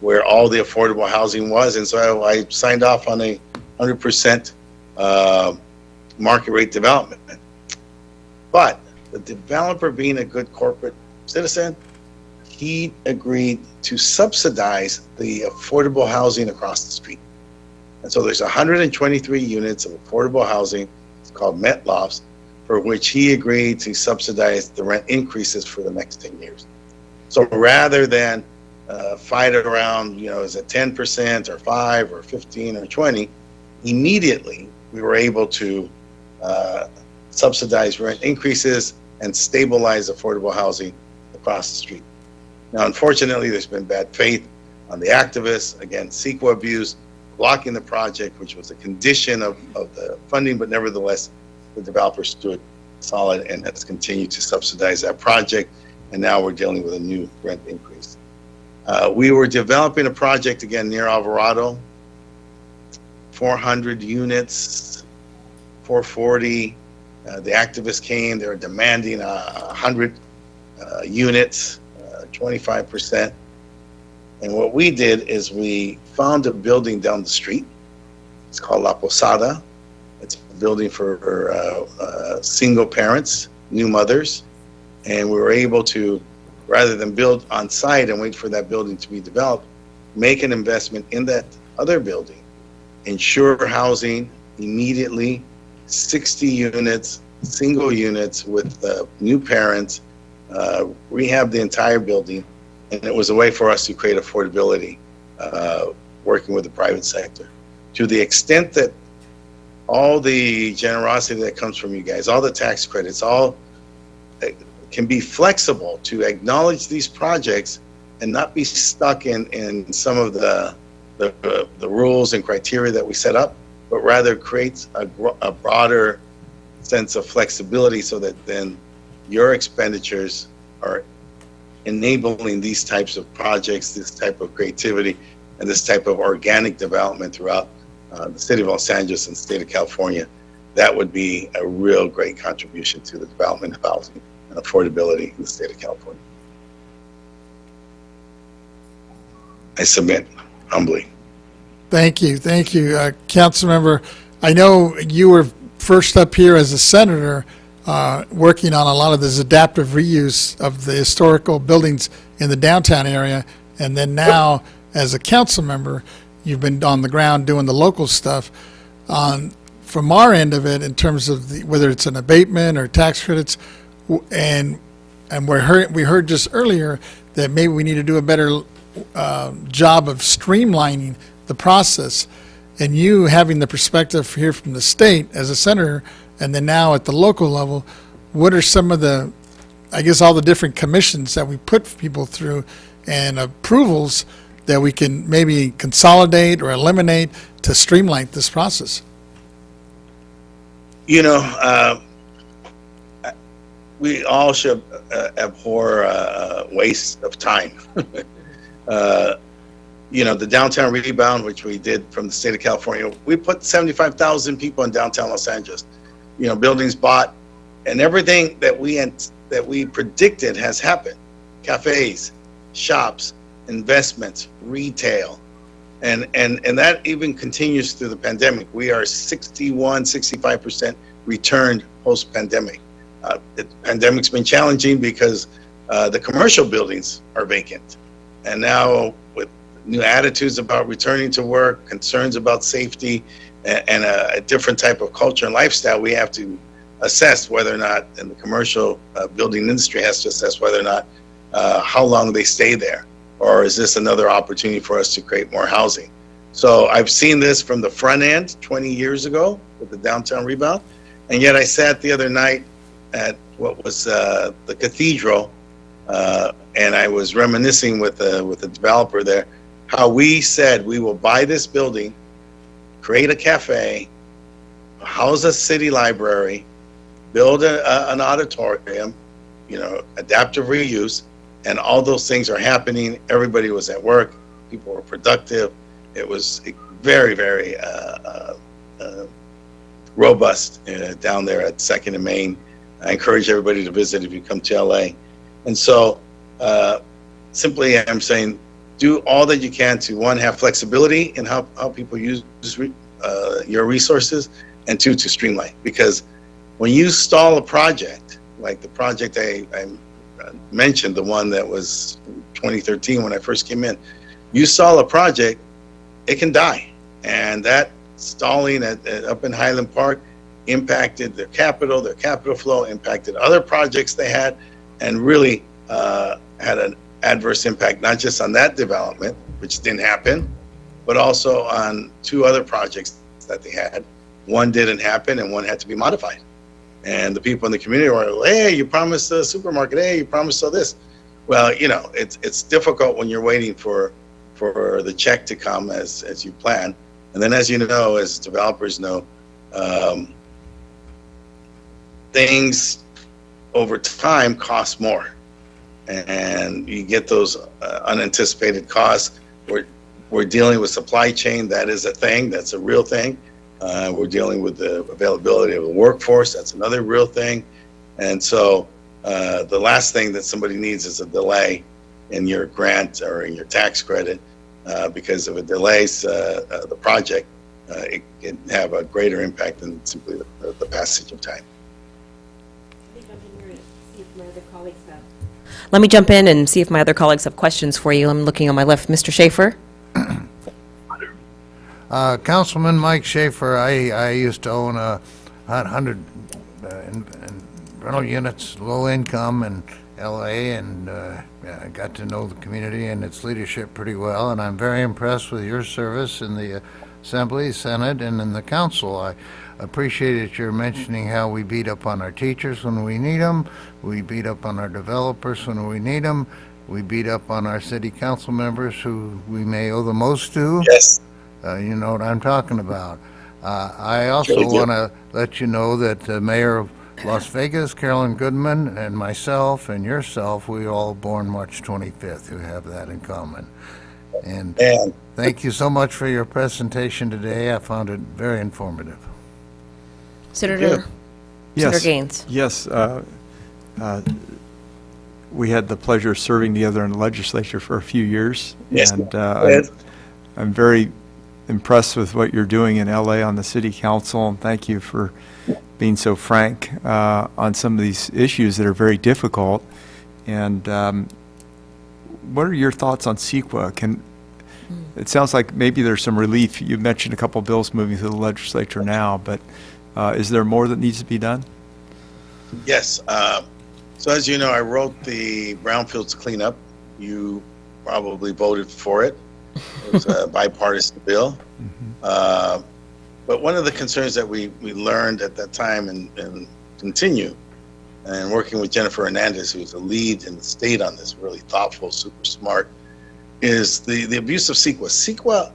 Speaker 13: where all the affordable housing was, and so I signed off on a 100% market rate development. But the developer, being a good corporate citizen, he agreed to subsidize the affordable housing across the street. And so there's 123 units of affordable housing, it's called Met Lofts, for which he agreed to subsidize the rent increases for the next 10 years. So rather than fight it around, is it 10% or 5 or 15 or 20, immediately we were able to subsidize rent increases and stabilize affordable housing across the street. Now, unfortunately, there's been bad faith on the activists, again, CEQA abuse, blocking the project, which was a condition of the funding, but nevertheless, the developer stood solid and has continued to subsidize that project, and now we're dealing with a new rent increase. We were developing a project, again, near Alvarado, 400 units, 440. The activists came, they were demanding 100 units, 25%. And what we did is we found a building down the street. It's called La Posada. It's a building for single parents, new mothers. And we were able to, rather than build on site and wait for that building to be developed, make an investment in that other building, ensure housing immediately, 60 units, single units with new parents, rehab the entire building. And it was a way for us to create affordability, working with the private sector. To the extent that all the generosity that comes from you guys, all the tax credits, all can be flexible to acknowledge these projects and not be stuck in some of the rules and criteria that we set up, but rather creates a broader sense of flexibility so that then your expenditures are enabling these types of projects, this type of creativity, and this type of organic development throughout the city of Los Angeles and the state of California. That would be a real great contribution to the development of housing and affordability in the state of California. I submit humbly.
Speaker 4: Thank you. Councilmember, I know you were first up here as a senator working on a lot of this adaptive reuse of the historical buildings in the downtown area, and then now as a council member, you've been on the ground doing the local stuff. From our end of it, in terms of whether it's an abatement or tax credits, and we heard just earlier that maybe we need to do a better job of streamlining the process. And you having the perspective here from the state as a senator, and then now at the local level, what are some of the, I guess, all the different commissions that we put people through and approvals that we can maybe consolidate or eliminate to streamline this process?
Speaker 13: We all should abhor waste of time. The downtown rebound, which we did from the state of California, we put 75,000 people in downtown Los Angeles. Buildings bought, and everything that we predicted has happened. Cafes, shops, investments, retail, and that even continues through the pandemic. We are 65% returned post-pandemic. The pandemic's been challenging because the commercial buildings are vacant, and now with new attitudes about returning to work, concerns about safety, and a different type of culture and lifestyle, we have to assess whether or not, and the commercial building industry has to assess whether or not how long they stay there, or is this another opportunity for us to create more housing. So I've seen this from the front end 20 years ago with the downtown rebound. And yet I sat the other night at what was the cathedral, and I was reminiscing with the developer there, how we said we will buy this building, create a cafe, house a city library, build an auditorium, adaptive reuse, and all those things are happening. Everybody was at work. People were productive. It was very, very robust down there at 2nd and Main. I encourage everybody to visit if you come to LA. And so simply I'm saying, do all that you can to, one, have flexibility in how people use your resources, and two, to streamline. Because when you stall a project, like the project I mentioned, the one that was 2013 when I first came in, you stall a project, it can die. And that stalling up in Highland Park impacted their capital flow, impacted other projects they had, and really had an adverse impact, not just on that development, which didn't happen, but also on 2 other projects that they had. One didn't happen and one had to be modified. And the people in the community were like, hey, you promised a supermarket, hey, you promised all this. Well, it's difficult when you're waiting for the check to come as you plan. And then, as you know, as developers know, things over time cost more, and you get those unanticipated costs. We're dealing with supply chain. That is a thing. That's a real thing. We're dealing with the availability of the workforce. That's another real thing. And so the last thing that somebody needs is a delay in your grant or in your tax credit, because if it delays the project, it can have a greater impact than simply the passage of time.
Speaker 1: Let me jump in and see if my other colleagues have questions for you. I'm looking on my left. Mr. Schaefer?
Speaker 17: Councilman Mike Schaefer, I used to own 100 rental units, low income in LA, and I got to know the community and its leadership pretty well, and I'm very impressed with your service in the Assembly, Senate, and in the Council. I appreciated your mentioning how we beat up on our teachers when we need them, we beat up on our developers when we need them, we beat up on our city council members who we may owe the most to.
Speaker 13: Yes.
Speaker 17: You know what I'm talking about. I also want to let you know that the mayor of Las Vegas, Carolyn Goodman, and myself and yourself, we all born March 25th, who have that in common. And thank you so much for your presentation today. I found it very informative.
Speaker 1: Senator Gaines.
Speaker 6: Yes. We had the pleasure of serving together in the legislature for a few years.
Speaker 13: Yes.
Speaker 6: And I'm very impressed with what you're doing in LA on the city council, and thank you for being so frank on some of these issues that are very difficult. And what are your thoughts on CEQA? It sounds like maybe there's some relief. You mentioned a couple of bills moving through the legislature now, but is there more that needs to be done?
Speaker 13: Yes. So as you know, I wrote the brownfields cleanup. You probably voted for it. It was a bipartisan bill. But one of the concerns that we learned at that time and continue, and working with Jennifer Hernandez, who's a lead in the state on this, really thoughtful, super smart, is the abuse of CEQA. CEQA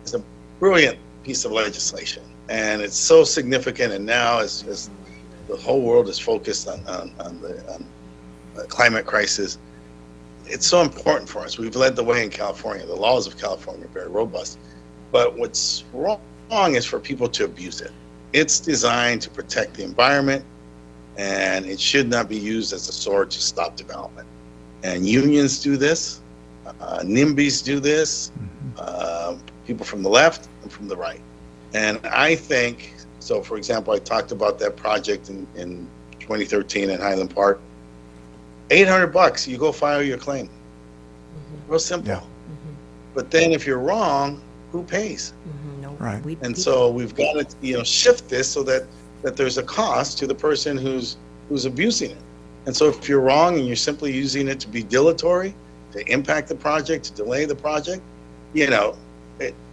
Speaker 13: is a brilliant piece of legislation, and it's so significant. And now, as the whole world is focused on the climate crisis, it's so important for us. We've led the way in California. The laws of California are very robust. But what's wrong is for people to abuse it. It's designed to protect the environment, and it should not be used as a sword to stop development. And unions do this, NIMBYs do this, people from the left and from the right. And I think, so for example, I talked about that project in 2013 in Highland Park. $800, you go file your claim. Real simple.
Speaker 6: Yeah.
Speaker 13: But then if you're wrong, who pays?
Speaker 6: Right.
Speaker 13: And so we've got to, shift this so that there's a cost to the person who's abusing it. And so if you're wrong and you're simply using it to be dilatory, to impact the project, to delay the project,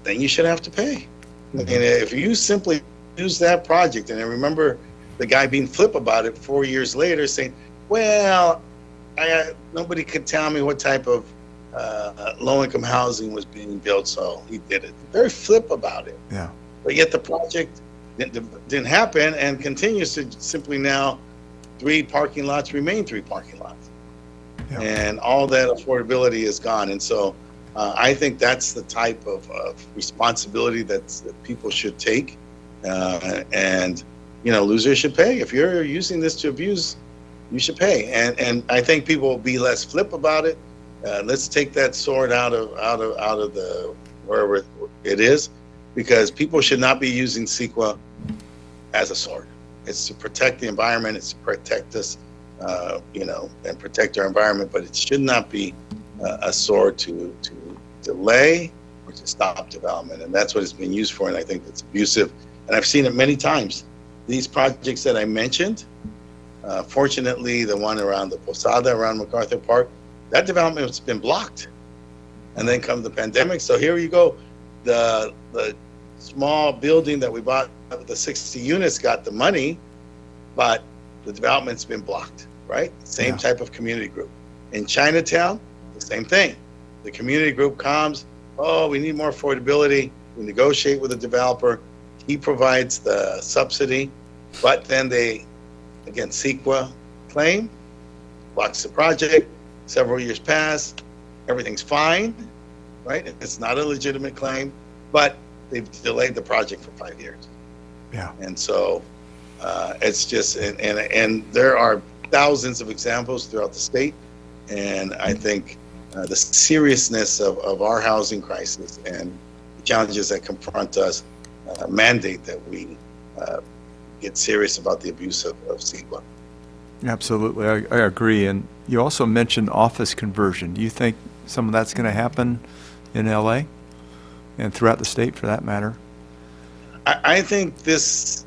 Speaker 13: then you should have to pay. And if you simply use that project, and I remember the guy being flip about it 4 years later saying, well, nobody could tell me what type of low-income housing was being built, so he did it. Very flip about it.
Speaker 6: Yeah.
Speaker 13: But yet the project didn't happen and continues to simply now 3 parking lots remain 3 parking lots.
Speaker 6: Yeah.
Speaker 13: And all that affordability is gone. And so I think that's the type of responsibility that people should take. And, losers should pay. If you're using this to abuse, you should pay. And I think people will be less flip about it. Let's take that sword out of the wherever it is, because people should not be using CEQA as a sword. It's to protect the environment. It's to protect us, and protect our environment. But it should not be a sword to delay or to stop development. And that's what it's been used for. And I think it's abusive. And I've seen it many times. These projects that I mentioned, fortunately, the one around the Posada, around MacArthur Park, that development has been blocked. And then come the pandemic. So here you go. The small building that we bought, the 60 units, got the money, but the development's been blocked, right? Same type of community group. In Chinatown, the same thing. The community group comes, oh, we need more affordability. We negotiate with the developer. He provides the subsidy, but then they, again, CEQA claim, blocks the project. Several years pass, everything's fine, right? It's not a legitimate claim, but they've delayed the project for 5 years.
Speaker 6: Yeah.
Speaker 13: And so it's just, and there are thousands of examples throughout the state. And I think the seriousness of our housing crisis and the challenges that confront us mandate that we get serious about the abuse of CEQA.
Speaker 6: Absolutely, I agree. And you also mentioned office conversion. Do you think some of that's going to happen in LA and throughout the state, for that matter?
Speaker 13: I think this,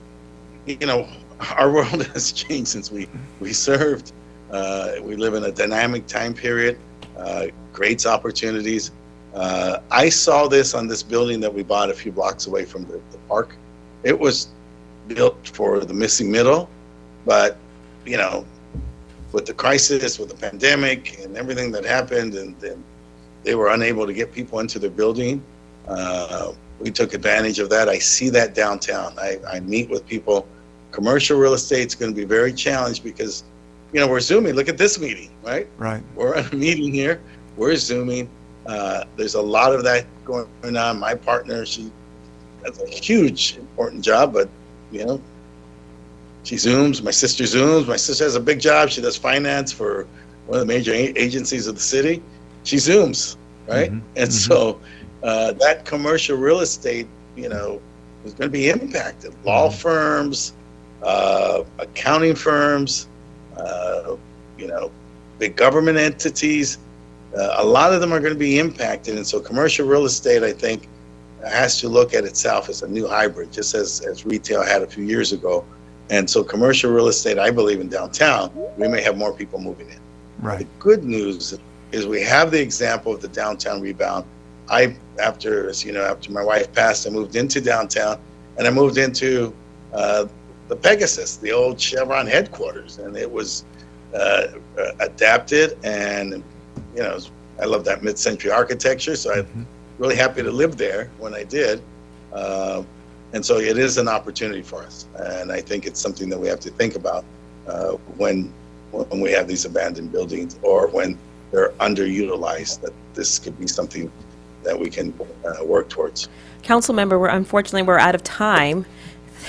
Speaker 13: our world has changed since we served. We live in a dynamic time period, great opportunities. I saw this on this building that we bought a few blocks away from the park. It was built for the missing middle, but with the crisis, with the pandemic and everything that happened, and they were unable to get people into their building. We took advantage of that. I see that downtown. I meet with people. Commercial real estate's going to be very challenged because, we're Zooming. Look at this meeting, right?
Speaker 6: Right.
Speaker 13: We're on a meeting here. We're Zooming. There's a lot of that going on. My partner, she has a huge, important job, but, she Zooms. My sister Zooms. My sister has a big job. She does finance for one of the major agencies of the city. She Zooms, right?
Speaker 6: Mm-hmm.
Speaker 13: And so that commercial real estate, is going to be impacted. Law firms, accounting firms, big government entities, a lot of them are going to be impacted. And so commercial real estate, I think, has to look at itself as a new hybrid, just as retail had a few years ago. And so commercial real estate, I believe in downtown, we may have more people moving in.
Speaker 6: Right.
Speaker 13: The good news is we have the example of the downtown rebound. After my wife passed, I moved into downtown, and I moved into the Pegasus, the old Chevron headquarters, and it was adapted, and I love that mid-century architecture, so I'm really happy to live there when I did. And so it is an opportunity for us, and I think it's something that we have to think about when we have these abandoned buildings or when they're underutilized, that this could be something that we can work towards.
Speaker 1: Councilmember, unfortunately, we're out of time.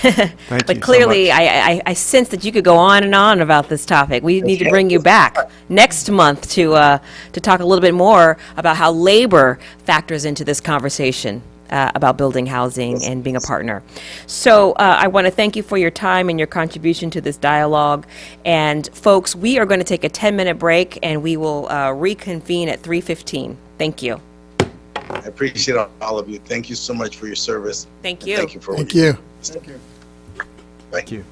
Speaker 6: Thank
Speaker 1: But
Speaker 6: you so
Speaker 1: clearly,
Speaker 6: much.
Speaker 1: I sense that you could go on and on about this topic. We need to bring you back next month to talk a little bit more about how labor factors into this conversation about building housing and being a partner. So I want to thank you for your time and your contribution to this dialogue. And folks, we are going to take a 10-minute break, and we will reconvene at 3:15. Thank you.
Speaker 13: I appreciate all of you. Thank you so much for your service.
Speaker 1: Thank
Speaker 13: And
Speaker 1: you.
Speaker 13: Thank you for what
Speaker 4: Thank
Speaker 13: you
Speaker 4: you.
Speaker 13: do.
Speaker 14: Thank you.
Speaker 13: Thank you.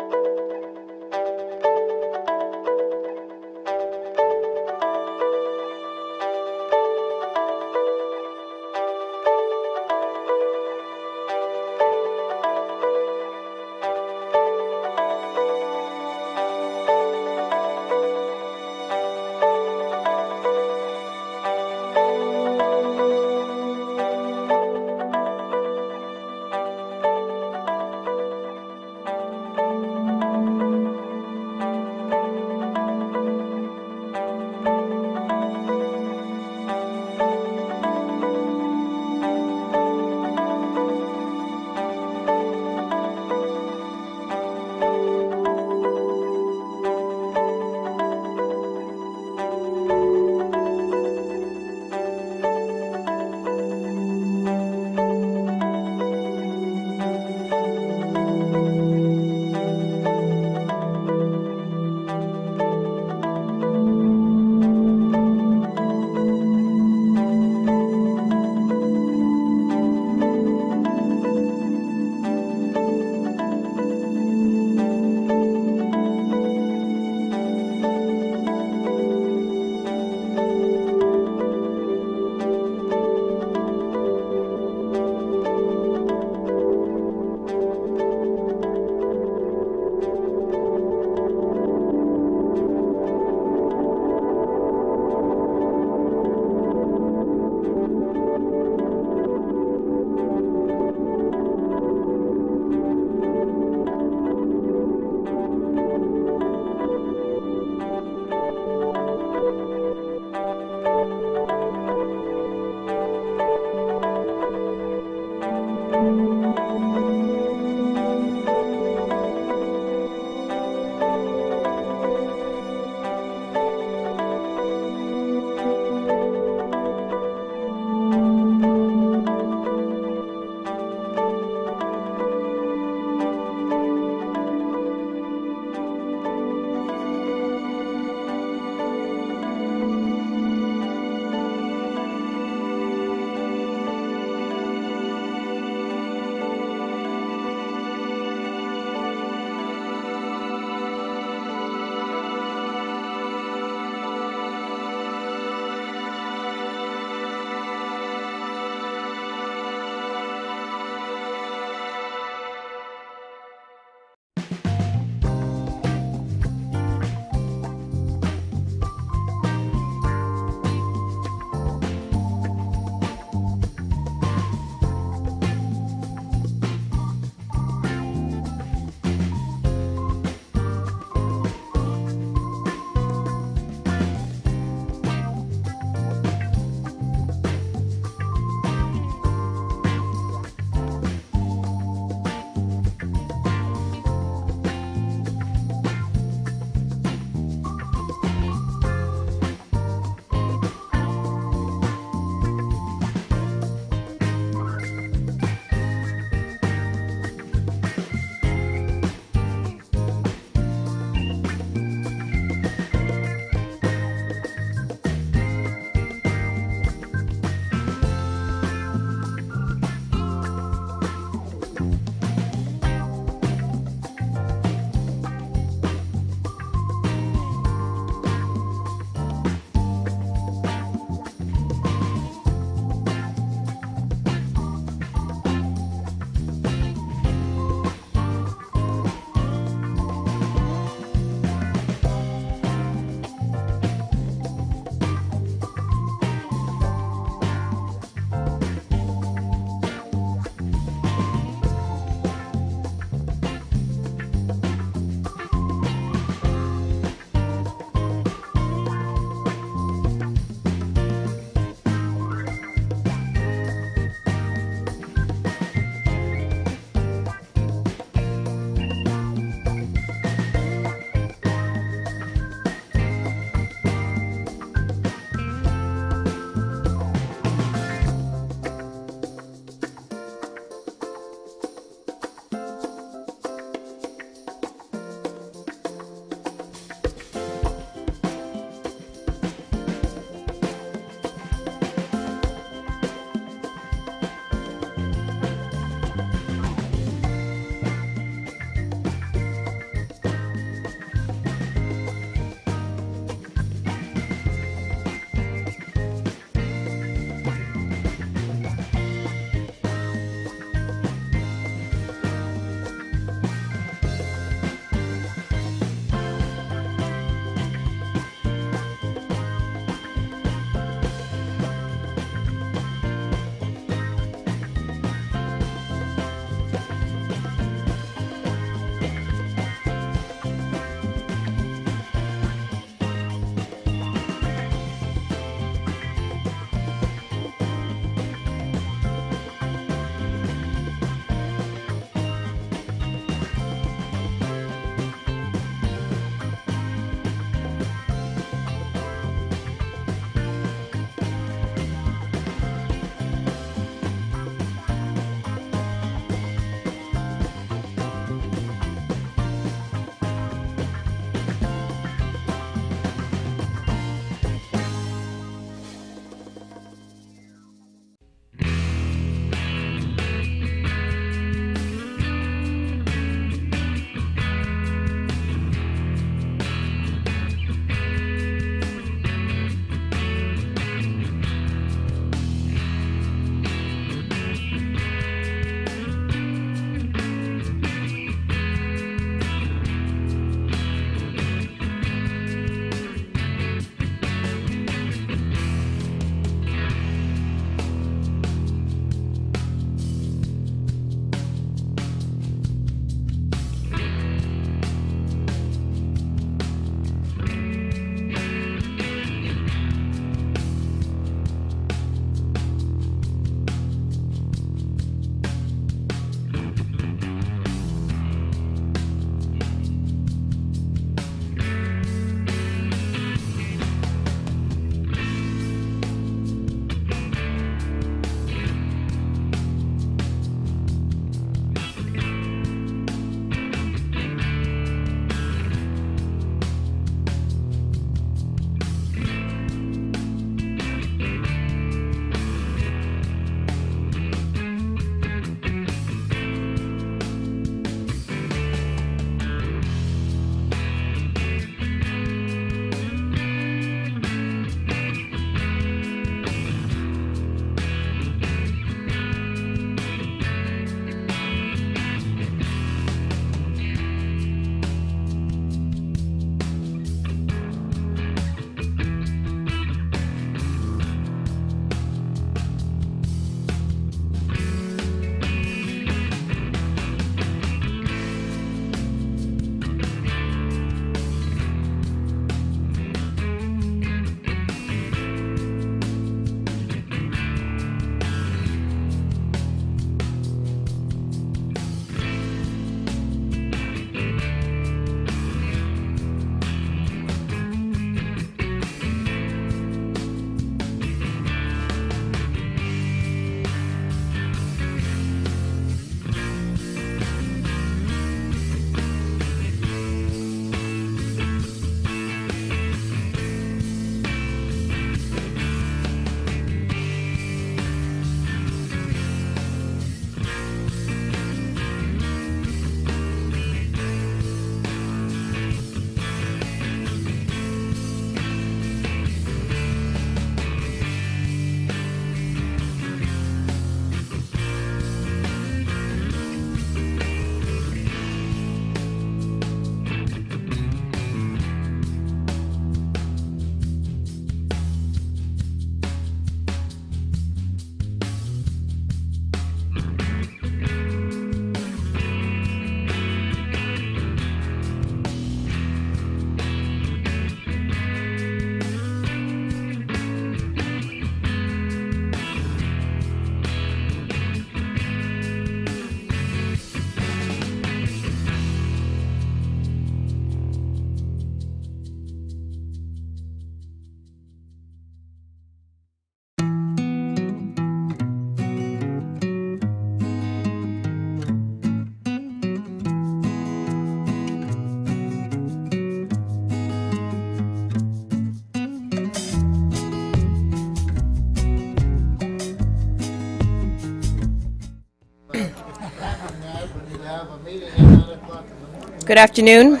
Speaker 4: have a meeting at 9 o'clock in the morning.
Speaker 1: Good afternoon.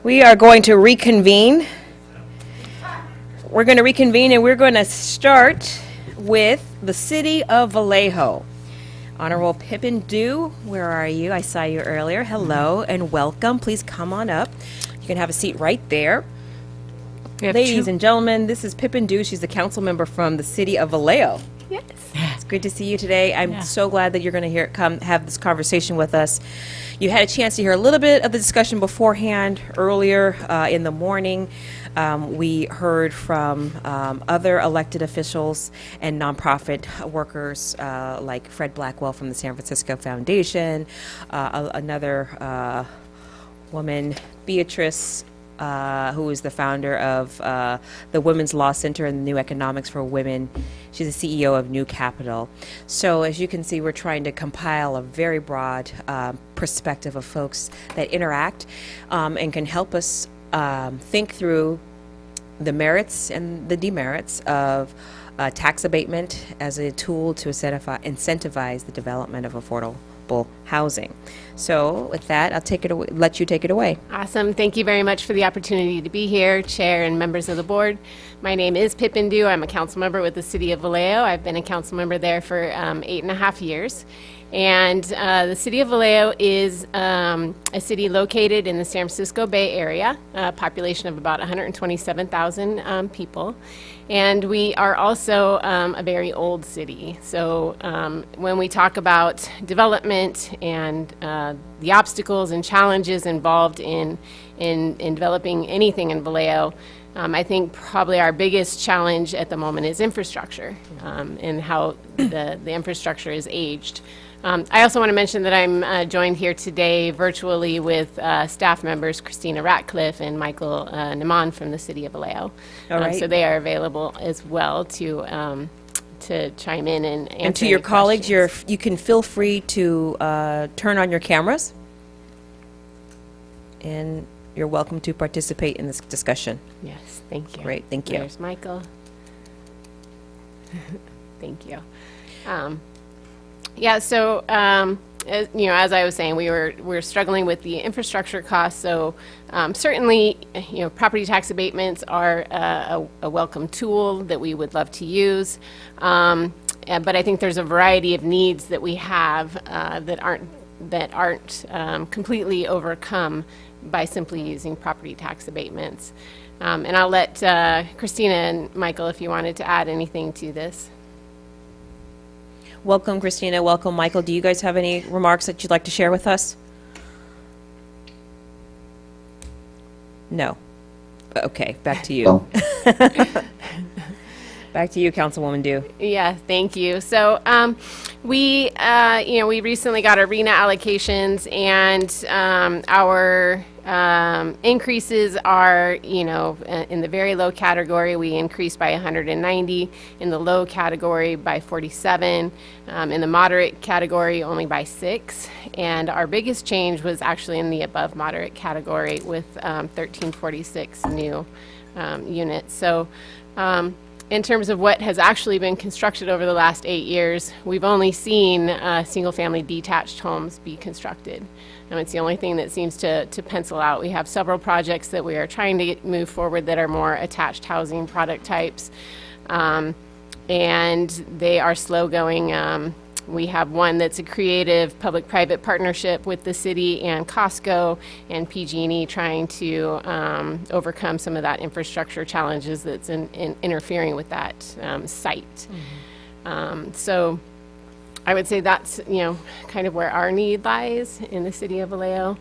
Speaker 1: We are going to reconvene. We're going to reconvene, and we're going to start with the City of Vallejo. Honorable Pippin Dew, where are you? I saw you earlier. Hello and welcome. Please come on up. You can have a seat right there. Ladies and gentlemen, this is Pippin Dew. She's the council member from the City of Vallejo.
Speaker 15: Yes.
Speaker 1: It's good to see you today. I'm so glad that you're going to come have this conversation with us. You had a chance to hear a little bit of the discussion beforehand earlier in the morning. We heard from other elected officials and nonprofit workers like Fred Blackwell from the San Francisco Foundation, another woman, Beatrice, who is the founder of the Women's Law Center and the New Economics for Women. She's the CEO of New Capital. So as you can see, we're trying to compile a very broad perspective of folks that interact and can help us think through the merits and the demerits of tax abatement as a tool to incentivize the development of affordable housing. So with that, I'll take it away, let you take it away.
Speaker 15: Awesome. Thank you very much for the opportunity to be here, Chair and members of the board. My name is Pippin Dew. I'm a council member with the City of Vallejo. I've been a council member there for 8.5 years. And the City of Vallejo is a city located in the San Francisco Bay Area, a population of about 127,000 people. And we are also a very old city. So when we talk about development and the obstacles and challenges involved in developing anything in Vallejo, I think probably our biggest challenge at the moment is infrastructure and how the infrastructure is aged. I also want to mention that I'm joined here today virtually with staff members Christina Ratcliffe and Michael Naman from the City of Vallejo.
Speaker 1: All right.
Speaker 15: So they are available as well to chime in and answer.
Speaker 1: And to your
Speaker 15: any
Speaker 1: colleagues,
Speaker 15: questions.
Speaker 1: you can feel free to turn on your cameras, and you're welcome to participate in this discussion.
Speaker 15: Yes, thank you.
Speaker 1: Great, thank you.
Speaker 15: There's Michael. Thank you. Yeah, so as I was saying, we're struggling with the infrastructure costs. So certainly, property tax abatements are a welcome tool that we would love to use. But I think there's a variety of needs that we have that aren't completely overcome by simply using property tax abatements. And I'll let Christina and Michael, if you wanted to add anything to this.
Speaker 1: Welcome, Christina. Welcome, Michael. Do you guys have any remarks that you'd like to share with us? No. Okay, back to you. Back to you, Councilwoman Dew.
Speaker 15: Yeah, thank you. So we recently got our RENA allocations, and our increases are, in the very low category, we increased by 190, in the low category by 47, in the moderate category only by 6, and our biggest change was actually in the above moderate category with 1346 new units. So in terms of what has actually been constructed over the last 8 years, we've only seen single-family detached homes be constructed. It's the only thing that seems to pencil out. We have several projects that we are trying to move forward that are more attached housing product types, and they are slow going. We have one that's a creative public-private partnership with the city and Costco and PG&E trying to overcome some of that infrastructure challenges that's interfering with that site. Mm-hmm. So I would say that's, kind of where our need lies in the City of Vallejo.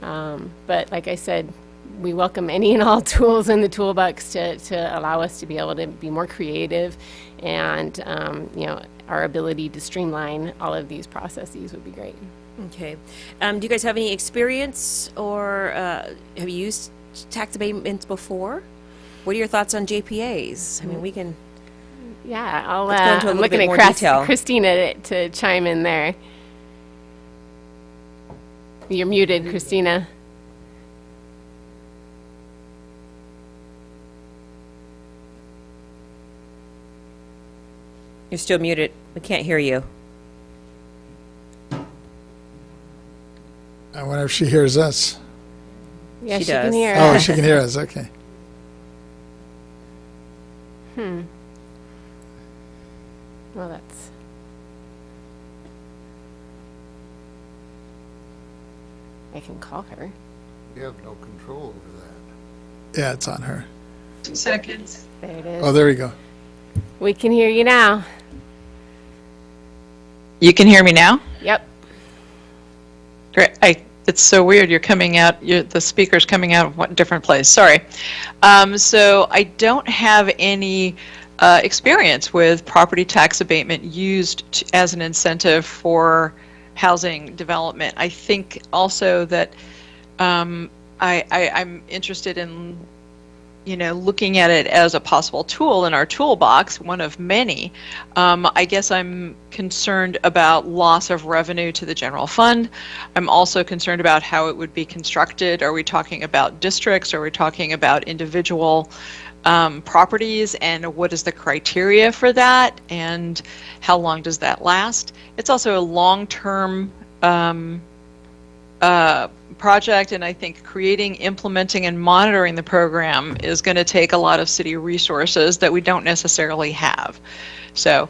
Speaker 15: But like I said, we welcome any and all tools in the toolbox to allow us to be able to be more creative, and our ability to streamline all of these processes would be great.
Speaker 1: Okay. Do you guys have any experience, or have you used tax abatements before? What are your thoughts on JPAs? I mean, we can.
Speaker 15: Yeah,
Speaker 1: I'm
Speaker 15: looking at Christina to chime in there. You're muted, Christina.
Speaker 1: You're still muted. We can't hear you.
Speaker 4: I wonder if she hears us.
Speaker 15: Yeah,
Speaker 1: She
Speaker 15: she can
Speaker 1: does.
Speaker 15: hear
Speaker 4: Oh,
Speaker 15: us.
Speaker 4: she can hear us, okay.
Speaker 15: Well, that's. I can call her.
Speaker 17: You have no control over that.
Speaker 4: Yeah, it's on her.
Speaker 22: 2 seconds.
Speaker 15: There it is.
Speaker 4: Oh, there we go.
Speaker 15: We can hear you now.
Speaker 12: You can hear me now?
Speaker 15: Yep.
Speaker 12: Great. It's so weird. You're coming out, the speaker's coming out of one different place. Sorry. So I don't have any experience with property tax abatement used as an incentive for housing development. I think also that I'm interested in looking at it as a possible tool in our toolbox, one of many. I guess I'm concerned about loss of revenue to the general fund. I'm also concerned about how it would be constructed. Are we talking about districts? Are we talking about individual properties? And what is the criteria for that? And how long does that last? It's also a long-term project, and I think creating, implementing, and monitoring the program is going to take a lot of city resources that we don't necessarily have. So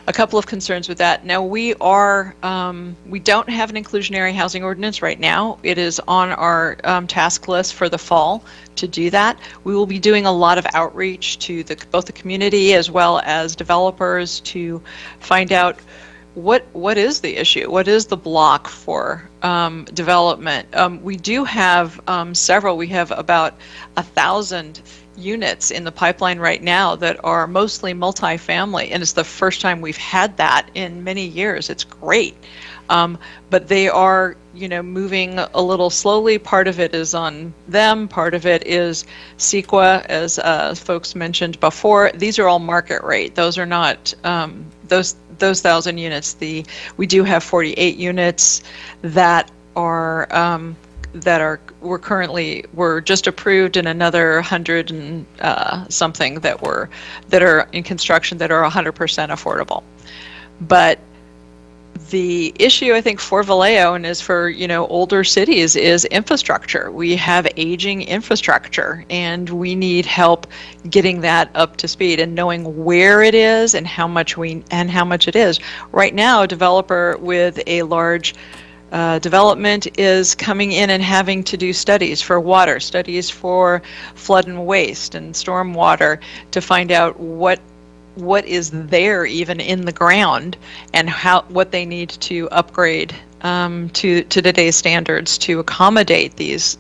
Speaker 12: a couple of concerns with that. Now we don't have an inclusionary housing ordinance right now. It is on our task list for the fall to do that. We will be doing a lot of outreach to both the community as well as developers to find out what is the issue? What is the block for development? We do have several. We have about 1,000 units in the pipeline right now that are mostly multifamily, and it's the first time we've had that in many years. It's great. But they are, moving a little slowly. Part of it is on them. Part of it is CEQA, as folks mentioned before. These are all market rate. Those are not those 1,000 units. We do have 48 units that are we're just approved, and another 100 and something that are in construction that are 100% affordable. But the issue, I think, for Vallejo and is for older cities is infrastructure. We have aging infrastructure, and we need help getting that up to speed and knowing where it is and how much it is. Right now, a developer with a large development is coming in and having to do studies for water, studies for flood and waste and stormwater to find out what is there even in the ground and what they need to upgrade to today's standards to accommodate this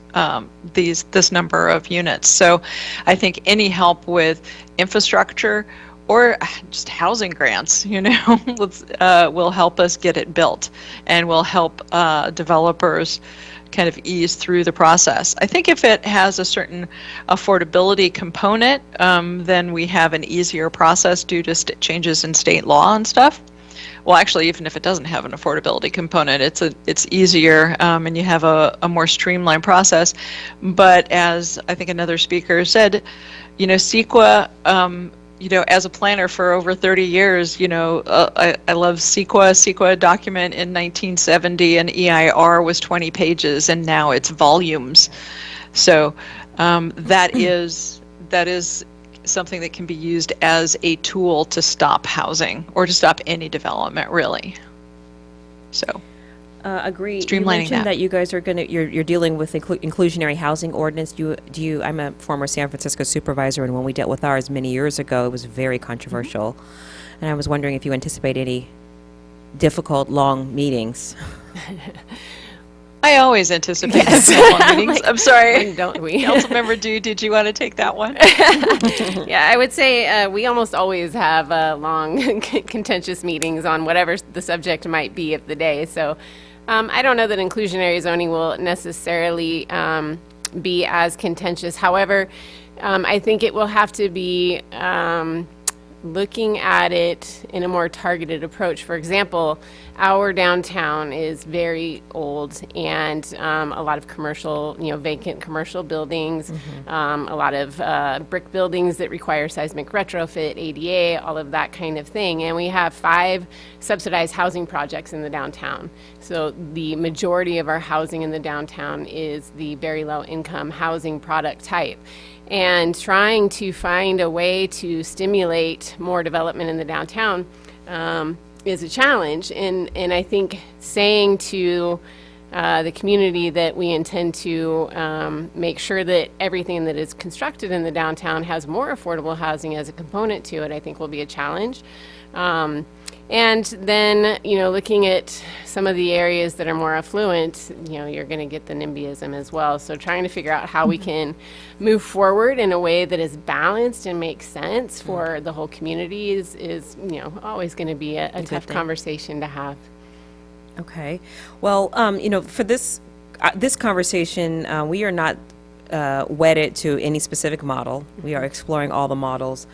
Speaker 12: number of units. So I think any help with infrastructure or just housing grants, will help us get it built and will help developers kind of ease through the process. I think if it has a certain affordability component, then we have an easier process due to changes in state law and stuff. Well, actually, even if it doesn't have an affordability component, it's easier, and you have a more streamlined process. But as I think another speaker said, CEQA, as a planner for over 30 years, I love CEQA. CEQA document in 1970, and EIR was 20 pages, and now it's volumes. So that is something that can be used as a tool to stop housing or to stop any development, really. So.
Speaker 1: Agree.
Speaker 12: Streamlining
Speaker 1: you mentioned
Speaker 12: that.
Speaker 1: that you guys are you're dealing with inclusionary housing ordinance. I'm a former San Francisco supervisor, and when we dealt with ours many years ago, it was very controversial. And I was wondering if you anticipate any difficult, long meetings.
Speaker 12: I always anticipate
Speaker 15: Yes.
Speaker 12: long meetings. I'm sorry.
Speaker 15: When don't we?
Speaker 12: Councilmember Dew, did you want to take that one?
Speaker 15: Yeah, I would say we almost always have long, contentious meetings on whatever the subject might be of the day. So I don't know that inclusionary zoning will necessarily be as contentious. However, I think it will have to be looking at it in a more targeted approach. For example, our downtown is very old and a lot of commercial, vacant commercial buildings, a lot of brick buildings that require seismic retrofit, ADA, all of that kind of thing. And we have 5 subsidized housing projects in the downtown. So the majority of our housing in the downtown is the very low income housing product type. And trying to find a way to stimulate more development in the downtown is a challenge. And I think saying to the community that we intend to make sure that everything that is constructed in the downtown has more affordable housing as a component to it, I think will be a challenge. And then, looking at some of the areas that are more affluent, you're going to get the NIMBYism as well. So trying to figure out how we can move forward in a way that is balanced and makes sense for the whole community is always going to be a tough conversation to have.
Speaker 1: Okay. Well, for this conversation, we are not wedded to any specific model. We are exploring all the models.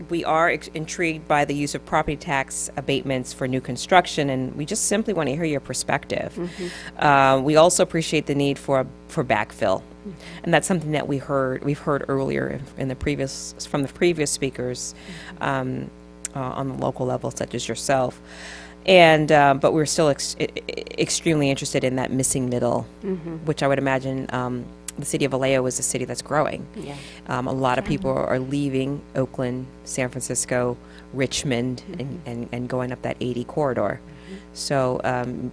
Speaker 1: We are intrigued by the use of property tax abatements for new construction, and we just simply want to hear your perspective. We also appreciate the need for backfill, and that's something that we've heard earlier from the previous speakers on the local level, such as yourself. And but we're still extremely interested in that missing middle, which I would imagine. The city of Vallejo is a city that's growing.
Speaker 15: Yeah.
Speaker 1: A lot of people are leaving Oakland, San Francisco, Richmond, and going up that 80 corridor. So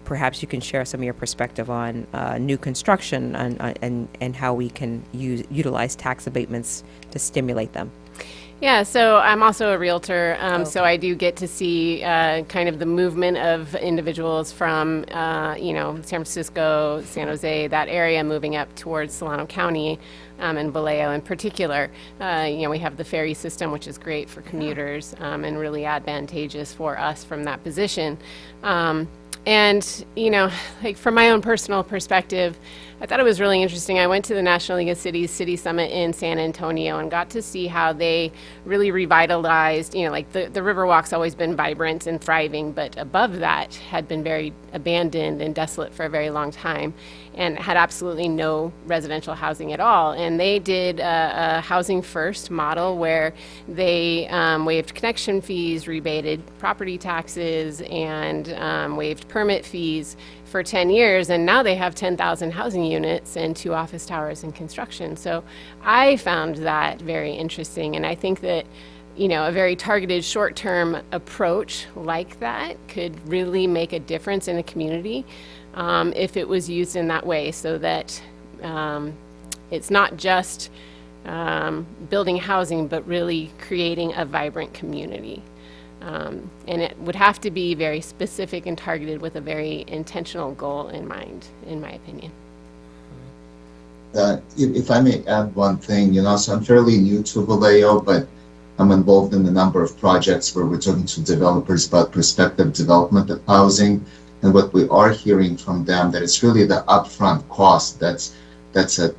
Speaker 1: perhaps you can share some of your perspective on new construction and how we can utilize tax abatements to stimulate them.
Speaker 15: Yeah, so I'm also a realtor, so I do get to see kind of the movement of individuals from, San Francisco, San Jose, that area, moving up towards Solano County and Vallejo in particular. We have the ferry system, which is great for commuters and really advantageous for us from that position. And, from my own personal perspective, I thought it was really interesting. I went to the National League of Cities City Summit in San Antonio and got to see how they really revitalized, the Riverwalk's always been vibrant and thriving, but above that had been very abandoned and desolate for a very long time and had absolutely no residential housing at all. And they did a housing first model where they waived connection fees, rebated property taxes, and waived permit fees for 10 years, and now they have 10,000 housing units and 2 office towers in construction. So I found that very interesting, and I think that a very targeted short-term approach like that could really make a difference in a community if it was used in that way, so that it's not just building housing, but really creating a vibrant community. And it would have to be very specific and targeted with a very intentional goal in mind, in my opinion.
Speaker 16: If I may add one thing, so I'm fairly new to Vallejo, but I'm involved in a number of projects where we're talking to developers about prospective development of housing. And what we are hearing from them, that it's really the upfront cost that's a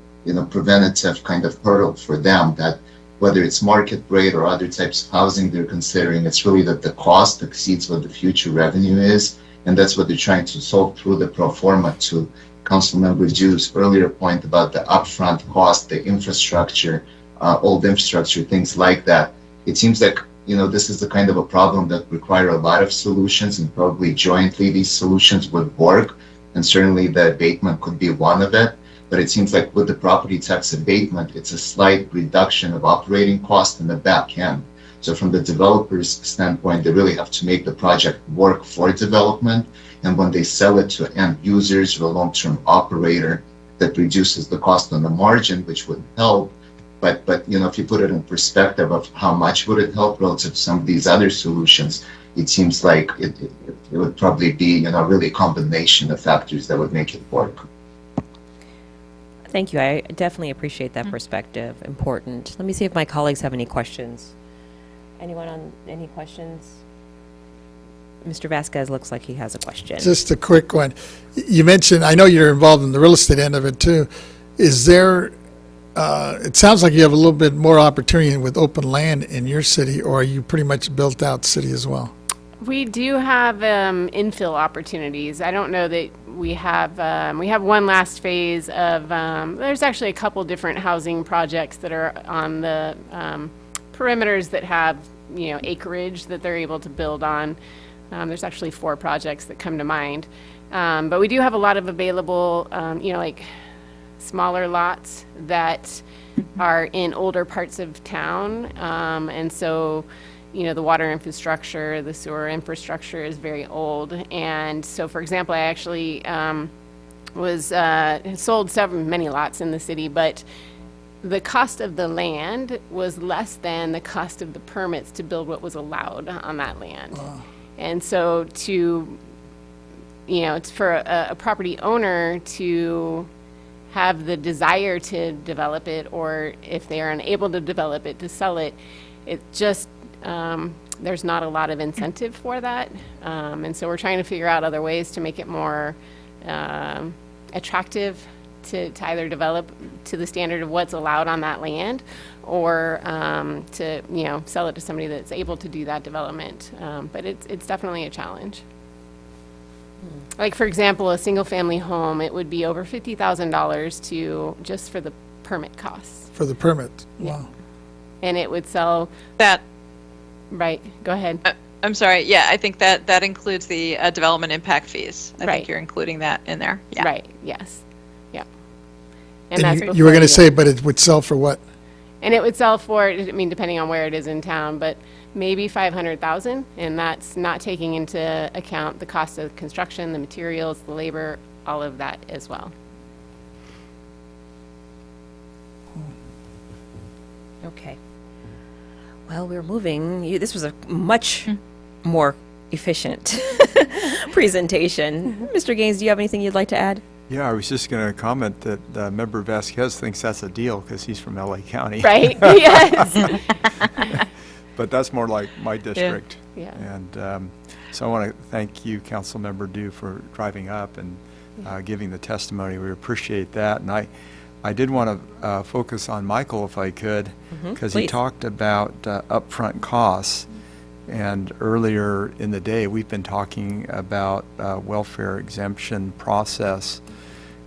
Speaker 16: preventative kind of hurdle for them, that whether it's market rate or other types of housing they're considering, it's really that the cost exceeds what the future revenue is, and that's what they're trying to solve through the pro forma. To Councilmember Ju's earlier point about the upfront cost, the infrastructure, old infrastructure, things like that. It seems like this is the kind of a problem that require a lot of solutions, and probably jointly these solutions would work, and certainly the abatement could be one of it. But it seems like with the property tax abatement, it's a slight reduction of operating cost in the back end. So from the developer's standpoint, they really have to make the project work for development. And when they sell it to end users or a long-term operator, that reduces the cost on the margin, which would help. But if you put it in perspective of how much would it help relative to some of these other solutions, it seems like it would probably be really a combination of factors that would make it work.
Speaker 1: Thank you. I definitely appreciate that perspective. Important. Let me see if my colleagues have any questions. Anyone on any questions? Mr. Vasquez looks like he has a question.
Speaker 4: Just a quick one. You mentioned, I know you're involved in the real estate end of it too. Is there it sounds like you have a little bit more opportunity with open land in your city, or are you pretty much built out city as well?
Speaker 15: We do have infill opportunities. I don't know that we have one last phase of, there's actually a couple different housing projects that are on the perimeters that have, acreage that they're able to build on. There's actually 4 projects that come to mind. But we do have a lot of available, like smaller lots that are in older parts of town. And so, the water infrastructure, the sewer infrastructure is very old. And so, for example, I actually sold many lots in the city, but the cost of the land was less than the cost of the permits to build what was allowed on that land. And so it's for a property owner to have the desire to develop it, or if they are unable to develop it, to sell it, it just, there's not a lot of incentive for that. And so we're trying to figure out other ways to make it more attractive to either develop to the standard of what's allowed on that land, or to sell it to somebody that's able to do that development. But it's definitely a challenge. Like, for example, a single family home, it would be over $50,000 just for the permit costs.
Speaker 4: For the permit?
Speaker 15: Yeah.
Speaker 4: Wow.
Speaker 15: And it would sell
Speaker 12: That,
Speaker 15: right. Go ahead.
Speaker 12: I'm sorry, yeah, I think that includes the development impact fees. I
Speaker 15: Right.
Speaker 12: think you're including that in there. Yeah.
Speaker 15: Right. Yes. Yeah.
Speaker 4: And
Speaker 15: that's
Speaker 4: you were
Speaker 15: before
Speaker 4: going to
Speaker 15: you-
Speaker 4: say, but it would sell for what?
Speaker 15: And it would sell for, I mean, depending on where it is in town, but maybe 500,000, and that's not taking into account the cost of construction, the materials, the labor, all of that as well.
Speaker 1: Okay. Well, we're moving. This was a much more efficient presentation. Mr. Gaines, do you have anything you'd like to add?
Speaker 6: Yeah, I was just going to comment that Member Vasquez thinks that's a deal because he's from LA County.
Speaker 15: Right, yes.
Speaker 6: But that's more like my district.
Speaker 15: Yeah.
Speaker 6: And so I want to thank you, Councilmember Dew, for driving up and giving the testimony. We appreciate that. And I did want to focus on Michael, if I could, because he
Speaker 1: please.
Speaker 6: talked about upfront costs. And earlier in the day, we've been talking about welfare exemption process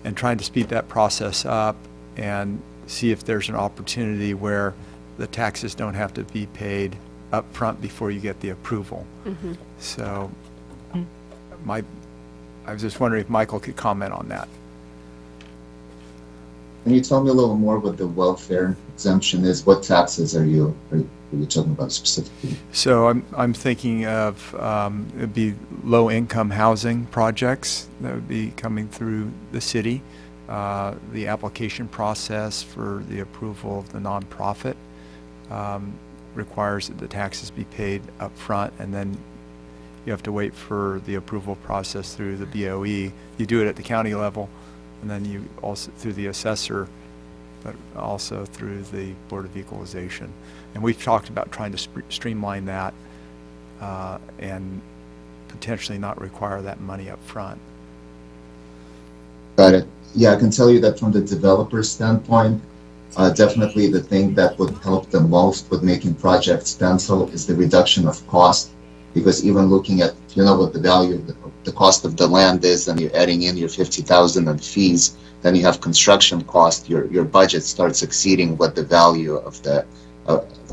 Speaker 6: and trying to speed that process up and see if there's an opportunity where the taxes don't have to be paid up front before you get the approval. So I was just wondering if Michael could comment on that.
Speaker 16: Can you tell me a little more what the welfare exemption is? What taxes are you talking about specifically?
Speaker 6: So I'm thinking of, it'd be low-income housing projects that would be coming through the city. The application process for the approval of the nonprofit requires that the taxes be paid up front, and then you have to wait for the approval process through the BOE. You do it at the county level, and then you also through the assessor, but also through the Board of Equalization. And we've talked about trying to streamline that and potentially not require that money up front.
Speaker 16: Got it. Yeah, I can tell you that from the developer standpoint, definitely the thing that would help the most with making projects pencil is the reduction of cost. Because even looking at, what the value of the cost of the land is, and you're adding in your 50,000 in fees, then you have construction cost, your budget starts exceeding what the value of the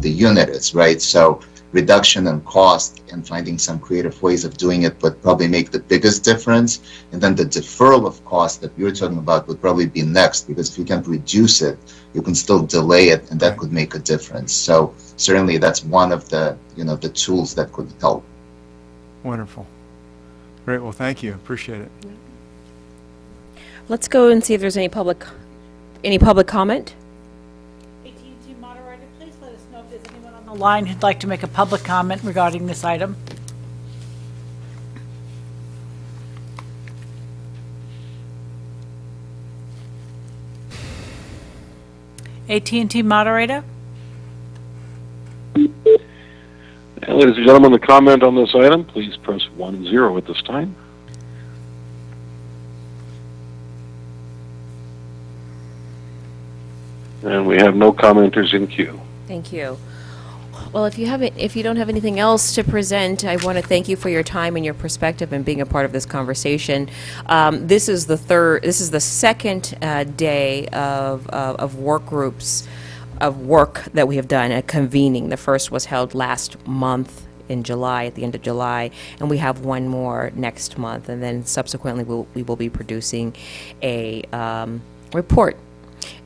Speaker 16: unit is, right? So reduction in cost and finding some creative ways of doing it would probably make the biggest difference. And then the deferral of cost that you're talking about would probably be next, because if you can reduce it, you can still delay it, and that could make a difference. So certainly that's one of the, the tools that could help.
Speaker 6: Wonderful. Great. Well, thank you. Appreciate it.
Speaker 1: Let's go and see if there's any public comment.
Speaker 2: AT&T moderator, please let us know if there's anyone on the line who'd like to make a public comment regarding this item. AT&T moderator?
Speaker 10: And ladies and gentlemen, the comment on this item, please press 1-0 at this time. And we have no commenters in queue.
Speaker 1: Thank you. Well, if you don't have anything else to present, I want to thank you for your time and your perspective and being a part of this conversation. This is the second day of work groups, of work that we have done at convening. The first was held last month in July, at the end of July, and we have one more next month, and then subsequently we will be producing a report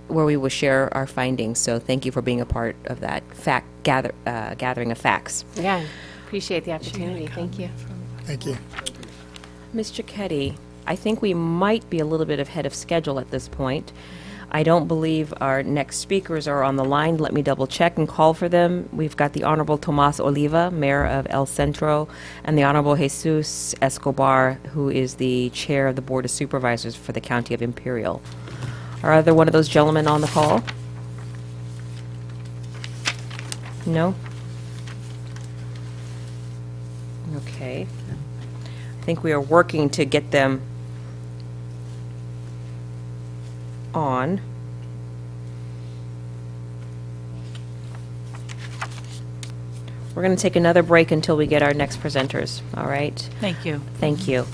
Speaker 1: where we will share our findings. So thank you for being a part of that gathering of facts.
Speaker 15: Yeah, appreciate the opportunity. Thank you.
Speaker 4: Thank you.
Speaker 1: Mr. Keddy, I think we might be a little bit ahead of schedule at this point. I don't believe our next speakers are on the line. Let me double check and call for them. We've got the Honorable Tomas Oliva, Mayor of El Centro, and the Honorable Jesus Escobar, who is the Chair of the Board of Supervisors for the County of Imperial. Are either one of those gentlemen on the call? No? Okay. I think we are working to get them on. We're going to take another break until we get our next presenters, all right?
Speaker 2: Thank you.
Speaker 1: Thank you.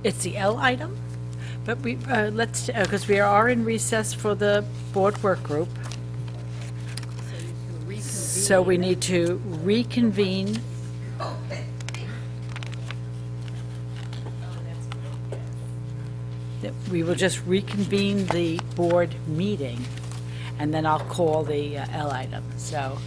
Speaker 2: It's the L item, but let's, because we are in recess for the board work group. So we need to reconvene. We will just reconvene the board meeting, and then I'll call the L item. So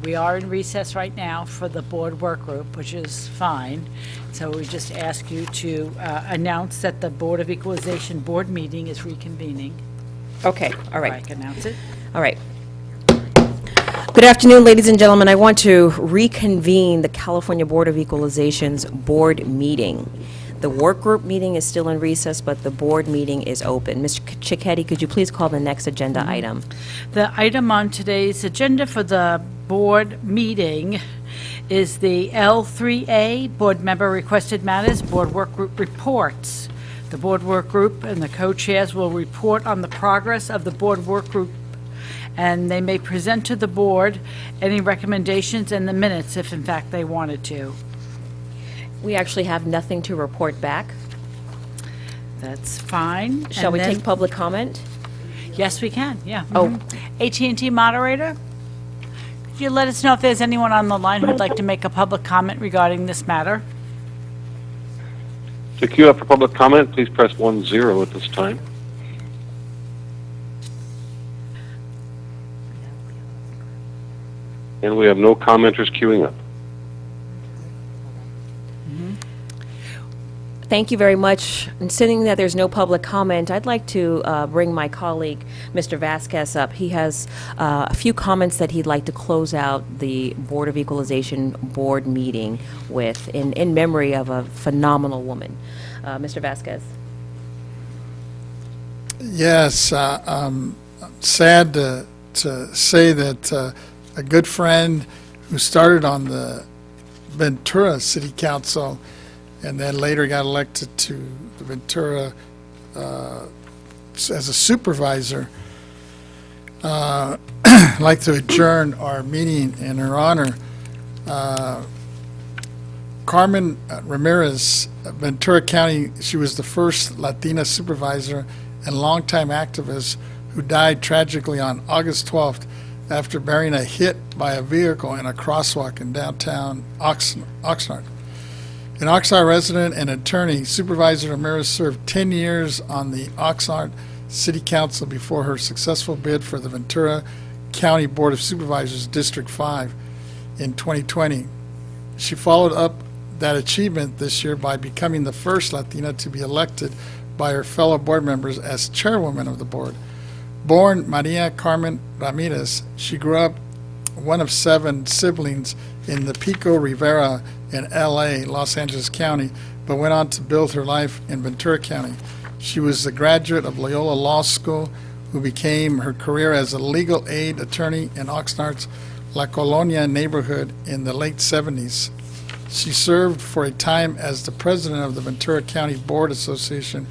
Speaker 2: we are in recess right now for the board work group, which is fine. So we just ask you to announce that the Board of Equalization board meeting is reconvening.
Speaker 1: Okay, all right.
Speaker 2: I can announce it.
Speaker 1: All right. Good afternoon, ladies and gentlemen. I want to reconvene the California Board of Equalization's board meeting. The work group meeting is still in recess, but the board meeting is open. Mr. Cicchetti, could you please call the next agenda item?
Speaker 2: The item on today's agenda for the board meeting is the L3A, Board Member Requested Matters, Board Work Group Reports. The Board Work Group and the co-chairs will report on the progress of the Board Work Group, and they may present to the board any recommendations in the minutes if in fact they wanted to.
Speaker 1: We actually have nothing to report back.
Speaker 2: That's fine.
Speaker 1: Shall
Speaker 2: And
Speaker 1: we
Speaker 2: then-
Speaker 1: take public comment?
Speaker 2: Yes, we can, yeah.
Speaker 1: Oh.
Speaker 2: AT&T moderator, could you let us know if there's anyone on the line who'd like to make a public comment regarding this matter?
Speaker 10: To queue up for public comment, please press 10 at this time. And we have no commenters queuing up.
Speaker 1: Thank you very much. And seeing that there's no public comment, I'd like to bring my colleague, Mr. Vasquez, up. He has a few comments that he'd like to close out the Board of Equalization board meeting with in memory of a phenomenal woman. Mr. Vasquez.
Speaker 4: Yes, I'm sad to say that a good friend who started on the Ventura City Council and then later got elected to the Ventura as a supervisor, I'd like to adjourn our meeting in her honor. Carmen Ramirez, Ventura County, she was the first Latina supervisor and longtime activist who died tragically on August 12th after bearing a hit by a vehicle in a crosswalk in downtown Oxnard. An Oxnard resident and attorney, Supervisor Ramirez served 10 years on the Oxnard City Council before her successful bid for the Ventura County Board of Supervisors District 5 in 2020. She followed up that achievement this year by becoming the first Latina to be elected by her fellow board members as chairwoman of the board. Born Maria Carmen Ramirez, she grew up one of 7 siblings in the Pico Rivera in L.A., Los Angeles County, but went on to build her life in Ventura County. She was a graduate of Loyola Law School, who became her career as a legal aid attorney in Oxnard's La Colonia neighborhood in the late 70s. She served for a time as the president of the Ventura County Board Association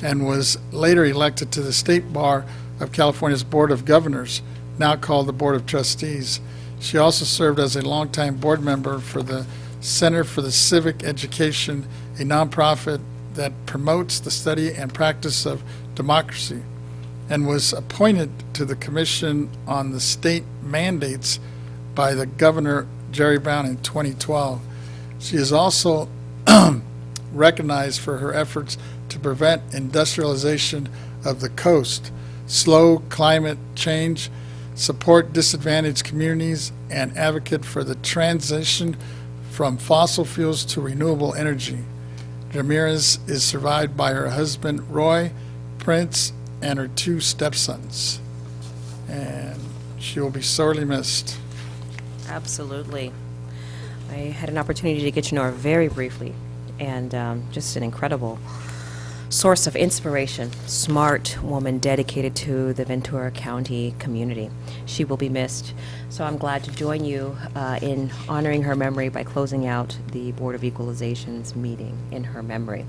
Speaker 4: and was later elected to the State Bar of California's Board of Governors, now called the Board of Trustees. She also served as a longtime board member for the Center for the Civic Education, a nonprofit that promotes the study and practice of democracy, and was appointed to the Commission on the State Mandates by the Governor Jerry Brown in 2012. She is also recognized for her efforts to prevent industrialization of the coast, slow climate change, support disadvantaged communities, and advocate for the transition from fossil fuels to renewable energy. Ramirez is survived by her husband, Roy, Prince, and her 2 stepsons. And she will be sorely missed.
Speaker 1: Absolutely. I had an opportunity to get to know her very briefly, and just an incredible source of inspiration. Smart woman dedicated to the Ventura County community. She will be missed. So I'm glad to join you in honoring her memory by closing out the Board of Equalization's meeting in her memory.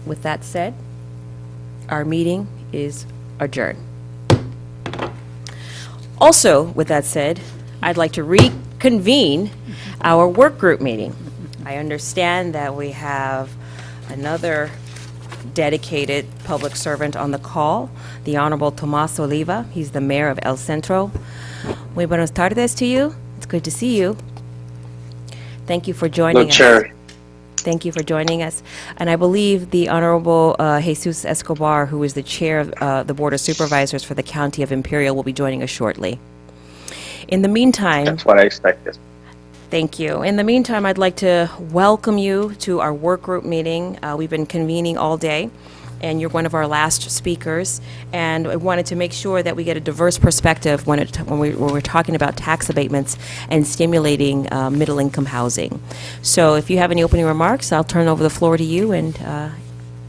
Speaker 1: With that said, our meeting is adjourned. Also, with that said, I'd like to reconvene our work group meeting. I understand that we have another dedicated public servant on the call, the Honorable Tomas Oliva. He's the mayor of El Centro. Muy buenas tardes to you. It's good to see you. Thank you for joining us.
Speaker 11: Chair.
Speaker 1: Thank you for joining us. And I believe the Honorable Jesus Escobar, who is the chair of the Board of Supervisors for the County of Imperial, will be joining us shortly. In the meantime...
Speaker 11: That's what I expected.
Speaker 1: Thank you. In the meantime, I'd like to welcome you to our work group meeting. We've been convening all day, and you're one of our last speakers. And I wanted to make sure that we get a diverse perspective when we're talking about tax abatements and stimulating middle-income housing. So if you have any opening remarks, I'll turn over the floor to you, and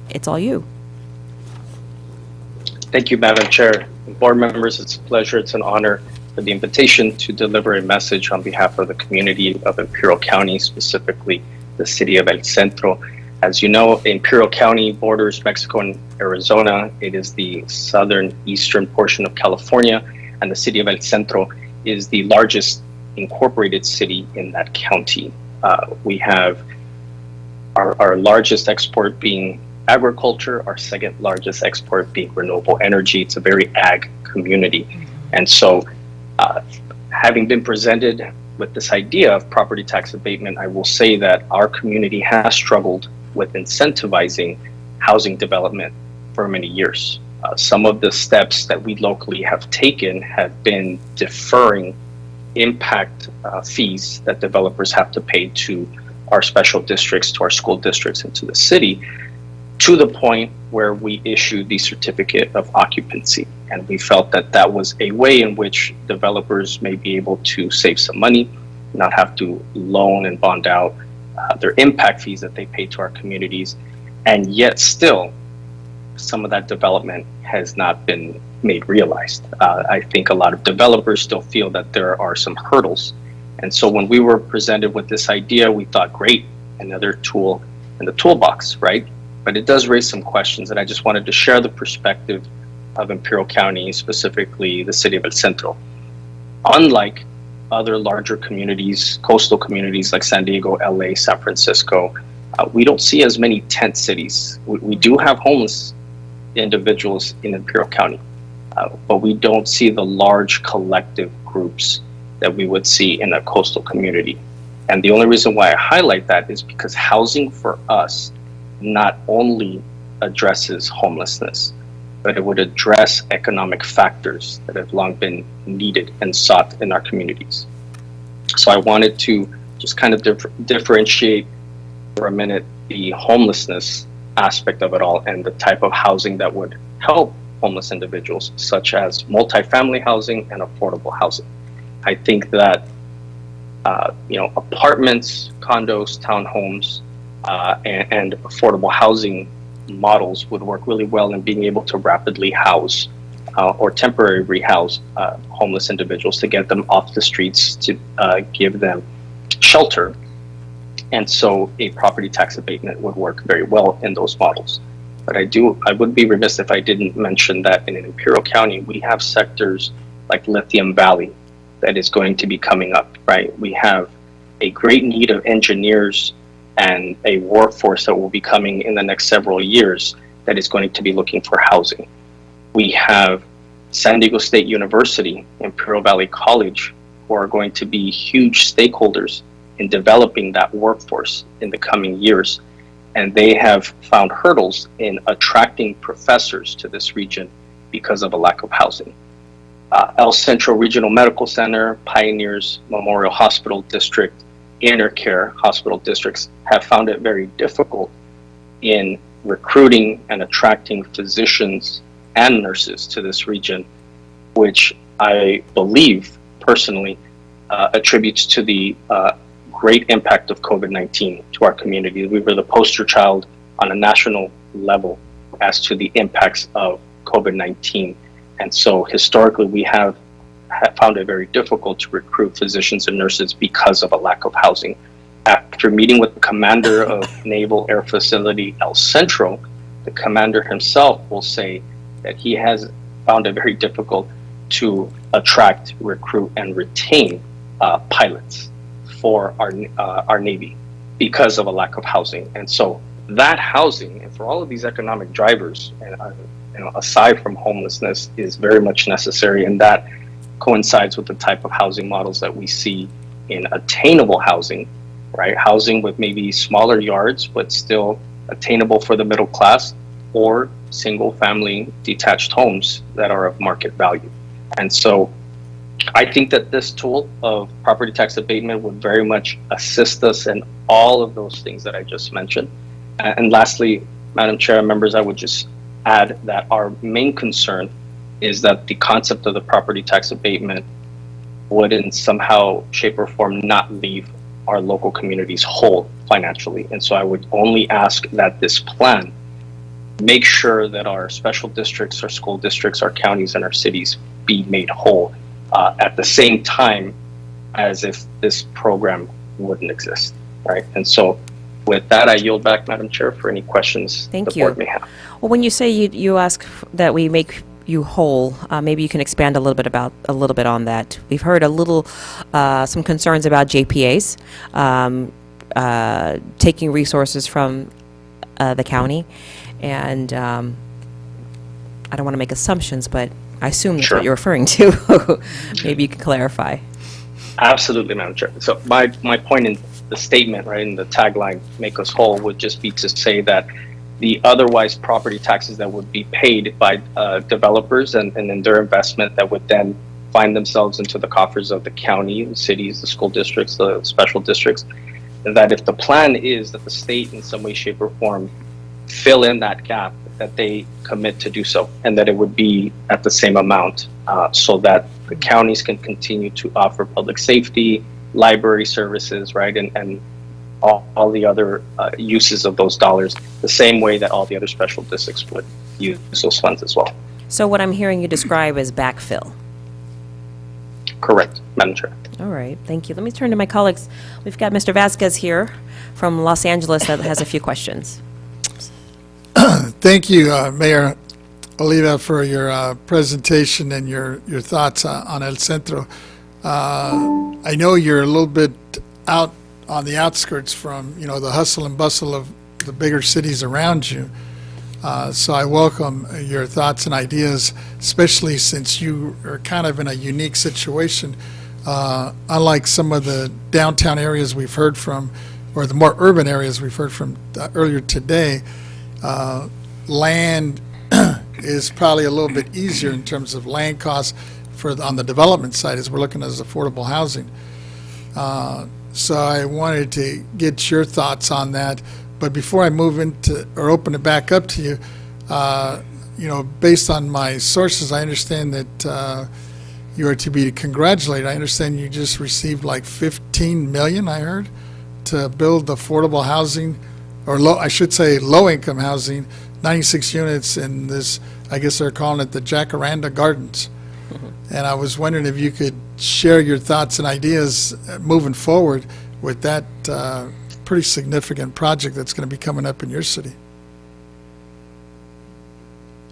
Speaker 1: it's all you.
Speaker 11: Thank you, Madam Chair. Board members, it's a pleasure, it's an honor for the invitation to deliver a message on behalf of the community of Imperial County, specifically the city of El Centro. As you know, Imperial County borders Mexico and Arizona. It is the southern eastern portion of California, and the city of El Centro is the largest incorporated city in that county. We have our largest export being agriculture, our second largest export being renewable energy. It's a very ag community. And so having been presented with this idea of property tax abatement, I will say that our community has struggled with incentivizing housing development for many years. Some of the steps that we locally have taken have been deferring impact fees that developers have to pay to our special districts, to our school districts, and to the city, to the point where we issued the certificate of occupancy. And we felt that that was a way in which developers may be able to save some money, not have to loan and bond out their impact fees that they pay to our communities. And yet still, some of that development has not been made realized. I think a lot of developers still feel that there are some hurdles. And so when we were presented with this idea, we thought, great, another tool in the toolbox, right? But it does raise some questions, and I just wanted to share the perspective of Imperial County, specifically the city of El Centro. Unlike other larger communities, coastal communities like San Diego, LA, San Francisco, we don't see as many tent cities. We do have homeless individuals in Imperial County, but we don't see the large collective groups that we would see in a coastal community. And the only reason why I highlight that is because housing for us not only addresses homelessness, but it would address economic factors that have long been needed and sought in our communities. So I wanted to just kind of differentiate for a minute the homelessness aspect of it all and the type of housing that would help homeless individuals, such as multifamily housing and affordable housing. I think that apartments, condos, townhomes, and affordable housing models would work really well in being able to rapidly house or temporarily rehouse homeless individuals to get them off the streets, to give them shelter. And so a property tax abatement would work very well in those models. But I would be remiss if I didn't mention that in Imperial County, we have sectors like Lithium Valley that is going to be coming up, right? We have a great need of engineers and a workforce that will be coming in the next several years that is going to be looking for housing. We have San Diego State University, Imperial Valley College, who are going to be huge stakeholders in developing that workforce in the coming years. And they have found hurdles in attracting professors to this region because of a lack of housing. El Centro Regional Medical Center, Pioneers Memorial Hospital District, Intercare hospital districts have found it very difficult in recruiting and attracting physicians and nurses to this region, which I believe personally attributes to the great impact of COVID-19 to our community. We were the poster child on a national level as to the impacts of COVID-19. And so historically, we have found it very difficult to recruit physicians and nurses because of a lack of housing. After meeting with the commander of Naval Air Facility El Centro, the commander himself will say that he has found it very difficult to attract, recruit, and retain pilots for our Navy because of a lack of housing. And so that housing, and for all of these economic drivers, and aside from homelessness, is very much necessary, and that coincides with the type of housing models that we see in attainable housing, right? Housing with maybe smaller yards, but still attainable for the middle class, or single family detached homes that are of market value. And so I think that this tool of property tax abatement would very much assist us in all of those things that I just mentioned. And lastly, Madam Chair and members, I would just add that our main concern is that the concept of the property tax abatement would in somehow, shape, or form not leave our local communities whole financially. And so I would only ask that this plan make sure that our special districts, our school districts, our counties, and our cities be made whole at the same time as if this program wouldn't exist, right? And so with that, I yield back, Madam Chair, for any questions the board may have.
Speaker 1: Well, when you say you ask that we make you whole, maybe you can expand a little bit on that. We've heard some concerns about JPAs taking resources from the county, and I don't want to make assumptions, but I assume that's what you're referring to. Maybe you can clarify.
Speaker 11: Absolutely, Madam Chair. So my point in the statement, right, in the tagline, "Make us whole," would just be to say that the otherwise property taxes that would be paid by developers and in their investment that would then find themselves into the coffers of the county, the cities, the school districts, the special districts, that if the plan is that the state in some way, shape, or form fill in that gap, that they commit to do so, and that it would be at the same amount, so that the counties can continue to offer public safety, library services, right, and all the other uses of those dollars, the same way that all the other special districts would use those funds as well.
Speaker 1: So what I'm hearing you describe is backfill.
Speaker 11: Correct, Madam Chair.
Speaker 1: All right, thank you. Let me turn to my colleagues. We've got Mr. Vasquez here from Los Angeles that has a few questions.
Speaker 4: Thank you, Mayor Oliva, for your presentation and your thoughts on El Centro. I know you're a little bit out on the outskirts from, the hustle and bustle of the bigger cities around you. So I welcome your thoughts and ideas, especially since you are kind of in a unique situation. Unlike some of the downtown areas we've heard from, or the more urban areas we've heard from earlier today, land is probably a little bit easier in terms of land costs on the development side as we're looking at affordable housing. So I wanted to get your thoughts on that. But before I move into or open it back up to you, based on my sources, I understand that you are to be congratulated. I understand you just received like $15 million, I heard, to build affordable housing, or low-income housing, 96 units in this, I guess they're calling it the Jacaranda Gardens. And I was wondering if you could share your thoughts and ideas moving forward with that pretty significant project that's going to be coming up in your city.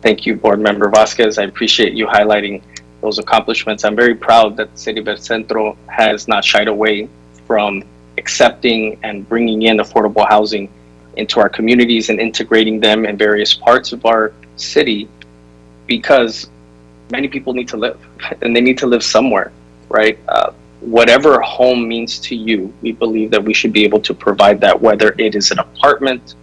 Speaker 11: Thank you, Board Member Vasquez. I appreciate you highlighting those accomplishments. I'm very proud that the City of El Centro has not shied away from accepting and bringing in affordable housing into our communities and integrating them in various parts of our city, because many people need to live, and they need to live somewhere, right? Whatever home means to you, we believe that we should be able to provide that, whether it is an apartment,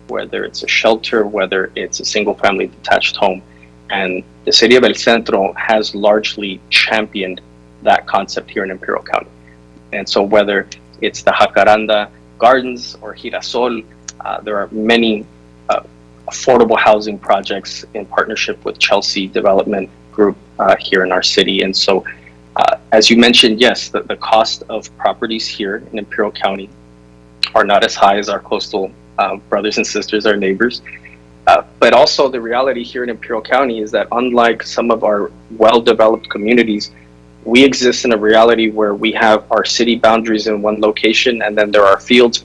Speaker 11: whether it's a shelter, whether it's a single-family detached home. And the City of El Centro has largely championed that concept here in Imperial County. And so whether it's the Jacaranda Gardens or Girasol, there are many affordable housing projects in partnership with Chelsea Development Group here in our city. And so, as you mentioned, yes, the cost of properties here in Imperial County are not as high as our coastal brothers and sisters, our neighbors. But also the reality here in Imperial County is that unlike some of our well-developed communities, we exist in a reality where we have our city boundaries in one location, and then there are fields,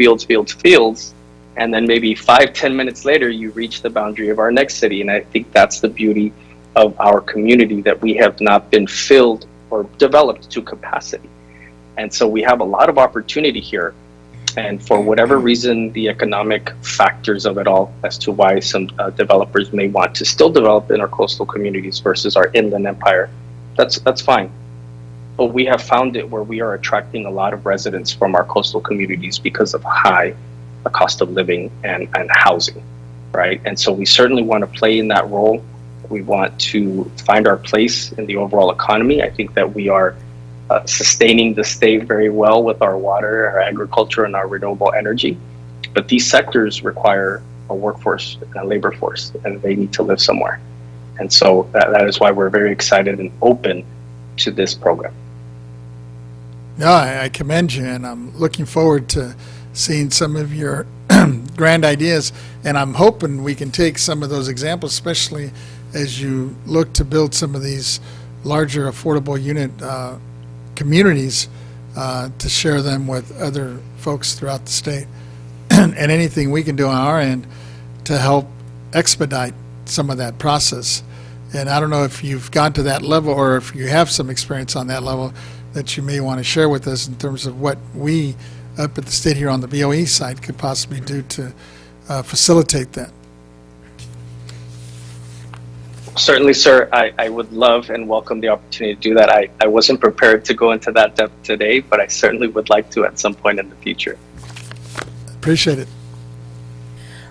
Speaker 11: and then maybe 5-10 minutes later, you reach the boundary of our next city. And I think that's the beauty of our community, that we have not been filled or developed to capacity. And so we have a lot of opportunity here And for whatever reason, the economic factors of it all as to why some developers may want to still develop in our coastal communities versus our inland empire, that's fine. But we have found it where we are attracting a lot of residents from our coastal communities because of high cost of living and housing, right? And so we certainly want to play in that role. We want to find our place in the overall economy. I think that we are sustaining the state very well with our water, our agriculture, and our renewable energy. But these sectors require a workforce, a labor force, and they need to live somewhere. And so that is why we're very excited and open to this program.
Speaker 4: No, I commend you, and I'm looking forward to seeing some of your grand ideas. And I'm hoping we can take some of those examples, especially as you look to build some of these larger affordable unit communities, to share them with other folks throughout the state. And anything we can do on our end to help expedite some of that process. And I don't know if you've gone to that level or if you have some experience on that level that you may want to share with us in terms of what we up at the state here on the BOE side could possibly do to facilitate that.
Speaker 11: Certainly, sir. I would love and welcome the opportunity to do that. I wasn't prepared to go into that depth today, but I certainly would like to at some point in the future.
Speaker 4: Appreciate it.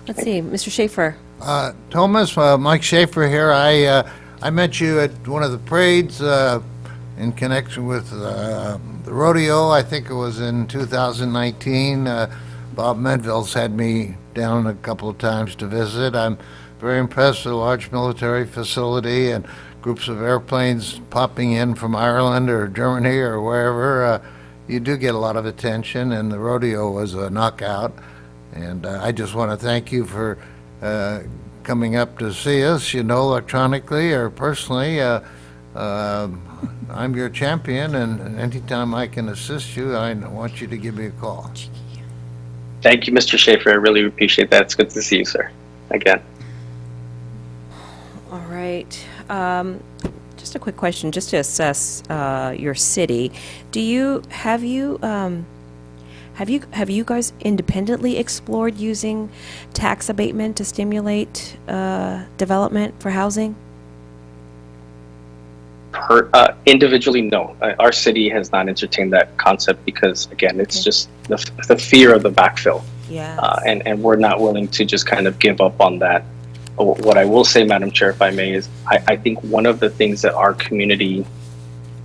Speaker 1: Let's see, Mr. Schaefer.
Speaker 17: Thomas, Mike Schaefer here. I met you at one of the parades in connection with the rodeo. I think it was in 2019. Bob Medville's had me down a couple of times to visit. I'm very impressed with a large military facility and groups of airplanes popping in from Ireland or Germany or wherever. You do get a lot of attention, and the rodeo was a knockout. And I just want to thank you for coming up to see us, electronically or personally. I'm your champion, and anytime I can assist you, I want you to give me a call.
Speaker 11: Thank you, Mr. Schaefer. I really appreciate that. It's good to see you, sir. Again.
Speaker 1: All right. Just a quick question, just to assess your city. Have you guys independently explored using tax abatement to stimulate development for housing?
Speaker 11: Individually, no. Our city has not entertained that concept because, again, it's just the fear of the backfill.
Speaker 1: Yeah.
Speaker 11: And we're not willing to just kind of give up on that. What I will say, Madam Chair, if I may, is I think one of the things that our community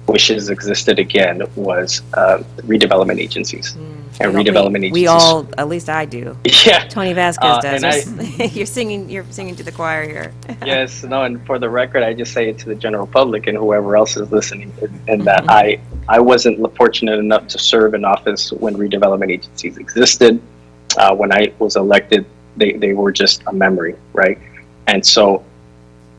Speaker 11: wishes existed again was redevelopment agencies. And redevelopment agencies.
Speaker 1: We all, at least I do.
Speaker 11: Yeah.
Speaker 1: Tony Vasquez does.
Speaker 11: And
Speaker 1: You're singing to the choir here.
Speaker 11: Yes, no, and for the record, I just say it to the general public and whoever else is listening, and that I wasn't fortunate enough to serve in office when redevelopment agencies existed. When I was elected, they were just a memory, right? And so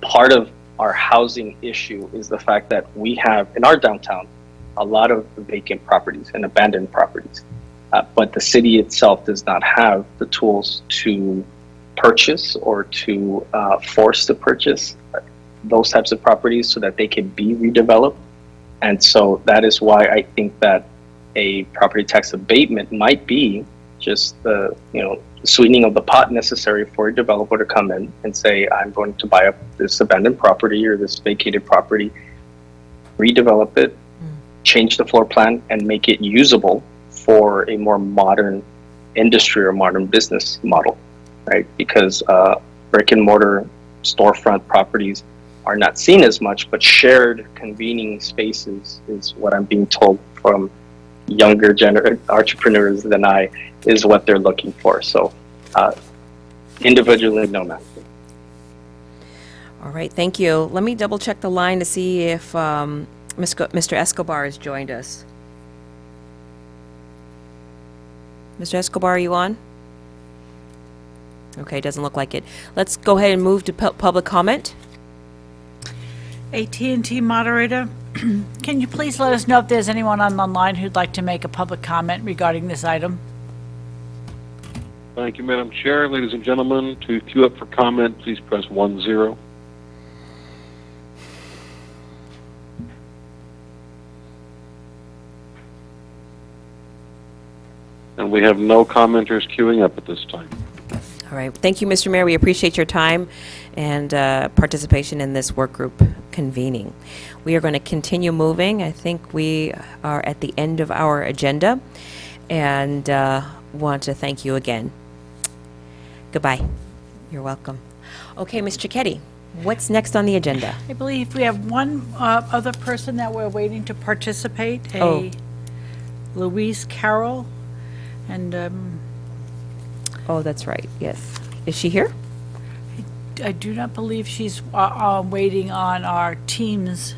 Speaker 11: part of our housing issue is the fact that we have, in our downtown, a lot of vacant properties and abandoned properties. But the city itself does not have the tools to purchase or to force to purchase those types of properties so that they can be redeveloped. And so that is why I think that a property tax abatement might be just the sweetening of the pot necessary for a developer to come in and say, I'm going to buy up this abandoned property or this vacated property, redevelop it, change the floor plan, and make it usable for a more modern industry or modern business model, right? Because brick and mortar storefront properties are not seen as much, but shared convening spaces is what I'm being told from younger entrepreneurs than I is what they're looking for. So individually, no, ma'am.
Speaker 1: All right, thank you. Let me double check the line to see if Mr. Escobar has joined us. Mr. Escobar, are you on? Okay, doesn't look like it. Let's go ahead and move to public comment.
Speaker 2: AT&T moderator, can you please let us know if there's anyone on the line who'd like to make a public comment regarding this item?
Speaker 10: Thank you, Madam Chair. Ladies and gentlemen, to queue up for comment, please press 1-0. And we have no commenters queuing up at this time.
Speaker 1: All right. Thank you, Mr. Mayor. We appreciate your time and participation in this work group convening. We are going to continue moving. I think we are at the end of our agenda and want to thank you again. Goodbye. You're welcome. Okay, Ms. Cicchetti, what's next on the agenda?
Speaker 2: I believe we have one other person that we're waiting to participate,
Speaker 1: Oh.
Speaker 2: Louise Carroll, and
Speaker 1: Oh, that's right. Yes. Is she here?
Speaker 2: I do not believe she's waiting on our team's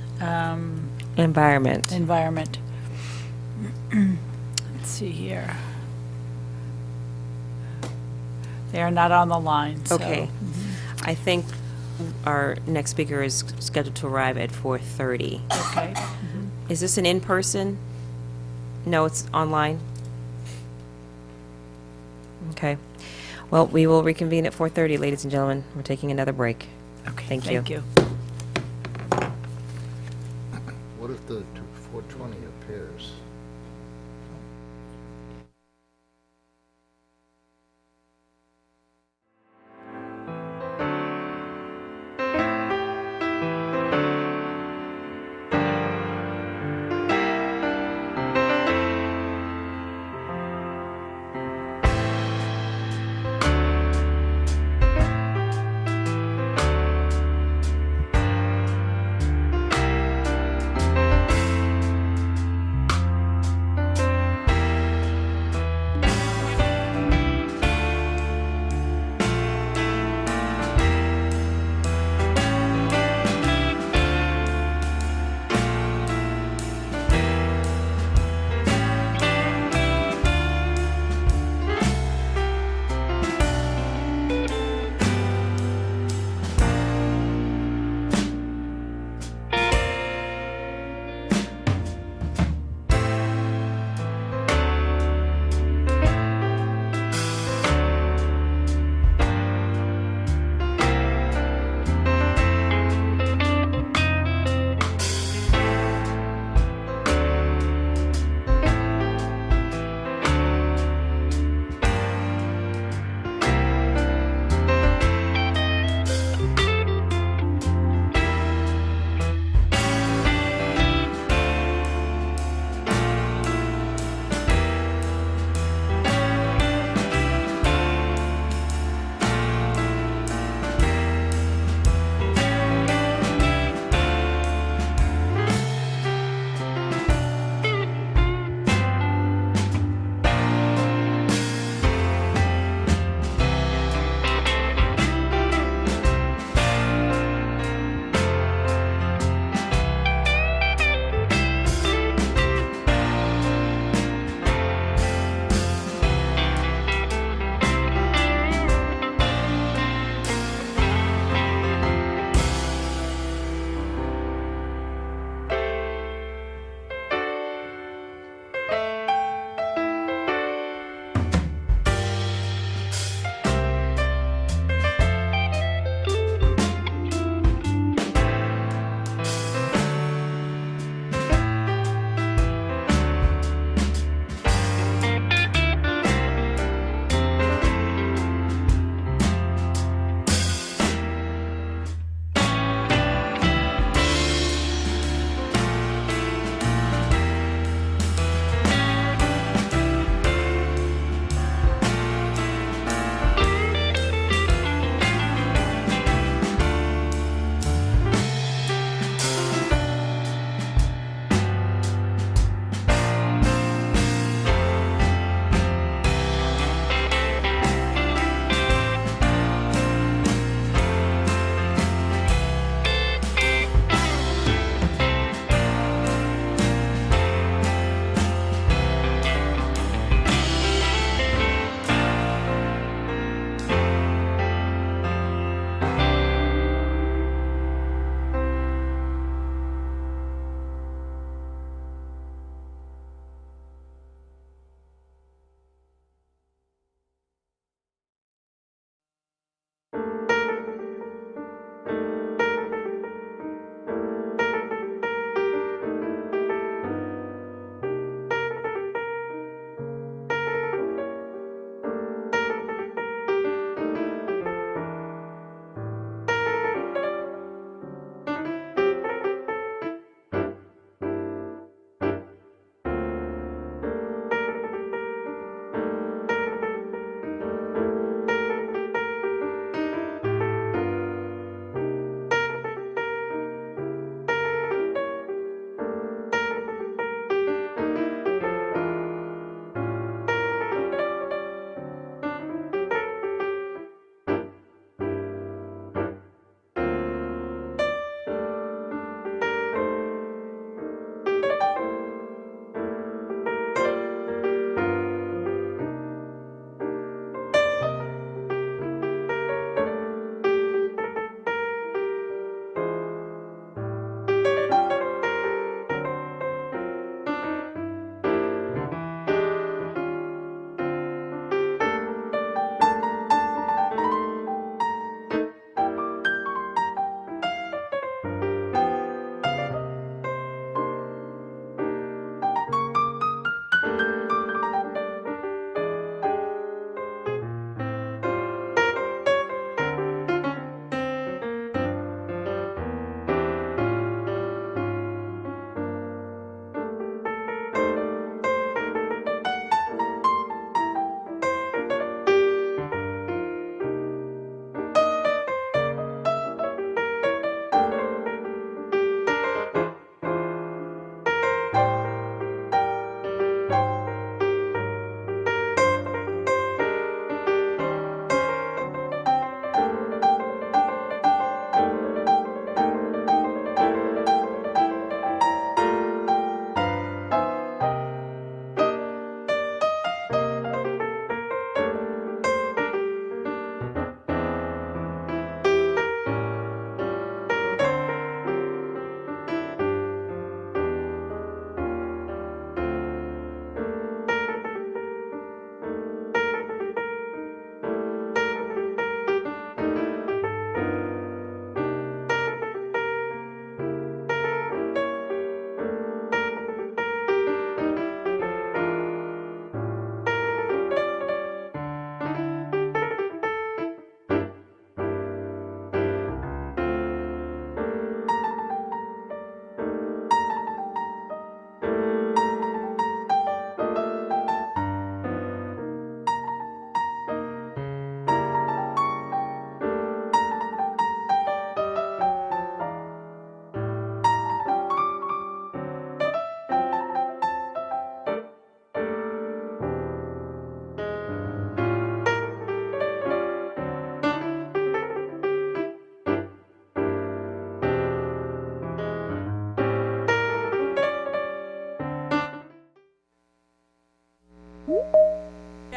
Speaker 1: Environment.
Speaker 2: environment. Let's see here. They are not on the line, so.
Speaker 1: Okay. I think our next speaker is scheduled to arrive at 4:30.
Speaker 2: Okay.
Speaker 1: Is this an in-person? No, it's online? Okay. Well, we will reconvene at 4:30, ladies and gentlemen. We're taking another break.
Speaker 2: Okay,
Speaker 1: Thank you.
Speaker 2: thank you.
Speaker 17: What if the 420 appears?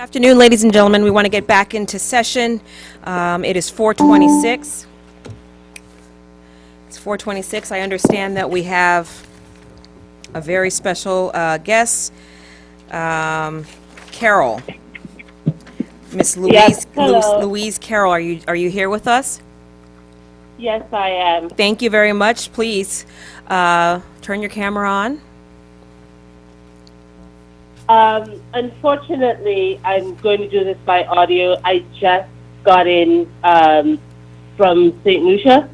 Speaker 1: Afternoon, ladies and gentlemen. We want to get back into session. It is 4:26. It's 4:26. I understand that we have a very special guest, Carol. Miss Louise,
Speaker 18: Yes, hello.
Speaker 1: Louise Carroll, are you here with us?
Speaker 18: Yes, I am.
Speaker 1: Thank you very much. Please turn your camera on.
Speaker 18: Unfortunately, I'm going to do this by audio. I just got in from St. Lucia.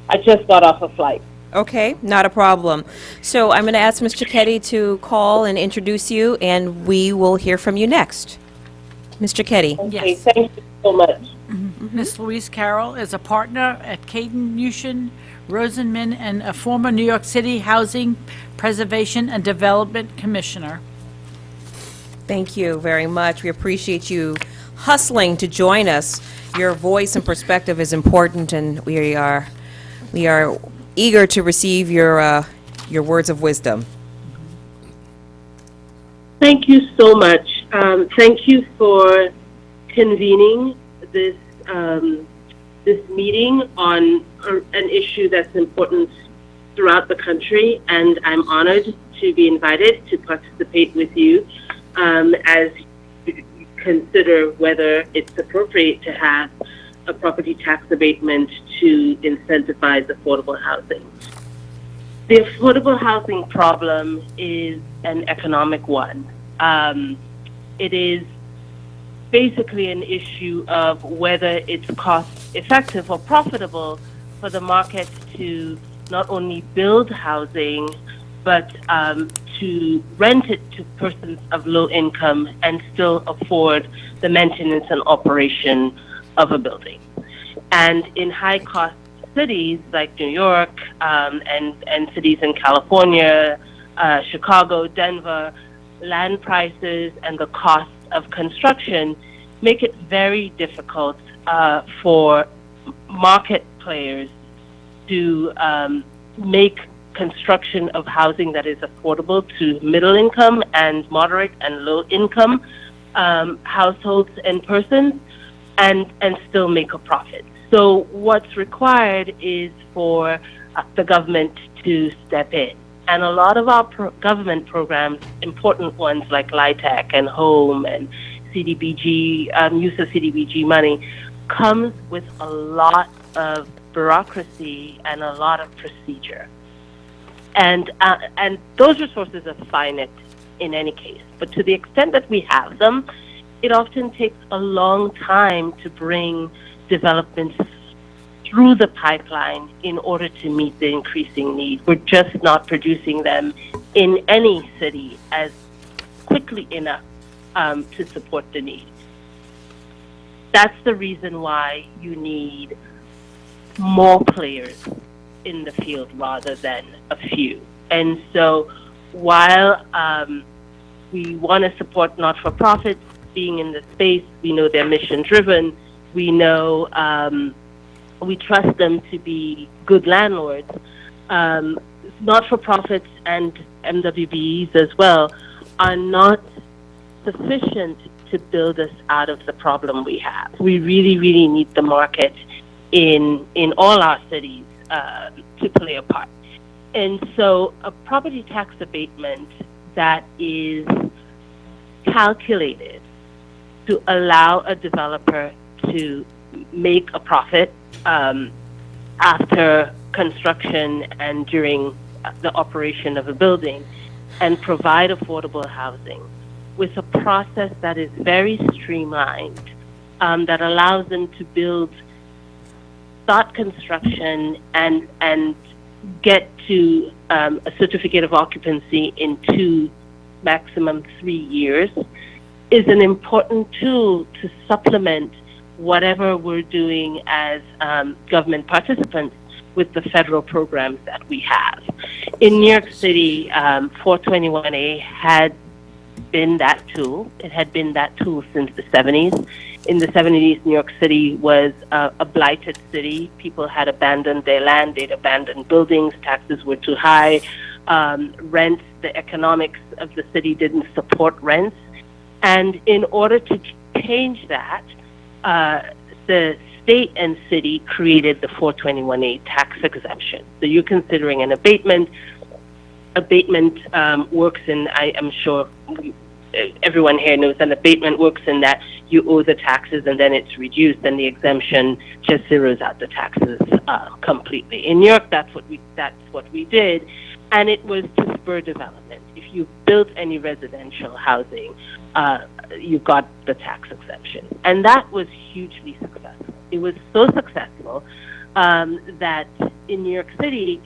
Speaker 18: I just got off a flight.
Speaker 1: Okay, not a problem. So I'm going to ask Mr. Ketty to call and introduce you, and we will hear from you next. Mr. Ketty.
Speaker 18: Okay, thank you so much.
Speaker 2: Ms. Louise Carroll is a partner at Caden Newsham, Rosenman, and a former New York City Housing Preservation and Development Commissioner.
Speaker 1: Thank you very much. We appreciate you hustling to join us. Your voice and perspective is important, and we are eager to receive your words of wisdom.
Speaker 18: Thank you so much. Thank you for convening this this meeting on an issue that's important throughout the country, and I'm honored to be invited to participate with you as you consider whether it's appropriate to have a property tax abatement to incentivize affordable housing. The affordable housing problem is an economic one. It is basically an issue of whether it's cost effective or profitable for the market to not only build housing, but to rent it to persons of low income and still afford the maintenance and operation of a building. And in high cost cities like New York and cities in California, Chicago, Denver, land prices and the cost of construction make it very difficult for market players to make construction of housing that is affordable to middle income and moderate and low income households and persons and still make a profit. So what's required is for the government to step in. And a lot of our government programs, important ones like LIHTC and HOME and CDBG, use of CDBG money, comes with a lot of bureaucracy and a lot of procedure. And those resources are finite in any case. But to the extent that we have them, it often takes a long time to bring developments through the pipeline in order to meet the increasing need. We're just not producing them in any city as quickly enough to support the need. That's the reason why you need more players in the field rather than a few. And so while we want to support not-for-profits being in the space, we know they're mission-driven, we know we trust them to be good landlords. Not-for-profits and MWBEs as well are not sufficient to build us out of the problem we have. We really, really need the market in all our cities to play a part. And so a property tax abatement that is calculated to allow a developer to make a profit after construction and during the operation of a building and provide affordable housing with a process that is very streamlined, that allows them to start construction and get to a certificate of occupancy in 2, maximum 3 years, is an important tool to supplement whatever we're doing as government participants with the federal programs that we have. In New York City, 421A had been that tool. It had been that tool since the 70s. In the 70s, New York City was a blighted city. People had abandoned their land, they'd abandoned buildings, taxes were too high, rents, the economics of the city didn't support rents. And in order to change that, the state and city created the 421A tax exemption. So you're considering an abatement. Abatement works in, I'm sure everyone here knows an abatement works in that you owe the taxes and then it's reduced, and the exemption just zeroes out the taxes completely. In New York, that's what we did, and it was to spur development. If you built any residential housing, you got the tax exemption, and that was hugely successful. It was so successful that in New York City,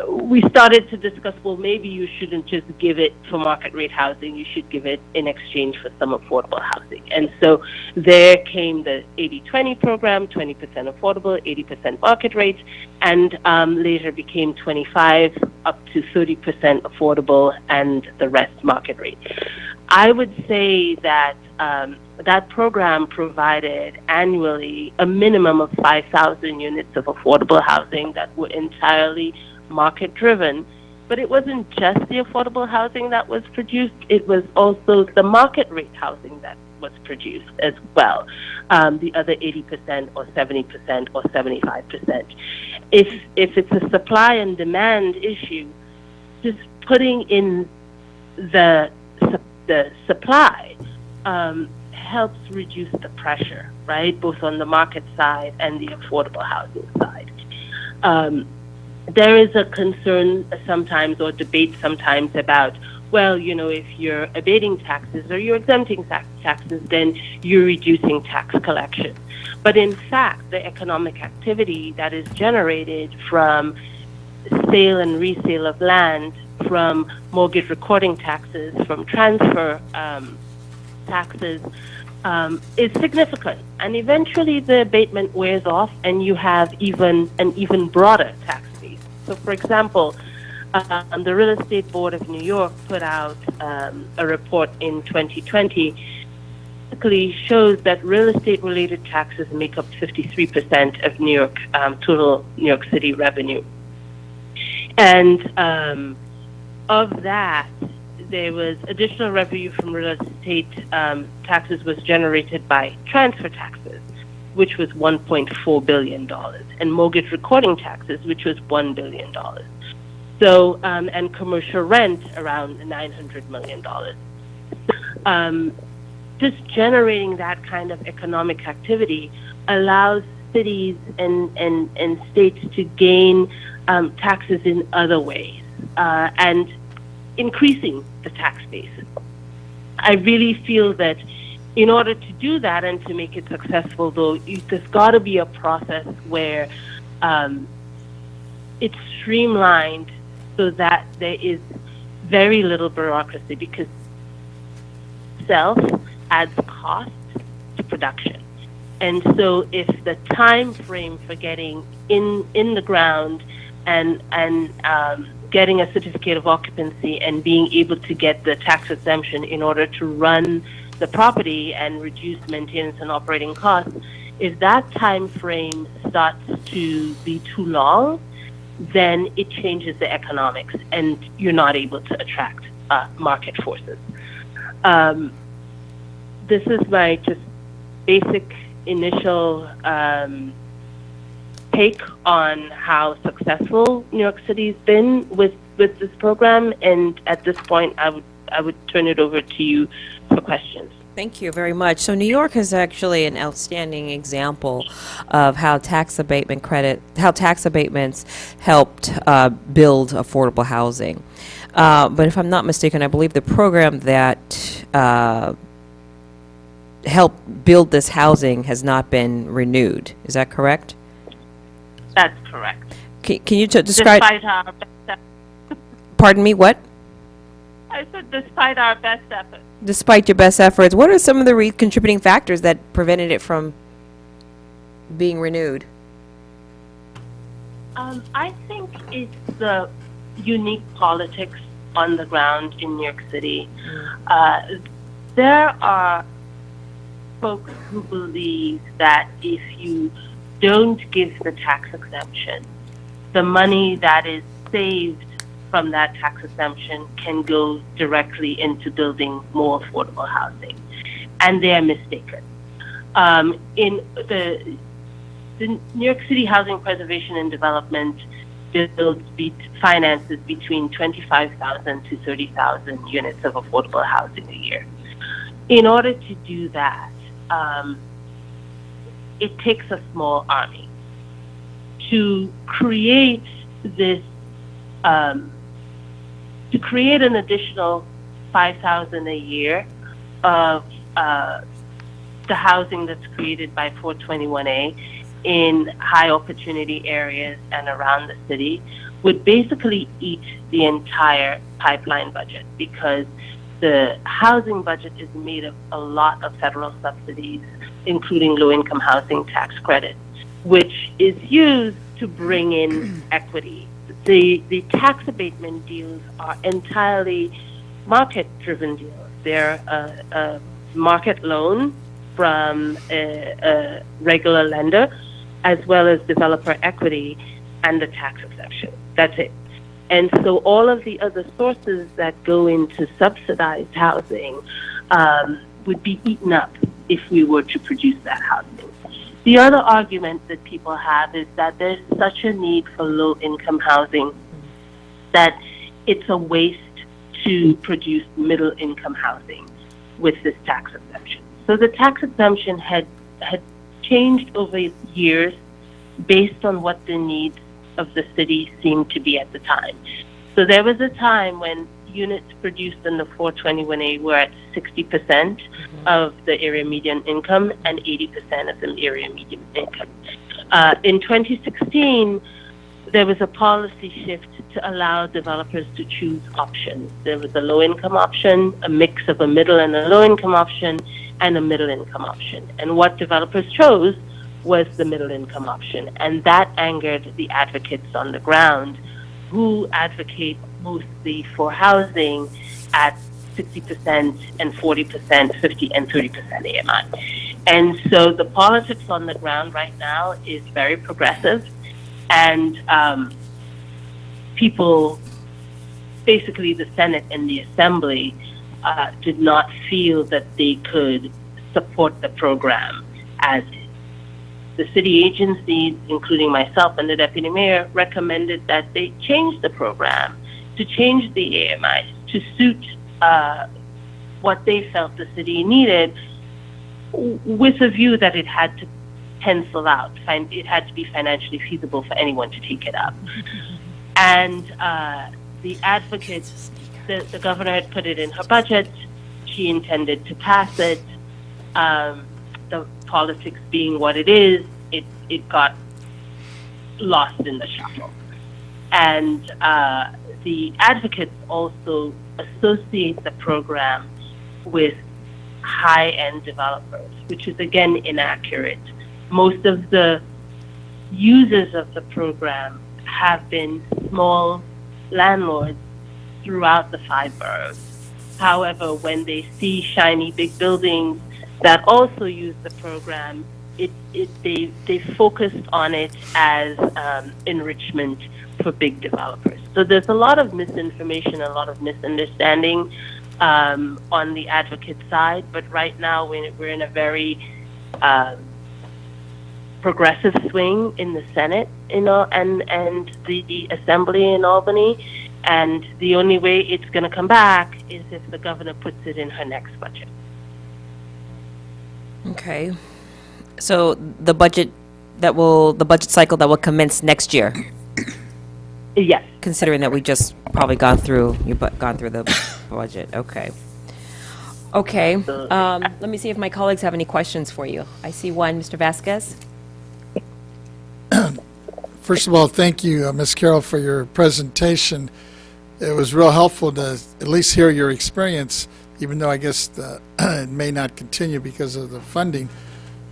Speaker 18: we started to discuss, well, maybe you shouldn't just give it for market rate housing, you should give it in exchange for some affordable housing. And so there came the 80-20 program, 20% affordable, 80% market rates, and later became 25 up to 30% affordable and the rest market rate. I would say that that program provided annually a minimum of 5,000 units of affordable housing that were entirely market-driven. But it wasn't just the affordable housing that was produced, it was also the market rate housing that was produced as well, the other 80% or 70% or 75%. If it's a supply and demand issue, just putting in the supply helps reduce the pressure, right, both on the market side and the affordable housing side. There is a concern sometimes, or debate sometimes, about, well, you know, if you're abating taxes or you're exempting taxes, then you're reducing tax collection. But in fact, the economic activity that is generated from sale and resale of land, from mortgage recording taxes, from transfer taxes, is significant. And eventually the abatement wears off and you have an even broader tax base. So for example, the Real Estate Board of New York put out a report in 2020 basically shows that real estate related taxes make up 53% of New York total New York City revenue. And of that, there was additional revenue from real estate taxes was generated by transfer taxes, which was $1.4 billion, and mortgage recording taxes, which was $1 billion. So, and commercial rent around $900 million. Just generating that kind of economic activity allows cities and states to gain taxes in other ways, and increasing the tax base. I really feel that in order to do that and to make it successful, though, there's got to be a process where it's streamlined so that there is very little bureaucracy, because itself adds cost to production. And so if the time frame for getting in the ground and getting a certificate of occupancy and being able to get the tax exemption in order to run the property and reduce maintenance and operating costs, if that time frame starts to be too long, then it changes the economics and you're not able to attract market forces. This is my just basic initial take on how successful New York City's been with this program, and at this point I would turn it over to you for questions.
Speaker 1: Thank you very much. So New York is actually an outstanding example of how tax abatements helped build affordable housing. But if I'm not mistaken, I believe the program that helped build this housing has not been renewed. Is that correct?
Speaker 18: That's correct.
Speaker 1: Can you describe?
Speaker 18: Despite our best efforts.
Speaker 1: Pardon me, what?
Speaker 18: I said despite our best efforts.
Speaker 1: Despite your best efforts, what are some of the contributing factors that prevented it from being renewed?
Speaker 18: I think it's the unique politics on the ground in New York City. There are folks who believe that if you don't give the tax exemption, the money that is saved from that tax exemption can go directly into building more affordable housing. And they're mistaken. In the New York City Housing Preservation and Development finances between 25,000 to 30,000 units of affordable housing a year. In order to do that, it takes a small army to create this, to create an additional 5,000 a year of the housing that's created by 421A in high opportunity areas and around the city would basically eat the entire pipeline budget, because the housing budget is made of a lot of federal subsidies, including low-income housing tax credit, which is used to bring in equity. The tax abatement deals are entirely market-driven deals. They're a market loan from a regular lender, as well as developer equity and the tax exception. That's it. And so all of the other sources that go into subsidized housing would be eaten up if we were to produce that housing. The other argument that people have is that there's such a need for low-income housing that it's a waste to produce middle-income housing with this tax exemption. So the tax exemption had changed over years based on what the needs of the city seemed to be at the time. So there was a time when units produced in the 421A were at 60% of the area median income and 80% of the area median income. In 2016, there was a policy shift to allow developers to choose options. There was a low-income option, a mix of a middle and a low-income option, and a middle-income option. And what developers chose was the middle-income option. And that angered the advocates on the ground, who advocate mostly for housing at 60% and 40%, 50 and 30% AMI. And so the politics on the ground right now is very progressive, and people, basically the Senate and the Assembly, did not feel that they could support the program as is. The city agencies, including myself and the deputy mayor, recommended that they change the program to change the AMI to suit what they felt the city needed, with a view that it had to pencil out. It had to be financially feasible for anyone to take it up. And the advocates, the governor had put it in her budget. She intended to pass it. The politics being what it is, it got lost in the shuffle. And the advocates also associate the program with high-end developers, which is again inaccurate. Most of the users of the program have been small landlords throughout the 5 boroughs. However, when they see shiny big buildings that also use the program, they focused on it as enrichment for big developers. So there's a lot of misinformation, a lot of misunderstanding on the advocate side, but right now we're in a very progressive swing in the Senate, and the Assembly in Albany, and the only way it's going to come back is if the governor puts it in her next budget.
Speaker 1: Okay. So the budget cycle that will commence next year.
Speaker 18: Yes.
Speaker 1: Considering that we just probably gone through the budget. Okay. Okay. Let me see if my colleagues have any questions for you. I see one, Mr. Vasquez.
Speaker 4: First of all, thank you, Ms. Carroll, for your presentation. It was real helpful to at least hear your experience, even though I guess it may not continue because of the funding.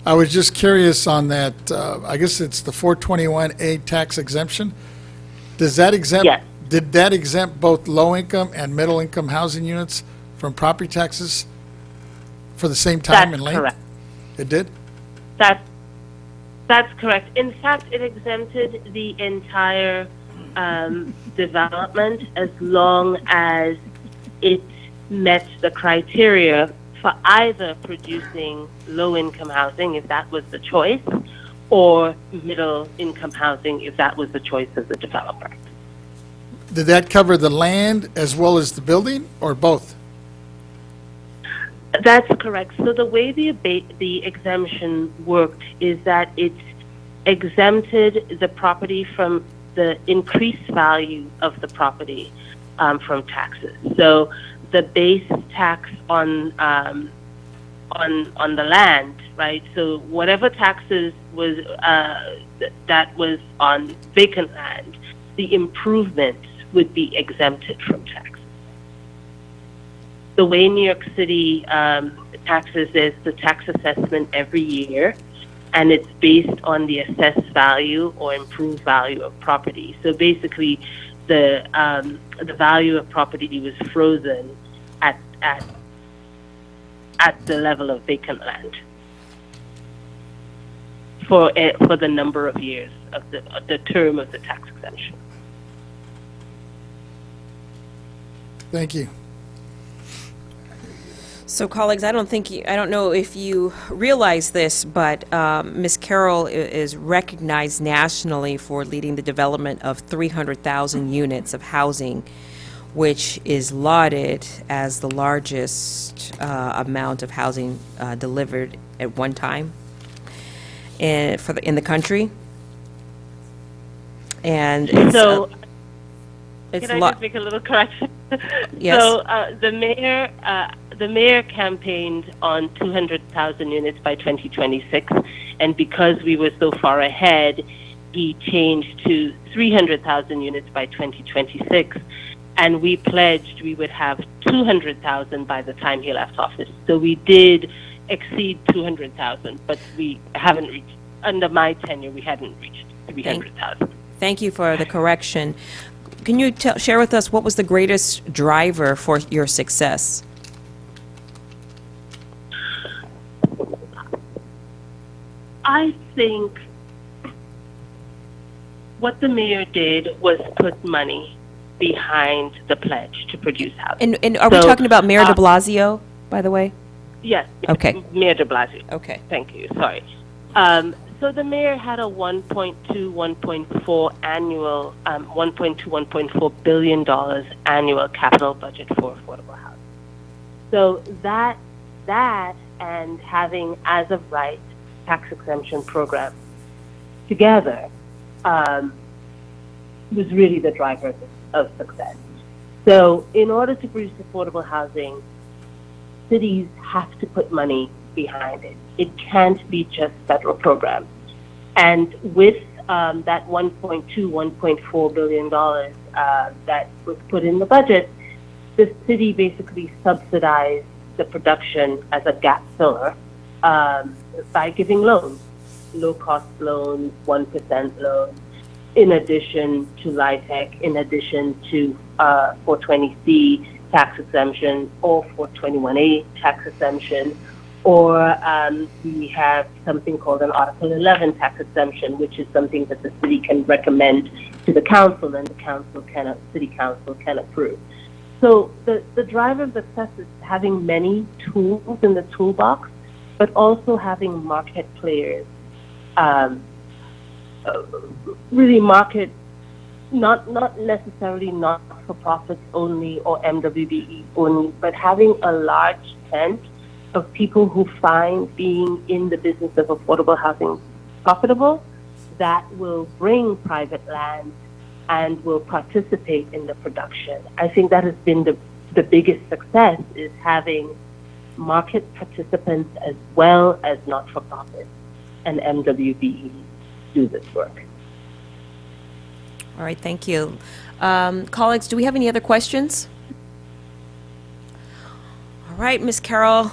Speaker 4: I was just curious on that, I guess it's the 421A tax exemption. Does that exempt,
Speaker 18: yes.
Speaker 4: Did that exempt both low-income and middle-income housing units from property taxes for the same time and length?
Speaker 18: That's correct.
Speaker 4: It did?
Speaker 18: That's correct. In fact, it exempted the entire development as long as it met the criteria for either producing low-income housing, if that was the choice, or middle-income housing, if that was the choice of the developer.
Speaker 4: Did that cover the land as well as the building, or both?
Speaker 18: That's correct. So the way the exemption worked is that it exempted the property from the increased value of the property from taxes. So the base tax on the land, right? So whatever taxes was that was on vacant land, the improvements would be exempted from tax. The way New York City taxes is the tax assessment every year, and it's based on the assessed value or improved value of property. So basically, the value of property was frozen at the level of vacant land for the number of years of the term of the tax exemption.
Speaker 4: Thank you.
Speaker 1: So, colleagues, I don't know if you realize this, but Ms. Carroll is recognized nationally for leading the development of 300,000 units of housing, which is lauded as the largest amount of housing delivered at one time in the country. And it's
Speaker 18: so,
Speaker 1: it's
Speaker 18: can I just make a little correction?
Speaker 1: Yes.
Speaker 18: So the mayor campaigned on 200,000 units by 2026, and because we were so far ahead, he changed to 300,000 units by 2026, and we pledged we would have 200,000 by the time he left office. So we did exceed 200,000, but we haven't reached, under my tenure, we hadn't reached 300,000.
Speaker 1: Thank you for the correction. Can you share with us what was the greatest driver for your success?
Speaker 18: I think what the mayor did was put money behind the pledge to produce housing.
Speaker 1: And are we talking about Mayor de Blasio, by the way?
Speaker 18: Yes.
Speaker 1: Okay.
Speaker 18: Mayor de Blasio.
Speaker 1: Okay.
Speaker 18: Thank you. Sorry. So the mayor had a 1.4 annual, $1.4 billion annual capital budget for affordable housing. So that and having as of right tax exemption program together was really the driver of success. So in order to produce affordable housing, cities have to put money behind it. It can't be just federal programs. And with that $1.4 billion that was put in the budget, the city basically subsidized the production as a gap filler by giving loans, low-cost loans, 1% loans, in addition to LIHTC, in addition to 420C tax exemption or 421A tax exemption, or we have something called an Article 11 tax exemption, which is something that the city can recommend to the council, and the city council can approve. So the driver of success is having many tools in the toolbox, but also having market players, really market, not necessarily not-for-profits only or MWBE only, but having a large tent of people who find being in the business of affordable housing profitable, that will bring private land and will participate in the production. I think that has been the biggest success, is having market participants as well as not-for-profits and MWBE do this work.
Speaker 1: All right, thank you. Colleagues, do we have any other questions? All right, Ms. Carroll,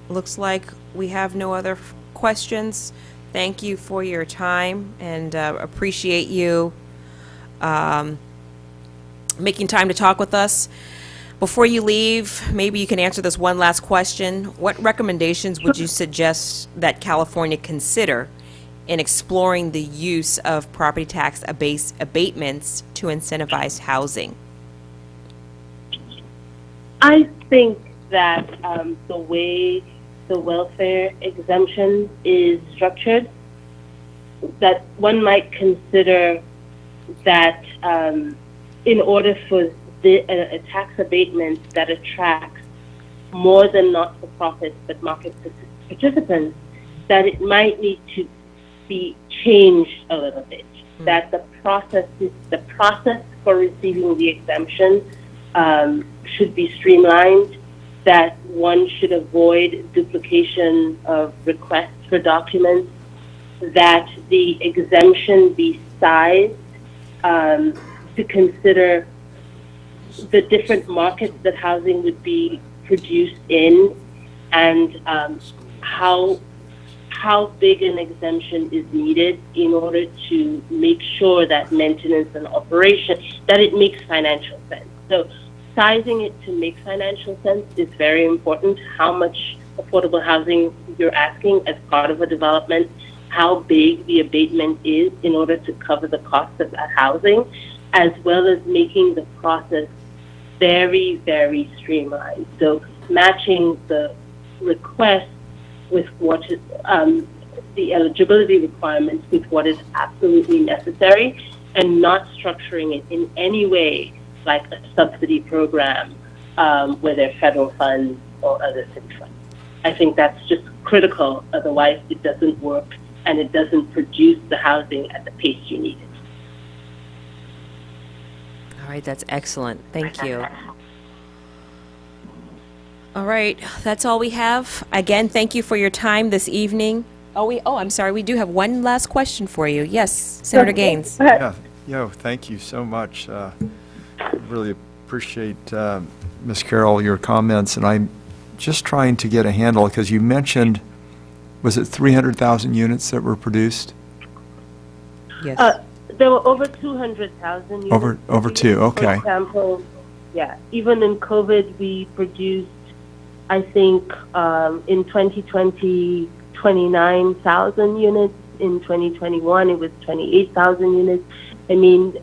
Speaker 1: looks like we have no other questions. Thank you for your time, and appreciate you making time to talk with us. Before you leave, maybe you can answer this one last question. What recommendations would you suggest that California consider in exploring the use of property tax abatements to incentivize housing?
Speaker 18: I think that the way the welfare exemption is structured, that one might consider that in order for a tax abatement that attracts more than not-for-profits but market participants, that it might need to be changed a little bit. That the process for receiving the exemption should be streamlined, that one should avoid duplication of requests for documents, that the exemption be sized to consider the different markets that housing would be produced in, and how big an exemption is needed in order to make sure that maintenance and operation, that it makes financial sense. So sizing it to make financial sense is very important. How much affordable housing you're asking as part of a development, how big the abatement is in order to cover the cost of that housing, as well as making the process very, very streamlined. So matching the request with what is the eligibility requirements with what is absolutely necessary, and not structuring it in any way like a subsidy program where there are federal funds or other city funds. I think that's just critical, otherwise it doesn't work and it doesn't produce the housing at the pace you need it.
Speaker 1: All right, that's excellent. Thank you. All right, that's all we have. Again, thank you for your time this evening. I'm sorry, we do have one last question for you. Yes, Senator Gaines.
Speaker 6: Yeah, thank you so much. Really appreciate, Ms. Carroll, your comments, and I'm just trying to get a handle, because you mentioned, was it 300,000 units that were produced?
Speaker 1: Yes.
Speaker 18: There were over 200,000 units.
Speaker 6: Over two, okay.
Speaker 18: For example, yeah, even in COVID, we produced, I think, in 2020, 29,000 units. In 2021, it was 28,000 units. I mean,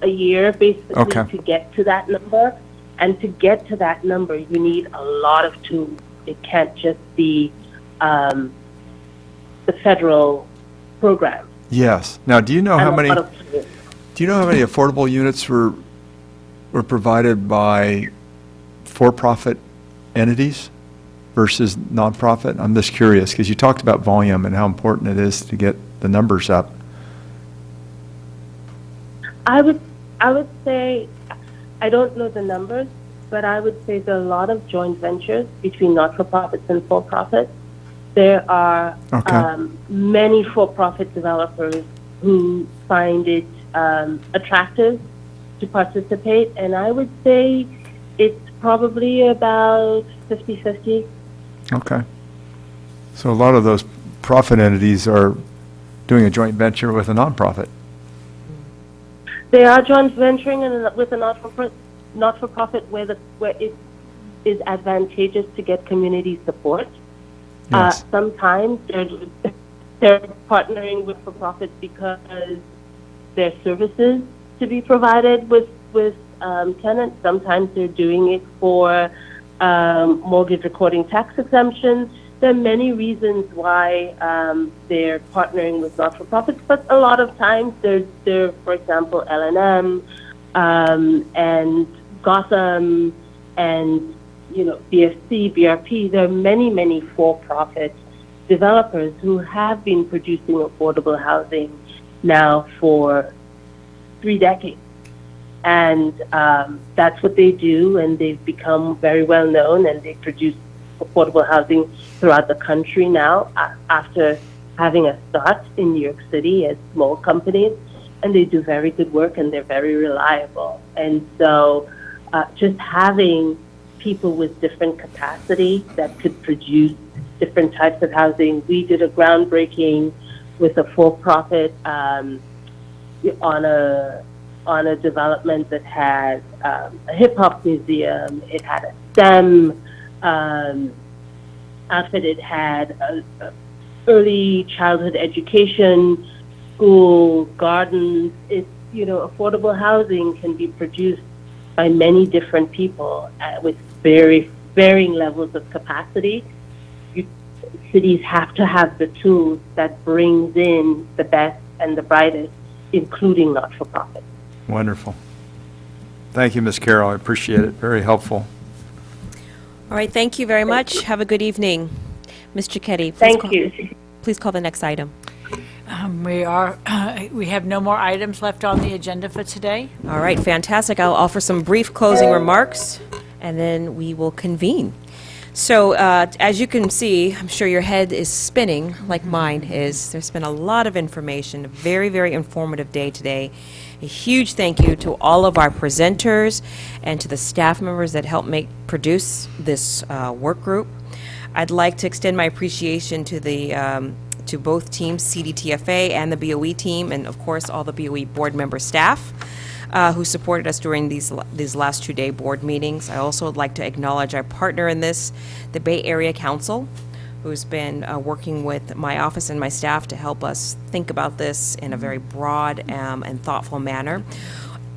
Speaker 18: a year basically to get to that number. And to get to that number, you need a lot of tools. It can't just be the federal program.
Speaker 6: Yes. Now, do you know how many affordable units were provided by for-profit entities versus nonprofit? I'm just curious, because you talked about volume and how important it is to get the numbers up.
Speaker 18: I would say, I don't know the numbers, but I would say there are a lot of joint ventures between not-for-profits and for-profits. There are many for-profit developers who find it attractive to participate, and I would say it's probably about 50-50.
Speaker 6: Okay. So a lot of those profit entities are doing a joint venture with a nonprofit.
Speaker 18: They are joint venturing with a not-for-profit where it is advantageous to get community support.
Speaker 6: Yes.
Speaker 18: Sometimes they're partnering with for-profits because there are services to be provided with tenants. Sometimes they're doing it for mortgage recording tax exemptions. There are many reasons why they're partnering with not-for-profits, but a lot of times they're, for example, L&M and Gotham and BFC, BRP. There are many, many for-profit developers who have been producing affordable housing now for 3 decades. And that's what they do, and they've become very well known, and they produce affordable housing throughout the country now after having a start in New York City as small companies, and they do very good work and they're very reliable. And so just having people with different capacity that could produce different types of housing. We did a groundbreaking with a for-profit on a development that had a hip-hop museum. It had a STEM outfit. It had early childhood education, school, gardens. It's, affordable housing can be produced by many different people with very varying levels of capacity. Cities have to have the tools that brings in the best and the brightest, including not-for-profit.
Speaker 6: Wonderful. Thank you, Ms. Carroll. I appreciate it. Very helpful.
Speaker 1: All right, thank you very much. Have a good evening. Ms. Cicchetti,
Speaker 18: Thank you.
Speaker 1: Please call the next item.
Speaker 2: We have no more items left on the agenda for today.
Speaker 1: All right, fantastic. I'll offer some brief closing remarks, and then we will convene. So, as you can see, I'm sure your head is spinning like mine is. There's been a lot of information, a very, very informative day today. A huge thank you to all of our presenters and to the staff members that helped produce this work group. I'd like to extend my appreciation to to both teams, CDTFA and the BOE team, and of course all the BOE board member staff who supported us during these last 2-day board meetings. I also would like to acknowledge our partner in this, the Bay Area Council, who's been working with my office and my staff to help us think about this in a very broad and thoughtful manner.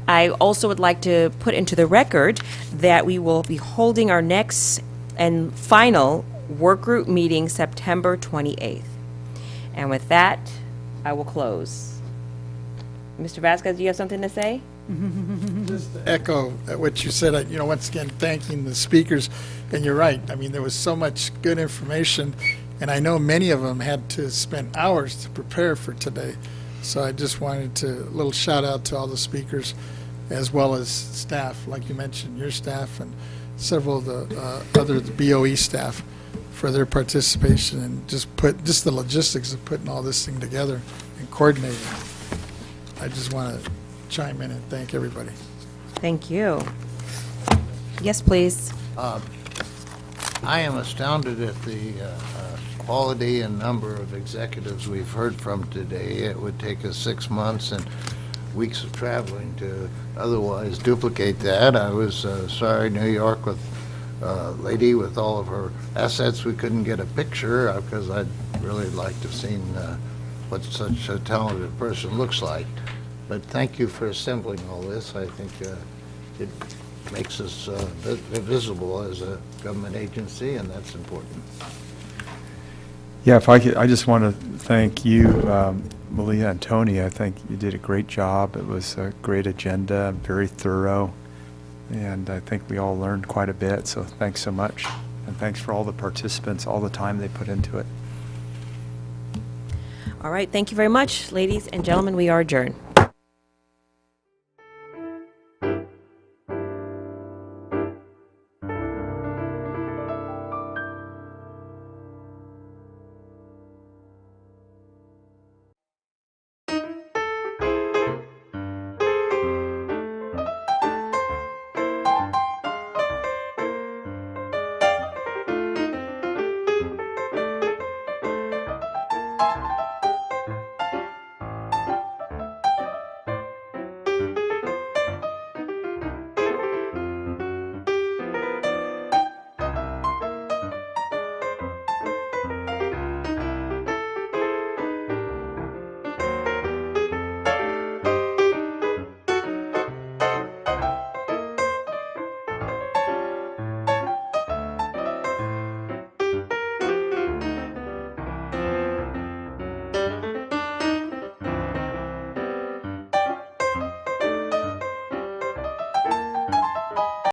Speaker 1: I also would like to put into the record that we will be holding our next and final work group meeting September 28th. And with that, I will close. Mr. Vasquez, do you have something to say?
Speaker 4: Just to echo what you said, once again, thanking the speakers. And you're right. I mean, there was so much good information, and I know many of them had to spend hours to prepare for today. So I just wanted to, a little shout out to all the speakers, as well as staff, like you mentioned, your staff and several of the other BOE staff for their participation and just the logistics of putting all this thing together and coordinating. I just want to chime in and thank everybody.
Speaker 1: Thank you. Yes, please.
Speaker 17: I am astounded at the quality and number of executives we've heard from today. It would take us 6 months and weeks of traveling to otherwise duplicate that. I was sorry New York with lady with all of her assets, we couldn't get a picture because I'd really like to have seen what such a talented person looks like. But thank you for assembling all this. I think it makes us visible as a government agency, and that's important.
Speaker 6: Yeah, if I could, I just want to thank you, Malia and Tony. I think you did a great job. It was a great agenda, very thorough, and I think we all learned quite a bit, so thanks so much. And thanks for all the participants, all the time they put into it.
Speaker 1: All right, thank you very much, ladies and gentlemen. We are adjourned.